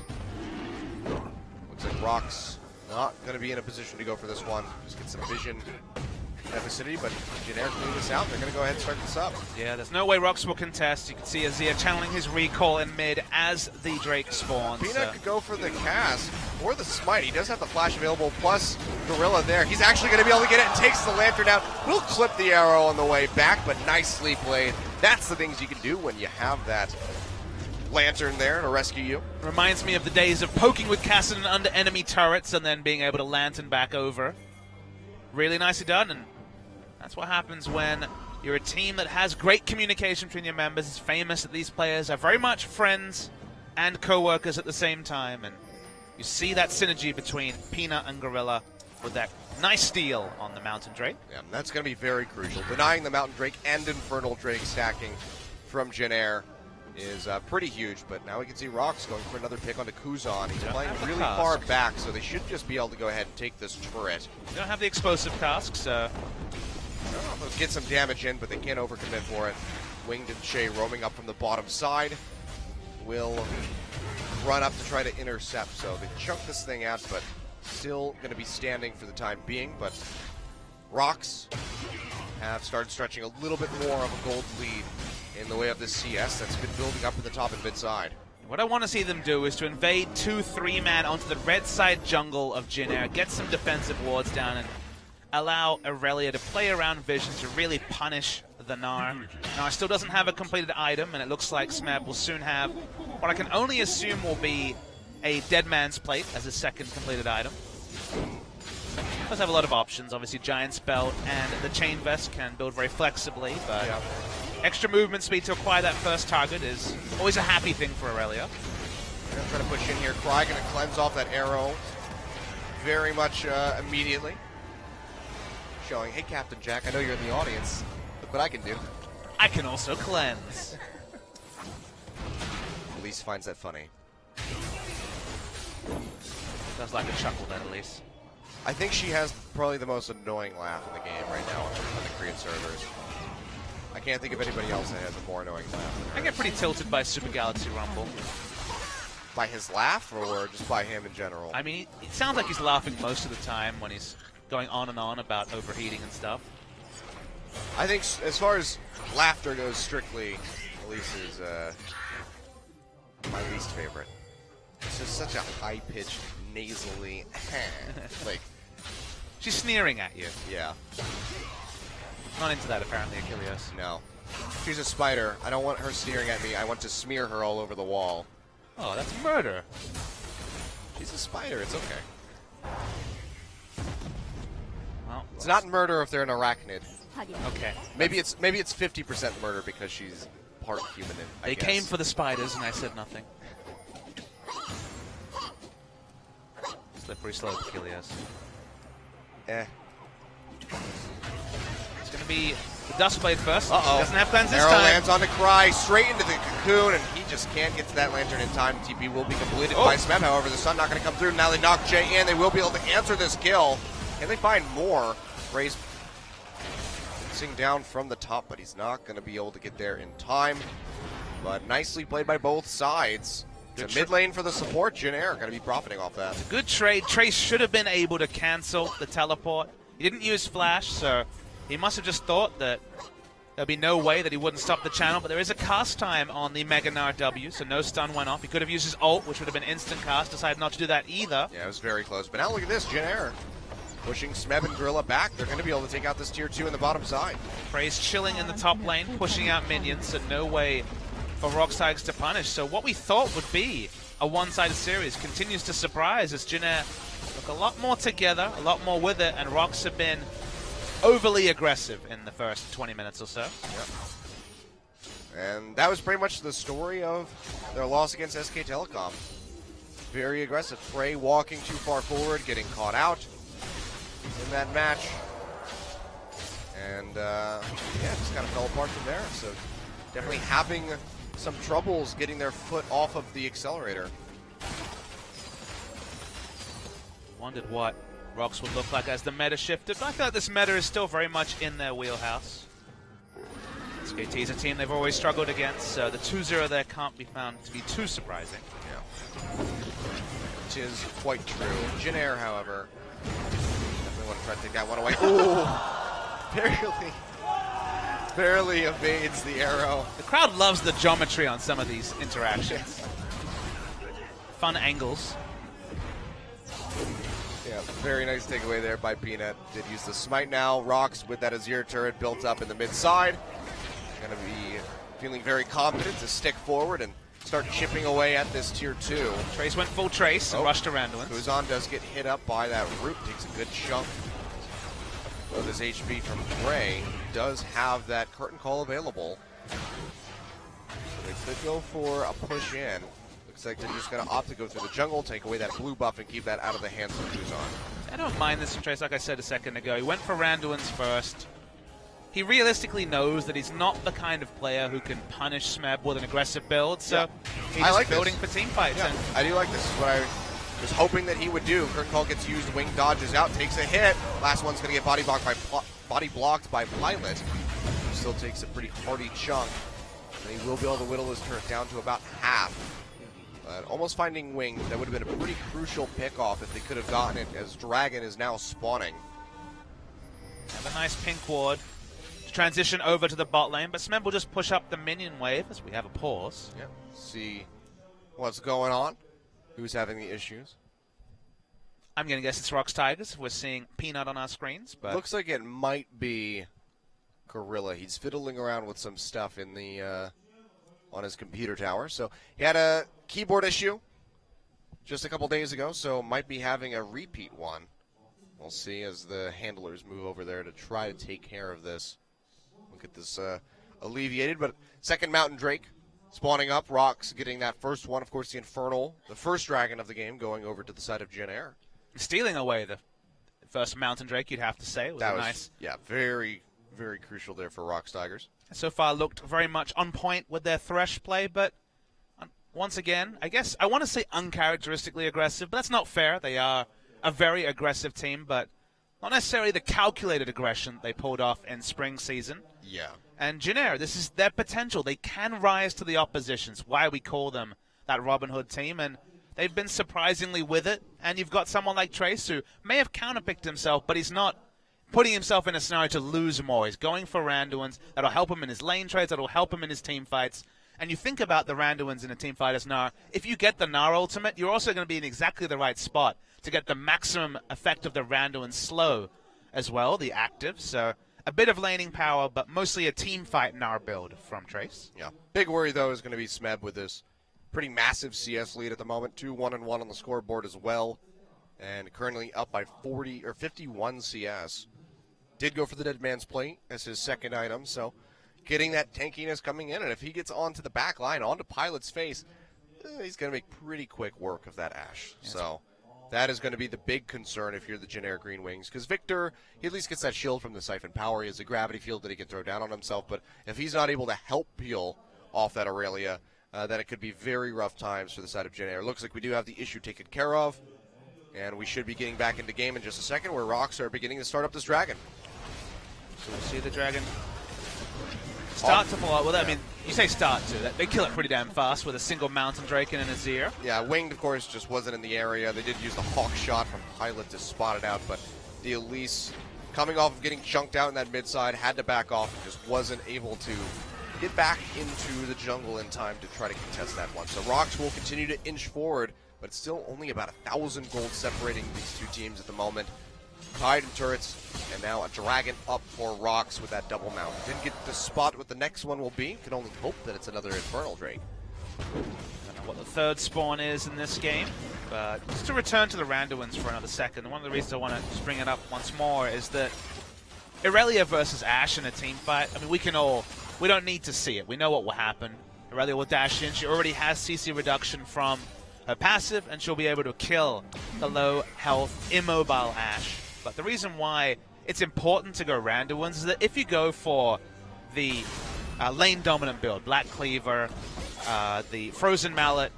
Looks like Rox not going to be in a position to go for this one. Just get some vision Devacidity, but Jin Air cleaned this out. They're going to go ahead and start this up. Yeah, there's no way Rox will contest. You can see Azir channeling his recall in mid as the Drake spawns. Peanut could go for the cast or the smite. He does have the flash available, plus Gorilla there. He's actually going to be able to get it and takes the lantern out. Will clip the arrow on the way back, but nicely played. That's the things you can do when you have that lantern there to rescue you. Reminds me of the days of poking with Kassadin under enemy turrets and then being able to lantern back over. Really nicely done, and that's what happens when you're a team that has great communication between your members. It's famous that these players are very much friends and co-workers at the same time, and you see that synergy between Peanut and Gorilla with that nice steal on the Mountain Drake. Yeah, and that's going to be very crucial. Denying the Mountain Drake and Infernal Drake stacking from Jin Air is pretty huge, but now we can see Rox going for another pick onto Kuzan. He's playing really far back, so they should just be able to go ahead and take this turret. You don't have the explosive cask, so They'll get some damage in, but they can't overcommit for it. Winged and Shay roaming up from the bottom side will run up to try to intercept, so they chunk this thing out, but still going to be standing for the time being. But Rox have started stretching a little bit more of a gold lead in the way of this CS that's been building up at the top and mid side. what I want to see them do is to invade 2-3-man onto the red side jungle of Jin Air, get some defensive wards down, and allow Aurelia to play around Vision to really punish the Gnar. Gnar still doesn't have a completed item, and it looks like Smeb will soon have what I can only assume will be a Dead Man's Plate as his second completed item. Does have a lot of options. Obviously, Giant Spell and the Chain Vest can build very flexibly, but extra movement speed to acquire that first target is always a happy thing for Aurelia. They're going to try to push in here. Cry going to cleanse off that arrow very much immediately. Showing, hey, Captain Jack, I know you're in the audience. Look what I can do. I can also cleanse. Elise finds that funny. Does like a chuckle then, Elise. I think she has probably the most annoying laugh in the game right now on the Korean servers. I can't think of anybody else that has a more annoying laugh. I get pretty tilted by Super Galaxy Rumble. By his laugh, or just by him in general? I mean, it sounds like he's laughing most of the time when he's going on and on about overheating and stuff. I think as far as laughter goes strictly, Elise is my least favorite. It's just such a high-pitched, nasally, like... She's sneering at you. Yeah. Not into that, apparently, Achilles. No. She's a spider. I don't want her sneering at me. I want to smear her all over the wall. Oh, that's murder. She's a spider. It's okay. Well, it's not murder if they're an arachnid. Okay. Maybe it's 50% murder because she's part human. They came for the spiders, and I said nothing. Slippery slope, Achilles. It's going to be the Duskblade first. Uh-oh. Doesn't have cleanse this Arrow time. lands on the Cry, straight into the cocoon, and he just can't get to that lantern in time. TP will be completed by Smeb, however. The sun not going to come through. Now they knock Jay in. They will be able to answer this kill. Can they find more? Ray's sing down from the top, but he's not going to be able to get there in time. But nicely played by both sides. The mid lane for the support, Jin Air, going to be profiting off that. Good trade. Trace should have been able to cancel the teleport. He didn't use Flash, so he must have just thought that there'd be no way that he wouldn't stop the channel, but there is a cast time on the Mega Gnar W, so no stun went off. He could have used his ult, which would have been instant cast. Decided not to do that either. Yeah, it was very close. But now look at this, Jin Air pushing Smeb and Gorilla back. They're going to be able to take out this tier 2 in the bottom side. Trace chilling in the top lane, pushing out minions, so no way for Rox Tigers to punish. So what we thought would be a one-sided series continues to surprise as Jin Air look a lot more together, a lot more with it, and Rox have been overly aggressive in the first 20 minutes or so. Yep. And that was pretty much the story of their loss against SK Telecom. Very aggressive. Prey walking too far forward, getting caught out in that match. And yeah, just kind of fell apart from there. So definitely having some troubles getting their foot off of the accelerator. Wondered what Rox would look like as the meta shifted, but I feel like this meta is still very much in their wheelhouse. SKT is a team they've always struggled against, so the 2-0 there can't be found to be too surprising. Yeah. Which is quite true. Jin Air, however, definitely want to try to take that one away. Ooh! barely evades the arrow. The crowd loves the geometry on some of these interactions. Fun angles. Yeah, very nice takeaway there by Peanut. Did use the smite now. Rocks with that Azir turret built up in the mid side. Going to be feeling very confident to stick forward and start chipping away at this tier 2. Trace went full Trace and rushed to Randuin. Kuzan does get hit up by that root. Takes a good chunk of his HP from Gray. Does have that curtain call available. So they could go for a push in. Looks like they're just going to opt to go through the jungle, take away that blue buff, and keep that out of the hands of Kuzan. I don't mind this from Trace, like I said a second ago. He went for Randuin's first. He realistically knows that he's not the kind of player who can punish Smeb with an aggressive build, so he's just building for team fights. Yeah, I do like this. This is what I was hoping that he would do. Curtain call gets used, wing dodges out, takes a hit. Last one's going to get body blocked by Violet. Still takes a pretty hearty chunk. And he will be able to whittle his turret down to about half. Almost finding wing. That would have been a pretty crucial pick-off if they could have gotten it, as Dragon is now spawning. Have a nice pink ward to transition over to the bot lane, but Smeb will just push up the minion wave as we have a pause. Yep. See what's going on. Who's having the issues? I'm going to guess it's Rocks Tigers. We're seeing Peanut on our screens, but looks like it might be Gorilla. He's fiddling around with some stuff in the on his computer tower. So he had a keyboard issue just a couple days ago, so might be having a repeat one. We'll see as the handlers move over there to try to take care of this. We'll get this alleviated. But second Mountain Drake spawning up. Rocks getting that first one. Of course, the Infernal, the first dragon of the game, going over to the side of Jin Air. Stealing away the first Mountain Drake, you'd have to say. It was nice. Yeah, very, very crucial there for Rocks Tigers. So far looked very much on point with their Thresh play, but once again, I guess I want to say uncharacteristically aggressive, but that's not fair. They are a very aggressive team, but not necessarily the calculated aggression they pulled off in spring season. Yeah. And Jin Air, this is their potential. They can rise to the oppositions, why we call them that Robin Hood team, and they've been surprisingly with it. And you've got someone like Trace who may have counterpicked himself, but he's not putting himself in a scenario to lose more. He's going for Randuins. That'll help him in his lane trades. That'll help him in his team fights. And you think about the Randuins in a team fight as Gnar. If you get the Gnar ultimate, you're also going to be in exactly the right spot to get the maximum effect of the Randuin slow as well, the active. So a bit of laning power, but mostly a team fight Gnar build from Trace. Yeah. Big worry, though, is going to be Smeb with this pretty massive CS lead at the moment. 2-1-1 on the scoreboard as well. And currently up by 40 or 51 CS. Did go for the Dead Man's Plate as his second item, so getting that tankiness coming in, and if he gets onto the back line, onto Pilot's face, he's going to make pretty quick work of that Ashe. Yes. So that is going to be the big concern if you're the Jin Air Green Wings, because Victor, he at least gets that shield from the Siphon Power. He has a gravity field that he can throw down on himself, but if he's not able to help peel off that Aurelia, then it could be very rough times for the side of Jin Air. Looks like we do have the issue taken care of, and we should be getting back into game in just a second, where Rocks are beginning to start up this Dragon. So we'll see the Dragon start to fall out. Well, I mean, you say start to. They kill it pretty damn fast with a single Mountain Drake and an Azir. Yeah, Winged, of course, just wasn't in the area. They did use the Hawk shot from Pilot to spot it out, but the Elise, coming off of getting chunked out in that mid side, had to back off and just wasn't able to get back into the jungle in time to try to contest that one. So Rocks will continue to inch forward, but it's still only about 1,000 gold separating these two teams at the moment. Tied in turrets, and now a Dragon up for Rocks with that double mount. Didn't get the spot what the next one will be. Can only hope that it's another Infernal Drake. I don't know what the third spawn is in this game, but just to return to the Randuins for another second, one of the reasons I want to just bring it up once more is that Aurelia versus Ashe in a team fight, I mean, we don't need to see it. We know what will happen. Aurelia will dash in. She already has CC reduction from her passive, and she'll be able to kill the low health, immobile Ashe. But the reason why it's important to go Randuins is that if you go for the lane dominant build, Black Cleaver, the Frozen Mallet,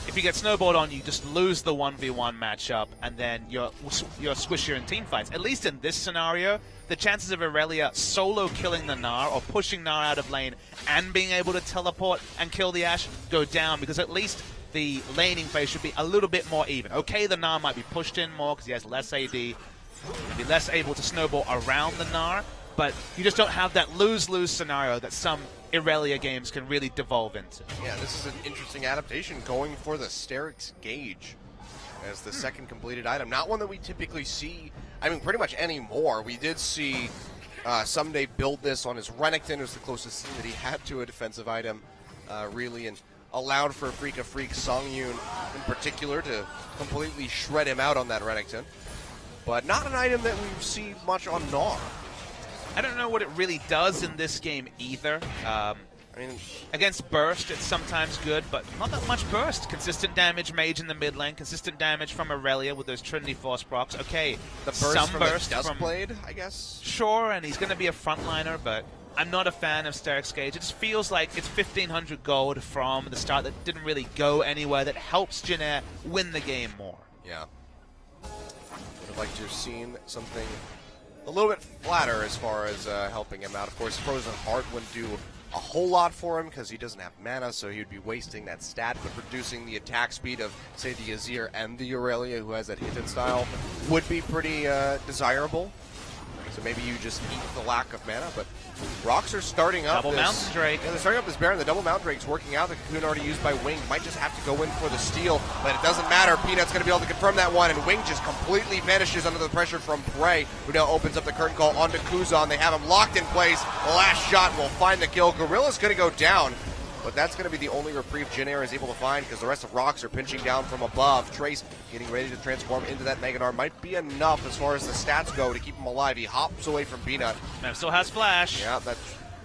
if you get snowballed on, you just lose the 1v1 matchup, and then you're squishier in team fights. At least in this scenario, the chances of Aurelia solo killing the Gnar or pushing Gnar out of lane and being able to teleport and kill the Ashe go down, because at least the laning phase should be a little bit more even. Okay, the Gnar might be pushed in more because he has less AD, be less able to snowball around the Gnar, but you just don't have that lose-lose scenario that some Irelia games can really devolve into. Yeah, this is an interesting adaptation, going for the Sterix Gauge as the second completed item. Not one that we typically see, I mean, pretty much anymore. We did see Someday build this on his Renekton. It was the closest thing that he had to a defensive item, really, and allowed for Freak of Freak Songyun in particular to completely shred him out on that Renekton. But not an item that we see much on Gnar. I don't know what it really does in this game either. I mean, against Burst, it's sometimes good, but not that much Burst. Consistent damage Mage in the mid lane, consistent damage from Irelia with those Trinity Force procs. Okay, the burst some from burst the from Duskblade, I guess? Sure, and he's going to be a frontliner, but I'm not a fan of Sterix Gauge. It just feels like it's 1,500 gold from the start that didn't really go anywhere, that helps Jin Air win the game more. Yeah. Would have liked to have seen something a little bit flatter as far as helping him out. Of course, Frozen Heart wouldn't do a whole lot for him because he doesn't have mana, so he would be wasting that stat, but reducing the attack speed of, say, the Azir and the Irelia, who has that hit-and style, would be pretty desirable. So maybe you just eat the lack of mana, but Rocks are starting up Double this... Mountain Drake. Yeah, they're starting up this Baron. The Double Mountain Drake's working out. The Cocoon already used by Wing. Might just have to go in for the steal, but it doesn't matter. Peanut's going to be able to confirm that one, and Wing just completely vanishes under the pressure from Prey, who now opens up the curtain call onto Kuzan. They have him locked in place. The last shot will find the kill. Gorilla's going to go down, but that's going to be the only reprieve Jin Air is able to find because the rest of Rocks are pinching down from above. Trace getting ready to transform into that Mega Gnar might be enough as far as the stats go to keep him alive. He hops away from Peanut. Mem still has Flash. Yeah, that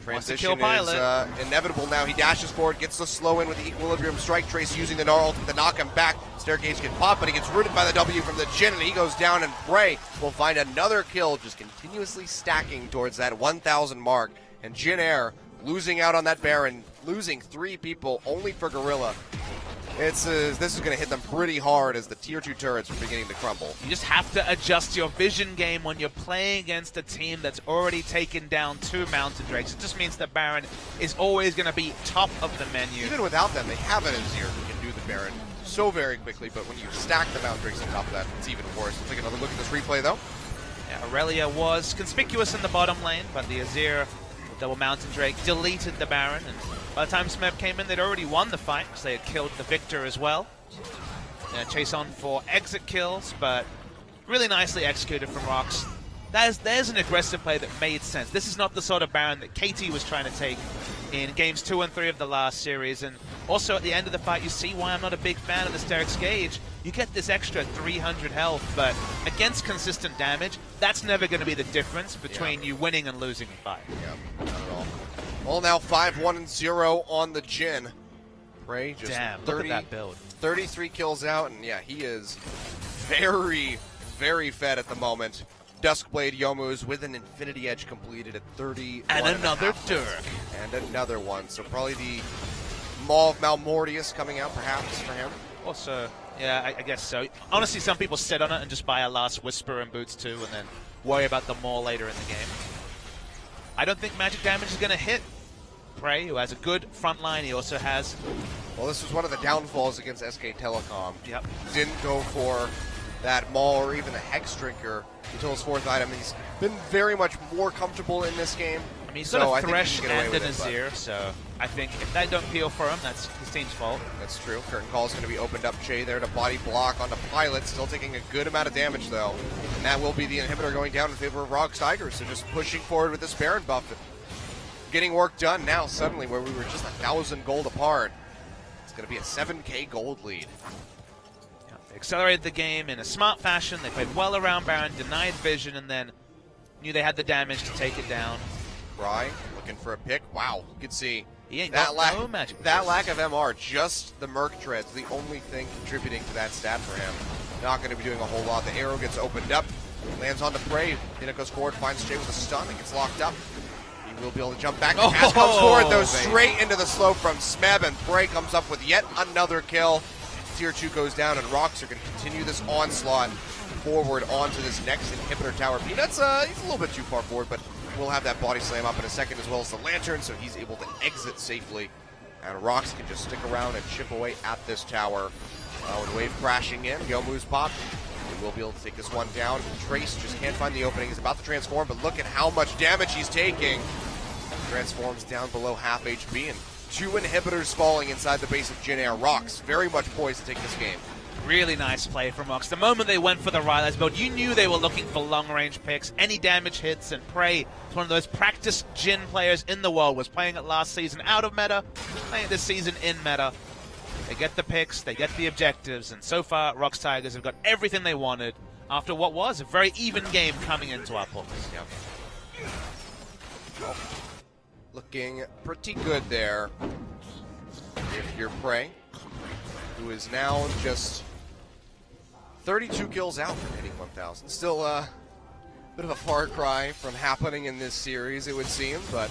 Wants to transition kill Pilot. is inevitable now. He dashes forward, gets the slow in with the Equilibrium Strike. Trace using the Gnar ultimate to knock him back. Staircase can pop, but he gets rooted by the W from the Jin, and he goes down, and Prey will find another kill, just continuously stacking towards that 1,000 mark. And Jin Air losing out on that Baron, losing 3 people only for Gorilla. This is going to hit them pretty hard as the tier 2 turrets are beginning to crumble. You just have to adjust your vision game when you're playing against a team that's already taken down 2 Mountain Drakes. It just means that Baron is always going to be top of the menu. Even without them, they have an Azir who can do the Baron so very quickly, but when you stack the Mountain Drakes on top of that, it's even worse. Let's take another look at this replay, though. Yeah, Irelia was conspicuous in the bottom lane, but the Azir Double Mountain Drake deleted the Baron, and by the time Smeb came in, they'd already won the fight, because they had killed the Victor as well. Chase on for exit kills, but really nicely executed from Rocks. There's an aggressive play that made sense. This is not the sort of Baron that KT was trying to take in games 2 and 3 of the last series, and also at the end of the fight, you see why I'm not a big fan of the Sterix Gauge. You get this extra 300 health, but against consistent damage, that's never going to be the difference between you winning and losing a fight. Yeah, not at all. Well, now 5-1-0 on the Jin. Prey just Damn, 30, look at that build. 33 kills out, and yeah, he is very, very fed at the moment. Duskblade Yomu's with an Infinity Edge completed at 30. And another Dirk. And another one. So probably the Maw of Malmortius coming out perhaps for him. Also, yeah, I guess so. Honestly, some people sit on it and just buy a Last Whisper and Boots too, and then worry about the Maw later in the game. I don't think magic damage is going to hit Prey, who has a good front line. He also has... Well, this was one of the downfalls against SK Telecom. Yep. Didn't go for that Maw or even a Hex Drinker until his 4th item. He's been very much more comfortable in this game. I mean, he's so got a I think he Thresh can get away and with an it, Azir, so I think if that don't peel for him, that's his team's fault. That's true. Curtain Call is going to be opened up. Jay there to body block onto Pilot, still taking a good amount of damage though. And that will be the inhibitor going down in favor of Rocks Tigers. So just pushing forward with this Baron buff. Getting work done now suddenly where we were just 1,000 gold apart. It's going to be a 7k gold lead. Yeah, they accelerated the game in a smart fashion. They played well around Baron, denied vision, and then knew they had the damage to take it down. Cry, looking for a pick. Wow, you can see He ain't that got lack, no magic. that lack of MR, just the Merc Dreads, the only thing contributing to that stat for him. Not going to be doing a whole lot. The arrow gets opened up, lands on the Prey. Then it goes forward, finds Jay with a stun, and gets locked up. He will be able to jump back. The cast comes forward, though, straight into the slope from Smeb, and Prey comes up with yet another kill. Tier 2 goes down, and Rocks are going to continue this onslaught forward onto this next inhibitor tower. Peanut's he's a little bit too far forward, but we'll have that body slam up in a second, as well as the Lantern, so he's able to exit safely. And Rocks can just stick around and chip away at this tower. With Wave crashing in, Yomu's popped. He will be able to take this one down. Trace just can't find the opening. He's about to transform, but look at how much damage he's taking. Transforms down below half HP, and 2 inhibitors falling inside the base of Jin Air. Rocks very much poised to take this game. Really nice play from Rox. The moment they went for the Rylai's build, you knew they were looking for long-range picks, any damage hits, and Prey is one of those practiced Jin players in the world. Was playing it last season out of meta, playing it this season in meta. They get the picks, they get the objectives, and so far, Rox Tigers have got everything they wanted after what was a very even game coming into our pools. Yep. Well, looking pretty good there if you're Prey, who is now just 32 kills out from hitting 1,000. Still a bit of a far cry from happening in this series, it would seem, but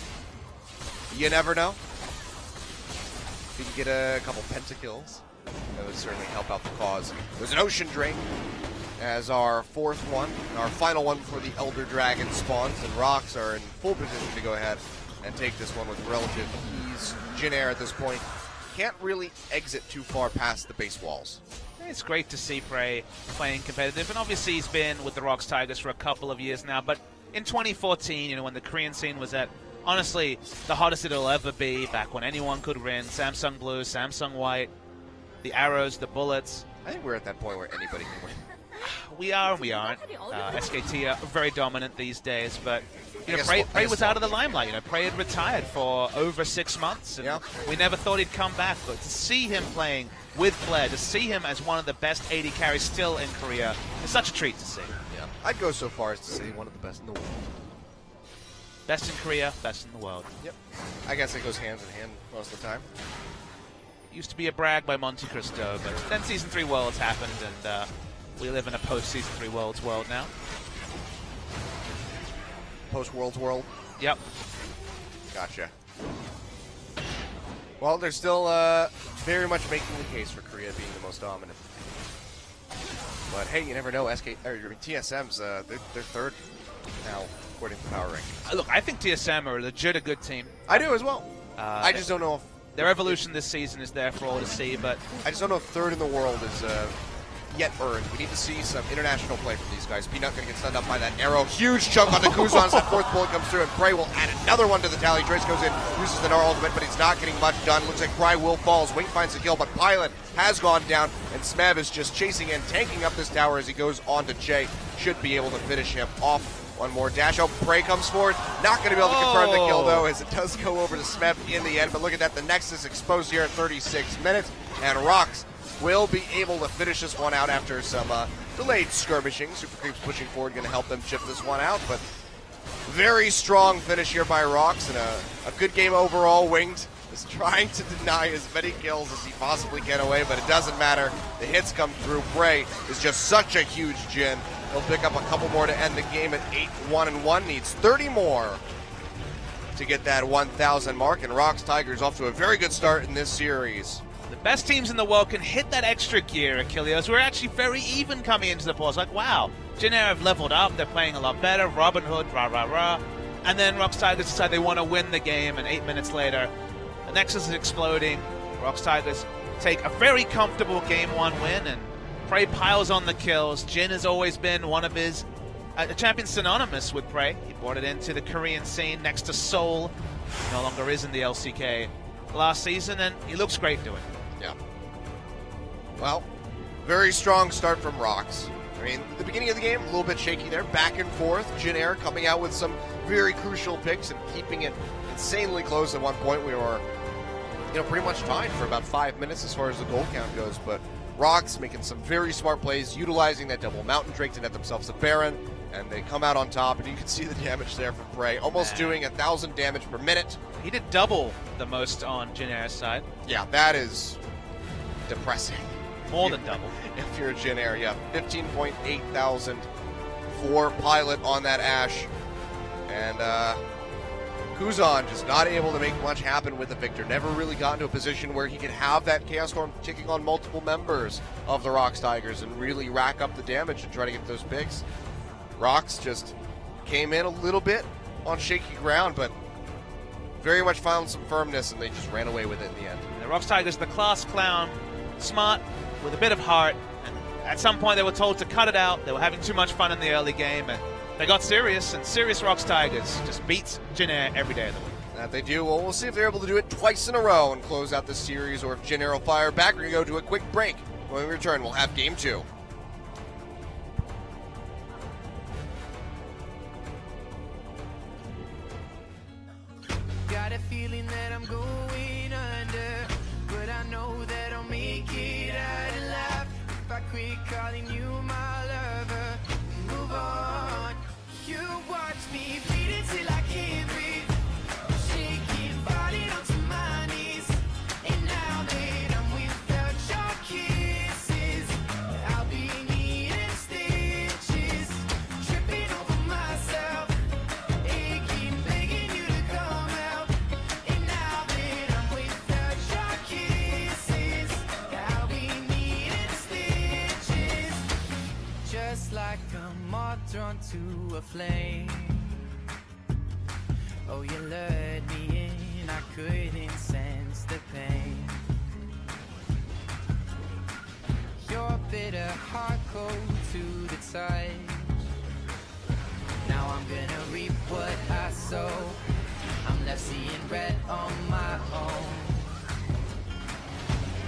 you never know. If you can get a couple pentakills, that would certainly help out the cause. There's an Ocean Drake as our 4th one, our final one before the Elder Dragon spawns, and Rocks are in full position to go ahead and take this one with relative ease. Jin Air at this point can't really exit too far past the base walls. It's great to see Prey playing competitive, and obviously he's been with the Rox Tigers for a couple of years now, but in 2014, when the Korean scene was at, honestly, the hottest it'll ever be, back when anyone could win, Samsung Blue, Samsung White, the arrows, the bullets. I think we're at that point where anybody can win. We are and we aren't. SKT are very dominant these days, but I guess Prey was out of the limelight. Prey had retired for over 6 months, and we never thought he'd come back. But to see him playing with Flair, to see him as one of the best AD carries still in Korea, is such a treat to see. Yeah, I'd go so far as to say one of the best in the world. Best in Korea, best in the world. Yep. I guess it goes hand in hand most of the time. It used to be a brag by Monte Cristo, but then Season 3 Worlds happened, and we live in a post-Season 3 Worlds world now. Post-Worlds world? Yep. Gotcha. Well, they're still very much making the case for Korea being the most dominant. But hey, you never know. TSM's they're 3rd now, according to Power Rankings. Look, I think TSM are legit a good team. I do as well. I just don't know if their evolution this season is there for all to see, but I just don't know if 3rd in the world is yet earned. We need to see some international play from these guys. Peanut going to get stunned up by that arrow. Huge chunk on the Kuzan. That 4th bullet comes through, and Prey will add another one to the tally. Trace goes in, uses the Gnar ultimate, but he's not getting much done. Looks like Prey will fall. Wing finds the kill, but Pilot has gone down, and Smev is just chasing and tanking up this tower as he goes on to Jay. Should be able to finish him off. One more dash. Oh, Prey comes forward. Not going to be able to confirm the kill, though, as it does go over to Smev in the end. But look at that. The Nexus exposed here at 36 minutes, and Rocks will be able to finish this one out after some delayed skirmishing. Super Creeps pushing forward, going to help them chip this one out, but very strong finish here by Rocks, and a good game overall. Winged is trying to deny as many kills as he possibly can away, but it doesn't matter. The hits come through. Prey is just such a huge Jin. He'll pick up a couple more to end the game at 8-1-1. Needs 30 more to get that 1,000 mark, and Rocks Tigers off to a very good start in this series. the best teams in the world can hit that extra gear, Achilles. We're actually very even coming into the pause. Like, wow, Jin Air have leveled up. They're playing a lot better. Robin Hood, rah. And then Rox Tigers decide they want to win the game, and 8 minutes later, the Nexus is exploding. Rox Tigers take a very comfortable Game 1 win, and Prey piles on the kills. Jin has always been one of his a champion synonymous with Prey. He brought it into the Korean scene next to Seoul. He no longer is in the LCK last season, and he looks great doing it. Yeah. Well, very strong start from Rocks. I mean, the beginning of the game, a little bit shaky there, back and forth. Jin Air coming out with some very crucial picks and keeping it insanely close. At one point, we were, pretty much tied for about 5 minutes as far as the goal count goes. But Rocks making some very smart plays, utilizing that double Mountain Drake to net themselves a Baron, and they come out on top. And you can see the damage there from Prey, almost doing 1,000 damage per minute. He did double the most on Jin Air's side. Yeah, that is depressing. More than double. If you're a Jin Air, yeah. 15.8 thousand for Pilot on that Ashe. And Kuzan just not able to make much happen with the Victor. Never really got into a position where he could have that Chaos Storm kicking on multiple members of the Rocks Tigers and really rack up the damage and try to get those picks. Rocks just came in a little bit on shaky ground, but very much found some firmness, and they just ran away with it in the end. The Rox Tigers, the class clown, smart, with a bit of heart, and At some point, they were told to cut it out. They were having too much fun in the early game, and they got serious. And Serious Rocks Tigers just beats Jin Air every day of the week. That they do. Well, we'll see if they're able to do it twice in a row and close out the series, or if Jin Air will fire back. We're going to go to a quick break. When we return, we'll have game 2. Got a feeling that I'm going under, but I know that I'll make it out alive if I quit calling you my lover. Move on. You watch me bleed until I can't breathe, shaking, falling onto my knees. And now that I'm without your kisses, I'll be needing stitches, tripping over myself, aching, begging you to come out. And now that I'm without your kisses, I'll be needing stitches, just like a moth drawn to a flame. Oh, you lured me in, I couldn't sense the pain. Your bitter heart cold to the touch. Now I'm gonna reap what I sow. I'm left seeing red on my own.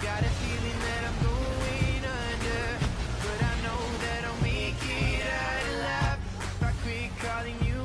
Got a feeling that I'm going under, but I know that I'll make it out alive if I quit calling you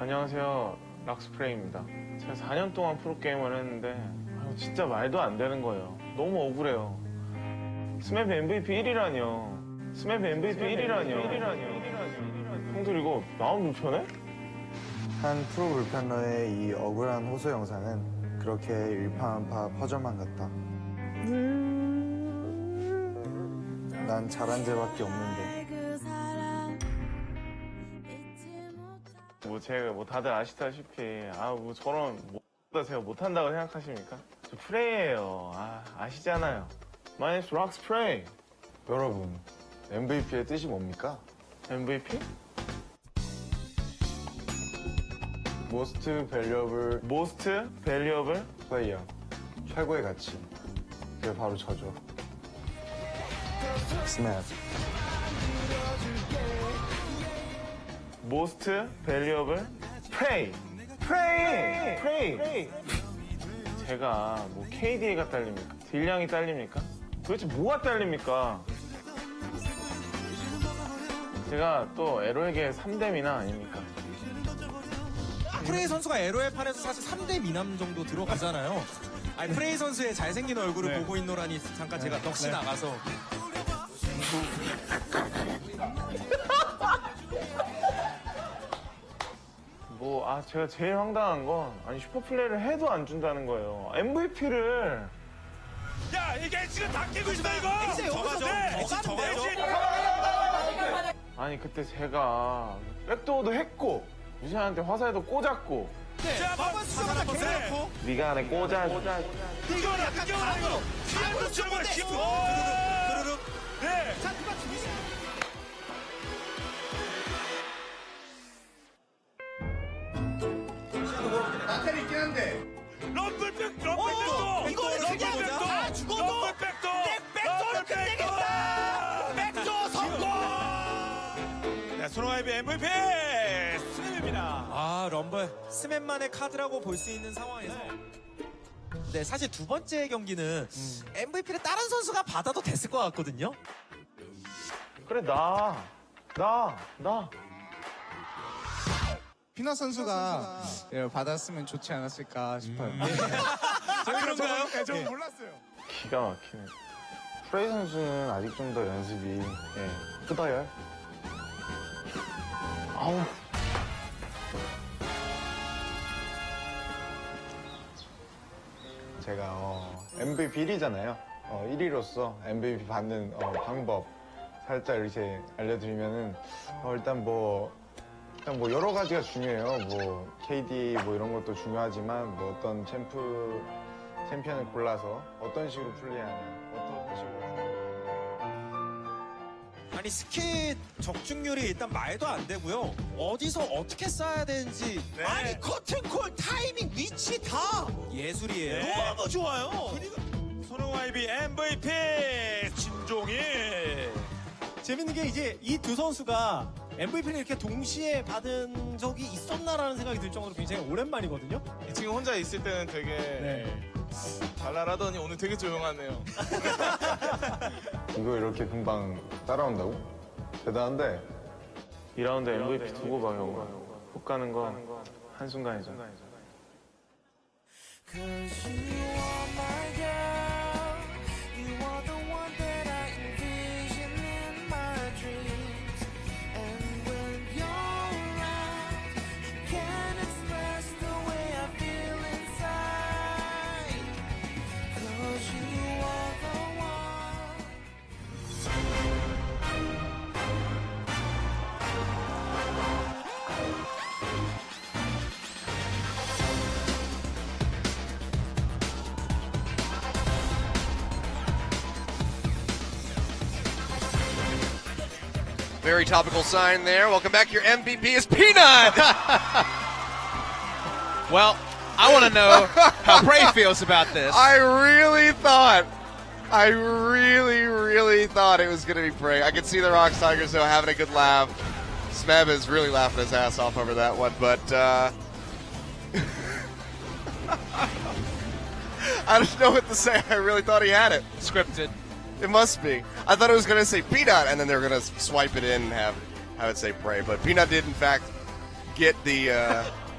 안녕하세요. 락스프레이입니다. 제가 4년 동안 프로게이머를 했는데 진짜 말도 안 되는 거예요. 너무 억울해요. 스맵 MVP 1위라니요. 스맵 MVP 1위라니요. 형들 이거 마음 불편해? 한 프로 불편러의 이 억울한 호소 영상은 그렇게 일파만파 퍼즐만 같다. 난 잘한 죄밖에 없는데. 제가 다들 아시다시피 저런 제가 못한다고 생각하십니까? 저 프레이예요. 아시잖아요. My name's 락스프레이. 여러분, MVP의 뜻이 뭡니까? MVP? Most Valuable Player. 최고의 가치. 그게 바로 저죠. 스냅. Most Valuable Prey. 제가 KDA가 딸립니까? 딜량이 딸립니까? 도대체 뭐가 딸립니까? 제가 또 LOL계 3대 미남 아닙니까? 프레이 선수가 LOL 판에서 사실 3대 미남 정도 들어가잖아요. 아니, 프레이 선수의 잘생긴 얼굴을 보고 있노라니 잠깐 제가 넋이 나가서. 제가 제일 황당한 건 슈퍼플레이를 해도 안 준다는 거예요. MVP를. 야, 이게 지금 다 깨고 있어 이거. 그때 제가 백도어도 했고 유시한테 화살도 꽂았고. 자, 한번 수정 한번 해놓고. 네가 안에 꽂아. 이거 약간 가로. 뒤로 들어가 깊어. 네. 자, 누가 죽이시? 나텔이 있긴 한데. 럼블백도. 이거 그냥 다 죽어도. 럼블백도. 백도를 끝내겠다. 백도 성공. 네, 소노아이비 MVP 스맵입니다. 럼블 스맵만의 카드라고 볼 수 있는 상황에서. 네, 사실 두 번째 경기는 MVP를 다른 선수가 받아도 됐을 것 같거든요. 그래 나. 피나 선수가 받았으면 좋지 않았을까 싶어요. 그런가요? 저는 몰랐어요. 기가 막히네. 프레이 선수는 아직 좀 더 연습이 끄덕여요. 제가 MVP 1위잖아요. 1위로서 MVP 받는 방법 살짝 이렇게 알려드리면은 일단 여러 가지가 중요해요. KD 이런 것도 중요하지만 어떤 챔피언을 골라서 어떤 식으로 플레이하냐, 어떤 식으로. 아니, 스킬 적중률이 일단 말도 안 되고요. 어디서 어떻게 쏴야 되는지. 아니, 커튼콜 타이밍 위치 다 예술이에요. 너무 좋아요. 소노아이비 MVP 진종이. 재밌는 게 이제 이 두 선수가 MVP를 이렇게 동시에 받은 적이 있었나라는 생각이 들 정도로 굉장히 오랜만이거든요. 지금 혼자 있을 때는 되게 발랄하더니 오늘 되게 조용하네요. 이거 이렇게 금방 따라온다고? 대단한데. 2라운드 MVP 두고 봐 형. 훅 가는 거 한순간이죠. Cause you are my girl. You are the one that I envision in my dreams. And when you're around, I can't express the way I feel inside. Cause you are the one. Very topical sign there. Welcome back. Your MVP is Peanut. Well, I want to know how Bray feels about this. I really thought it was going to be Bray. I could see the Rocks Tigers, though, having a good laugh. Smeb is really laughing his ass off over that one, but I don't know what to say. I really thought he had it. Scripted. It must be. I thought it was going to say Peanut, and then they were going to swipe it in and have I would say Prey, but Peanut did in fact get the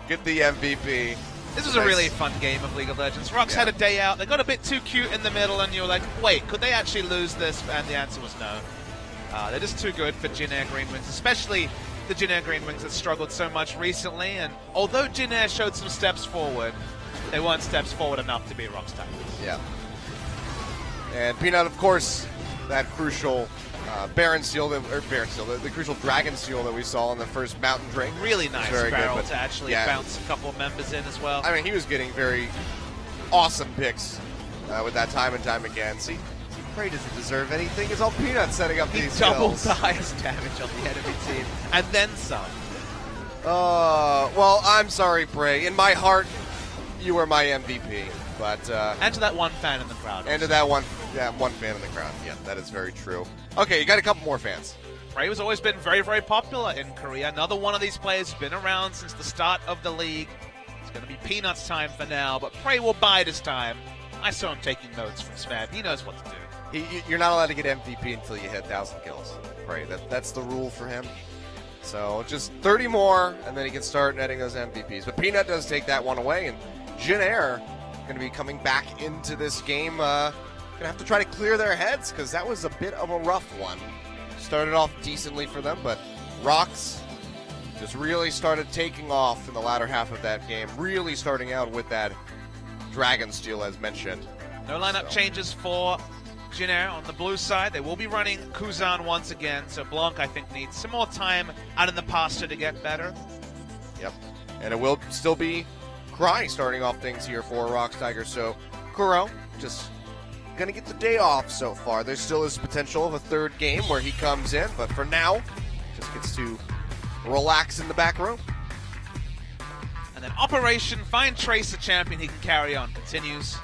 MVP. This was a really fun game of League of Legends. Rocks had a day out. They got a bit too cute in the middle, and you were like, wait, could they actually lose this? And the answer was no. They're just too good for Jin Air Green Wings, especially the Jin Air Green Wings that struggled so much recently. And although Jin Air showed some steps forward, they weren't steps forward enough to beat Rocks Tigers. Yeah. And Peanut, of course, that crucial Baron Seal, the crucial Dragon Seal that we saw in the first Mountain Drink. Really nice very barrel good, to actually bounce a couple of members in as well. I mean, he was getting very awesome picks with that time and time again. See, Prey doesn't deserve anything. It's all Peanut setting up these Doubled kills. the highest damage on the enemy team, and then some. Well, I'm sorry, Prey. In my heart, you were my MVP. But and to that one fan in the crowd. And to that one fan in the crowd. Yeah, that is very true. Okay, you got a couple more fans. Prey has always been very, very popular in Korea. Another one of these players has been around since the start of the league. It's going to be Peanut's time for now, but Prey will bide his time. I saw him taking notes from Smeb. He knows what to do. You're not allowed to get MVP until you hit 1,000 kills. Prey. That's the rule for him. So just 30 more, and then he can start netting those MVPs. But Peanut does take that one away, and Jin Air going to be coming back into this game. Going to have to try to clear their heads because that was a bit of a rough one. Started off decently for them, but Rocks just really started taking off in the latter half of that game. Really starting out with that Dragon Steel, as mentioned. No lineup changes for Jin Air on the blue side. They will be running Kuzan once again, so Blanc, I think, needs some more time out in the pasture to get better. Yep. And it will still be Cry starting off things here for Rocks Tigers. So Kuro just going to get the day off so far. There still is potential of a third game where he comes in, but for now, just gets to relax in the back row. And then Operation Find Trace, the champion he can carry on, continues.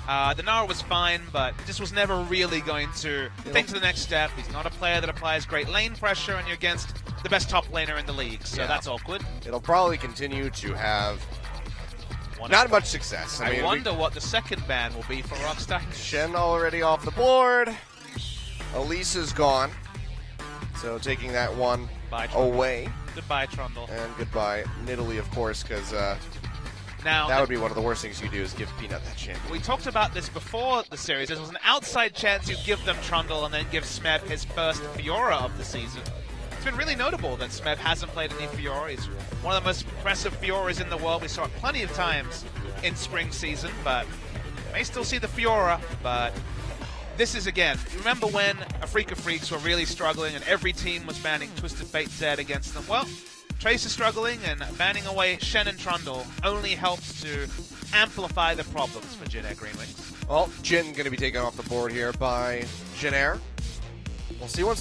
The Nara was fine, but just was never really going to take to the next step. He's not a player that applies great lane pressure, and you're against the best top laner in the league, so that's awkward. It'll probably continue to have not much success. I wonder what the second ban will be for Rocks Tigers. Shen already off the board. Elise is gone. So taking that one away. Goodbye, Trundle. And goodbye, Nidalee, of course, because now that would be one of the worst things you do is give Peanut that chance. We talked about this before the series. There was an outside chance you give them Trundle and then give Smeb his first Fiora of the season. It's been really notable that Smeb hasn't played any Fiora. He's one of the most impressive Fioras in the world. We saw it plenty of times in spring season, but may still see the Fiora. But this is, again, remember when Afrika Freaks were really struggling and every team was banning Twisted Fate Z against them? Well, Trace is struggling, and banning away Shen and Trundle only helps to amplify the problems for Jin Air Green Wings. Well, Jin going to be taken off the board here by Jin Air. We'll see what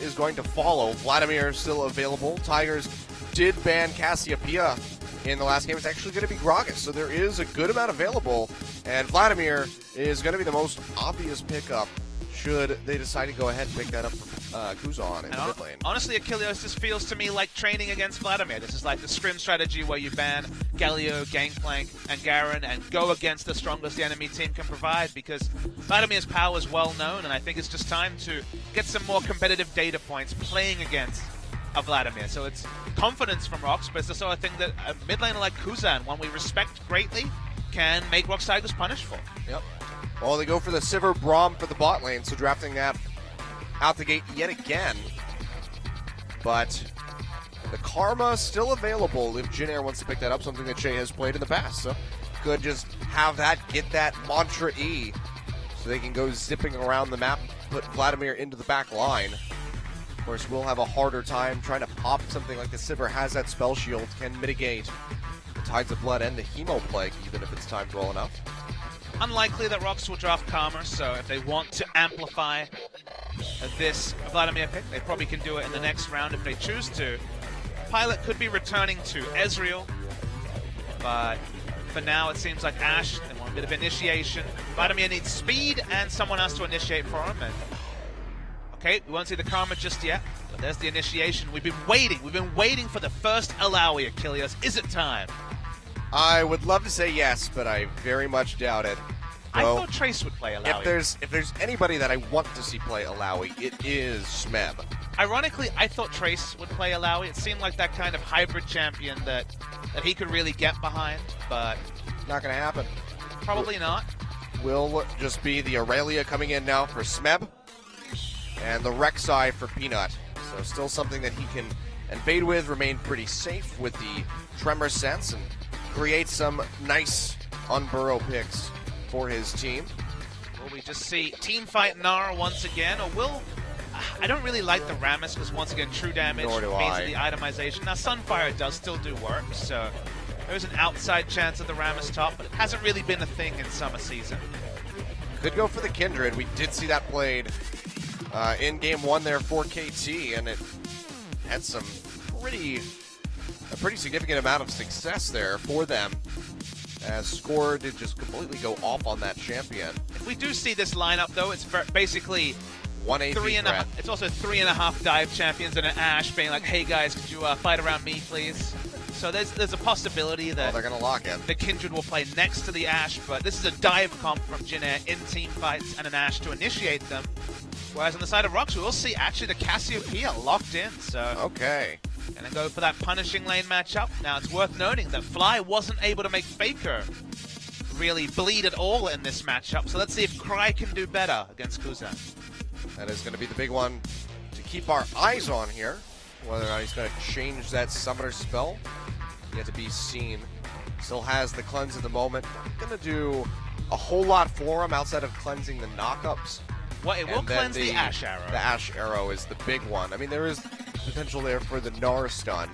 is going to follow. Vladimir is still available. Tigers did ban Cassiopeia in the last game. It's actually going to be Gragas, so there is a good amount available, and Vladimir is going to be the most obvious pickup should they decide to go ahead and pick that up from Kuzan in the mid lane. Honestly, Achilles just feels to me like training against Vladimir. This is like the scrim strategy where you ban Galio, Gangplank, and Garen and go against the strongest the enemy team can provide, because Vladimir's power is well known, and I think it's just time to get some more competitive data points playing against a Vladimir. So it's confidence from Rocks, but it's the sort of thing that a mid laner like Kuzan, one we respect greatly, can make Rocks Tigers punish for. Yep. Well, they go for the Sivir Braum for the bot lane, so drafting that out the gate yet again. But the Karma still available if Jin Air wants to pick that up, something that Shay has played in the past. So could just have that, get that Mantra E, so they can go zipping around the map, put Vladimir into the back line. Of course, we'll have a harder time trying to pop something like the Sivir has that spell shield, can mitigate the Tides of Blood and the Hemo Plague, even if it's timed well enough. Unlikely that Rocks will draft Karma, so if they want to amplify this Vladimir pick, they probably can do it in the next round if they choose to. Pilot could be returning to Ezreal, but for now it seems like Ashe, they want a bit of initiation. Vladimir needs speed, and someone has to initiate for him. And okay, we won't see the Karma just yet, but there's the initiation. We've been waiting for the first Alawi, Achilles. Is it time? I would love to say yes, but I very much doubt it. I thought Trace would play Alawi. If there's anybody that I want to see play Alawi, it is Smeb. Ironically, I thought Trace would play Alawi. It seemed like that kind of hybrid champion that he could really get behind, but not going to happen. Probably not. Will just be the Aurelia coming in now for Smeb, and the Rek'Sai for Peanut. So still something that he can invade with, remain pretty safe with the Tremor Sense, and create some nice unburrow picks for his team. Will we just see Teamfight Nara once again, or will... I don't really like the Rammus because, once again, true damage Nor do means I. the itemization. Now, Sunfire does still do work, so there's an outside chance of the Rammus top, but it hasn't really been a thing in summer season. Could go for the Kindred. We did see that played in game 1 there for KT, and it had some a pretty significant amount of success there for them, as Score did just completely go off on that champion. If we do see this lineup, though, it's basically 1 AP threat. It's also 3.5 dive champions and an Ashe being like, hey guys, could you fight around me, please? So there's a possibility that they're going to lock in. The Kindred will play next to the Ashe, but this is a dive comp from Jin Air in team fights and an Ashe to initiate them. Whereas on the side of Rox, we will see actually the Cassiopeia locked in. So okay. Gonna go for that punishing lane matchup. Now it's worth noting that Fly wasn't able to make Faker really bleed at all in this matchup. So let's see if Cry can do better against Kuzan. That is going to be the big one to keep our eyes on here. Whether or not he's going to change that summoner spell, yet to be seen. Still has the cleanse at the moment. Not going to do a whole lot for him outside of cleansing the knockups. Well, it will cleanse the Ashe Arrow. The Ashe Arrow is the big one. I mean, there is potential there for the Gnar stun.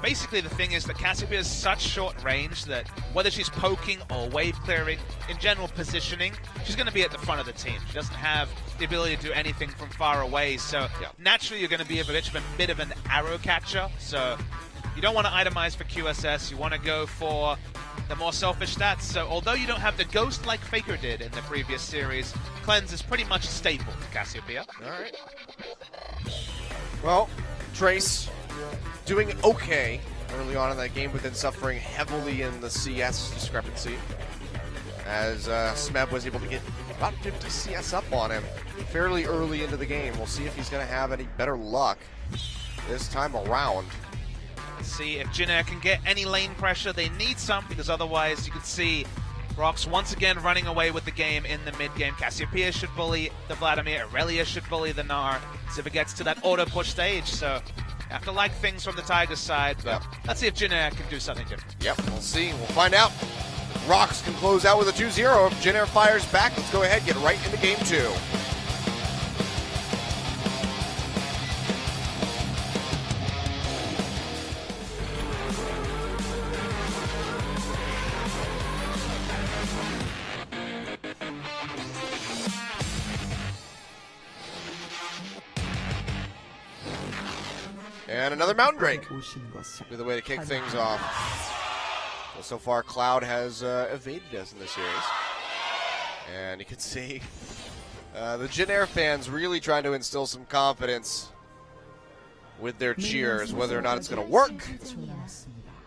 Basically, the thing is that Cassiopeia is such short range that whether she's poking or wave clearing, in general positioning, she's going to be at the front of the team. She doesn't have the ability to do anything from far away, so naturally you're going to be a bit of an arrow catcher. So you don't want to itemize for QSS, you want to go for the more selfish stats. So although you don't have the ghost like Faker did in the previous series, cleanse is pretty much a staple for Cassiopeia. Alright. Well, Trace doing okay early on in that game, but then suffering heavily in the CS discrepancy, as Smeb was able to get about 50 CS up on him fairly early into the game. We'll see if he's going to have any better luck this time around. Let's see if Jin Air can get any lane pressure. They need some, because otherwise you could see Rox once again running away with the game in the mid-game. Cassiopeia should bully the Vladimir, Aurelia should bully the Gnar, so if it gets to that auto-push stage. So you have to like things from the Tiger side, but let's see if Jin Air can do something different. Yep, we'll see. We'll find out. Rox can close out with a 2-0. If Jin Air fires back, let's go ahead and get right into game 2. And another Mountain Drake. Be the way to kick things off. Well, so far, Cloud has evaded us in this series. And you can see the Jin Air fans really trying to instill some confidence with their cheers. Whether or not it's going to work,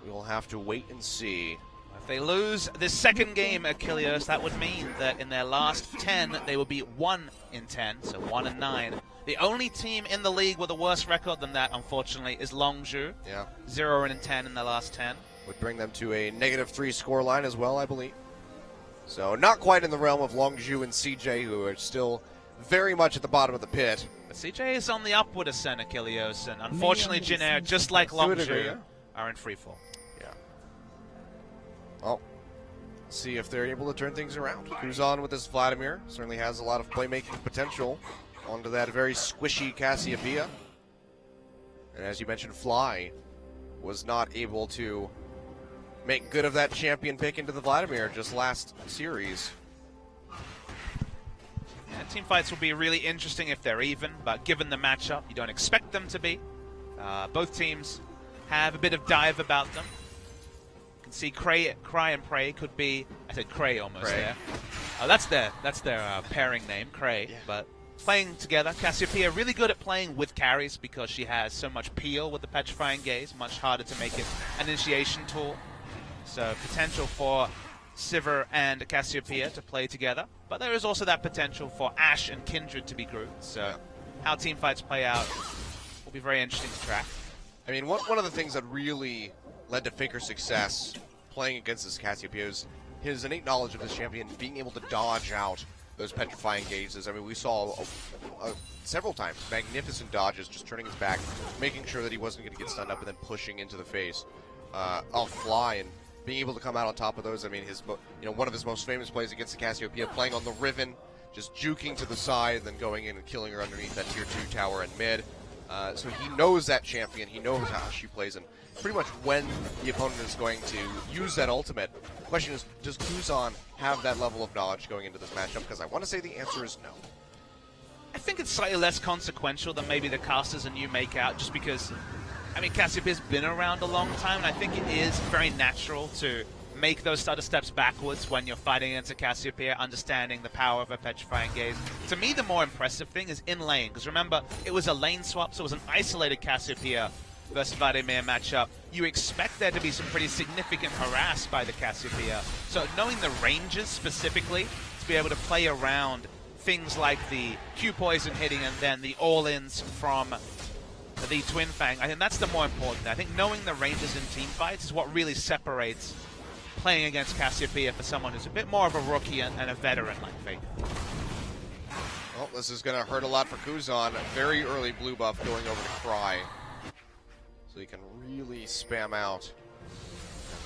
we will have to wait and see. If they lose this second game at Kilios, that would mean that in their last 10, they will be 1 in 10, so 1-9. The only team in the league with a worse record than that, unfortunately, is Longzhu. Yeah. 0-10 in their last 10. Would bring them to a -3 scoreline as well, I believe. So not quite in the realm of Longzhu and CJ, who are still very much at the bottom of the pit. But CJ is on the upward ascent at Kilios, and unfortunately Jin Air, just like Longzhu, are in freefall. Yeah. Well, see if they're able to turn things around. Kuzan with this Vladimir certainly has a lot of playmaking potential onto that very squishy Cassiopeia. And as you mentioned, Fly was not able to make good of that champion pick into the Vladimir just last series. Yeah, team fights will be really interesting if they're even, but given the matchup, you don't expect them to be. Both teams have a bit of dive about them. You can see Cry and Prey could be, I said Cray almost there. Oh, that's their pairing name, Cray, but playing together. Cassiopeia really good at playing with carries because she has so much peel with the Petrifying Gaze, much harder to make it an initiation tool. So potential for Sivir and Cassiopeia to play together. But there is also that potential for Ashe and Kindred to be grouped. So how team fights play out be very interesting to track. I mean, one of the things that really led to Faker's success playing against this Cassiopeia is his innate knowledge of this champion being able to dodge out those petrifying gazes. I mean, we saw several times magnificent dodges, just turning his back, making sure that he wasn't going to get stunned up, and then pushing into the face off fly, and being able to come out on top of those. I mean, one of his most famous plays against the Cassiopeia, playing on the Riven, just juking to the side, and then going in and killing her underneath that tier 2 tower in mid. So he knows that champion, he knows how she plays, and pretty much when the opponent is going to use that ultimate. The question is, does Kuzan have that level of knowledge going into this matchup? Because I want to say the answer is no. I think it's slightly less consequential than maybe the casters and you make out, just because, I mean, Cassiopeia's been around a long time, and I think it is very natural to make those stutter steps backwards when you're fighting against a Cassiopeia, understanding the power of a petrifying gaze. To me, the more impressive thing is in lane, because remember, it was a lane swap, so it was an isolated Cassiopeia versus Vladimir matchup. You expect there to be some pretty significant harass by the Cassiopeia. So knowing the ranges specifically, to be able to play around things like the Q-Poison hitting and then the all-ins from the Twin Fang, I think that's the more important thing. I think knowing the ranges in team fights is what really separates playing against Cassiopeia for someone who's a bit more of a rookie and a veteran like Faker. Well, this is going to hurt a lot for Kuzan. Very early blue buff going over to Cry, so he can really spam out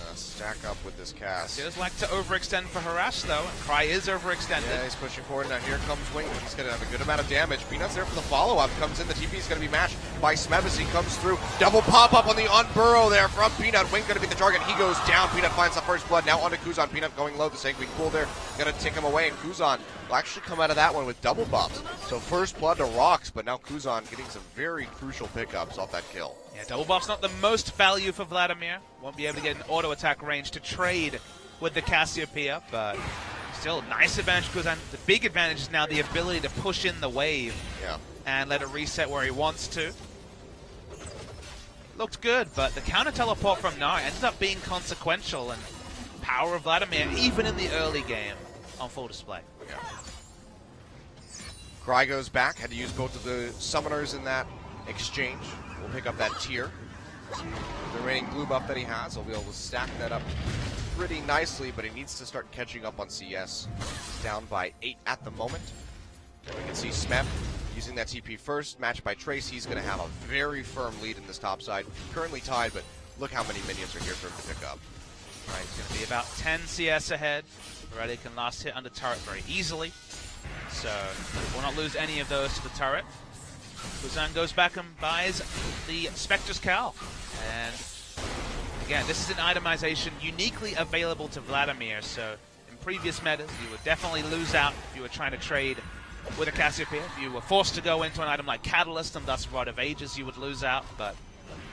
and stack up with this cast. He does like to overextend for harass, though, and Cry is overextended. Yeah, he's pushing forward. Now here comes Wing. He's going to have a good amount of damage. Peanut's there for the follow-up. Comes in. The TP is going to be matched by Smeb as he comes through. Double pop-up on the on-burrow there from Peanut. Wing going to be the target. He goes down. Peanut finds the first blood. Now onto Kuzan. Peanut going low. The Sanguine Pool there. Going to take him away, and Kuzan will actually come out of that one with double buffs. So first blood to Rocks, but now Kuzan getting some very crucial pickups off that kill. Yeah, double buff's not the most value for Vladimir. Won't be able to get an auto attack range to trade with the Cassiopeia, but still nice advantage Kuzan. The big advantage is now the ability to push in the wave and let it reset where he wants to. Looked good, but the counter teleport from Gnar ended up being consequential, and power of Vladimir, even in the early game, on full display. Yeah. Cry goes back. Had to use both of the summoners in that exchange. We'll pick up that tier. The remaining blue buff that he has, he'll be able to stack that up pretty nicely, but he needs to start catching up on CS. He's down by 8 at the moment. And we can see Smeb using that TP first, matched by Trace. He's going to have a very firm lead in this top side. Currently tied, but look how many minions are here for him to pick up. Right, he's going to be about 10 CS ahead. Already can last hit under turret very easily. So will not lose any of those to the turret. Kuzan goes back and buys the Spectre's Cowl. And again, this is an itemization uniquely available to Vladimir. So in previous metas, you would definitely lose out if you were trying to trade with a Cassiopeia. If you were forced to go into an item like Catalyst and thus Rod of Ages, you would lose out. But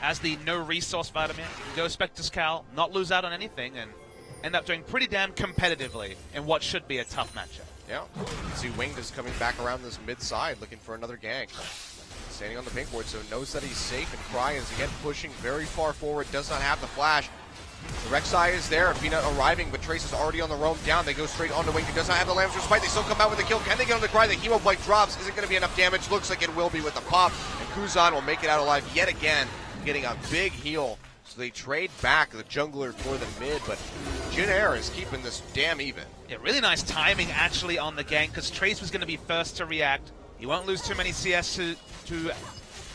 as the no resource Vladimir, you can go Spectre's Cowl, not lose out on anything, and end up doing pretty damn competitively in what should be a tough matchup. Yeah. See Winged is coming back around this mid side looking for another gank. Standing on the pink board, so knows that he's safe, and Cry is again pushing very far forward, does not have the flash. The Rek'Sai is there, Peanut arriving, but Trace is already on the roam down. They go straight onto Winged, who does not have the Lamb's Respite. They still come out with a kill. Can they get on the Cry? The Hemo Blight drops. Isn't going to be enough damage. Looks like it will be with the pop, and Kuzan will make it out alive yet again, getting a big heal. So they trade back the jungler for the mid, but Jin Air is keeping this damn even. Yeah, really nice timing actually on the gank, because Trace was going to be first to react. He won't lose too many CS to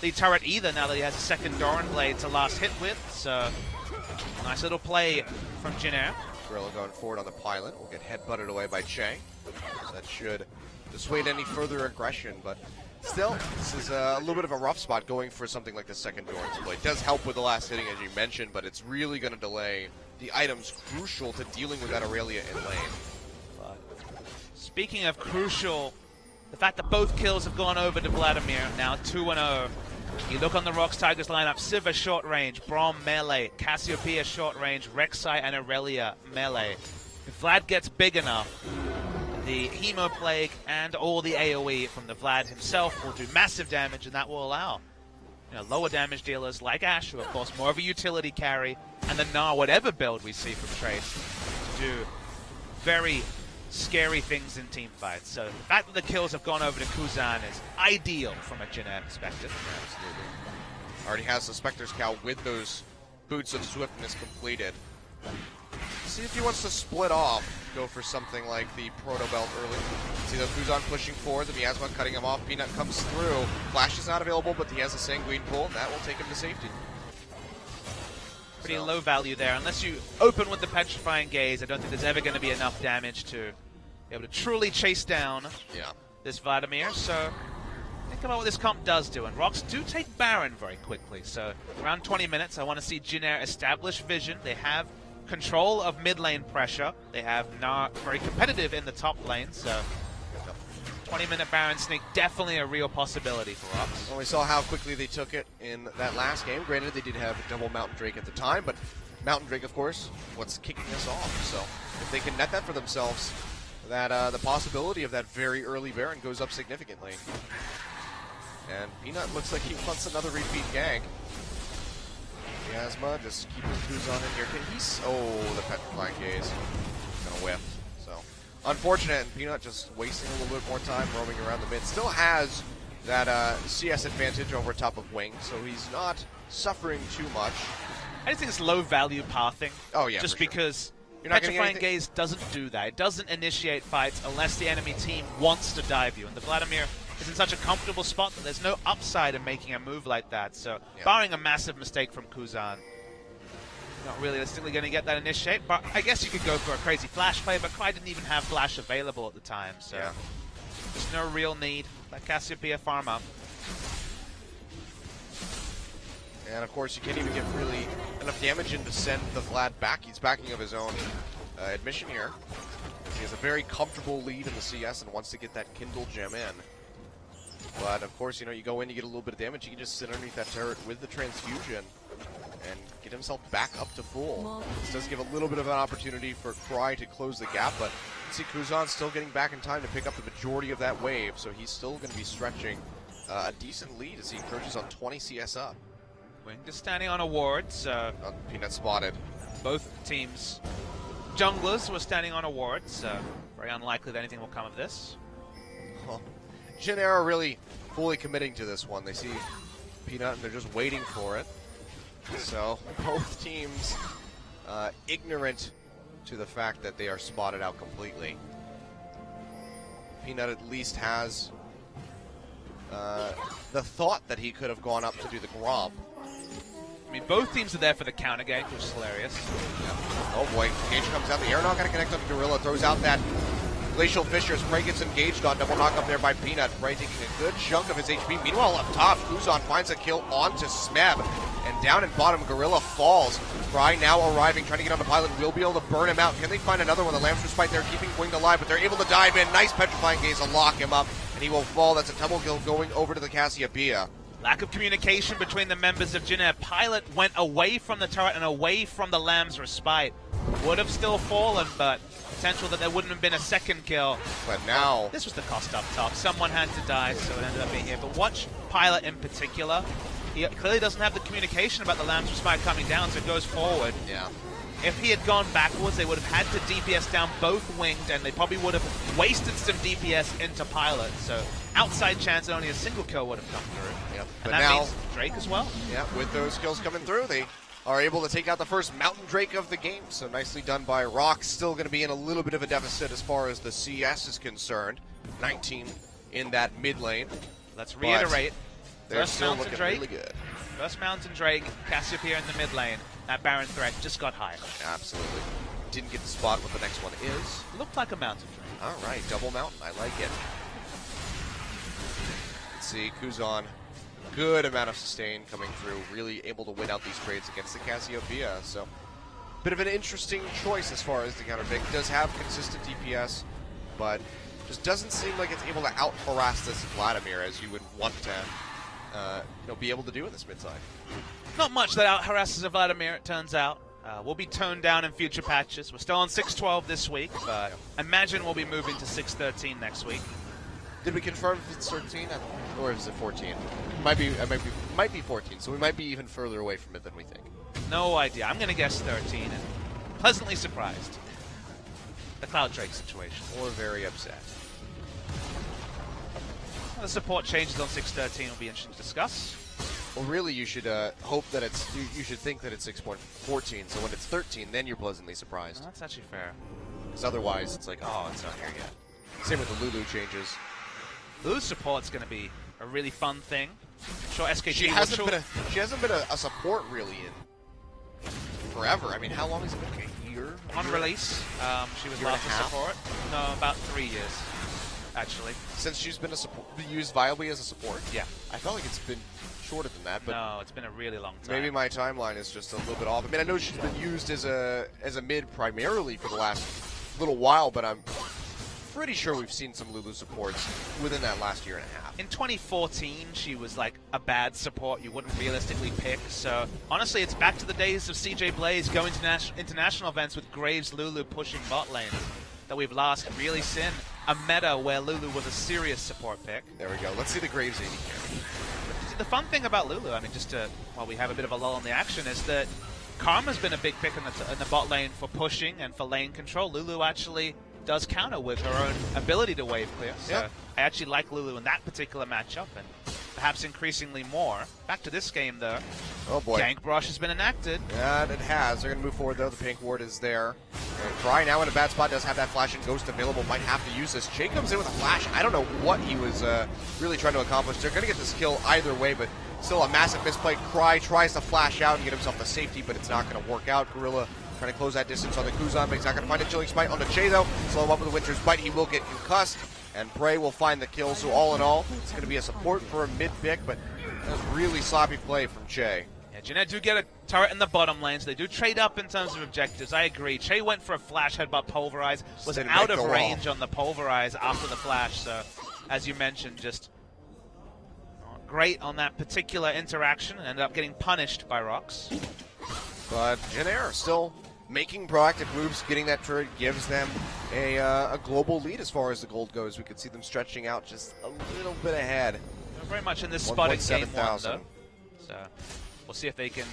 the turret either, now that he has a second Doran Blade to last hit with. So nice little play from Jin Air. Gorilla going forward on the pilot. Will get headbutted away by Che. That should dissuade any further aggression, but still, this is a little bit of a rough spot going for something like the second Doran's Blade. It does help with the last hitting, as you mentioned, but it's really going to delay the items crucial to dealing with that Aurelia in lane. But speaking of crucial, the fact that both kills have gone over to Vladimir, now 2-0. You look on the Rocks Tigers lineup, Sivir short range, Braum melee, Cassiopeia short range, Rek'Sai and Aurelia melee. If Vlad gets big enough, the Hemo Plague and all the AoE from the Vlad himself will do massive damage, and that will allow lower damage dealers like Ashe, who of course more of a utility carry, and the Gnar, whatever build we see from Trace, to do very scary things in team fights. So the fact that the kills have gone over to Kuzan is ideal from a Jin Air perspective. Absolutely. Already has the Spectre's Cow with those Boots of Swiftness completed. See if he wants to split off, go for something like the Proto Belt early. See the Kuzan pushing forward, the Miasma cutting him off, Peanut comes through. Flash is not available, but he has a Sanguine pull, and that will take him to safety. Pretty low value there. Unless you open with the Petrifying Gaze, I don't think there's ever going to be enough damage to be able to truly chase down this Vladimir. So think about what this comp does do. And Rocks do take Baron very quickly. So around 20 minutes, I want to see Jin Air establish vision. They have control of mid lane pressure. They have not very competitive in the top lane. So 20-minute Baron sneak, definitely a real possibility for Rocks. Well, we saw how quickly they took it in that last game. Granted, they did have a double Mountain Drake at the time, but Mountain Drake, of course, what's kicking us off. So if they can net that for themselves, that the possibility of that very early Baron goes up significantly. And Peanut looks like he wants another repeat gank. Miasma just keeping Kuzan in here. Can he? Oh, the Petrifying Gaze. Gonna whiff. So unfortunate, and Peanut just wasting a little bit more time roaming around the mid. Still has that CS advantage over top of Wing, so he's not suffering too much. I just think it's low value pathing. Oh yeah, just for sure. because You're not getting Petrifying anything- Gaze doesn't do that. It doesn't initiate fights unless the enemy team wants to dive you. And the Vladimir is in such a comfortable spot that there's no upside in making a move like that. So, barring a massive mistake from Kuzan, not realistically going to get that initiate. But I guess you could go for a crazy flash play, but Kai didn't even have flash available at the time. So, there's no real need. Let Cassiopeia farm up. And of course, you can't even get really enough damage in to send the Vlad back. He's backing of his own admission here. He has a very comfortable lead in the CS and wants to get that Kindle gem in. But of course, you know, you go in, you get a little bit of damage, you can just sit underneath that turret with the transfusion and get himself back up to full. This does give a little bit of an opportunity for Cry to close the gap, but you see Kuzan still getting back in time to pick up the majority of that wave, so he's still going to be stretching a decent lead as he encroaches on 20 CS up. Wing just standing on a ward, so Peanut spotted. Both teams' junglers were standing on a ward, so very unlikely that anything will come of this. Well, Jin Air are really fully committing to this one. They see Peanut and they're just waiting for it. So both teams ignorant to the fact that they are spotted out completely. Peanut at least has the thought that he could have gone up to do the Gromp. I mean, both teams are there for the counter gank, which is hilarious. Oh boy, Gage comes out. The air not going to connect on Gorilla. Throws out that Glacial Fissure. Spray gets engaged on. Double knock up there by Peanut. Spray taking a good chunk of his HP. Meanwhile, up top, Kuzan finds a kill onto Smeb. And down in bottom, Gorilla falls. Cry now arriving, trying to get on the Pilot. Will be able to burn him out. Can they find another one? The Lamb's Respite there keeping Winged alive, but they're able to dive in. Nice Petrifying Gaze to lock him up. And he will fall. That's a tumble kill going over to the Cassiopeia. Lack of communication between the members of Jin Air. Pilot went away from the turret and away from the Lamb's Respite. Would have still fallen, but potential that there wouldn't have been a second kill. But now... This was the cost up top. Someone had to die, so it ended up being here. But watch Pilot in particular. He clearly doesn't have the communication about the Lamb's Respite coming down, so it goes forward. Yeah. If he had gone backwards, they would have had to DPS down both Winged, and they probably would have wasted some DPS into Pilot. So outside chance that only a single kill would have come through. Yep. And But that now, means Drake as well. yeah, with those kills coming through, they are able to take out the first Mountain Drake of the game. So nicely done by Rock. Still going to be in a little bit of a deficit as far as the CS is concerned. 19 in that mid lane. Let's reiterate. They're First still Mountain looking Drake. really good. First Mountain Drake, Cassiopeia in the mid lane. That Baron threat just got higher. Absolutely. Didn't get the spot what the next one is. Looked like a Mountain Drake. All right, double Mountain. I like it. Let's see, Kuzan. Good amount of sustain coming through. Really able to win out these trades against the Cassiopeia. So, bit of an interesting choice as far as the counter pick. Does have consistent DPS, but just doesn't seem like it's able to out-harass this Vladimir as you would want to be able to do in this mid-side. Not much that out harasses a Vladimir, it turns out. We'll be toned down in future patches. We're still on 6.12 this week, but I imagine we'll be moving to 6.13 next week. Did we confirm if it's 13 or is it 14? Might be 14, so we might be even further away from it than we think. No idea. I'm going to guess 13 and pleasantly surprised. The Cloud Drake situation. Or very upset. The support changes on 6.13 will be interesting to discuss. Well, really, you should hope that it's. You should think that it's 6.14. So when it's 13, then you're pleasantly surprised. Oh, that's actually fair. Because otherwise, it's like, oh, it's not here yet. Same with the Lulu changes. Lulu's support's going to be a really fun thing. I'm sure SKT She hasn't been a support really in forever. I mean, how long has it been? Like a year? On release, she was Year and last a a half? support. No, about 3 years, actually. Since she's been used viably as a support? Yeah. I felt like it's been shorter than that, but No, it's been a really long time. maybe my timeline is just a little bit off. I mean, I know she's been used as a mid primarily for the last little while, but I'm pretty sure we've seen some Lulu supports within that last year and a half. In 2014, she was like a bad support you wouldn't realistically pick. So honestly, it's back to the days of CJ Blaze going to international events with Graves Lulu pushing bot lanes that we've last really seen a meta where Lulu was a serious support pick. There we go. Let's see the Graves AD carry. The fun thing about Lulu, I mean, while we have a bit of a lull in the action, is that Karma's been a big pick in the bot lane for pushing and for lane control. Lulu actually does counter with her own ability to wave clear. So Yeah. I actually like Lulu in that particular matchup, and perhaps increasingly more. Back to this game, though. Oh boy. Gank Brush has been enacted. Yeah, it has. They're going to move forward, though. The pink ward is there. And Cry now in a bad spot. Does have that flash and ghost available. Might have to use this. Jay comes in with a flash. I don't know what he was really trying to accomplish. They're going to get this kill either way, but still a massive misplay. Cry tries to flash out and get himself to safety, but it's not going to work out. Gorilla trying to close that distance on the Kuzan, but he's not going to find a Chilling Smite on the Che, though. Slow him up with the Winter's Bite. He will get concussed, and Prey will find the kill. So all in all, it's going to be a support for a mid-pick, but that was really sloppy play from Che. Yeah, Jeanette do get a turret in the bottom lanes. They do trade up in terms of objectives. I agree. Che went for a flash headbutt Pulverize, was Didn't out make of the range wall. on the Pulverize after the flash. So, as you mentioned, just not great on that particular interaction. Ended up getting punished by Rox. But Jennair still making proactive moves. Getting that turret gives them a global lead as far as the gold goes. We could see them stretching out just a little bit ahead. They're very much in this spot in game 1, 1,700. though. So, we'll see if they can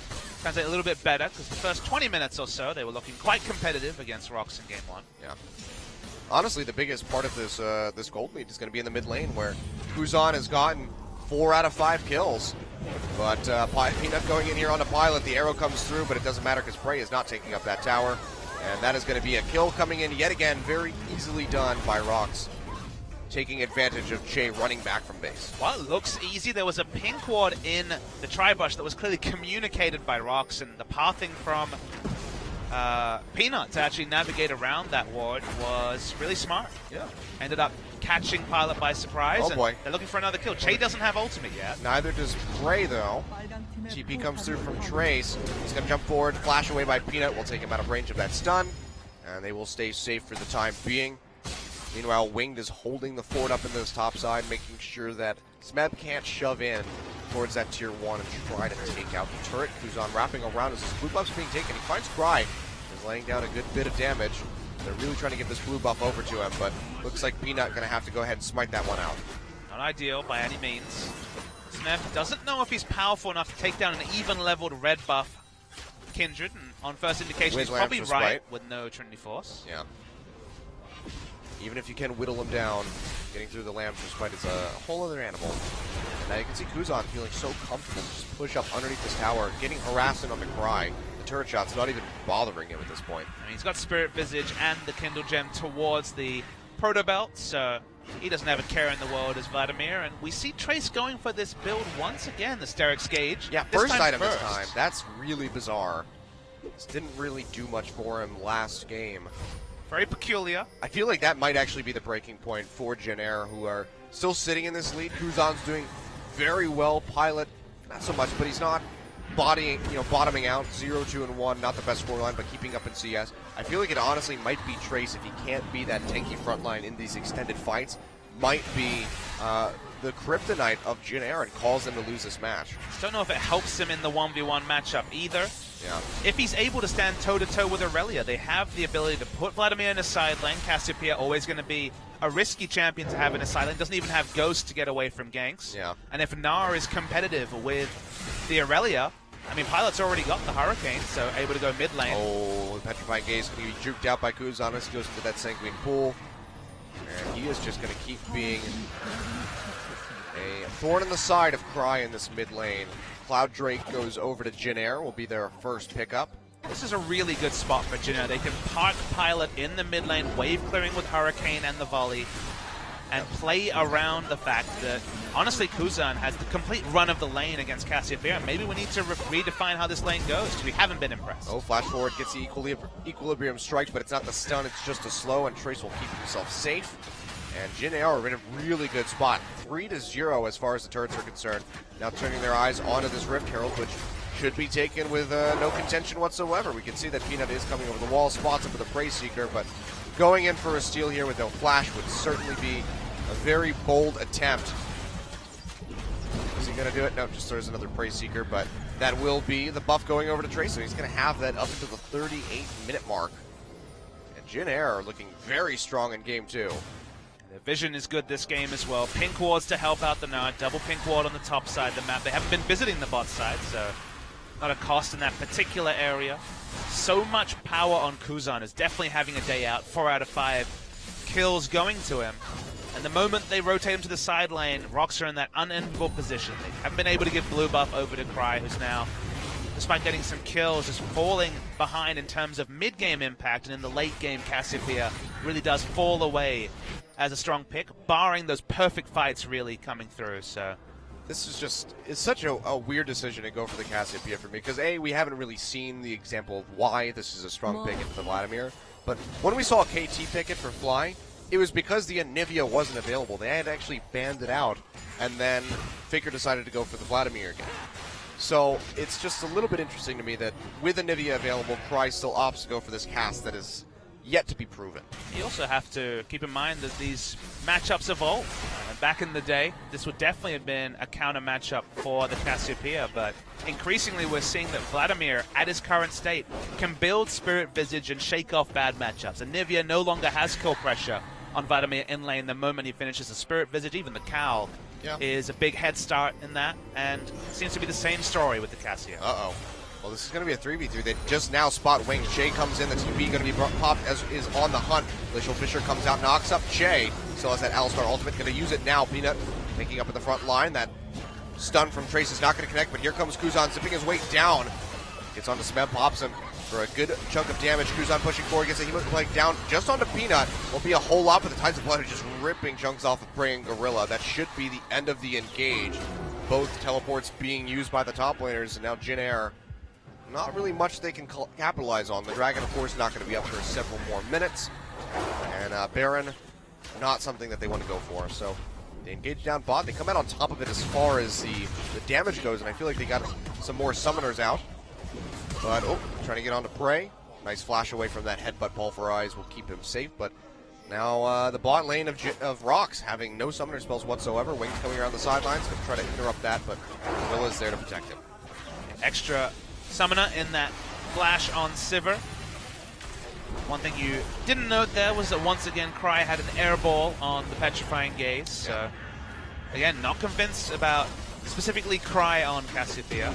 translate a little bit better, because the first 20 minutes or so, they were looking quite competitive against Rox in game 1. Yeah. Honestly, the biggest part of this this gold lead is going to be in the mid lane, where Kuzan has gotten 4 out of 5 kills. But Peanut going in here on a pilot. The arrow comes through, but it doesn't matter because Prey is not taking up that tower. And that is going to be a kill coming in yet again. Very easily done by Rox, taking advantage of Che running back from base. Well, it looks easy. There was a pink ward in the Tribush that was clearly communicated by Rox, and the pathing from Peanut to actually navigate around that ward was really smart. Yeah. Ended up catching Pilot by surprise. Oh, and boy. They're looking for another kill. Che doesn't have ultimate yet. Neither does Prey, though. TP comes through from Trace. He's going to jump forward, flash away by Peanut. Will take him out of range of that stun. And they will stay safe for the time being. Meanwhile, Winged is holding the fort up in this top side, making sure that Smeb can't shove in towards that tier 1 and try to take out the turret. Kuzan wrapping around as this blue buff's being taken. He finds Cry. He's laying down a good bit of damage. They're really trying to get this blue buff over to him, but looks like Peanut going to have to go ahead and smite that one out. Not ideal by any means. Smeb doesn't know if he's powerful enough to take down an even-leveled red buff Kindred, and on first indication With he's probably Lamps right Respite. with no Trinity Force. Yeah. Even if you can whittle him down, getting through the Lamb's Respite is a whole other animal. And now you can see Kuzan feeling so comfortable to just push up underneath this tower, getting harassing on the Cry. The turret shot's not even bothering him at this point. I mean, he's got Spirit Visage and the Kindle Gem towards the Proto Belt, so he doesn't have a care in the world as Vladimir. And we see Trace going for this build once again, the Sterix Gauge. Yeah, This first time item first. this time. That's really bizarre. This didn't really do much for him last game. Very peculiar. I feel like that might actually be the breaking point for Jennair, who are still sitting in this lead. Kuzan's doing very well. Pilot, not so much, but he's not bottoming out. 0, 2, and 1, not the best scoreline, but keeping up in CS. I feel like it honestly might be Trace, if he can't be that tanky frontline in these extended fights, might be the kryptonite of Jennair and cause them to lose this match. Don't know if it helps him in the 1v1 matchup either. Yeah. If he's able to stand toe-to-toe with Aurelia, they have the ability to put Vladimir in a side lane. Cassiopeia always going to be a risky champion to have in a side lane. Doesn't even have Ghost to get away from ganks. Yeah. And if Gnar is competitive with the Aurelia, I mean, Pilot's already got the Hurricane, so able to go mid lane. Oh, the Petrifying Gaze going to be juked out by Kuzan as he goes into that Sanguine Pool. And he is just going to keep being a thorn in the side of Cry in this mid lane. Cloud Drake goes over to Jin Air, will be their first pickup. This is a really good spot for Jin Air. They can park Pilot in the mid lane, wave clearing with Hurricane and the volley, and play around the fact that, honestly, Kuzan has the complete run of the lane against Cassiopeia. Maybe we need to redefine how this lane goes, because we haven't been impressed. Oh, flash forward gets the equilibrium strike, but it's not the stun, it's just a slow, and Trace will keep himself safe. And Jin Air are in a really good spot. 3-0 as far as the turrets are concerned. Now turning their eyes onto this Rift Herald, which should be taken with no contention whatsoever. We can see that Peanut is coming over the wall, spots him for the Prey Seeker, but going in for a steal here with no flash would certainly be a very bold attempt. Is he going to do it? No, just throws another Prey Seeker, but that will be the buff going over to Trace, so he's going to have that up until the 38-minute mark. And Jin Air are looking very strong in game 2. Their vision is good this game as well. Pink wards to help out the Nard. Double pink ward on the top side of the map. They haven't been visiting the bot side, so not a cost in that particular area. So much power on Kuzan is definitely having a day out. 4 out of 5 kills going to him. And the moment they rotate him to the side lane, Rocks are in that unenviable position. They haven't been able to get blue buff over to Cry, who's now, despite getting some kills, just falling behind in terms of mid-game impact. And in the late game, Cassiopeia really does fall away as a strong pick, barring those perfect fights really coming through. So this is just, it's such a weird decision to go for the Cassiopeia for me, because A, we haven't really seen the example of why this is a strong pick for Vladimir, but when we saw KT pick it for Fly, it was because the Anivia wasn't available. They had actually banned it out, and then Faker decided to go for the Vladimir again. So it's just a little bit interesting to me that with Anivia available, Cry still opts to go for this cast that is yet to be proven. You also have to keep in mind that these matchups evolve. And back in the day, this would definitely have been a counter matchup for the Cassiopeia, but increasingly we're seeing that Vladimir, at his current state, can build Spirit Visage and shake off bad matchups. Anivia no longer has kill pressure on Vladimir in lane the moment he finishes the Spirit Visage. Even the Cowl is a big head start in that, and it seems to be the same story with the Cassio. Uh-oh. Well, this is going to be a 3v3. They just now spot Wings. Jay comes in. The TP going to be popped as is on the hunt. Glacial Fisher comes out, knocks up Jay. Still has that Alistar ultimate. Going to use it now. Peanut making up at the front line. That stun from Trace is not going to connect, but here comes Kuzan zipping his way down. Gets onto Smeb, pops him for a good chunk of damage. Kuzan pushing forward, gets a Hematite down just onto Peanut. Won't be a whole lot, but the Tides of Blood are just ripping chunks off of Prey and Gorilla. That should be the end of the engage. Both teleports being used by the top laners, and now Jin Air, not really much they can capitalize on. The Dragon, of course, not going to be up for several more minutes. And Baron, not something that they want to go for. So they engage down bot. They come out on top of it as far as the damage goes, and I feel like they got some more summoners out. But, trying to get onto Prey. Nice flash away from that headbutt. Pulverize will keep him safe, but now the bot lane of Rocks having no summoner spells whatsoever. Wings coming around the sidelines, going to try to interrupt that, but Gorilla's there to protect him. Extra summoner in that flash on Sivir. One thing you didn't note there was that once again Cry had an air ball on the Petrifying Gaze. So again, not convinced about specifically Cry on Cassiopeia.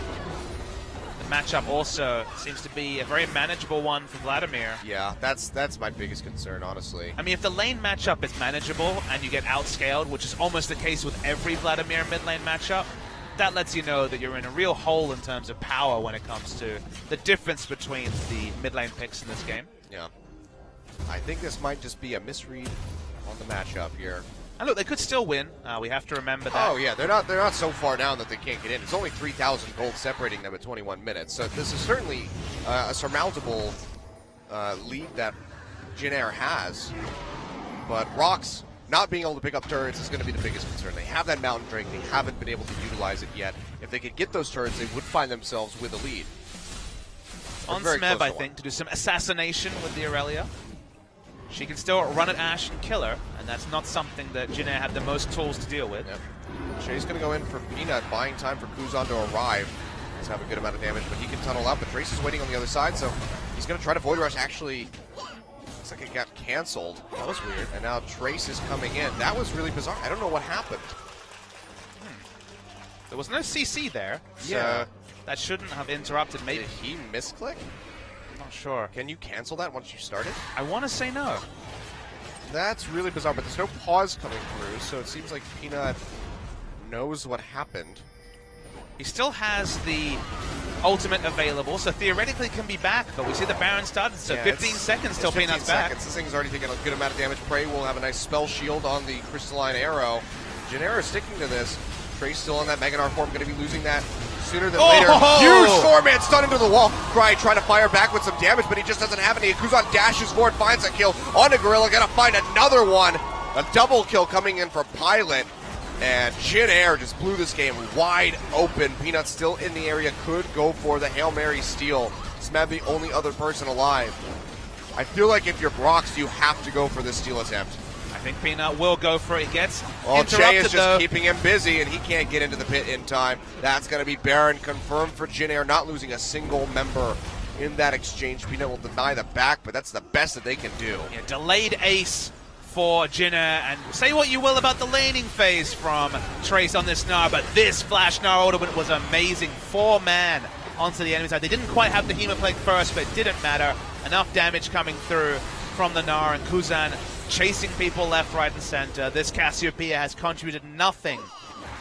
The matchup also seems to be a very manageable one for Vladimir. Yeah, that's my biggest concern, honestly. I mean, if the lane matchup is manageable and you get outscaled, which is almost the case with every Vladimir mid lane matchup, that lets you know that you're in a real hole in terms of power when it comes to the difference between the mid lane picks in this game. Yeah. I think this might just be a misread on the matchup here. And look, they could still win. We have to remember that. Oh yeah, they're not so far down that they can't get in. It's only 3,000 gold separating them at 21 minutes. So this is certainly a surmountable lead that Jin Air has. But Rocks not being able to pick up turrets is going to be the biggest concern. They have that Mountain Drake. They haven't been able to utilize it yet. If they could get those turrets, they would find themselves with a lead. On Smeb, I think, to do some assassination with the Aurelia. She can still run at Ashe and kill her, and that's not something that Jin Air had the most tools to deal with. Yep. Shay's going to go in for Peanut, buying time for Kuzan to arrive. He's have a good amount of damage, but he can tunnel out. But Trace is waiting on the other side, so he's going to try to Void Rush. Actually, looks like it got canceled. That was weird. And now Trace is coming in. That was really bizarre. I don't know what happened. There was no CC there, so Yeah. that shouldn't have interrupted. Maybe Did he misclick? Not sure. Can you cancel that once you start it? I want to say no. That's really bizarre, but there's no pause coming through, so it seems like Peanut knows what happened. He still has the ultimate available, so theoretically can be back, but we see the Baron started, so Yeah, 15 seconds till 15 Peanut's back. seconds. This thing's already taken a good amount of damage. Prey will have a nice spell shield on the Crystalline Arrow. Jin Air sticking to this. Trey's still on that Meganar form, going to be losing that sooner than later. Huge four-man stun into the wall. Cry trying to fire back with some damage, but he just doesn't have any. Kuzan dashes forward, finds a kill onto Gorilla, gonna find another one. A double kill coming in for Pilot. And Jin Air just blew this game wide open. Peanut still in the area, could go for the Hail Mary steal. Smeb the only other person alive. I feel like if you're Brox, you have to go for this steal attempt. I think Peanut will go for it. He gets Well, interrupted, Jay is just though. keeping him busy, and he can't get into the pit in time. That's going to be Baron confirmed for Jin Air, not losing a single member in that exchange. Peanut will deny the back, but that's the best that they can do. Yeah, delayed ace for Jin Air, and say what you will about the laning phase from Trace on this Gnar, but this Flash Gnar ultimate was amazing. 4-man onto the enemy side. They didn't quite have the Hemoplague first, but it didn't matter. Enough damage coming through from the Gnar, and Kuzan chasing people left, right, and center. This Cassiopeia has contributed nothing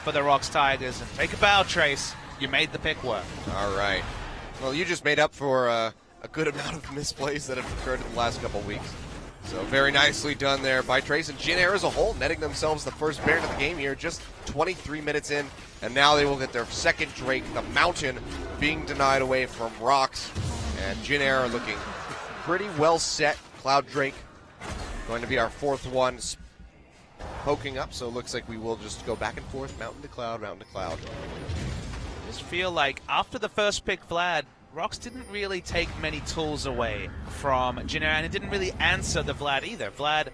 for the Rox Tigers. And take a bow, Trace. You made the pick work. All right. Well, you just made up for a good amount of misplays that have occurred in the last couple weeks. So very nicely done there by Trace and Jin Air as a whole, netting themselves the first Baron of the game here, just 23 minutes in, and now they will get their second Drake, the Mountain, being denied away from Rox. And Jin Air are looking pretty well set. Cloud Drake going to be our fourth one poking up, so it looks like we will just go back and forth, mountain to cloud, mountain to cloud. I just feel like after the first pick, Vlad, Rox didn't really take many tools away from Jin Air, and it didn't really answer the Vlad either. Vlad,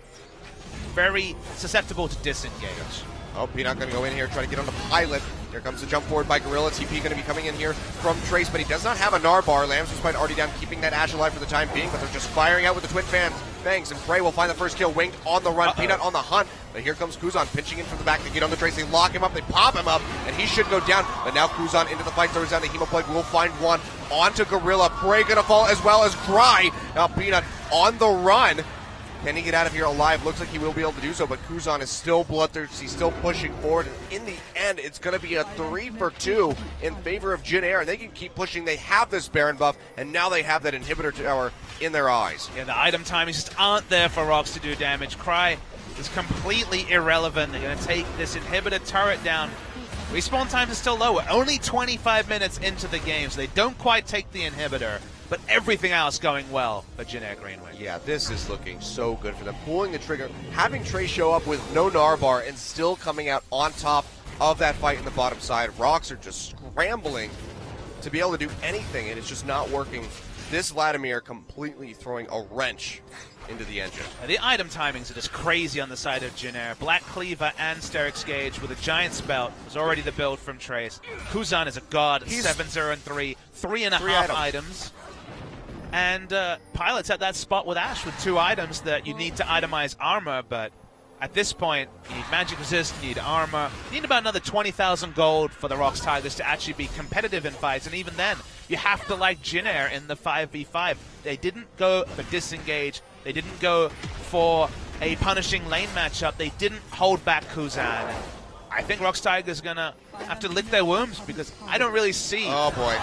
very susceptible to disengage. Oh, Peanut going to go in here, try to get on the Pilot. Here comes the jump forward by Gorilla. TP going to be coming in here from Trace, but he does not have a Gnar bar. Lambs despite already down, keeping that Ash alive for the time being, but they're just firing out with the Twin Fangs, and Prey will find the first kill. Winged on the run, Peanut on the hunt, but here comes Kuzan pinching in from the back to get on the Trace. They lock him up, they pop him up, and he should go down, but now Kuzan into the fight, throws down the Hemoplague, will find one onto Gorilla. Prey going to fall as well as Cry. Now Peanut on the run. Can he get out of here alive? Looks like he will be able to do so, but Kuzan is still bloodthirsty. He's still pushing forward. And in the end, it's going to be a 3-for-2 in favor of Jin Air. They can keep pushing. They have this Baron buff, and now they have that inhibitor tower in their eyes. Yeah, the item timings just aren't there for Rox to do damage. Cry is completely irrelevant. They're going to take this inhibitor turret down. Respawn times are still low. We're only 25 minutes into the game, so they don't quite take the inhibitor. But everything else going well for Jin Air Greenway. Yeah, this is looking so good for them. Pulling the trigger, having Trey show up with no Gnar bar and still coming out on top of that fight in the bottom side. Rox are just scrambling to be able to do anything, and it's just not working. This Vladimir completely throwing a wrench into the engine. The item timings are just crazy on the side of Jin Air. Black Cleaver and Sterix Gauge with a giant spell was already the build from Trace. Kuzan is a god, 7-0-3, 3.5 items. And Pilot's at that spot with Ash with 2 items that you need to itemize armor, but at this point, you need magic resist, you need armor, you need about another 20,000 gold for the Rox Tigers to actually be competitive in fights, and even then, you have to like Jin Air in the 5v5. They didn't go for disengage, they didn't go for a punishing lane matchup, they didn't hold back Kuzan. I think Rox Tigers gonna have to lick their wounds because I don't really see. Oh boy.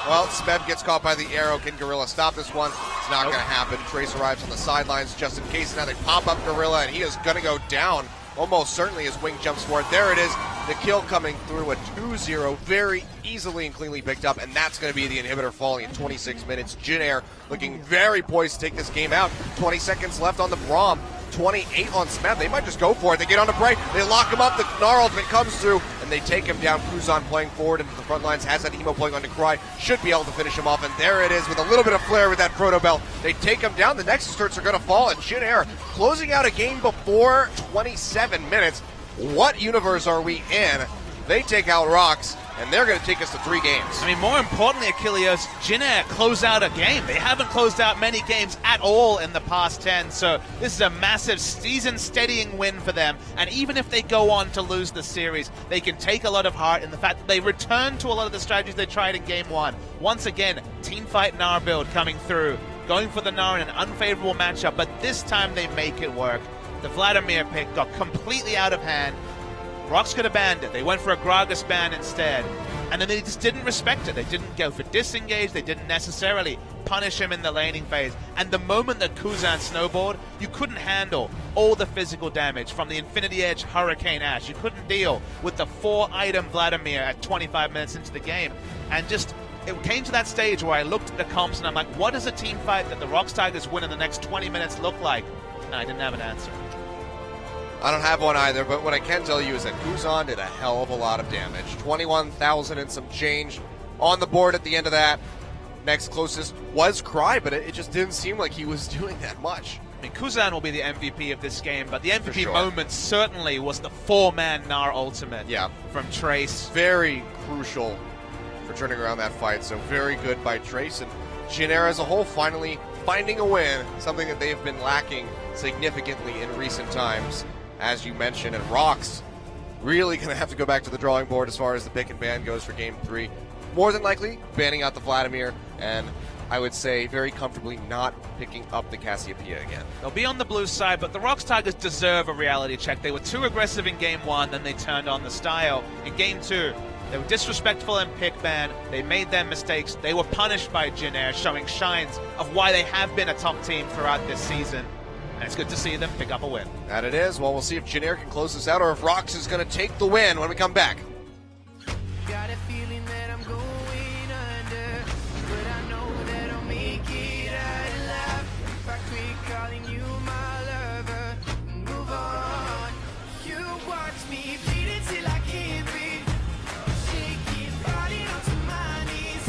Well, Smeb gets caught by the arrow. Can Gorilla stop this one? It's not going to happen. Trace arrives on the sidelines just in case. Now they pop up Gorilla, and he is going to go down almost certainly as Wing jumps forward. There it is. The kill coming through, a 2-0. Very easily and cleanly picked up, and that's going to be the inhibitor falling in 26 minutes. Jin Air looking very poised to take this game out. 20 seconds left on the Braum. 28 on Smeb. They might just go for it. They get on to Bray. They lock him up. The Gnar ultimate comes through, and they take him down. Kuzan playing forward into the front lines. Has that Hemoplague on to Cry. Should be able to finish him off, and there it is with a little bit of flair with that Proto Bell. They take him down. The Nexus turrets are going to fall, and Jin Air closing out a game before 27 minutes. What universe are we in? They take out Rox, and they're going to take us to 3 games. I mean, more importantly, Achilles, Jin Air close out a game. They haven't closed out many games at all in the past 10, so this is a massive season-steadying win for them. And even if they go on to lose the series, they can take a lot of heart in the fact that they return to a lot of the strategies they tried in Game 1. Once again, teamfight Gnar build coming through, going for the Gnar in an unfavorable matchup, but this time they make it work. The Vladimir pick got completely out of hand. Rox could have banned it. They went for a Gragas ban instead. And then they just didn't respect it. They didn't go for disengage. They didn't necessarily punish him in the laning phase. And the moment that Kuzan snowballed, you couldn't handle all the physical damage from the Infinity Edge Hurricane Ash. You couldn't deal with the 4-item Vladimir at 25 minutes into the game. And just, it came to that stage where I looked at the comps and I'm like, what does a team fight that the Rocks Tigers win in the next 20 minutes look like? And I didn't have an answer. I don't have one either, but what I can tell you is that Kuzan did a hell of a lot of damage. 21,000 and some change on the board at the end of that. Next closest was Cry, but it just didn't seem like he was doing that much. I mean, Kuzan will be the MVP of this game, but the MVP sure. moment certainly was the 4-man Gnar ultimate from Trace. Very crucial for turning around that fight, so very good by Trace. And Jin-Air as a whole finally finding a win, something that they've been lacking significantly in recent times, as you mentioned. And Rocks really going to have to go back to the drawing board as far as the pick and ban goes for Game 3. More than likely, banning out the Vladimir, and I would say very comfortably not picking up the Cassiopeia again. They'll be on the blue side, but the Rocks Tigers deserve a reality check. They were too aggressive in Game 1, then they turned on the style. In Game 2, they were disrespectful in pick ban. They made their mistakes. They were punished by Jin-Air, showing shines of why they have been a top team throughout this season. And it's good to see them pick up a win. That it is. Well, we'll see if Jin-Air can close this out or if Rocks is going to take the win when we come back. Got a feeling that I'm going under, but I know that I'll make it out alive. If I quit calling you my lover, move on. You watch me bleed until I can't breathe, shaking body onto my knees.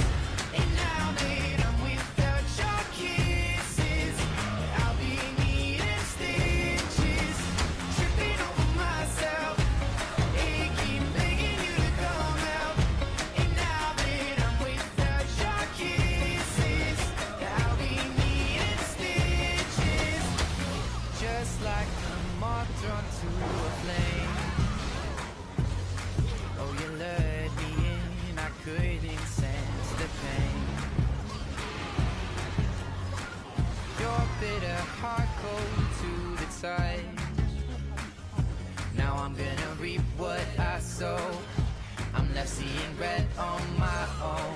And now that I'm without your kisses, I'll be needing stitches, tripping over myself, aching, begging you to come out. And now that I'm without your kisses, I'll be needing stitches, just like a moth drawn to a flame. Oh, you lured me in, I couldn't sense the pain. Your bitter heart cold to the touch. Now I'm gonna reap what I sow. I'm left seeing red on my own.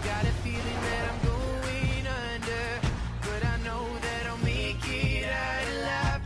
Got a feeling that I'm going under, but I know that I'll make it out alive.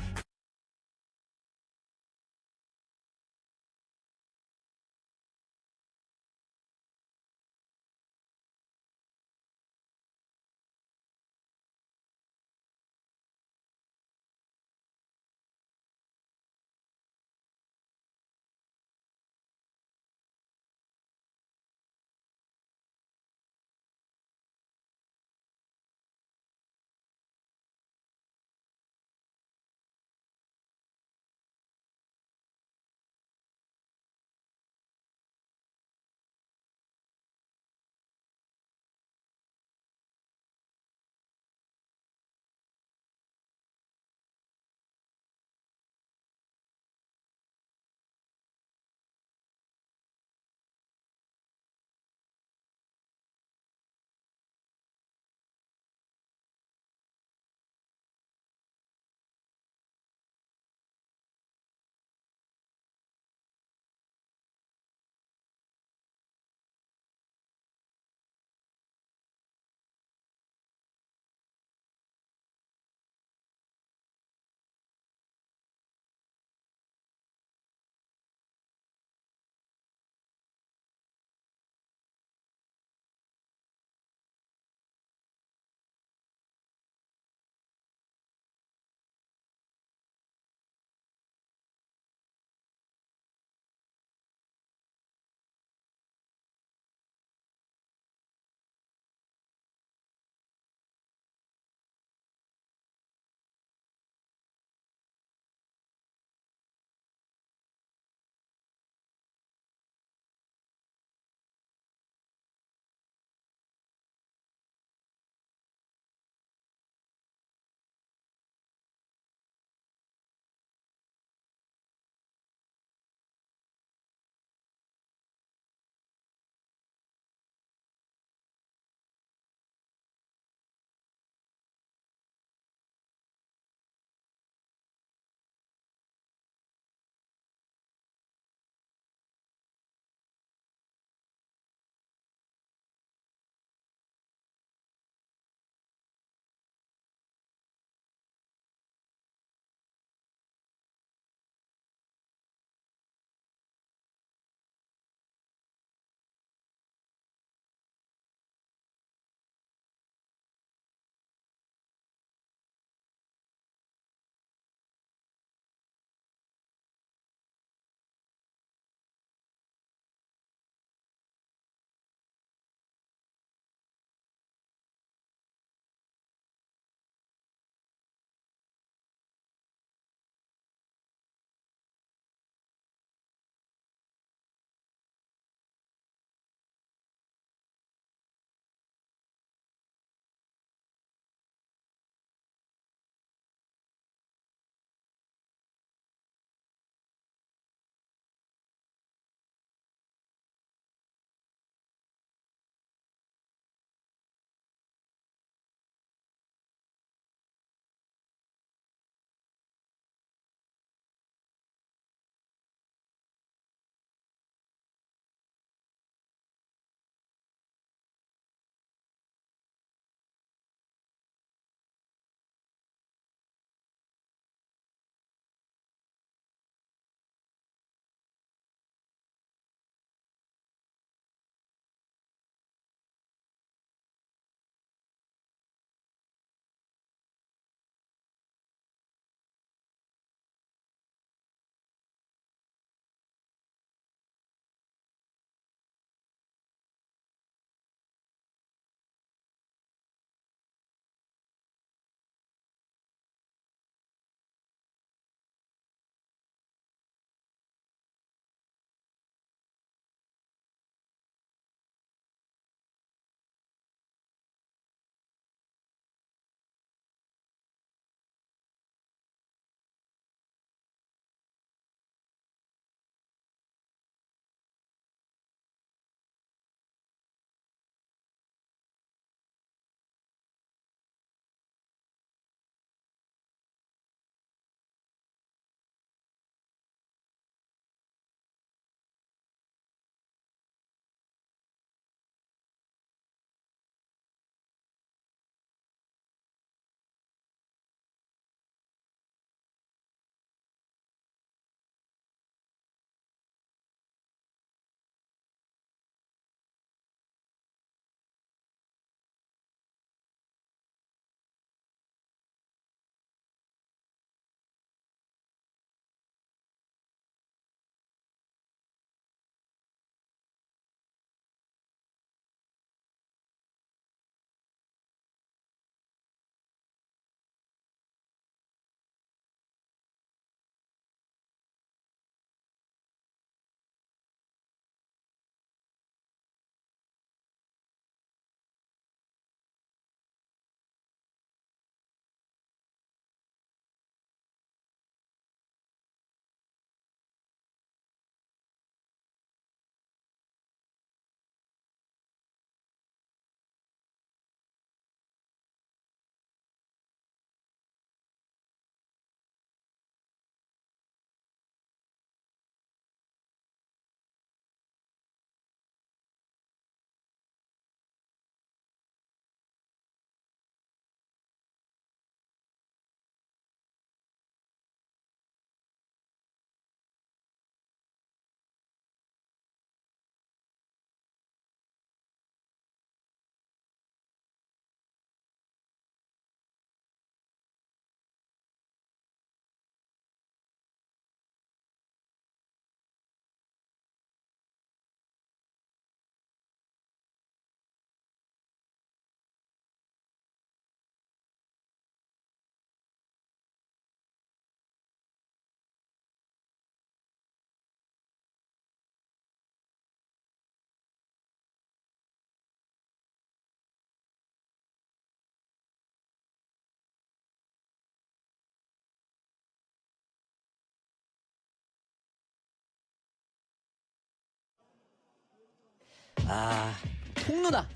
아, 통누나.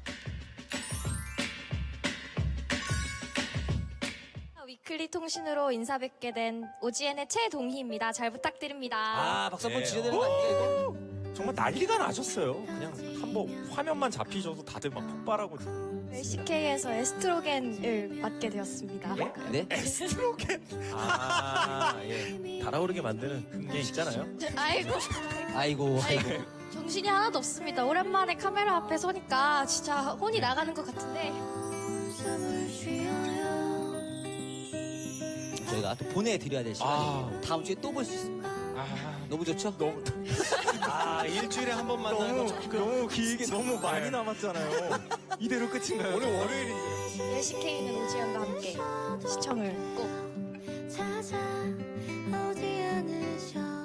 위클리 통신으로 인사 뵙게 된 OGN의 최동희입니다. 잘 부탁드립니다. 아, 박수 한번 치셔야 되는 거 아닙니까, 이거? 정말 난리가 나셨어요. 그냥 한번 화면만 잡히셔도 다들 막 폭발하고. LCK에서 에스트로겐을 맡게 되었습니다. 네? 에스트로겐. 아, 예. 달아오르게 만드는 게 있잖아요. 아이고. 아이고. 정신이 하나도 없습니다. 오랜만에 카메라 앞에 서니까 진짜 혼이 나가는 것 같은데. 저희가 또 보내드려야 될 시간이 다음 주에 또 볼 수 있습니다. 너무 좋죠? 너무. 아, 일주일에 한 번 만나는 거 너무 길게 너무 많이 남았잖아요. 이대로 끝인가요? 오늘 월요일인데. LCK는 OGN과 함께 시청을 꼭. 찾아오지 않으셔도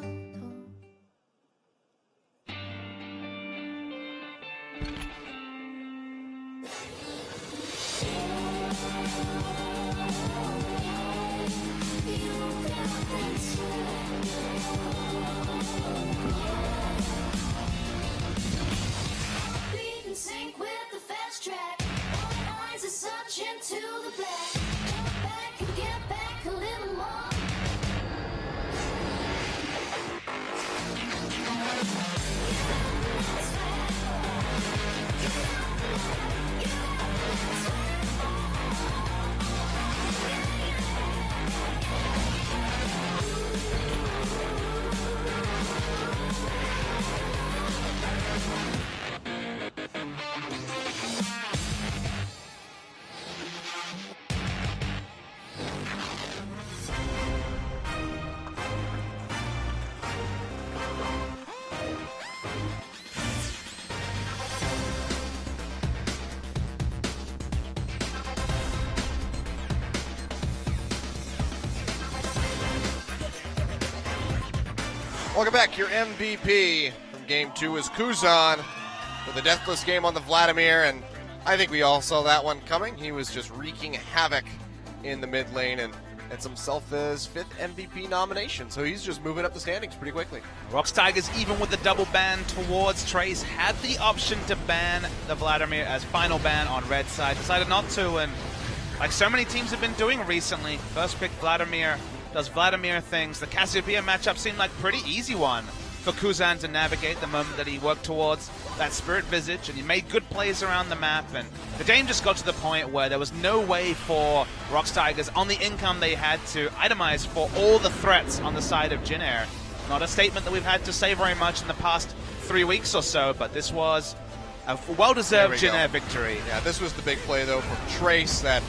Beat in sync with the fast track. All eyes are searching to the black. Come back and get back a little more. Welcome back. Your MVP from Game 2 is Kuzan with the deathless game on the Vladimir, and I think we all saw that one coming. He was just wreaking havoc in the mid lane and gets himself his 5th MVP nomination, so he's just moving up the standings pretty quickly. Rocks Tigers, even with the double ban towards Trace, had the option to ban the Vladimir as final ban on red side. Decided not to, and like so many teams have been doing recently, first pick Vladimir, does Vladimir things. The Cassiopeia matchup seemed like a pretty easy one for Kuzan to navigate the moment that he worked towards that Spirit Visage, and he made good plays around the map, and the game just got to the point where there was no way for Rocks Tigers on the income they had to itemize for all the threats on the side of Jin Air. Not a statement that we've had to say very much in the past 3 weeks or so, but this was a well-deserved Jin Air victory. Yeah, this was the big play, though, from Trace that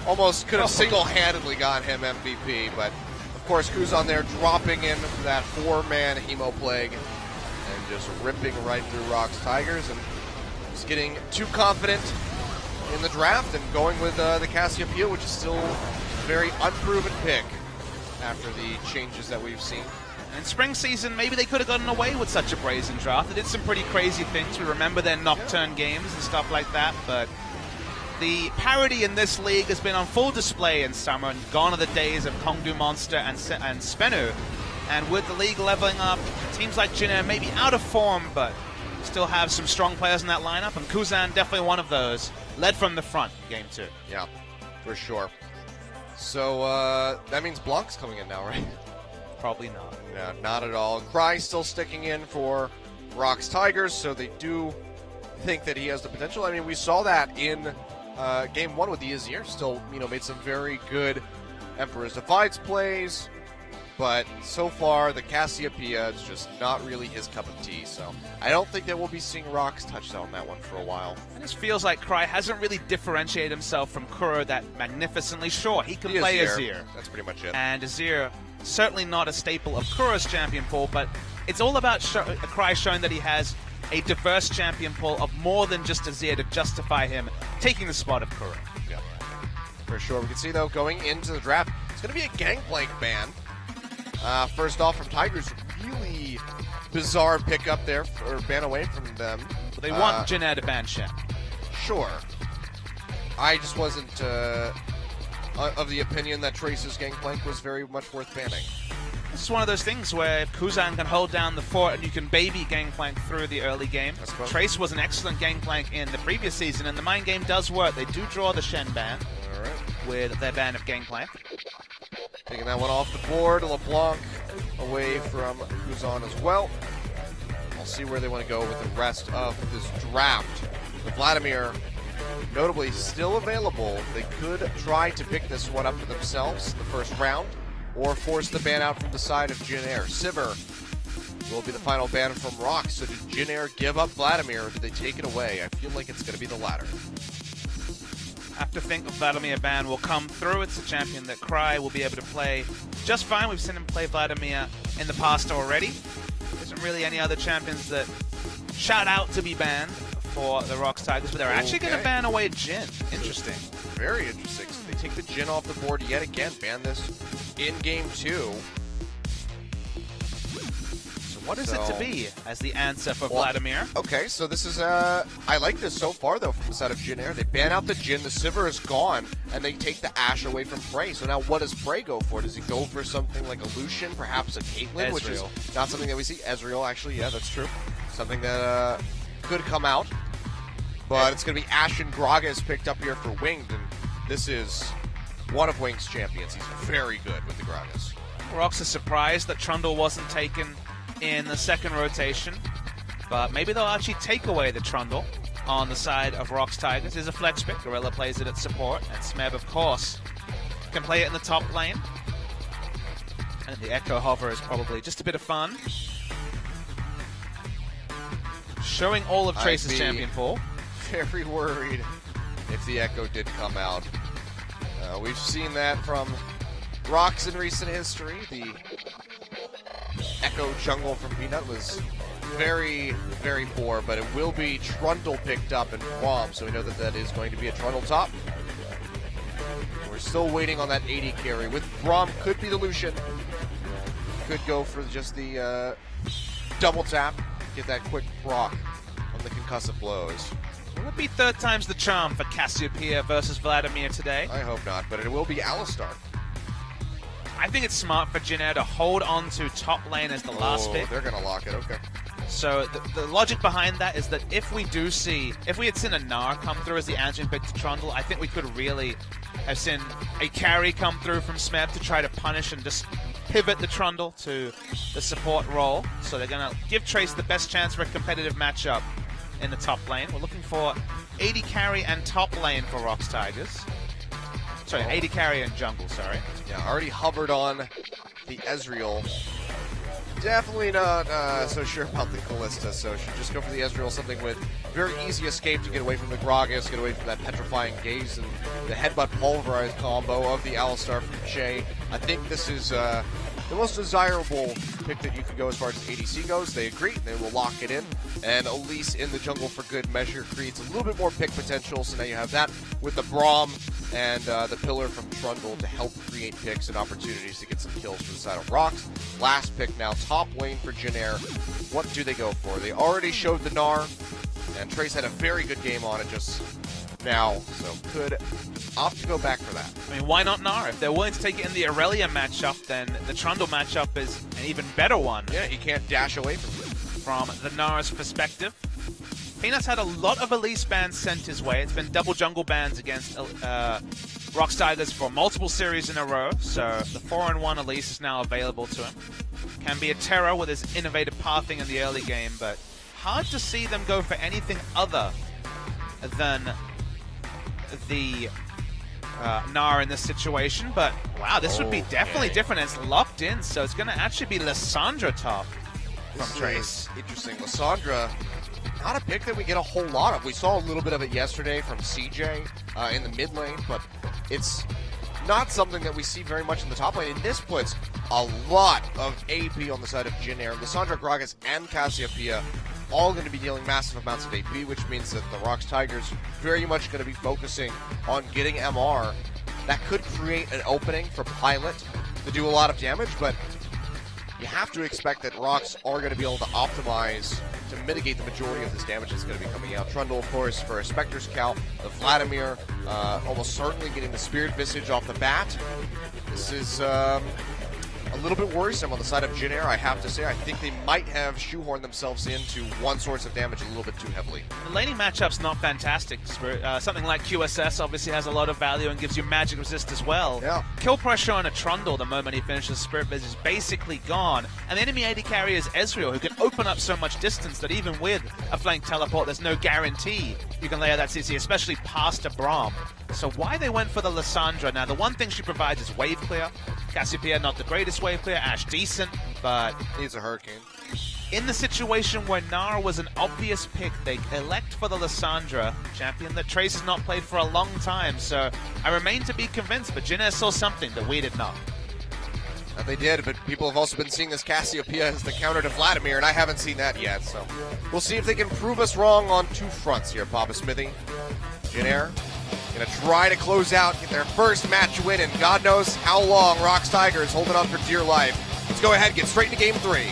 almost could have single-handedly gotten him MVP, but of course Kuzan there dropping in that 4-man Hemo Plague and just ripping right through Rocks Tigers, and just getting too confident in the draft and going with the Cassiopeia, which is still a very unproven pick after the changes that we've seen. In spring season, maybe they could have gotten away with such a brazen draft. They did some pretty crazy things. We remember their Nocturne games and stuff like that, but the parity in this league has been on full display in summer, and gone are the days of Kongdu Monster and Spenu. And with the league leveling up, teams like Jin Air may be out of form, but still have some strong players in that lineup, and Kuzan definitely one of those. Led from the front, game 2. Yeah, for sure. So that means Blanc's coming in now, right? Probably not. No, not at all. Cry still sticking in for Rocks Tigers, so they do think that he has the potential. I mean, we saw that in Game 1 with the Azir. Still, made some very good Emperor's Divides plays, but so far the Cassiopeia is just not really his cup of tea. So I don't think that we'll be seeing Rocks touchdown that one for a while. It just feels like Cry hasn't really differentiated himself from Kuro that magnificently. Sure, he can play Azir. That's pretty much it. And Azir, certainly not a staple of Kuro's champion pool, but it's all about Cry showing that he has a diverse champion pool of more than just Azir to justify him taking the spot of Kuro. Yeah, for sure. We can see, though, going into the draft, it's going to be a Gangplank ban. First off, from Tigers, really bizarre pickup there, or ban away from them. But they want Jin Air to ban Shen. Sure. I just wasn't of the opinion that Trace's Gangplank was very much worth banning. This is one of those things where if Kuzan can hold down the fort and you can baby Gangplank through the early game. Trace was an excellent Gangplank in the previous season, and the Mind Game does work. They do draw the Shen ban with their ban of Gangplank. Taking that one off the board. LeBlanc away from Kuzan as well. We'll see where they want to go with the rest of this draft. The Vladimir, notably still available. They could try to pick this one up for themselves in the first round, or force the ban out from the side of Jin Air. Sivir will be the final ban from Rock. So did Jin Air give up Vladimir, or did they take it away? I feel like it's going to be the latter. I have to think the Vladimir ban will come through. It's a champion that Cry will be able to play just fine. We've seen him play Vladimir in the past already. There isn't really any other champions that shout out to be banned for the Rocks Tigers, but they're actually going to ban away Jin. Interesting. Very interesting. So they take the Jin off the board yet again. Ban this in game 2. What is it to be as the answer for Vladimir? Okay, so this is, I like this so far, though, from the side of Jin Air. They ban out the Jin, the Sivir is gone, and they take the Ashe away from Prey. So now what does Prey go for? Does he go for something like a Lucian, perhaps a Caitlyn, which is not something that we see? Ezreal, actually, yeah, that's true. Something that could come out. But it's going to be Ashe and Gragas picked up here for Winged, and this is one of Winged's champions. He's very good with the Gragas. Rocks are surprised that Trundle wasn't taken in the second rotation, but maybe they'll actually take away the Trundle on the side of Rocks Tigers. There's a flex pick. Gorilla plays it at support, and Smeb, of course, can play it in the top lane. And the Echo Hover is probably just a bit of fun. Showing all of Trace's champion pool. Very worried if the Echo did come out. We've seen that from Rocks in recent history. The Echo jungle from Peanut was very, very poor, but it will be Trundle picked up in Braum, so we know that that is going to be a Trundle top. We're still waiting on that 80 carry. With Braum, could be the Lucian. Could go for just the double tap, get that quick proc on the concussive blows. Will it be third time's the charm for Cassiopeia versus Vladimir today? I hope not, but it will be Alistar. I think it's smart for Jin Air to hold on to top lane as the last pick. They're going to lock it, okay. So the logic behind that is that if we had seen a Gnar come through as the answering pick to Trundle, I think we could really have seen a carry come through from Smeb to try to punish and just pivot the Trundle to the support role. So they're going to give Trace the best chance for a competitive matchup in the top lane. We're looking for 80 carry and top lane for Rocks Tigers. Sorry, 80 carry and jungle, sorry. Yeah, already hovered on the Ezreal. Definitely not so sure about the Kalista, so should just go for the Ezreal, something with very easy escape to get away from the Gragas, get away from that petrifying gaze, and the headbutt pulverize combo of the Alistar from Shay. I think this is the most desirable pick that you could go as far as ADC goes. They agree, they will lock it in, and Elise in the jungle for good measure creates a little bit more pick potential, so now you have that with the Braum and the pillar from Trundle to help create picks and opportunities to get some kills for the side of Rocks. Last pick now, top lane for Jin Air. What do they go for? They already showed the Gnar, and Trace had a very good game on it just now, so could opt to go back for that. I mean, why not Gnar? If they're willing to take it in the Aurelia matchup, then the Trundle matchup is an even better one. Yeah, you can't dash away from it. From the Gnar's perspective. Peanuts had a lot of Elise bans sent his way. It's been double jungle bans against Rocks Tigers for multiple series in a row, so the 4-in-1 Elise is now available to him. Can be a terror with his innovative pathing in the early game, but hard to see them go for anything other than the Gnar in this situation. But wow, this would be definitely different. It's locked in, so it's going to actually be Lissandra top from Trace. Interesting. Lissandra, not a pick that we get a whole lot of. We saw a little bit of it yesterday from CJ in the mid lane, but it's not something that we see very much in the top lane. And this puts a lot of AP on the side of Jin Air. Lissandra, Gragas, and Cassiopeia all going to be dealing massive amounts of AP, which means that the Rocks Tigers very much going to be focusing on getting MR. That could create an opening for Pilot to do a lot of damage, but you have to expect that Rocks are going to be able to optimize to mitigate the majority of this damage that's going to be coming out. Trundle, of course, for a Spectre's Cow. The Vladimir, almost certainly getting the Spirit Visage off the bat. This is a little bit worrisome on the side of Jin Air, I have to say. I think they might have shoehorned themselves into one source of damage a little bit too heavily. The laning matchup's not fantastic. Something like QSS obviously has a lot of value and gives you magic resist as well. Yeah. Kill pressure on a Trundle the moment he finishes Spirit Visage is basically gone. And the enemy AD carry is Ezreal, who can open up so much distance that even with a flank teleport, there's no guarantee you can layer that CC, especially past a Braum. So why they went for the Lissandra? Now, the one thing she provides is wave clear. Cassiopeia, not the greatest wave clear. Ashe, decent, but needs a Hurricane. In the situation where Nara was an obvious pick, they elect for the Lissandra, champion that Trace has not played for a long time. So I remain to be convinced, but Jin Air saw something that we did not. They did, but people have also been seeing this Cassiopeia as the counter to Vladimir, and I haven't seen that yet. So we'll see if they can prove us wrong on two fronts here, Papa Smithy. Jin Air gonna try to close out, get their first match win, and God knows how long Rox Tigers holding on for dear life. Let's go ahead and get straight into Game 3.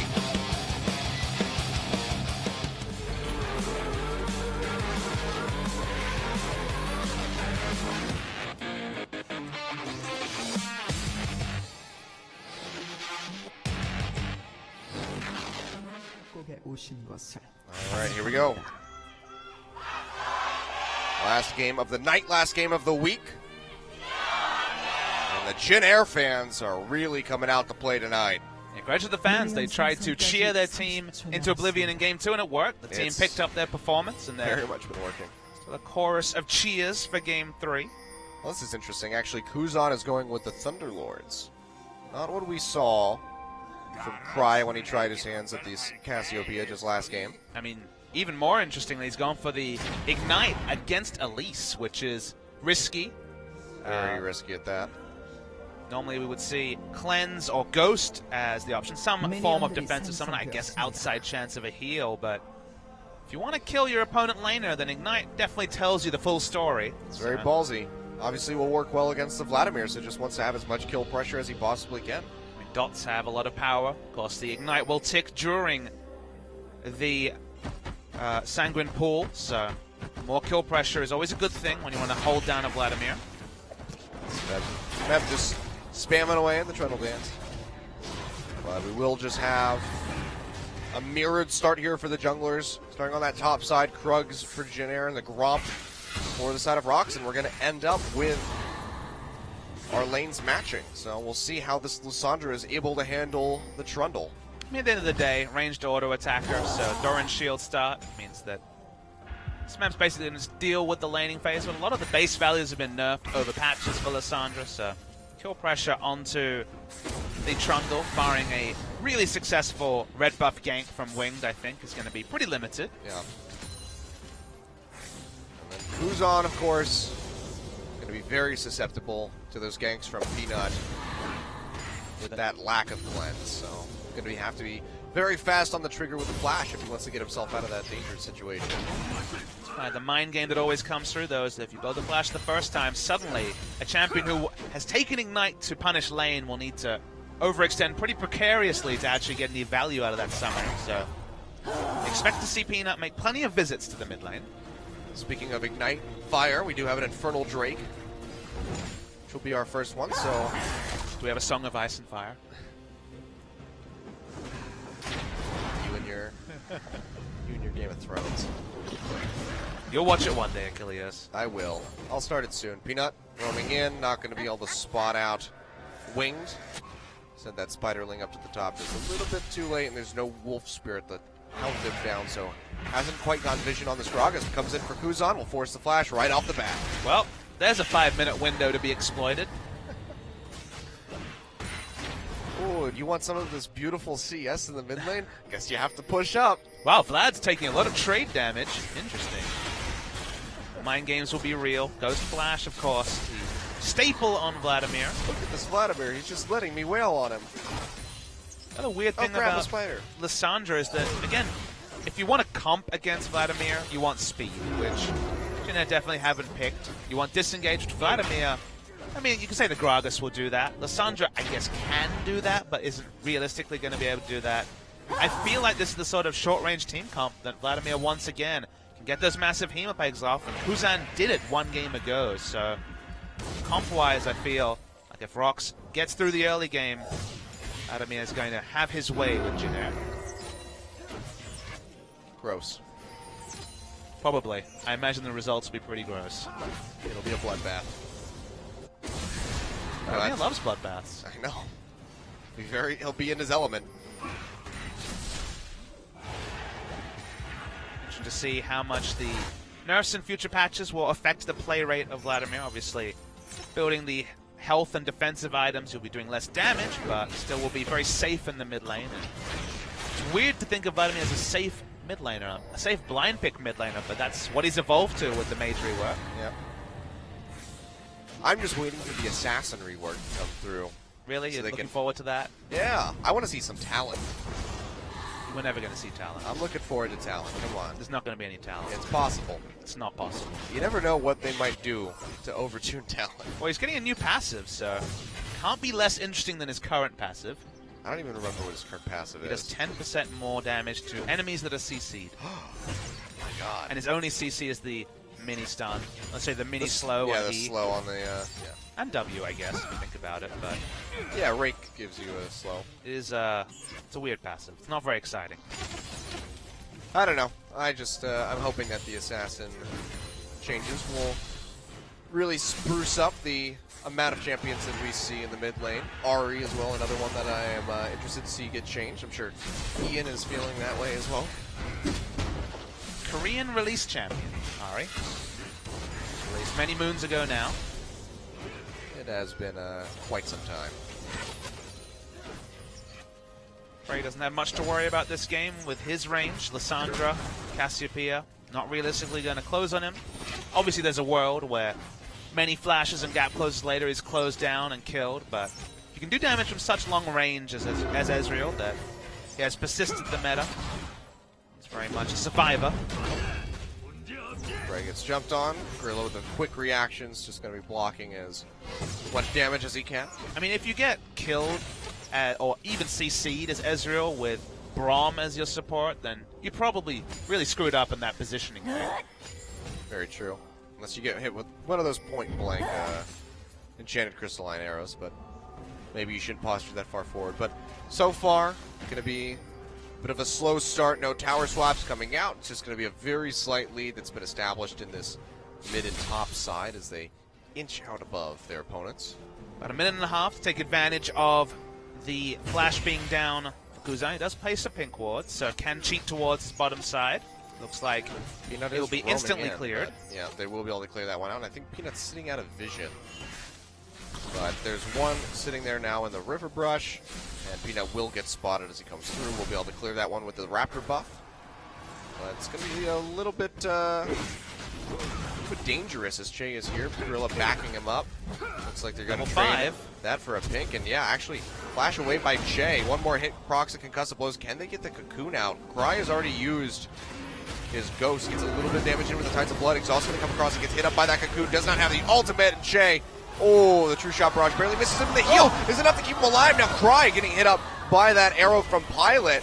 All right, here we go. Last game of the night, last game of the week. And the Jin Air fans are really coming out to play tonight. Yeah, great to the fans. They tried to cheer their team into oblivion in Game 2, and it worked. The team picked up their performance, and they're very much been working. So the chorus of cheers for Game 3. Well, this is interesting. Actually, Kuzan is going with the Thunderlords. Not what we saw from Cry when he tried his hands at these Cassiopeia just last game. I mean, even more interestingly, he's gone for the Ignite against Elise, which is risky. Very risky at that. Normally we would see Cleanse or Ghost as the option. Some form of defensive summon, I guess outside chance of a heal, but if you want to kill your opponent laner, then Ignite definitely tells you the full story. It's very ballsy. Obviously will work well against the Vladimir, so just wants to have as much kill pressure as he possibly can. I mean, dots have a lot of power. Of course, the Ignite will tick during the Sanguine Pool, so more kill pressure is always a good thing when you want to hold down a Vladimir. Mep just spamming away in the Trundle Dance. But we will just have a mirrored start here for the junglers. Starting on that top side, Krugs for Jin Air and the Gromp for the side of Rox, and we're going to end up with our lanes matching. So we'll see how this Lissandra is able to handle the Trundle. I mean, at the end of the day, ranged auto attacker, so Doran's shield start means that this map's basically going to deal with the laning phase, but a lot of the base values have been nerfed over patches for Lissandra, so kill pressure onto the Trundle, barring a really successful red buff gank from Winged, I think, is going to be pretty limited. Yeah. And then Kuzan, of course, going to be very susceptible to those ganks from Peanut with that lack of cleanse, so going to have to be very fast on the trigger with the flash if he wants to get himself out of that dangerous situation. The mind game that always comes through, though, is that if you build the flash the first time, suddenly a champion who has taken Ignite to punish lane will need to overextend pretty precariously to actually get any value out of that summon. So expect to see Peanut make plenty of visits to the mid lane. Speaking of Ignite Fire, we do have an Infernal Drake, which will be our first one, so... Do we have a Song of Ice and Fire? You and your Game of Thrones. You'll watch it one day, Achilles. I will. I'll start it soon. Peanut roaming in, not going to be able to spot out Winged. Send that Spiderling up to the top just a little bit too late, and there's no Wolf Spirit that held him down, so hasn't quite gotten vision on this Gragas. Comes in for Kuzan, will force the flash right off the bat. Well, there's a 5-minute window to be exploited. Oh, you want some of this beautiful CS in the mid lane? Guess you have to push up. Wow, Vlad's taking a lot of trade damage. Interesting. Mind games will be real. Ghost Flash, of course. The staple on Vladimir. Look at this Vladimir. He's just letting me wail on him. Another weird thing about Lissandra is that, again, if you want to comp against Vladimir, you want speed, which you know, definitely haven't picked. You want disengaged Vladimir. I mean, you can say the Gragas will do that. Lissandra, I guess, can do that, but isn't realistically going to be able to do that. I feel like this is the sort of short-range team comp that Vladimir, once again, can get those massive Hemopegs off, and Kuzan did it one game ago, so comp-wise, I feel like if Rox gets through the early game, Vladimir is going to have his way with Jin Air. Gross. Probably. I imagine the results will be pretty gross. It'll be a bloodbath. Vladimir loves bloodbaths. I know. He'll be in his element. Interesting to see how much the nerfs and future patches will affect the play rate of Vladimir. Obviously, building the health and defensive items, you'll be doing less damage, but still will be very safe in the mid lane. And it's weird to think of Vladimir as a safe mid laner, a safe blind pick mid laner, but that's what he's evolved to with the mage rework. Yep. I'm just waiting for the assassin rework to come through. Really? So You're they looking can- forward to that? Yeah, I want to see some talent. We're never going to see talent. I'm looking forward to talent. Come on. There's not going to be any talent. It's possible. It's not possible. You never know what they might do to overtune talent. Well, he's getting a new passive, so can't be less interesting than his current passive. I don't even remember what his current passive He is. does 10% more damage to enemies that are CC'd. My God. And his only CC is the mini stun. Let's say the mini slow Yeah, on the E. slow on the, And W, I guess, if you think about it. But yeah, Rake gives you a slow. it is, it's a weird passive. It's not very exciting. I don't know. I'm hoping that the assassin changes will really spruce up the amount of champions that we see in the mid lane. Ari as well, another one that I am interested to see get changed. I'm sure Ian is feeling that way as well. Korean release champion, Ari. Released many moons ago now. It has been quite some time. Frey doesn't have much to worry about this game with his range. Lissandra, Cassiopeia, not realistically going to close on him. Obviously, there's a world where many flashes and gap closes later he's closed down and killed, but you can do damage from such long range as Ezreal that he has persisted the meta. He's very much a survivor. Frey gets jumped on. Gorilla with the quick reactions, just going to be blocking as much damage as he can. I mean, if you get killed or even CC'd as Ezreal with Braum as your support, then you probably really screwed up in that positioning. Very true. Unless you get hit with one of those point-blank enchanted crystalline arrows, but maybe you shouldn't posture that far forward. But so far, going to be a bit of a slow start. No tower swaps coming out. It's just going to be a very slight lead that's been established in this mid and top side as they inch out above their opponents. About a minute and a half to take advantage of the flash being down for Kuzan. He does place a pink ward, so can cheat towards his bottom side. Looks like Peanut it'll is be roaming instantly in, cleared. but yeah, they will be able to clear that one out. And I think Peanut's sitting out of vision. But there's one sitting there now in the river brush, and Peanut will get spotted as he comes through. We'll be able to clear that one with the Raptor buff. But it's going to be a little bit dangerous as Che is here. Gorilla backing him up. Looks like they're going to Level trade 5. that for a pink. And yeah, actually, flash away by Che. One more hit, procs and concussive blows. Can they get the cocoon out? Cry has already used his ghost. Gets a little bit of damage in with the Tides of Blood. He's also going to come across and gets hit up by that cocoon. Does not have the ultimate. And Che, oh, the true shot barrage barely misses him. The heal is enough to keep him alive. Now Cry getting hit up by that arrow from Pilot.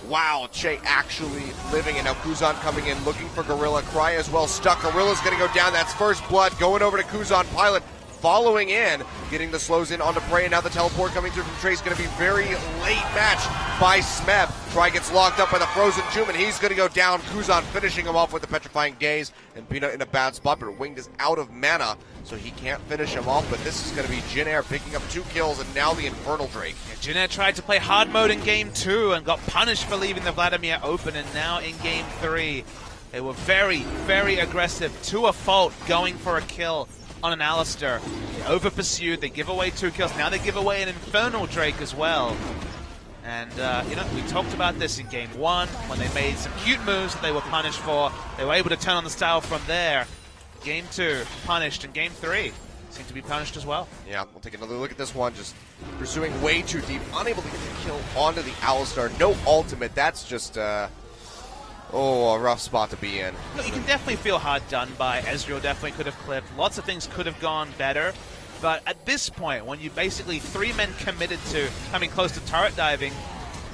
Wow, Che actually living, and now Kuzan coming in looking for Gorilla. Cry as well stuck. Gorilla's going to go down. That's first blood going over to Kuzan. Pilot following in, getting the slows in onto Prey, and now the teleport coming through from Trey is going to be very late match by Smeb. Cry gets locked up by the Frozen Tomb, and he's going to go down. Kuzan finishing him off with the Petrifying Gaze, and Peanut in a bad spot, but Winged is out of mana, so he can't finish him off, but this is going to be Jin Air picking up 2 kills, and now the Infernal Drake. Jin Air tried to play hard mode in game 2 and got punished for leaving the Vladimir open, and now in game 3, they were very, very aggressive to a fault, going for a kill on an Alistar. They over-pursued, they give away 2 kills, now they give away an Infernal Drake as well. And, we talked about this in game 1, when they made some cute moves that they were punished for. They were able to turn on the style from there. Game 2, punished, and game 3 seem to be punished as well. Yeah, we'll take another look at this one, just pursuing way too deep, unable to get the kill onto the Alistar. No ultimate, that's just, a rough spot to be in. Look, you can definitely feel hard done by. Ezreal definitely could have clipped. Lots of things could have gone better. But at this point, when you basically 3 men committed to coming close to turret diving,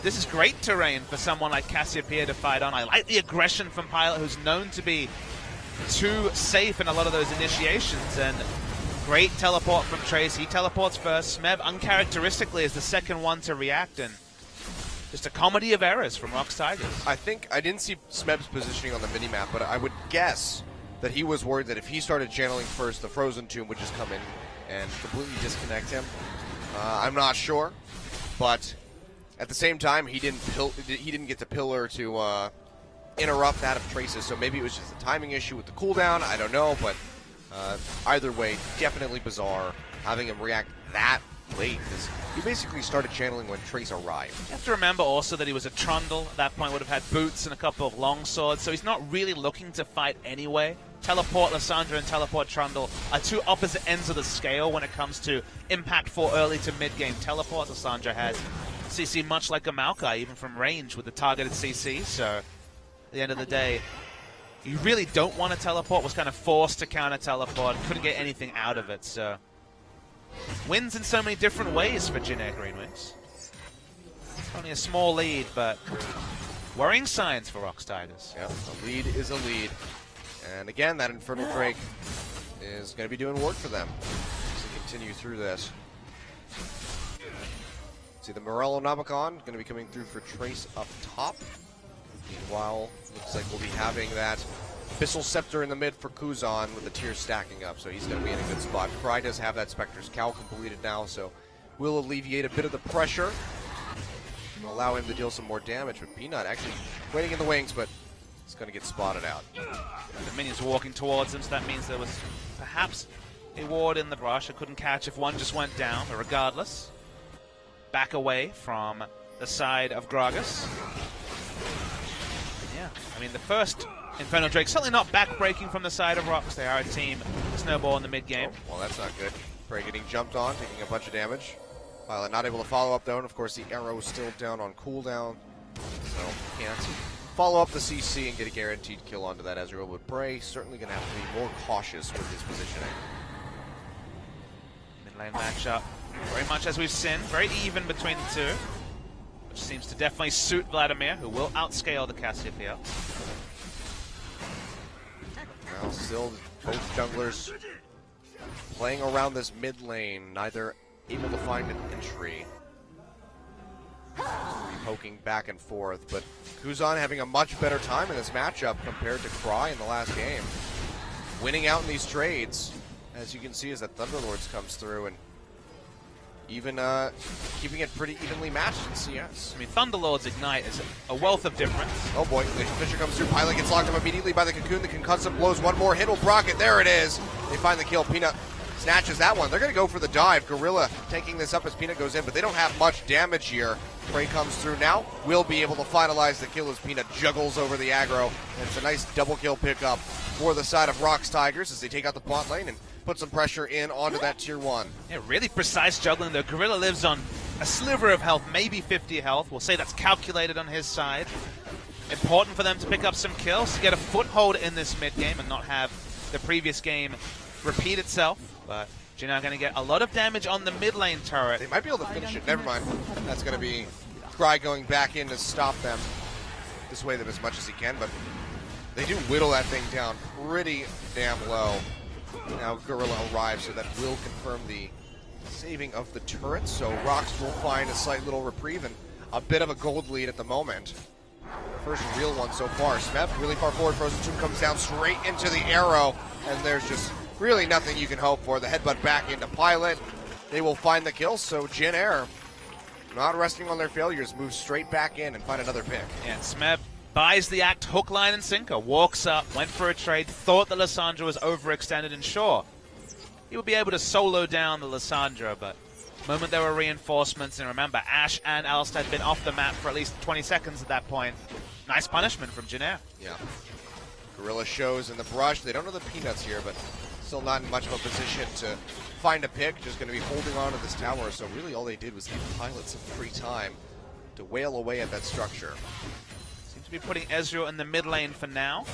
this is great terrain for someone like Cassiopeia to fight on. I like the aggression from Pilot, who's known to be too safe in a lot of those initiations. And Great teleport from Trace. He teleports first. Smeb uncharacteristically is the second one to react, and just a comedy of errors from Rox Tigers. I think I didn't see Smeb's positioning on the minimap, but I would guess that he was worried that if he started channeling first, the Frozen Tomb would just come in and completely disconnect him. I'm not sure, but at the same time, he didn't get the pillar to interrupt that of Trace's, so maybe it was just a timing issue with the cooldown. I don't know, but either way, definitely bizarre having him react that late, because he basically started channeling when Trace arrived. You have to remember also that he was a Trundle. At that point would have had boots and a couple of long swords, so he's not really looking to fight anyway. Teleport Lissandra and Teleport Trundle are two opposite ends of the scale when it comes to impactful early to mid-game teleport. Lissandra has CC much like a Maokai, even from range with the targeted CC, so at the end of the day, you really don't want to teleport, was kind of forced to counter teleport, couldn't get anything out of it, so wins in so many different ways for Jin Air Greenwings. Only a small lead, but worrying signs for Rox Tigers. Yep, a lead is a lead. And again, that Infernal Drake is going to be doing work for them as they continue through this. See the Morello Nabakon going to be coming through for Trace up top. Meanwhile, looks like we'll be having that Abyssal Scepter in the mid for Kuzan with the tiers stacking up, so he's going to be in a good spot. Cry does have that Spectre's Cowl completed now, so will alleviate a bit of the pressure. Allow him to deal some more damage, but Peanut actually waiting in the wings, but he's going to get spotted out. The minions were walking towards him, so that means there was perhaps a ward in the brush. I couldn't catch if one just went down, but regardless, back away from the side of Gragas. Yeah, I mean, the first Infernal Drake certainly not back-breaking from the side of Rox. They are a team snowball in the mid-game. Oh, well, that's not good. Prey getting jumped on, taking a bunch of damage. Violet not able to follow up, though, and of course the arrow is still down on cooldown, so can't follow up the CC and get a guaranteed kill onto that Ezreal, but Prey certainly going to have to be more cautious with his positioning. Mid-lane matchup, very much as we've seen, very even between the two, which seems to definitely suit Vladimir, who will outscale the Cassiopeia. Now still both junglers playing around this mid lane, neither able to find an entry. Poking back and forth, but Kuzan having a much better time in this matchup compared to Cry in the last game. Winning out in these trades, as you can see, as that Thunderlords comes through and even keeping it pretty evenly matched in CS. I mean, Thunderlords Ignite is a wealth of difference. Oh boy, Glacial Fissure comes through, Pilot gets locked up immediately by the Cocoon, the concussive blows one more, hit will proc it, there it is! They find the kill, Peanut snatches that one. They're going to go for the dive. Gorilla taking this up as Peanut goes in, but they don't have much damage here. Prey comes through now. Will be able to finalize the kill as Peanut juggles over the aggro. And it's a nice double kill pickup for the side of Rox Tigers as they take out the bot lane and put some pressure in onto that tier 1. Yeah, really precise juggling there. Gorilla lives on a sliver of health, maybe 50 health. We'll say that's calculated on his side. Important for them to pick up some kills, to get a foothold in this mid game and not have the previous game repeat itself. But Jin are going to get a lot of damage on the mid lane turret. They might be able to finish it. Never mind. That's going to be Cry going back in to stop them. Dissuade them as much as he can, but they do whittle that thing down pretty damn low. Now Gorilla arrives, so that will confirm the saving of the turret. So Rox will find a slight little reprieve and a bit of a gold lead at the moment. First real one so far. Smeb really far forward. Frozen Tomb comes down straight into the arrow, and there's just really nothing you can hope for. The headbutt back into Pilot. They will find the kill, so Jin Air, not resting on their failures, moves straight back in and find another pick. And Smeb buys the act hook, line, and sinker. Walks up, went for a trade, thought that Lissandra was overextended, and sure, he would be able to solo down the Lissandra, but the moment there were reinforcements, and remember, Ashe and Alistar had been off the map for at least 20 seconds at that point. Nice punishment from Jin Air. Yeah. Gorilla shows in the brush. They don't know the Peanuts here, but still not in much of a position to find a pick. Just going to be holding on to this tower. So really all they did was give Pilot some free time to wail away at that structure. Seems to be putting Ezreal in the mid lane for now.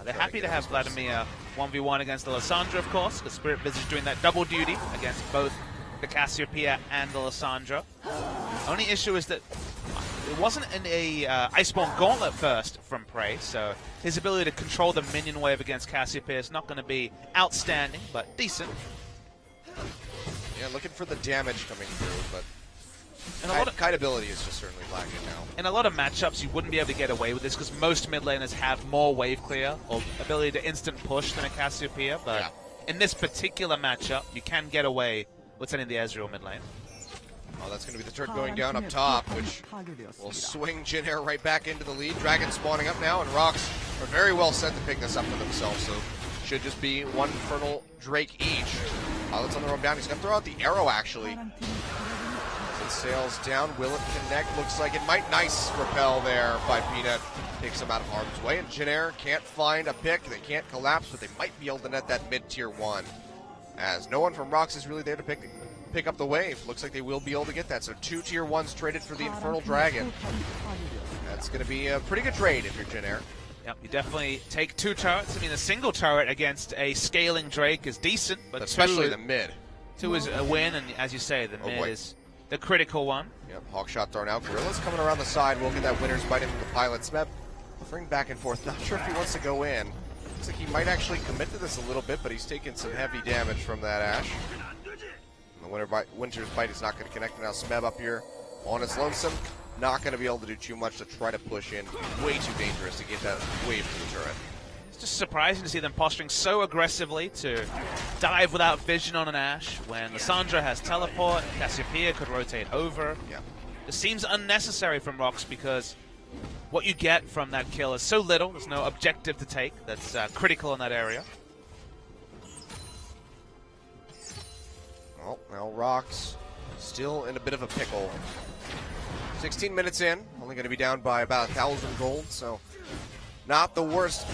They're happy to have Vladimir 1v1 against the Lissandra, of course, because Spirit Visage doing that double duty against both the Cassiopeia and the Lissandra. Only issue is that it wasn't an Iceborne Gauntlet first from Prey, so his ability to control the minion wave against Cassiopeia is not going to be outstanding, but decent. Yeah, looking for the damage coming through, but And a lot of kiteability is just certainly lacking now. In a lot of matchups, you wouldn't be able to get away with this because most mid laners have more wave clear or ability to instant push than a Cassiopeia, but in this particular matchup, you can get away with sending the Ezreal mid lane. Oh, that's going to be the turret going down up top, which will swing Jin Air right back into the lead. Dragon spawning up now, and Rocks are very well set to pick this up for themselves, so should just be one Infernal Drake each. Pilot's on the roam down. He's going to throw out the arrow, actually. It sails down. Will it connect? Looks like it might. Nice repel there by Peanut. Takes him out of harm's way, and Jin Air can't find a pick. They can't collapse, but they might be able to net that mid-tier 1. As no one from Rocks is really there to pick up the wave. Looks like they will be able to get that. So 2 tier 1s traded for the Infernal Dragon. That's going to be a pretty good trade if you're Jin Air. Yep, you definitely take 2 turrets. I mean, a single turret against a scaling Drake is decent, but especially the mid. 2 is a win, and as you say, the mid is the critical one. Yep, Hawkshot thrown out. Gorilla's coming around the side. We'll get that winner's bite into the pilot. Smeb hovering back and forth. Not sure if he wants to go in. Looks like he might actually commit to this a little bit, but he's taking some heavy damage from that Ashe. And the Winter's Bite is not going to connect. Now Smeb up here on his lonesome. Not going to be able to do too much to try to push in. Way too dangerous to get that wave to the turret. It's just surprising to see them posturing so aggressively to dive without vision on an Ashe when Lissandra has teleport, Cassiopeia could rotate over. Yeah. It seems unnecessary from Rocks because what you get from that kill is so little. There's no objective to take that's critical in that area. Well, now Rocks still in a bit of a pickle. 16 minutes in, only going to be down by about 1,000 gold, so not the worst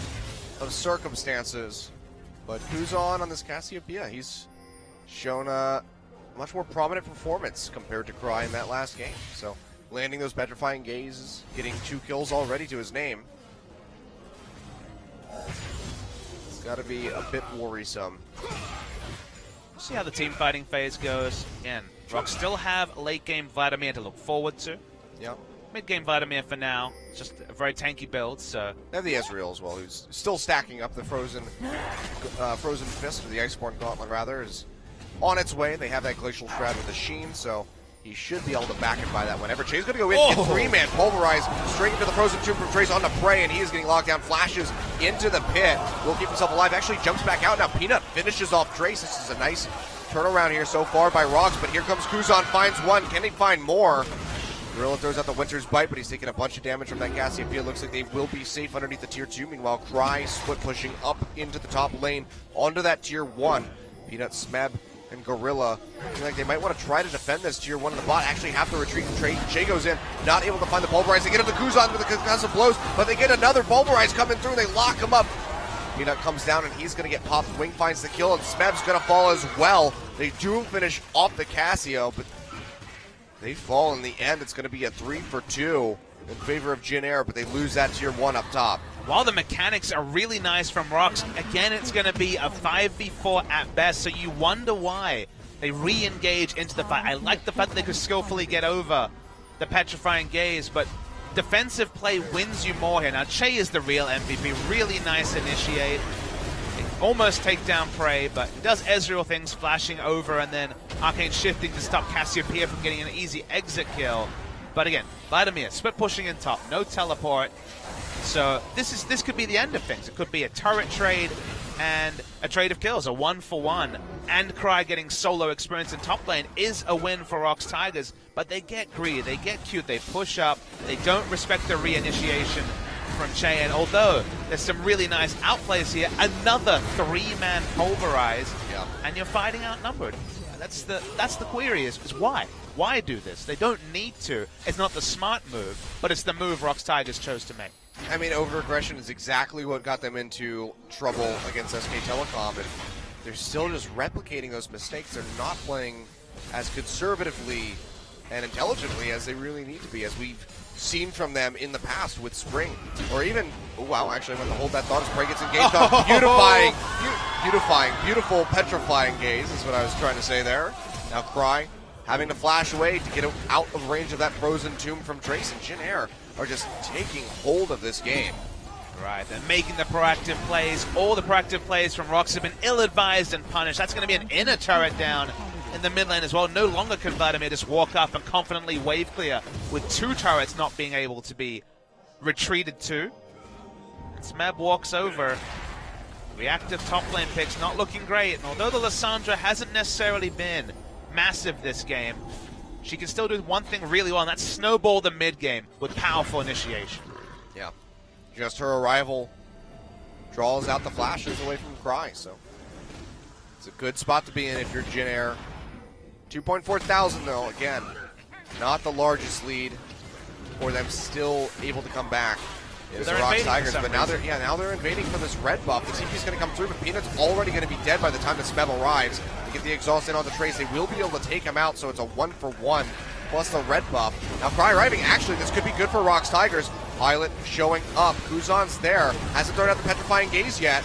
of circumstances. But who's on this Cassiopeia? He's shown a much more prominent performance compared to Cry in that last game. So landing those petrifying gazes, getting 2 kills already to his name. It's got to be a bit worrisome. We'll see how the team fighting phase goes. Again, Rocks still have late game Vladimir to look forward to. Yep. Mid game Vladimir for now. It's just a very tanky build, so. They have the Ezreal as well, who's still stacking up. The Frozen Fist, or the Iceborne Gauntlet rather, is on its way. They have that Glacial Shroud with the Sheen, so he should be able to back it by that whenever. Chay's going to go in, get 3-man pulverized straight into the Frozen Tomb from Trace on the Prey, and he is getting locked down. Flashes into the pit. Will keep himself alive. Actually jumps back out. Now Peanut finishes off Trace. This is a nice turnaround here so far by Rocks, but here comes Kuzan, finds one. Can he find more? Gorilla throws out the Winter's Bite, but he's taking a bunch of damage from that Cassiopeia. Looks like they will be safe underneath the tier 2. Meanwhile, Cry split pushing up into the top lane onto that tier 1. Peanut, Smeb, and Gorilla feel like they might want to try to defend this tier 1 in the bot. Actually have to retreat and trade. Shay goes in, not able to find the Pulverize. They get him the Kuzan with the concussive blows, but they get another Pulverize coming through. They lock him up. Peanut comes down and he's going to get popped. Wing finds the kill, and Smeb's going to fall as well. They do finish off the Cassio, but they fall in the end. It's going to be a 3 for 2 in favor of Jin Air, but they lose that tier 1 up top. While the mechanics are really nice from Rocks, again, it's going to be a 5v4 at best, so you wonder why they re-engage into the fight. I like the fact that they could skillfully get over the Petrifying Gaze, but defensive play wins you more here. Now, Che is the real MVP. Really nice initiate. Almost take down Prey, but he does Ezreal things, flashing over and then Arcane shifting to stop Cassiopeia from getting an easy exit kill. But again, Vladimir split pushing in top, no teleport. So this could be the end of things. It could be a turret trade and a trade of kills, a 1-for-1. And Cry getting solo experience in top lane is a win for Rocks Tigers, but they get greedy, they get cute, they push up, they don't respect the reinitiation from Che, and although there's some really nice outplays here, another 3-man pulverize, and you're fighting outnumbered. That's the query is why? Why do this? They don't need to. It's not the smart move, but it's the move Rocks Tigers chose to make. I mean, over-aggression is exactly what got them into trouble against SK Telecom, and they're still just replicating those mistakes. They're not playing as conservatively and intelligently as they really need to be, as we've seen from them in the past with Spring. Or even, oh wow, actually I went to hold that thought as Prey gets engaged on. Beautiful petrifying gaze is what I was trying to say there. Now Cry having to flash away to get out of range of that frozen tomb from Trace, and Jin Air are just taking hold of this game. Right, they're making the proactive plays. All the proactive plays from Rox have been ill-advised and punished. That's going to be an inner turret down in the mid lane as well. No longer can Vladimir just walk up and confidently wave clear with 2 turrets not being able to be retreated to. And Smeb walks over. Reactive top lane picks not looking great. And although the Lissandra hasn't necessarily been massive this game, she can still do one thing really well, and that's snowball the mid game with powerful initiation. Yeah. Just her arrival draws out the flashes away from Cry, so it's a good spot to be in if you're Jin Air. 2.4 thousand though, again, not the largest lead for them, still able to come back. Is the Rox Tigers, but now they're invading for this red buff. The TP's going to come through, but Peanut's already going to be dead by the time the Smeb arrives. To get the exhaust in on the Trace, they will be able to take him out, so it's a 1-for-1 plus the red buff. Now Cry arriving, actually this could be good for Rox Tigers. Pilot showing up, Kuzan's there, hasn't thrown out the Petrifying Gaze yet.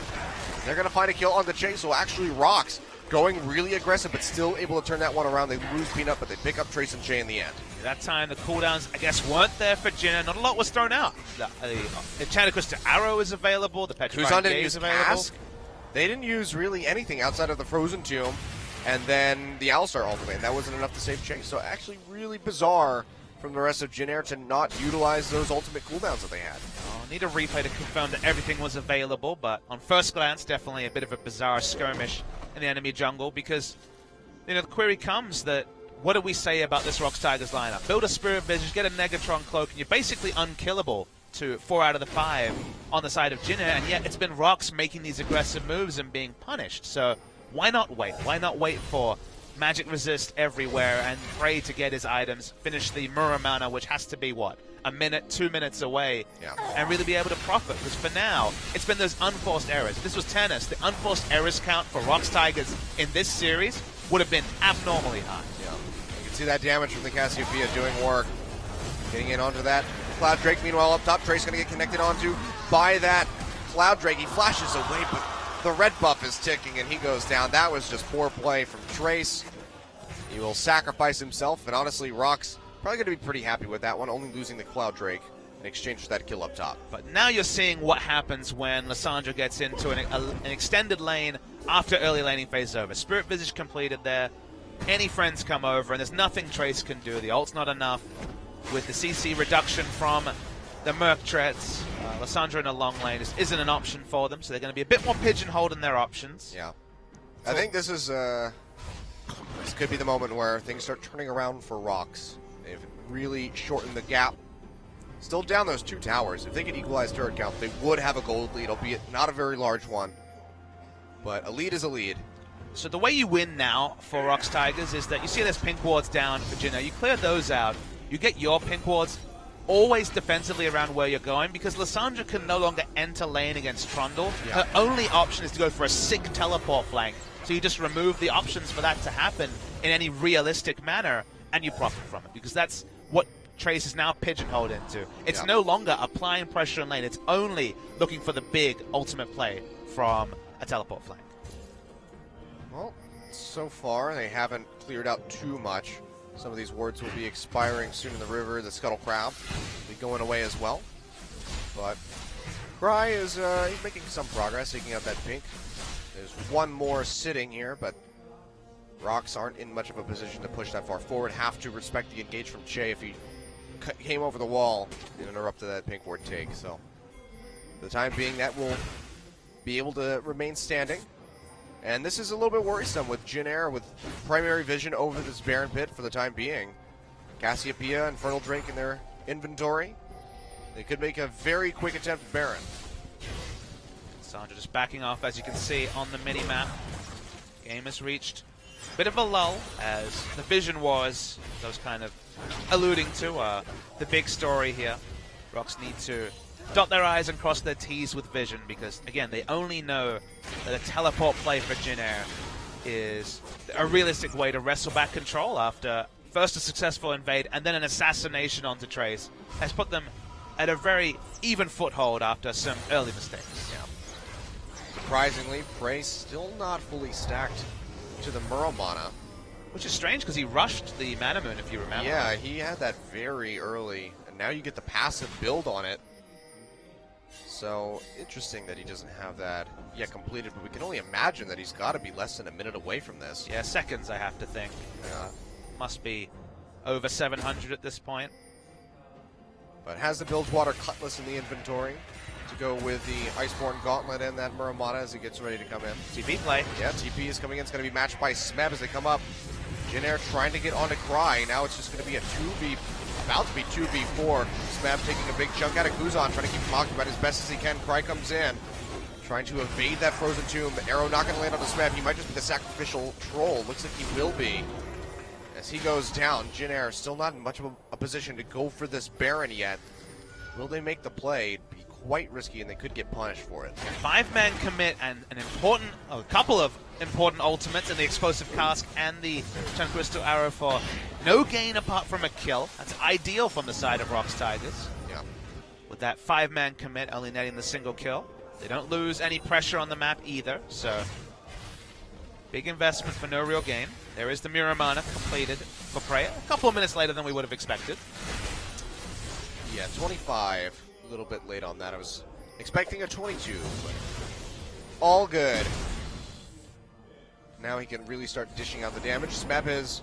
They're going to find a kill on the Chase, so actually Rox going really aggressive, but still able to turn that one around. They lose Peanut, but they pick up Trace and Shay in the end. That time, the cooldowns, I guess, weren't there for Jin. Not a lot was thrown out. The Enchanted Crystal Arrow is available. The Petrifying Gaze is available. Cask. They didn't use really anything outside of the Frozen Tomb and then the Alistar ultimate, and that wasn't enough to save Chase. So actually really bizarre from the rest of Jin Air to not utilize those ultimate cooldowns that they had. Need a replay to confirm that everything was available, but on first glance, definitely a bit of a bizarre skirmish in the enemy jungle, because, you know, the query comes that what do we say about this Rox Tigers lineup? Build a Spirit Visage, get a Negatron Cloak, and you're basically unkillable to 4 out of the 5 on the side of Jin Air, and yet it's been Rox making these aggressive moves and being punished. So why not wait? Why not wait for Magic Resist everywhere and pray to get his items, finish the Mirror Mana, which has to be, what, a minute, 2 minutes away, and really be able to profit? Because for now, it's been those unforced errors. This was tennis. The unforced errors count for Rox Tigers in this series would have been abnormally high. Yeah. You can see that damage from the Cassiopeia doing work. Getting in onto that Cloud Drake, meanwhile up top, Trace going to get connected onto by that Cloud Drake. He flashes away, but the red buff is ticking and he goes down. That was just poor play from Trace. He will sacrifice himself, and honestly, Rox probably going to be pretty happy with that one, only losing the Cloud Drake in exchange for that kill up top. But now you're seeing what happens when Lissandra gets into an extended lane after early laning phase is over. Spirit Visage completed there. Any friends come over, and there's nothing Trace can do. The ult's not enough. With the CC reduction from the Merc Treads, Lissandra in a long lane just isn't an option for them, so they're going to be a bit more pigeonholed in their options. Yeah. I think this is this could be the moment where things start turning around for Rox. They've really shortened the gap. Still down those 2 towers. If they could equalize turret count, they would have a gold lead, albeit not a very large one. But a lead is a lead. So the way you win now for Rox Tigers is that you see there's pink wards down for Jin Air. You clear those out. You get your pink wards always defensively around where you're going, because Lissandra can no longer enter lane against Trundle. Her only option is to go for a sick teleport flank. So you just remove the options for that to happen in any realistic manner, and you profit from it, because that's what Trace is now pigeonholed into. It's no longer applying pressure in lane. It's only looking for the big ultimate play from a teleport flank. Well, so far they haven't cleared out too much. Some of these wards will be expiring soon in the river. The Scuttle Crab will be going away as well. But Cry is he's making some progress, taking out that pink. There's one more sitting here, but Rox aren't in much of a position to push that far forward. Have to respect the engage from Che if he came over the wall and interrupted that pink ward take. So for the time being, that will be able to remain standing. And this is a little bit worrisome with Jin Air with primary vision over this Baron Pit for the time being. Cassiopeia, Infernal Drake in their inventory. They could make a very quick attempt at Baron. Sandra just backing off, as you can see on the mini-map. Game has reached a bit of a lull, as the vision was, I was kind of alluding to, the big story here. Rox need to dot their I's and cross their T's with vision, because, again, they only know that a teleport play for Jin Air is a realistic way to wrestle back control after first a successful invade and then an assassination onto Trace has put them at a very even foothold after some early mistakes. Yeah. Surprisingly, Prey still not fully stacked to the Merle mana. Which is strange because he rushed the Mana Moon, if you remember. Yeah, he had that very early, and now you get the passive build on it. So, interesting that he doesn't have that yet completed, but we can only imagine that he's got to be less than a minute away from this. Yeah, seconds, I have to think. Must be over 700 at this point. But has the Bilgewater Cutlass in the inventory to go with the Iceborne Gauntlet and that Muramata as he gets ready to come in. TP play. Yeah, TP is coming in. It's going to be matched by Smeb as they come up. Jin Air trying to get onto Cry. Now it's just going to be a 2v, about to be 2v4. Smeb taking a big chunk out of Kuzan, trying to keep him occupied as best as he can. Cry comes in, trying to evade that Frozen Tomb. Arrow not going to land on the Smeb. He might just be the sacrificial troll. Looks like he will be. As he goes down, Jin Air still not in much of a position to go for this Baron yet. Will they make the play? It'd be quite risky, and they could get punished for it. 5-man commit and a couple of important ultimates in the Explosive Cask and the Chun Crystal Arrow for no gain apart from a kill. That's ideal from the side of Rocks Tigers. Yeah. With that 5-man commit only netting the single kill. They don't lose any pressure on the map either, so big investment for no real gain. There is the Muramana completed for Prey, a couple of minutes later than we would have expected. Yeah, 25. A little bit late on that. I was expecting a 22, but all good. Now he can really start dishing out the damage. Smeb is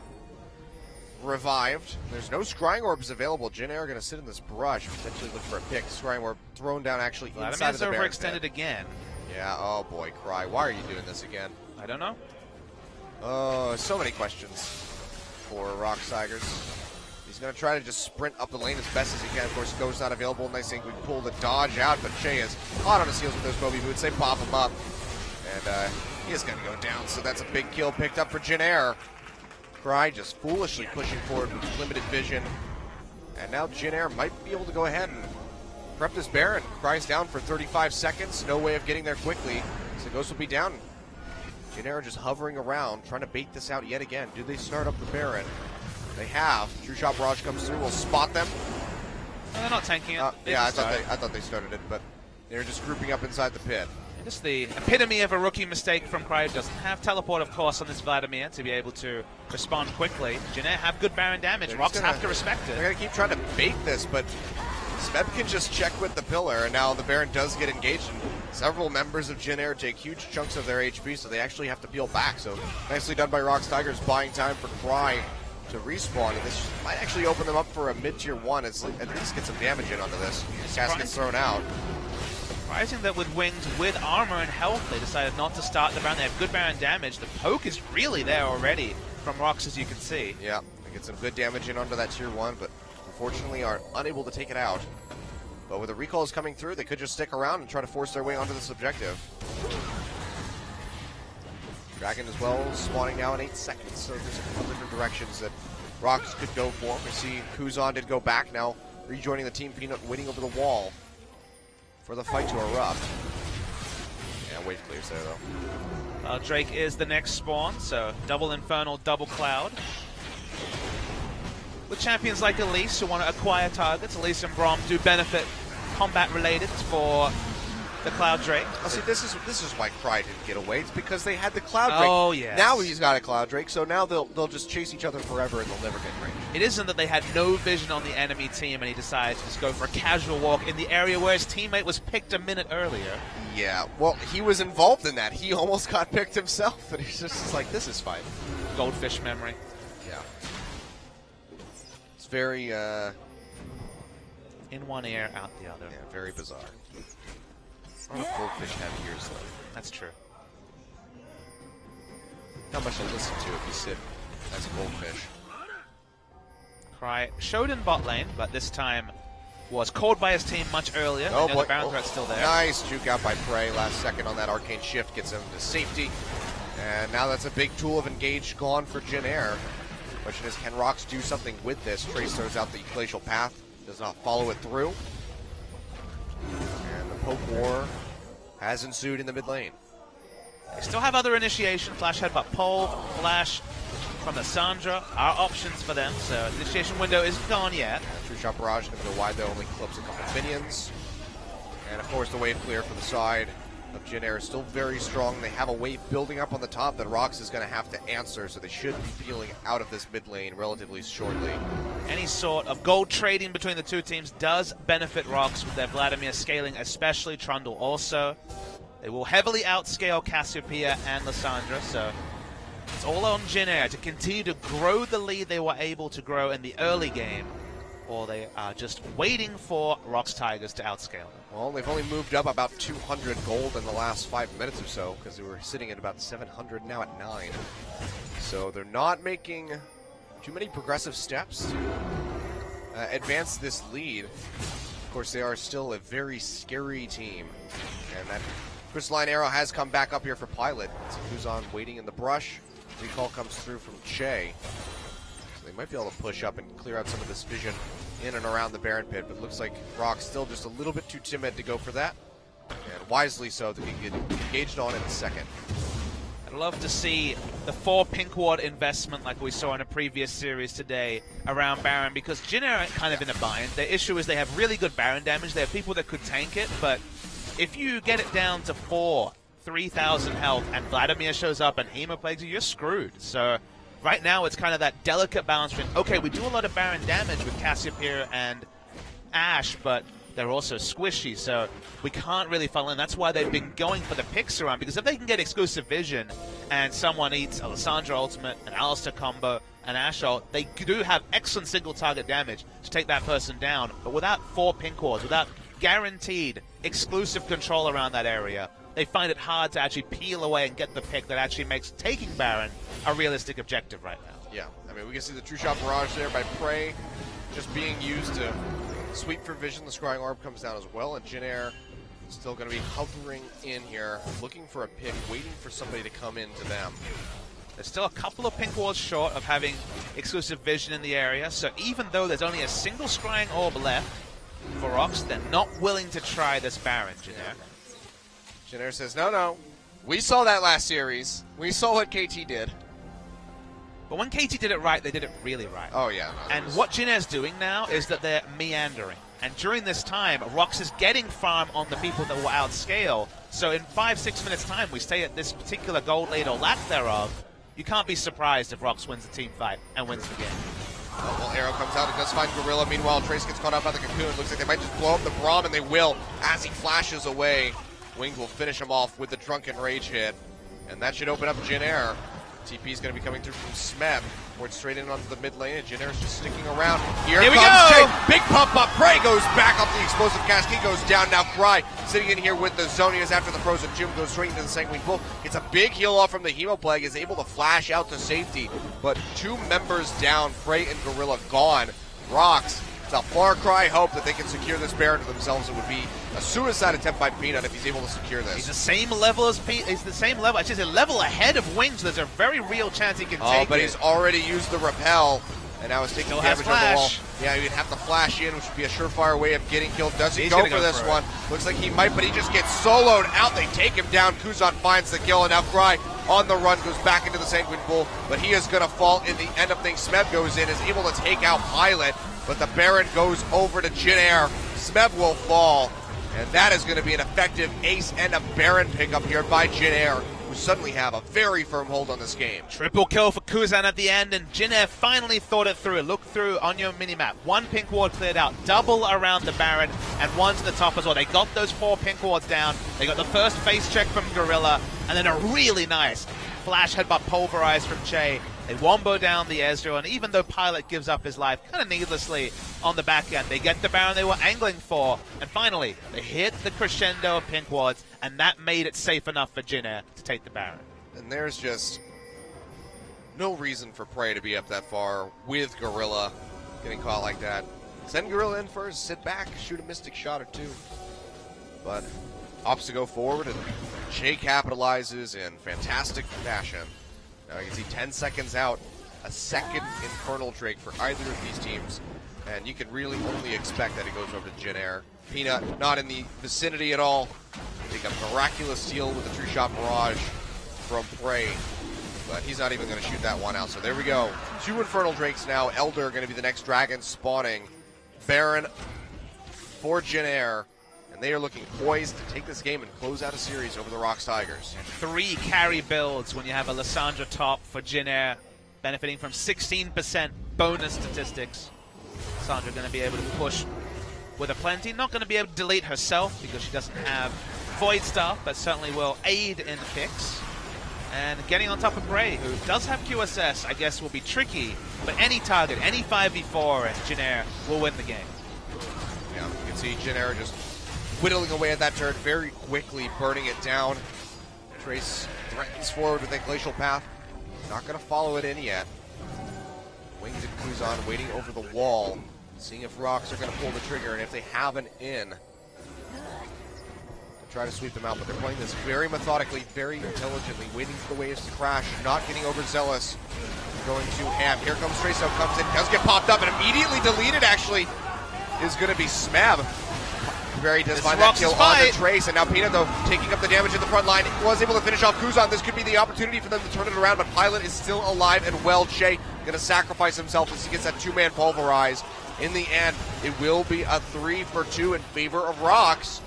revived. There's no Scrying Orbs available. Jin Air going to sit in this brush, potentially look for a pick. Scrying Orb thrown down actually inside of the Baron's overextended head. Again. Yeah, oh boy, Cry. Why are you doing this again? I don't know. Oh, so many questions for Rocks Tigers. He's going to try to just sprint up the lane as best as he can. Of course, Ghost not available. Nice thing we pull the dodge out, but Shea is hot on his heels with those Moby Boots. They pop him up, and he is going to go down. So that's a big kill picked up for Jin Air. Cry just foolishly pushing forward with limited vision. And now Jin Air might be able to go ahead and prep this Baron. Cry's down for 35 seconds. No way of getting there quickly. So Ghost will be down. Jin Air just hovering around, trying to bait this out yet again. Do they start up the Baron? They have. True Shot Barrage comes through. We'll spot them. No, they're not tanking it. Yeah, I thought they started it, but they're just grouping up inside the pit. Just the epitome of a rookie mistake from Cry. Doesn't have teleport, of course, on this Vladimir to be able to respond quickly. Jin Air have good Baron damage. Rocks have to respect it. They're going to keep trying to bait this, but Smeb can just check with the pillar, and now the Baron does get engaged. And several members of Jin Air take huge chunks of their HP, so they actually have to peel back. So nicely done by Rocks Tigers, buying time for Cry to respawn, and this might actually open them up for a mid-tier 1, at least get some damage in onto this. Cast gets thrown out. Surprising that with Wings, with armor and health, they decided not to start the Baron. They have good Baron damage. The poke is really there already from Rocks, as you can see. Yeah, they get some good damage in onto that tier 1, but unfortunately are unable to take it out. But with the recalls coming through, they could just stick around and try to force their way onto this objective. Dragon as well, spawning now in 8 seconds, so there's a couple different directions that Rocks could go for. We see Kuzan did go back, now rejoining the team. Peanut waiting over the wall for the fight to erupt. Yeah, wave clears there though. Drake is the next spawn, so double Infernal, double Cloud. With champions like Elise who want to acquire targets, Elise and Braum do benefit combat related for the Cloud Drake. Oh, see, this is why Cry didn't get away. It's because they had the Cloud Drake. Oh, yes. Now he's got a Cloud Drake, so now they'll just chase each other forever and they'll never get range. It isn't that they had no vision on the enemy team and he decided to just go for a casual walk in the area where his teammate was picked a minute earlier. Yeah, well, he was involved in that. He almost got picked himself, and he's just like, this is fine. Goldfish memory. Yeah. It's very, in one ear, out the other. Yeah, very bizarre. A lot of goldfish have ears, though. That's true. Not much to listen to if you sit as a goldfish. Cry showed in bot lane, but this time was called by his team much earlier. Oh boy, the Baron threat's still there. Nice juke out by Prey. Last second on that arcane shift gets him to safety. And now that's a big tool of engage gone for Jin Air. Question is, can Rocks do something with this? Trace throws out the glacial path, does not follow it through. And the poke war has ensued in the mid lane. They still have other initiation, Flash Headbutt Pole, Flash from the Sandra are options for them, so the initiation window isn't gone yet. True Shot Barrage going to go wide though, only clips a couple of minions. And of course the wave clear for the side of Jin Air is still very strong. They have a wave building up on the top that Rox is going to have to answer, so they should be peeling out of this mid lane relatively shortly. Any sort of gold trading between the two teams does benefit Rox with their Vladimir scaling, especially Trundle also. They will heavily outscale Cassiopeia and Lissandra, so it's all on Jin Air to continue to grow the lead they were able to grow in the early game, or they are just waiting for Rox Tigers to outscale them. Well, they've only moved up about 200 gold in the last 5 minutes or so, because they were sitting at about 700, now at 9. So they're not making too many progressive steps to advance this lead. Of course, they are still a very scary team, and that Crystalline Arrow has come back up here for Pilot. Kuzan waiting in the brush. Recall comes through from Che. So they might be able to push up and clear out some of this vision in and around the Baron Pit, but it looks like Rock's still just a little bit too timid to go for that. And wisely so, that he can get engaged on in a second. I'd love to see the 4 pink ward investment like we saw in a previous series today around Baron, because Jin Air are kind of in a bind. Their issue is they have really good Baron damage. They have people that could tank it, but if you get it down to 3,000 health and Vladimir shows up and Hemoplagues you, you're screwed. So right now it's kind of that delicate balance between, okay, we do a lot of Baron damage with Cassiopeia and Ashe, but they're also squishy, so we can't really follow in. That's why they've been going for the picks around, because if they can get exclusive vision and someone eats a Lissandra ultimate, an Alistar combo, an Ashe ult, they do have excellent single target damage to take that person down, but without 4 pink wards, without guaranteed exclusive control around that area, they find it hard to actually peel away and get the pick that actually makes taking Baron a realistic objective right now. Yeah, I mean, we can see the True Shot Barrage there by Prey just being used to sweep for vision. The Scrying Orb comes down as well, and Jin Air still going to be hovering in here, looking for a pick, waiting for somebody to come into them. They're still a couple of pink wards short of having exclusive vision in the area, so even though there's only a single Scrying Orb left for Rox, they're not willing to try this Baron, Jin Air. Jin Air says, no, we saw that last series. We saw what KT did. But when KT did it right, they did it really right. Oh, yeah. No, and what Jin Air's doing now is that they're meandering. And during this time, Rox is getting farm on the people that will outscale. So in 5-6 minutes time, we stay at this particular gold lead or lack thereof. You can't be surprised if Rox wins the team fight and wins the game. Well, Arrow comes out and does find Gorilla. Meanwhile, Trace gets caught out by the Cocoon. Looks like they might just blow up the Braum, and they will as he flashes away. Wings will finish him off with the Drunken Rage hit. And that should open up Jin Air. TP is going to be coming through from Smeb. Forward straight in onto the mid lane, and Jin Air is just sticking around. Here we comes go! Jay. Big pump up. Prey goes back off the explosive cascade, goes down. Now Cry sitting in here with the Zonias after the Frozen Tomb, goes straight into the Sanguine Bull. It's a big heal off from the Hemoplague, is able to flash out to safety. But 2 members down, Prey and Gorilla gone. Rox, it's a far cry hope that they can secure this Baron for themselves. It would be a suicide attempt by Peanut if he's able to secure this. He's the same level as he's the same level. Actually, he's a level ahead of Wings. There's a very real chance he can take it. But he's already used the repel, and now he's taking Still damage has on the wall. flash. Yeah, he'd have to flash in, which would be a surefire way of getting killed. Does he He's go gonna for go this for one? Looks like he might, but he just gets soloed out. They take him down. Kuzan finds the kill, and now Cry on the run goes back into the Sanguine Bull, but he is going to fall in the end of things. Smeb goes in, is able to take out Pilot, but the Baron goes over to Jin Air. Smeb will fall, and that is going to be an effective ace and a Baron pickup here by Jin Air, who suddenly have a very firm hold on this game. Triple kill for Kuzan at the end, and Jin Air finally thought it through. Look through on your minimap. 1 pink ward cleared out, double around the Baron, and 1 to the top as well. They got those 4 pink wards down. They got the first face check from Gorilla, and then a really nice flash headbutt pulverized from Che. They wombo down the Ezreal, and even though Pilot gives up his life kind of needlessly on the back end, they get the Baron they were angling for, and finally, they hit the crescendo of pink wards, and that made it safe enough for Jin Air to take the Baron. And there's just no reason for Prey to be up that far with Gorilla getting caught like that. Send Gorilla in first, sit back, shoot a Mystic shot or 2. But opts to go forward, and Che capitalizes in fantastic fashion. Now you can see 10 seconds out, a second Infernal Drake for either of these teams, and you can really only expect that it goes over to Jin Air. Peanut not in the vicinity at all. They got a miraculous steal with the True Shot Barrage from Prey, but he's not even going to shoot that one out. So there we go. 2 Infernal Drakes now. Elder going to be the next dragon spawning. Baron for Jin Air, and they are looking poised to take this game and close out a series over the Rocks Tigers. 3 carry builds when you have a Lissandra top for Jin Air, benefiting from 16% bonus statistics. Lissandra going to be able to push with a plenty. Not going to be able to delete herself because she doesn't have Void Staff, but certainly will aid in picks. And getting on top of Bray, who does have QSS, I guess will be tricky, but any target, any 5v4, and Jin Air will win the game. Yeah, you can see Jin Air just whittling away at that turret very quickly, burning it down. Trace threatens forward with a Glacial Path. Not going to follow it in yet. Winged and Kuzan waiting over the wall, seeing if Rocks are going to pull the trigger, and if they have an in, try to sweep them out, but they're playing this very methodically, very intelligently, waiting for the waves to crash, not getting overzealous. Going to Ham. Here comes Trace, comes in, does get popped up, and immediately deleted, actually, is going to be Smeb. Very does find that kill on the Trace, and now Peanut, though, taking up the damage in the front line, was able to finish off Kuzan. This could be the opportunity for them to turn it around, but Pilot is still alive and well. Jay going to sacrifice himself as he gets that 2-man pulverize. In the end, it will be a 3-for-2 in favor of Rocks,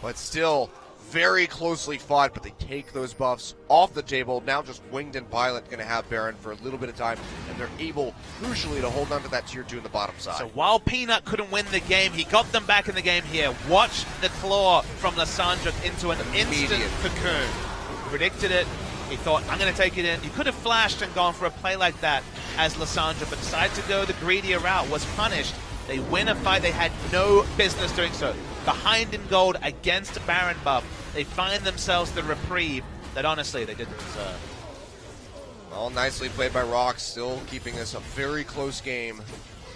but still very closely fought, but they take those buffs off the table. Now just Winged and Pilot going to have Baron for a little bit of time, and they're able, crucially, to hold on to that tier 2 in the bottom side. So while Peanut couldn't win the game, he got them back in the game here. Watch the claw from Lissandra into an instant cocoon. Predicted it. He thought, I'm going to take it in. You could have flashed and gone for a play like that as Lissandra, but decided to go the greedier route, was punished. They win a fight they had no business doing so. Behind in gold against Baron buff. They find themselves the reprieve that honestly they didn't deserve. Well, nicely played by Rocks, still keeping this a very close game.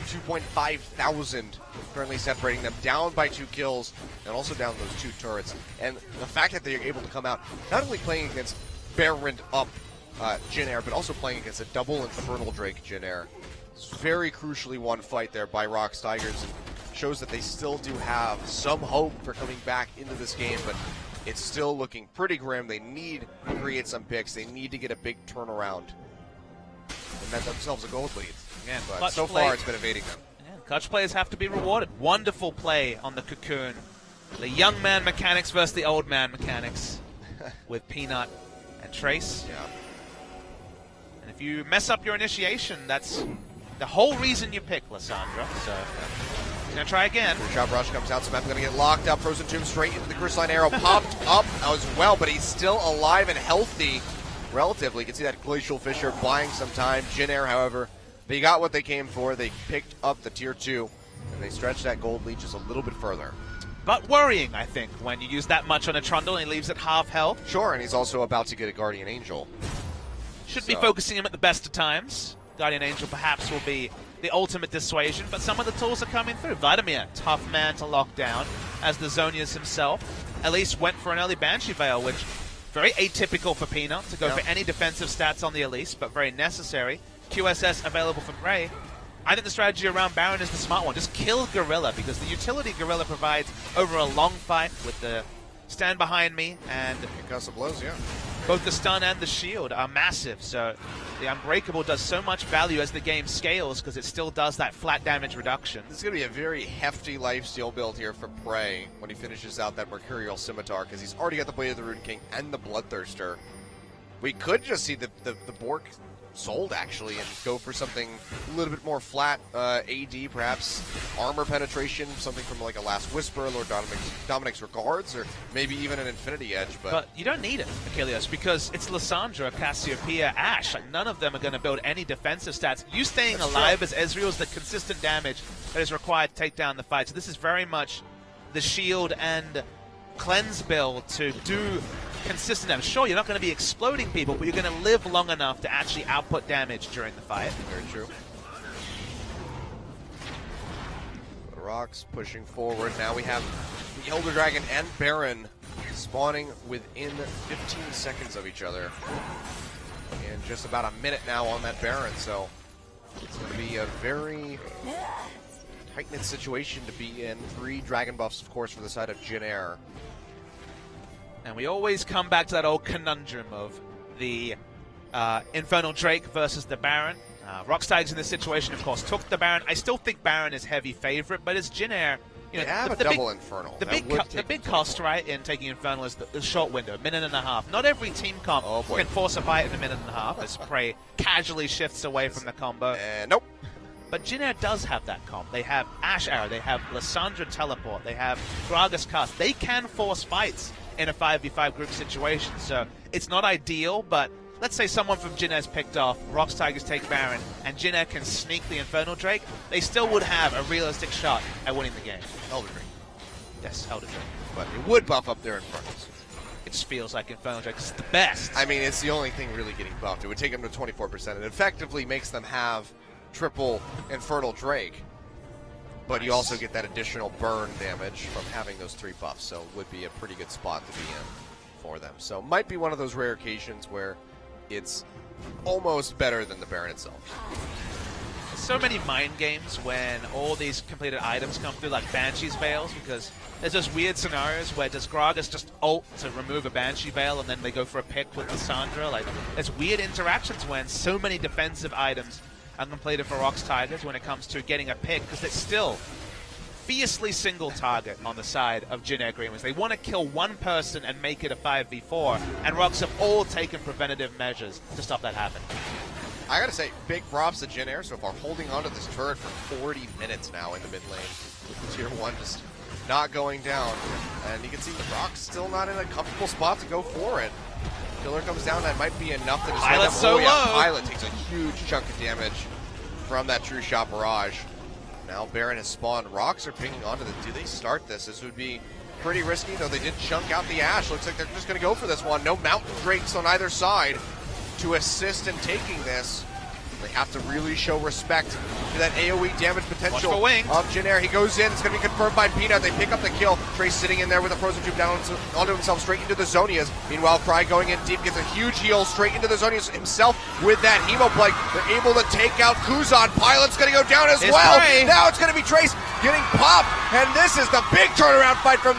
2.5 thousand currently separating them, down by 2 kills, and also down those 2 turrets. And the fact that they're able to come out, not only playing against Baron up Jin Air, but also playing against a double Infernal Drake Jin Air. It's very crucially won fight there by Rocks Tigers, and shows that they still do have some hope for coming back into this game, but it's still looking pretty grim. They need to create some picks. They need to get a big turnaround and net themselves a gold lead. Again, but so far it's been evading them. Yeah, clutch players have to be rewarded. Wonderful play on the Cocoon. The young man mechanics versus the old man mechanics with Peanut and Trace. Yeah. And if you mess up your initiation, that's the whole reason you pick Lissandra. So he's going to try again. Shot Rush comes out. Smith going to get locked up. Frozen Tomb straight into the Crystalline Arrow. Popped up as well, but he's still alive and healthy. Relatively. You can see that Glacial Fissure buying some time. Jin Air, however, they got what they came for. They picked up the tier 2, and they stretched that gold lead just a little bit further. But worrying, I think, when you use that much on a Trundle and he leaves at half health. Sure, and he's also about to get a Guardian Angel. Should be focusing him at the best of times. Guardian Angel perhaps will be the ultimate dissuasion, but some of the tools are coming through. Vladimir, tough man to lock down, as the Zonias himself. Elise went for an early Banshee Veil, which very atypical for Peanut to go for any defensive stats on the Elise, but very necessary. QSS available from Ray. I think the strategy around Baron is the smart one. Just kill Gorilla, because the utility Gorilla provides over a long fight with the stand behind me, and concussive blows, yeah. Both the stun and the shield are massive, so the Unbreakable does so much value as the game scales, because it still does that flat damage reduction. This is going to be a very hefty lifesteal build here for Prey when he finishes out that Mercurial Scimitar, because he's already got the Blade of the Rune King and the Bloodthirster. We could just see the Bork sold, actually, and go for something a little bit more flat, AD, perhaps armor penetration, something from like a Last Whisper, Lord Dominic's Regards, or maybe even an Infinity Edge. But you don't need it, Achilles, because it's Lissandra, Cassiopeia, Ashe. Like, none of them are going to build any defensive stats. You staying alive as Ezreal is the consistent damage that is required to take down the fight. So this is very much the shield and cleanse build to do consistent damage. Sure, you're not going to be exploding people, but you're going to live long enough to actually output damage during the fight. Very true. The Rocks pushing forward. Now we have the Elder Dragon and Baron spawning within 15 seconds of each other. And just about a minute now on that Baron, so it's going to be a very tight-knit situation to be in. 3 Dragon buffs, of course, for the side of Jin Air. And we always come back to that old conundrum of the Infernal Drake versus the Baron. Rocks Tigers in this situation, of course, took the Baron. I still think Baron is heavy favorite, but it's Jin Air You know, They have a double Infernal. The That big, would the take big cost, right, in taking Infernal is the short window, minute and a half. Not every team comp can force a fight in a minute and a half as Prey casually shifts away from the combo. Nope. But Jin Air does have that comp. They have Ash Arrow, they have Lissandra Teleport, they have Gragas Cast. They can force fights in a 5v5 group situation, so it's not ideal, but let's say someone from Jin Air's picked off, Rox Tigers take Baron, and Jin Air can sneak the Infernal Drake, they still would have a realistic shot at winning the game. Elder Drake. Yes, Elder Drake. But it would buff up their Infernals. It just feels like Infernal Drake is the best. I mean, it's the only thing really getting buffed. It would take them to 24%. It effectively makes them have triple Infernal Drake. But you also get that additional burn damage from having those 3 buffs, so it would be a pretty good spot to be in for them. So might be one of those rare occasions where it's almost better than the Baron itself. So many mind games when all these completed items come through, like Banshee's Veils, because there's those weird scenarios where does Gragas just ult to remove a Banshee Veil and then they go for a pick with Lissandra? Like, there's weird interactions when so many defensive items are completed for Rox Tigers when it comes to getting a pick, because it's still fiercely single target on the side of Jin Air Green Wings. They want to kill one person and make it a 5v4, and Rox have all taken preventative measures to stop that happening. I gotta say, big props to Jin Air so far, holding onto this turret for 40 minutes now in the mid lane. With Tier 1 just not going down. And you can see Rox still not in a comfortable spot to go for it. Killer comes down, that might be enough to just Pilot's so low. Pilot takes a huge chunk of damage from that True Shot Barrage. Now Baron has spawned. Rox are pinging onto this. Do they start this? This would be pretty risky, though they did chunk out the Ashe. Looks like they're just going to go for this one. No Mountain Drakes on either side to assist in taking this. They have to really show respect to that AoE damage potential of Jin Air. He goes in. It's going to be confirmed by Peanut. They pick up the kill. Trace sitting in there with a Frozen Tube down onto himself, straight into the Zonias. Meanwhile, Cry going in deep, gets a huge heal straight into the Zonias himself with that Hemo Plague. They're able to take out Kuzan. Pilot's going to go down as well. Now it's going to be Trace getting popped, and this is the big turnaround fight from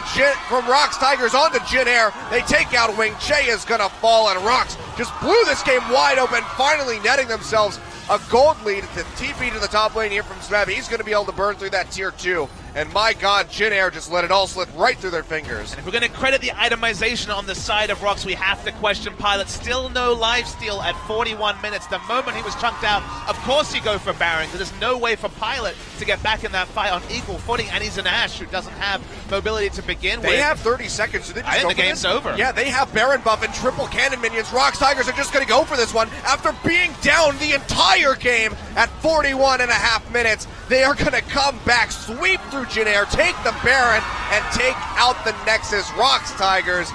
Rox Tigers onto Jin Air. They take out Wing. Che is going to fall, and Rox just blew this game wide open, finally netting themselves a gold lead to TP to the top lane here from Smeb. He's going to be able to burn through that Tier 2. And my God, Jin Air just let it all slip right through their fingers. And if we're going to credit the itemization on the side of Rox, we have to question Pilot. Still no lifesteal at 41 minutes. The moment he was chunked out, of course you go for Baron, because there's no way for Pilot to get back in that fight on equal footing. And he's an Ashe who doesn't have mobility to begin with. They have 30 seconds, so they just I go think the for game's this. over. Yeah, they have Baron buff and triple cannon minions. Rox Tigers are just going to go for this one. After being down the entire game at 41 and a half minutes, they are going to come back, sweep through Jin Air, take the Baron, and take out the Nexus. Rox Tigers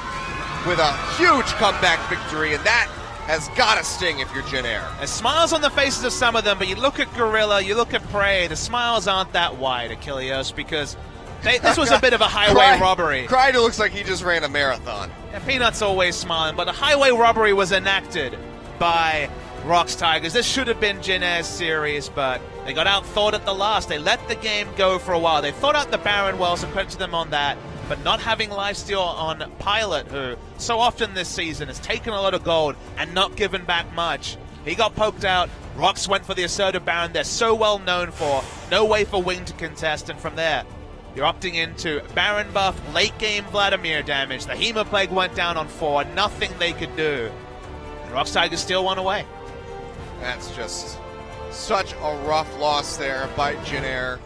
with a huge comeback victory, and that has got to sting if you're Jin Air. There's smiles on the faces of some of them, but you look at Gorilla, you look at Prey, the smiles aren't that wide, Achilleos, because this was a bit of a highway robbery. Crider looks like he just ran a marathon. Yeah, Peanut's always smiling, but a highway robbery was enacted by Rox Tigers. This should have been Jin Air's series, but they got outthought at the last. They let the game go for a while. They thought out the Baron well, so credit to them on that. But not having lifesteal on Pilot, who so often this season has taken a lot of gold and not given back much. He got poked out. Rox went for the assertive Baron they're so well known for. No way for Wing to contest, and from there, you're opting into Baron buff, late game Vladimir damage. The Hema Plague went down on 4. Nothing they could do. And Rox Tigers still won away. That's just such a rough loss there by Jin Air.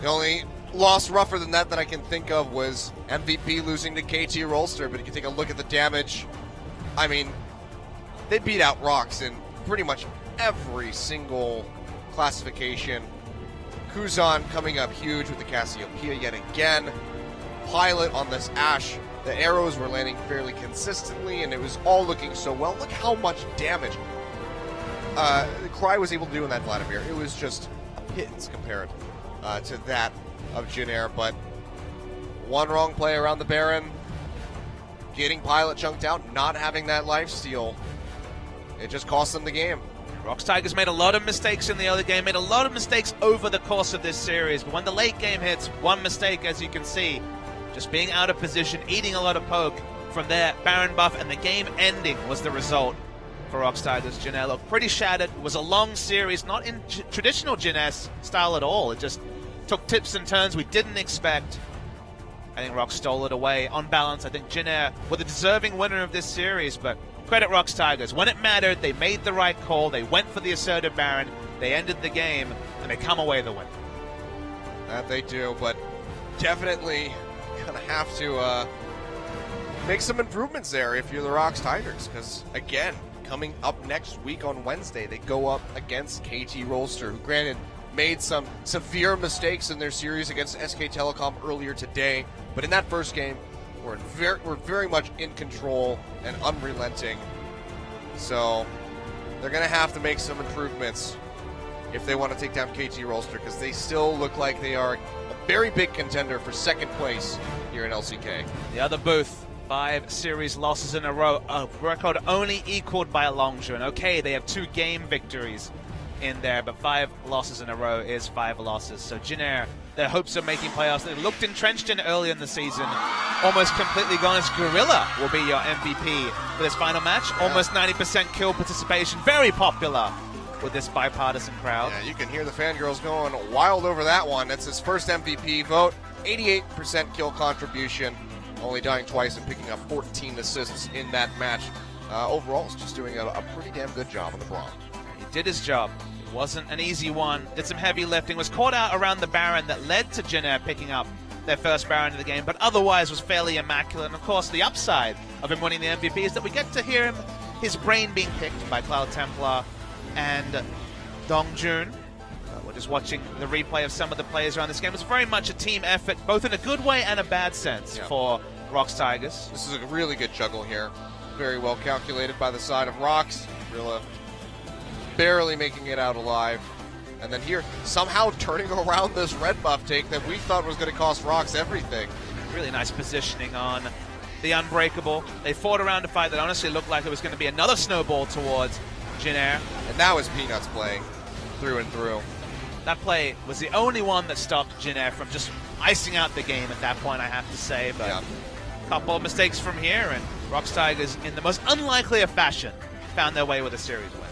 The only loss rougher than that I can think of was MVP losing to KT Rolster, but if you take a look at the damage, I mean, they beat out Rox in pretty much every single classification. Kuzan coming up huge with the Cassiopeia yet again. Pilot on this Ashe. The arrows were landing fairly consistently, and it was all looking so well. Look how much damage Cry was able to do in that Vladimir. It was just pittance compared to that of Jin Air, but one wrong play around the Baron, getting Pilot chunked out, not having that lifesteal, it just cost them the game. Rox Tigers made a lot of mistakes in the early game, made a lot of mistakes over the course of this series, but when the late game hits, one mistake, as you can see, just being out of position, eating a lot of poke from their Baron buff, and the game ending was the result for Rox Tigers. Jin Air looked pretty shattered. It was a long series, not in traditional Jin Air style at all. It just took tips and turns we didn't expect. I think Rox stole it away. On balance, I think Jin Air were the deserving winner of this series, but credit Rox Tigers. When it mattered, they made the right call. They went for the assertive Baron. They ended the game, and they come away the win. That they do, but definitely gonna have to make some improvements there if you're the Rox Tigers, because again, coming up next week on Wednesday, they go up against KT Rolster, who granted made some severe mistakes in their series against SK Telecom earlier today, but in that first game, we're very much in control and unrelenting. So they're gonna have to make some improvements if they want to take down KT Rolster, because they still look like they are a very big contender for second place here in LCK. The other booth, 5 series losses in a row, a record only equaled by Longzhen. Okay, they have 2 game victories in there, but 5 losses in a row is 5 losses. So Jin Air, their hopes of making playoffs, they looked entrenched in early in the season, almost completely gone, as Gorilla will be your MVP for this final match. Almost 90% kill participation, very popular with this bipartisan crowd. Yeah, you can hear the fangirls going wild over that one. It's his first MVP vote, 88% kill contribution, only dying twice and picking up 14 assists in that match. Overall, he's just doing a pretty damn good job on the Braum. He did his job. It wasn't an easy one. Did some heavy lifting. Was caught out around the Baron that led to Jin Air picking up their first Baron of the game, but otherwise was fairly immaculate. And of course, the upside of him winning the MVP is that we get to hear his brain being picked by Cloud Templar and Dongjun. We're just watching the replay of some of the players around this game. It's very much a team effort, both in a good way and a bad sense for Rox Tigers. This is a really good juggle here. Very well calculated by the side of Rox. Gorilla barely making it out alive. And then here, somehow turning around this red buff take that we thought was going to cost Rox everything. Really nice positioning on the Unbreakable. They fought around a fight that honestly looked like it was going to be another snowball towards Jin Air. And that was Peanuts playing through and through. That play was the only one that stopped Jin Air from just icing out the game at that point, I have to say. But a couple of mistakes from here, and Rox Tigers, in the most unlikely of fashion, found their way with a series win.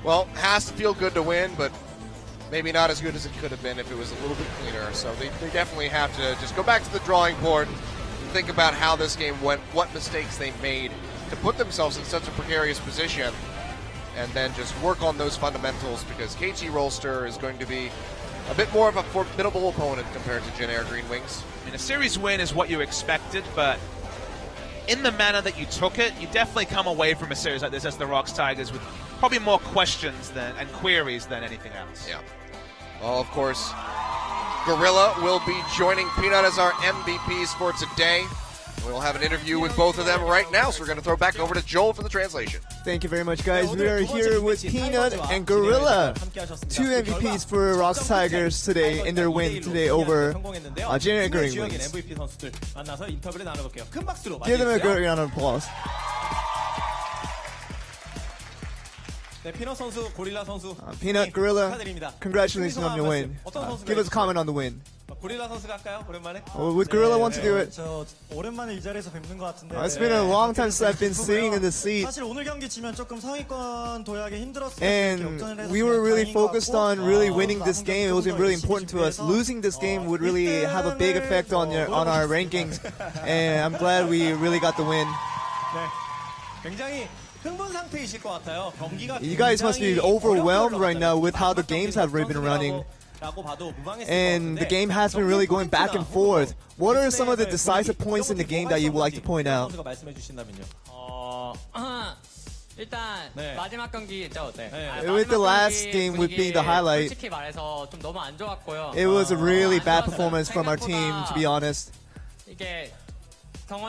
Well, has to feel good to win, but maybe not as good as it could have been if it was a little bit cleaner. So they definitely have to just go back to the drawing board and think about how this game went, what mistakes they made to put themselves in such a precarious position, and then just work on those fundamentals, because KT Rolster is going to be a bit more of a formidable opponent compared to Jin Air Green Wings. I mean, a series win is what you expected, but in the manner that you took it, you definitely come away from a series like this as the Rox Tigers with probably more questions and queries than anything else. Yeah. Well, of course, Gorilla will be joining Peanut as our MVPs for today. We'll have an interview with both of them right now, so we're going to throw back over to Joel for the translation. Thank you very much, guys. We are here with Peanut and Gorilla, 2 MVPs for Rox Tigers today in their win today over Jin Air Green Wings. Give them a good round of applause. Peanut, Gorilla, congratulations on your win. Give us a comment on the win. Would Gorilla want to do it? It's been a long time since I've been sitting in the seat. And we were really focused on really winning this game. It was really important to us. Losing this game would really have a big effect on our rankings. And I'm glad we really got the win. You guys must be overwhelmed right now with how the games have really been running. And the game has been really going back and forth. What are some of the decisive points in the game that you would like to point out? With the last game being the highlight, it was a really bad performance from our team, to be honest. And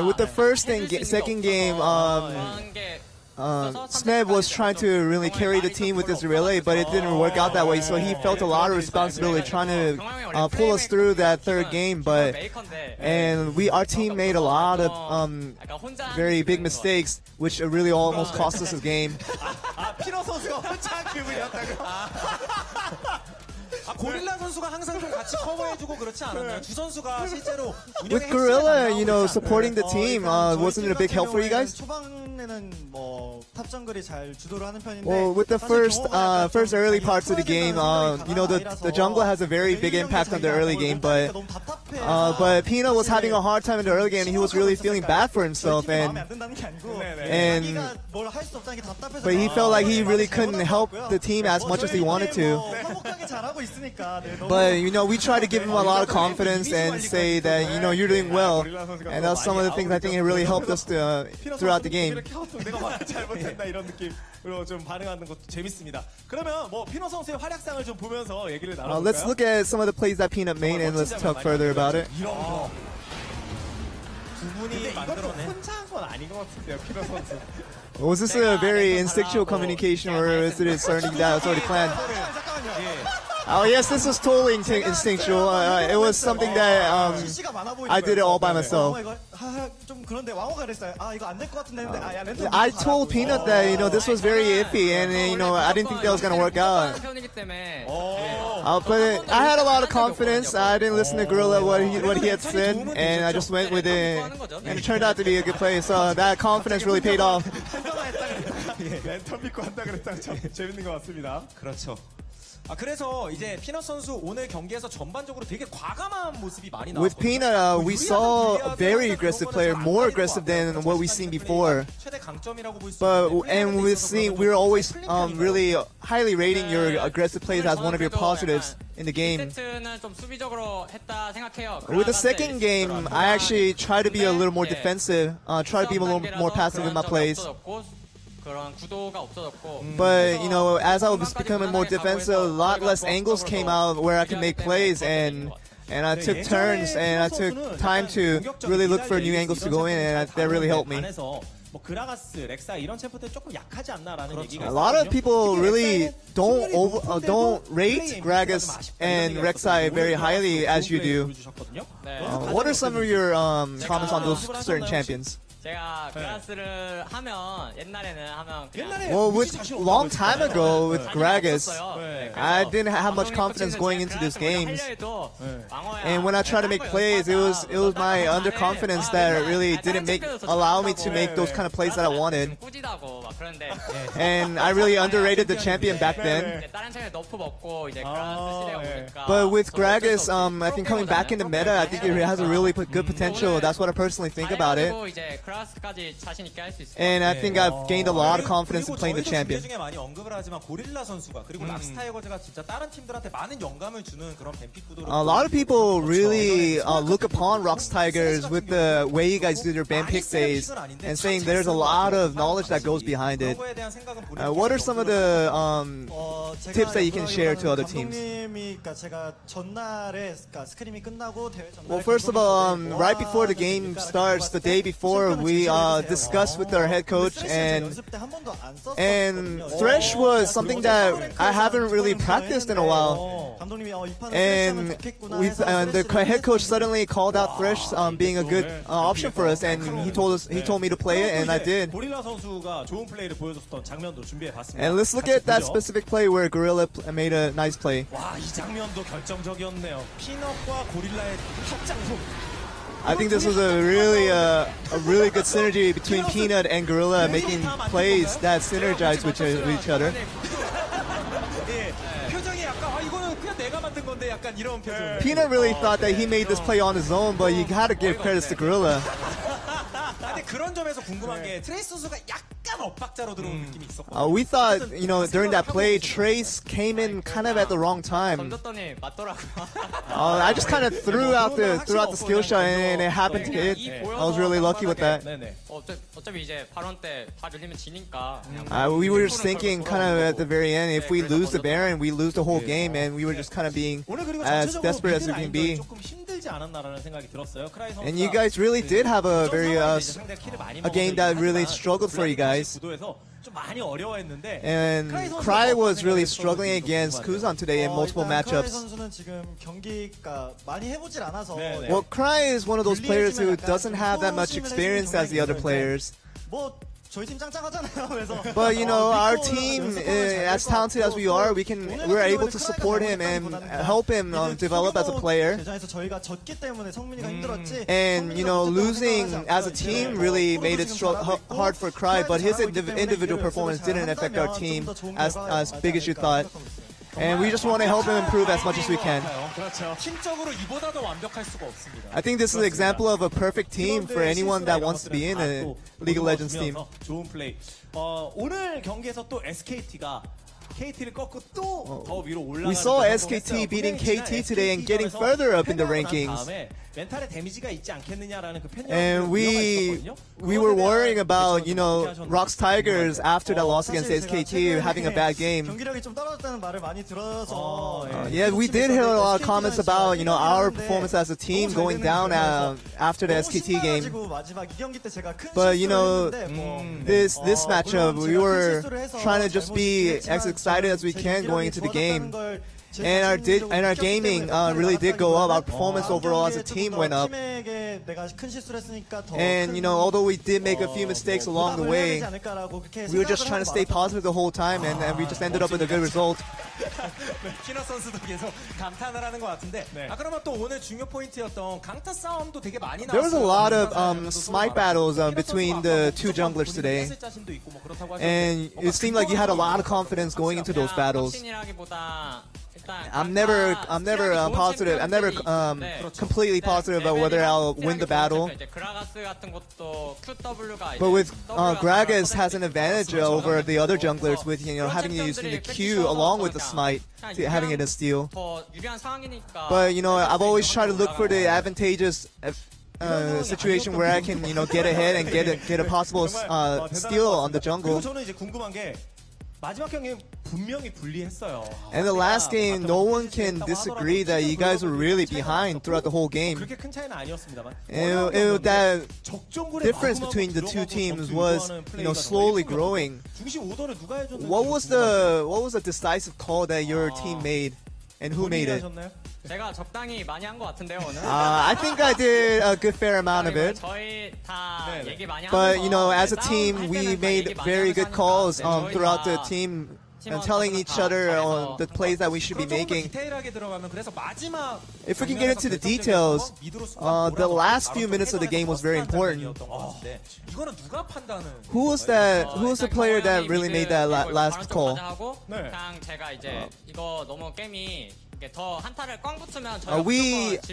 with the first and second game, Smeb was trying to really carry the team with this relay, but it didn't work out that way, so he felt a lot of responsibility trying to pull us through that third game. And our team made a lot of very big mistakes, which really almost cost us the game. 고릴라 선수가 항상 좀 같이 커버해주고 그렇지 않았나요? 두 선수가 실제로 With Gorilla, you know, supporting the team, wasn't it a big help for you guys? 초반에는 뭐 탑 정글이 잘 주도를 하는 편인데. Well, with the first early parts of the game, you know, the jungle has a very big impact on the early game, but Pina was having a hard time in the early game, and he was really feeling bad for himself, but he felt like he really couldn't help the team as much as he wanted to. But you know, we try to give him a lot of confidence and say that, you know, you're doing well, and that's some of the things I think it really helped us throughout the game. 잘못했나 이런 느낌으로 좀 반응하는 것도 재밌습니다. 그러면 뭐 피너 선수의 활약상을 좀 보면서 얘기를 나눠볼까요? Let's look at some of the plays that Peanut made, and let's talk further about it. 이런 거 두 분이 만들어낸 혼자 한 건 아닌 것 같은데요, 피너 선수. Was this a very instinctual communication, or is it something that was already planned? Oh yes, this was totally instinctual. It was something that I did it all by myself. 좀 그런데 왕호가 그랬어요. 아 이거 안 될 것 같은데. I told Peanut that, you know, this was very iffy, and you know, I didn't think that was gonna work out. But I had a lot of confidence. I didn't listen to Gorilla what he had said, and I just went with it, and it turned out to be a good play. So that confidence really paid off. 랜턴 믿고 한다 그랬다가 참 재밌는 것 같습니다. 그렇죠. 그래서 이제 피넛 선수 오늘 경기에서 전반적으로 되게 과감한 모습이 많이 나왔거든요. With Peanut, we saw a very aggressive player, more aggressive than what we've seen before. 최대 강점이라고 볼 수 And we're always really highly rating your aggressive plays as one of your positives in the game. With the second game, I actually try to be a little more defensive, try to be a little more passive in my plays. But you know, as I was becoming more defensive, a lot less angles came out where I could make plays, and I took turns, and I took time to really look for new angles to go in, and that really helped me. 뭐 그라가스, 렉사 이런 챔프들 조금 약하지 않나라는 얘기가 A lot of people really don't rate Gragas and Rek'Sai very highly as you do. What are some of your comments on those certain champions? 제가 그라스를 하면 옛날에는 Well, long time ago with Gragas, I didn't have much confidence going into these games, and when I tried to make plays, it was my underconfidence that really didn't allow me to make those kind of plays that I wanted, and I really underrated the champion back then. But with Gragas, I think coming back into meta, I think it has a really good potential. That's what I personally think about it. And I think I've gained a lot of confidence in playing the champion. 중에 많이 언급을 하지만 고릴라 선수가 그리고 락스타이거즈가 진짜 다른 팀들한테 많은 영감을 주는 그런 뱀픽 구도를 A lot of people really look upon Rocks Tigers with the way you guys do your band pick phase, and saying there's a lot of knowledge that goes behind it. What are some of the tips that you can share to other teams? Well, first of all, right before the game starts, the day before, we discussed with our head coach, and Thresh was something that I haven't really practiced in a while. And the head coach suddenly called out Thresh being a good option for us, and he told me to play it, and I did. 고릴라 선수가 좋은 플레이를 보여줬던 장면도 준비해봤습니다. And let's look at that specific play where Gorilla made a nice play. 와, 이 장면도 결정적이었네요. 피넛과 고릴라의 합장품. I think this was a really good synergy between Peanut and Gorilla, making plays that synergize with each other. 표정이 약간 이거는 그냥 내가 만든 건데 약간 이런 표정. Peanut really thought that he made this play on his own, but you had to give credits to Gorilla. 근데 그런 점에서 궁금한 게 트레이스 선수가 약간 엇박자로 들어온 느낌이 있었거든요. We thought, you know, during that play, Trace came in kind of at the wrong time. I just kind of threw out the skill shot, and it happened to hit. I was really lucky with that. 어차피 이제 발언 때 다 밀리면 지니까. We were just thinking kind of at the very end, if we lose the Baron, we lose the whole game, and we were just kind of being as desperate as we can be. And you guys really did have a very a game that really struggled for you guys. And Cry was really struggling against Kuzan today in multiple matchups. Well, Cry is one of those players who doesn't have that much experience as the other players. 저희 팀 짱짱하잖아요. 그래서 But you know, our team, as talented as we are, we're able to support him and help him develop as a player. 대전에서 저희가 졌기 때문에 성민이가 힘들었지. And you know, losing as a team really made it hard for Cry. But his individual performance didn't affect our team as big as you thought. And we just want to help him improve as much as we can. 그렇죠. 팀적으로 이보다도 완벽할 수가 없습니다. I think this is an example of a perfect team for anyone that wants to be in a League of Legends team. 좋은 플레이. 오늘 경기에서 또 SKT가 KT를 꺾고 또 더 위로 올라가는. We saw SKT beating KT today and getting further up in the rankings. 멘탈에 데미지가 있지 않겠느냐라는 그 And we were worrying about, you know, Rocks Tigers after that loss against SKT having a bad game. 경기력이 좀 떨어졌다는 말을 많이 들어서. Yeah, we did hear a lot of comments about, you know, our performance as a team going down after the SKT game. But you know, this matchup, we were trying to just be as excited as we can going into the game. And our gaming really did go up. Our performance overall as a team went up. And you know, although we did make a few mistakes along the way, we were just trying to stay positive the whole time, and we just ended up with a good result. 피넛 선수도 계속 감탄을 하는 것 같은데. 그러면 또 오늘 중요 포인트였던 강타 싸움도 되게 많이 나왔어요. There was a lot of smite battles between the two junglers today, and it seemed like you had a lot of confidence going into those battles. I'm never positive. I'm never completely positive about whether I'll win the battle. But with Gragas has an advantage over the other junglers with, you know, having to use the Q along with the smite, having it as steal. But you know, I've always tried to look for the advantageous situation where I can, you know, get ahead and get a possible steal on the jungle. 저는 이제 궁금한 게 마지막 경기는 분명히 불리했어요. And the last game, no one can disagree that you guys were really behind throughout the whole game. 그렇게 큰 차이는 아니었습니다만. That difference between the two teams was, you know, slowly growing. 중심 오더를 누가 해줬는지. What was the decisive call that your team made, and who made it? 제가 적당히 많이 한 것 같은데요 오늘. I think I did a good fair amount of it. 저희 다 얘기 많이 But you know, as a team, we made very good calls throughout the team, and telling each other the plays that we should be making. If we can get into the details, the last few minutes of the game was very important. Who was the player that really made that last call? 그냥 제가 이제 이거 너무 게임이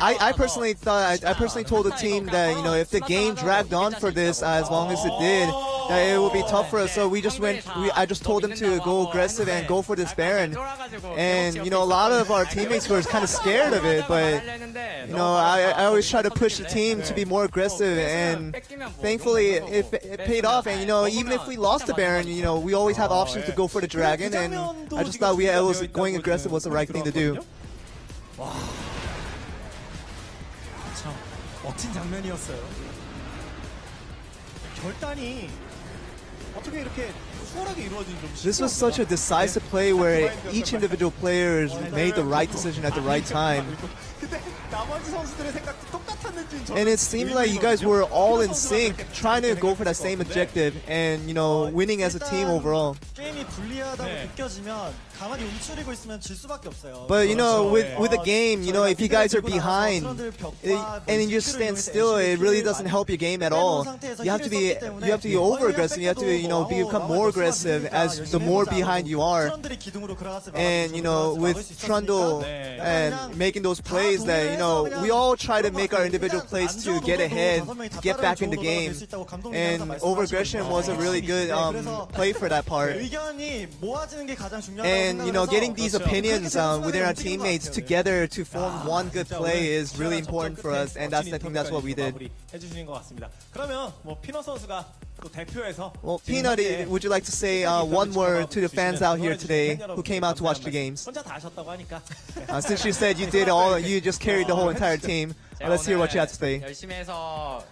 I personally told the team that, you know, if the game dragged on for this as long as it did, that it would be tough for us. So I just told them to go aggressive and go for this Baron. And you know, a lot of our teammates were kind of scared of it, but you know, I always try to push the team to be more aggressive, and thankfully it paid off. And you know, even if we lost the Baron, you know, we always have options to go for the Dragon, and I just thought going aggressive was the right thing to do. 와, 참 멋진 장면이었어요. 결단이 어떻게 이렇게 수월하게 이루어진 좀. This was such a decisive play where each individual player made the right decision at the right time. 나머지 선수들의 생각도 똑같았는지. And it seemed like you guys were all in sync, trying to go for that same objective, and you know, winning as a team overall. 게임이 불리하다고 느껴지면 가만히 움츠리고 있으면 질 수밖에 없어요. But you know, with the game, you know, if you guys are behind and you just stand still, it really doesn't help your game at all. You have to be over aggressive. You have to, you know, become more aggressive as the more behind you are. And you know, with Trundle and making those plays, that you know, we all try to make our individual plays to get ahead, to get back in the game. And over aggression was a really good play for that part. And you know, getting these opinions within our teammates together to form one good play is really important for us, and I think that's what we did. 해주시는 것 같습니다. 그러면 뭐 피넛 선수가 또 대표에서. Well, Peanut, would you like to say one word to the fans out here today who came out to watch the games? 혼자 다 하셨다고 하니까. Since you said you just carried the whole entire team, let's hear what you have to say. 열심히 해서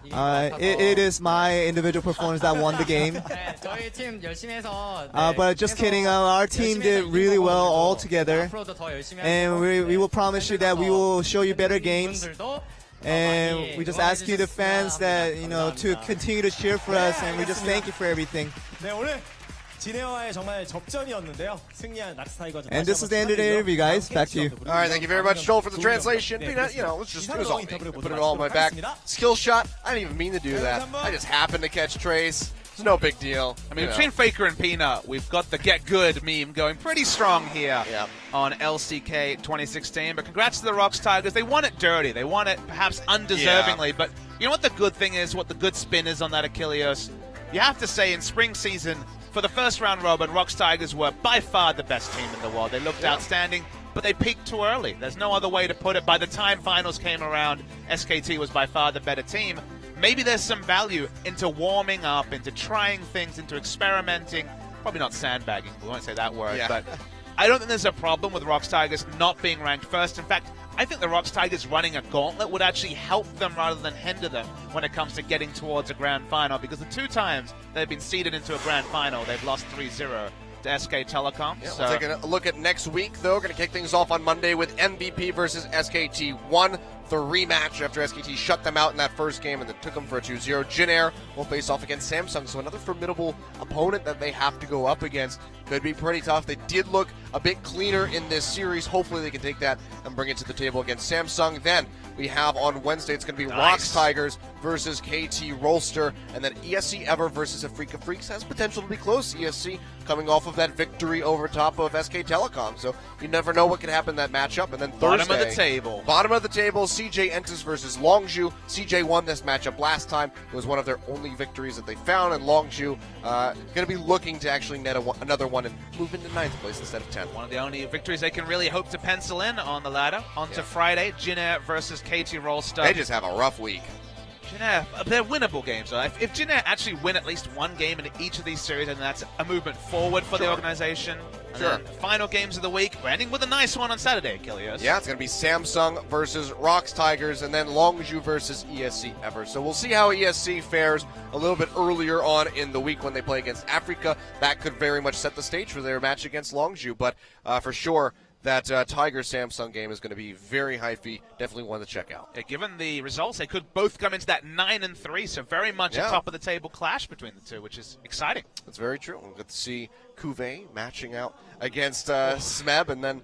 it is my individual performance that won the game. 네, 저희 팀 열심히 해서. But just kidding, our team did really well all together, 앞으로도 더 열심히 and we will promise you that we will show you better games. And we just ask you, the fans, that to continue to cheer for us, and we just thank you for everything. 네, 오늘 진에어와의 정말 접전이었는데요. 승리한 락스 타이거즈. And this is the end of the interview, guys. Back to you. All right, thank you very much, Joel, for the translation. Peanut, let's just, it was all me. Put it all on my back. Skill shot, I didn't even mean to do that. I just happened to catch Trace. It's no big deal. I mean, between Faker and Peanut, we've got the Get Good meme going pretty strong here on LCK 2016. But congrats to the Rocks Tigers. They won it dirty. They won it perhaps undeservingly. But you know what the good thing is, what the good spin is on that Achilleos? You have to say in spring season, for the first round robin, Rocks Tigers were by far the best team in the world. They looked outstanding, but they peaked too early. There's no other way to put it. By the time finals came around, SKT was by far the better team. Maybe there's some value into warming up, into trying things, into experimenting. Probably not sandbagging. We won't say that word. But I don't think there's a problem with Rocks Tigers not being ranked first. In fact, I think the Rocks Tigers running a gauntlet would actually help them rather than hinder them when it comes to getting towards a grand final, because the 2 times they've been seeded into a grand final, they've lost 3-0 to SK Telecom. Yeah, we'll take a look at next week, though. We're going to kick things off on Monday with MVP versus SKT1. The rematch after SKT shut them out in that first game and then took them for a 2-0. Jin Air will face off against Samsung, so another formidable opponent that they have to go up against. Could be pretty tough. They did look a bit cleaner in this series. Hopefully they can take that and bring it to the table against Samsung. Then we have on Wednesday, it's going to be Rocks Tigers versus KT Rolster, and then ESC Ever versus Afrika Freaks. Has potential to be close. ESC coming off of that victory over top of SK Telecom, so you never know what can happen in that matchup. And then Thursday, bottom of the table, CJ Entus versus Longzhu. CJ won this matchup last time. It was one of their only victories that they found, and Longzhu going to be looking to actually net another one and move into 9th place instead of 10th. One of the only victories they can really hope to pencil in on the ladder. On to Friday, Jin Air versus KT Rolster. They just have a rough week. Jin Air, they're winnable games. If Jin Air actually win at least one game in each of these series, then that's a movement forward for the organization. And then final games of the week, we're ending with a nice one on Saturday, Achilleos. Yeah, it's going to be Samsung versus Rocks Tigers, and then Longzhu versus ESC Ever. So we'll see how ESC fares a little bit earlier on in the week when they play against Africa. That could very much set the stage for their match against Longzhu, but for sure, that Tiger-Samsung game is going to be very hyphy. Definitely one to check out. Yeah, given the results, they could both come into that 9-3, so very much a top-of-the-table clash between the two, which is exciting. That's very true. We'll get to see Cuvée matching out against Smeb, and then,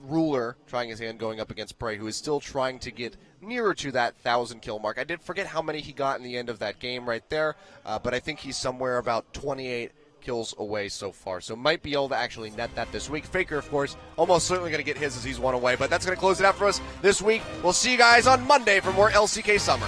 Ruler trying his hand going up against Prey, who is still trying to get nearer to that 1,000-kill mark. I did forget how many he got in the end of that game right there, but I think he's somewhere about 28 kills away so far, so might be able to actually net that this week. Faker, of course, almost certainly going to get his as he's one away, but that's going to close it out for us this week. We'll see you guys on Monday for more LCK Summer.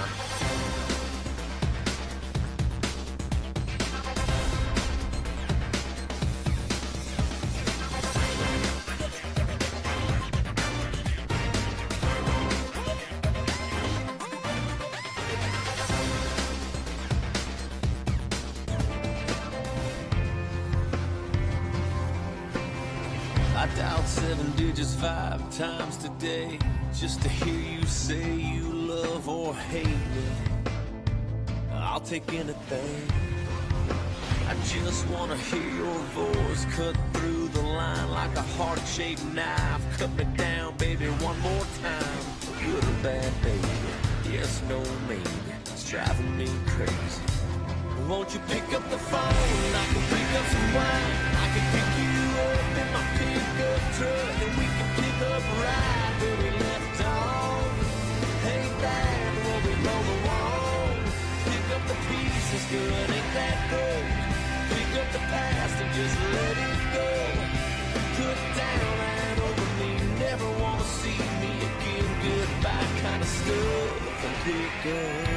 I dialed 7 digits 5 times today just to hear you say you love or hate me. I'll take anything. I just wanna hear your voice cut through the line like a heart-shaped knife. Cut me down, baby, one more time. Good or bad, baby. Yes, no, maybe. It's driving me crazy. Won't you pick up the phone? I can pick up some wine. I can pick you up in my pickup truck, and we can pick up right where we left off. Hey, bad, where we roll along. Pick up the pieces, good, ain't that good? Pick up the past and just let it go. Put down and over me, never wanna see me again. Goodbye kind of stuff. Pick up.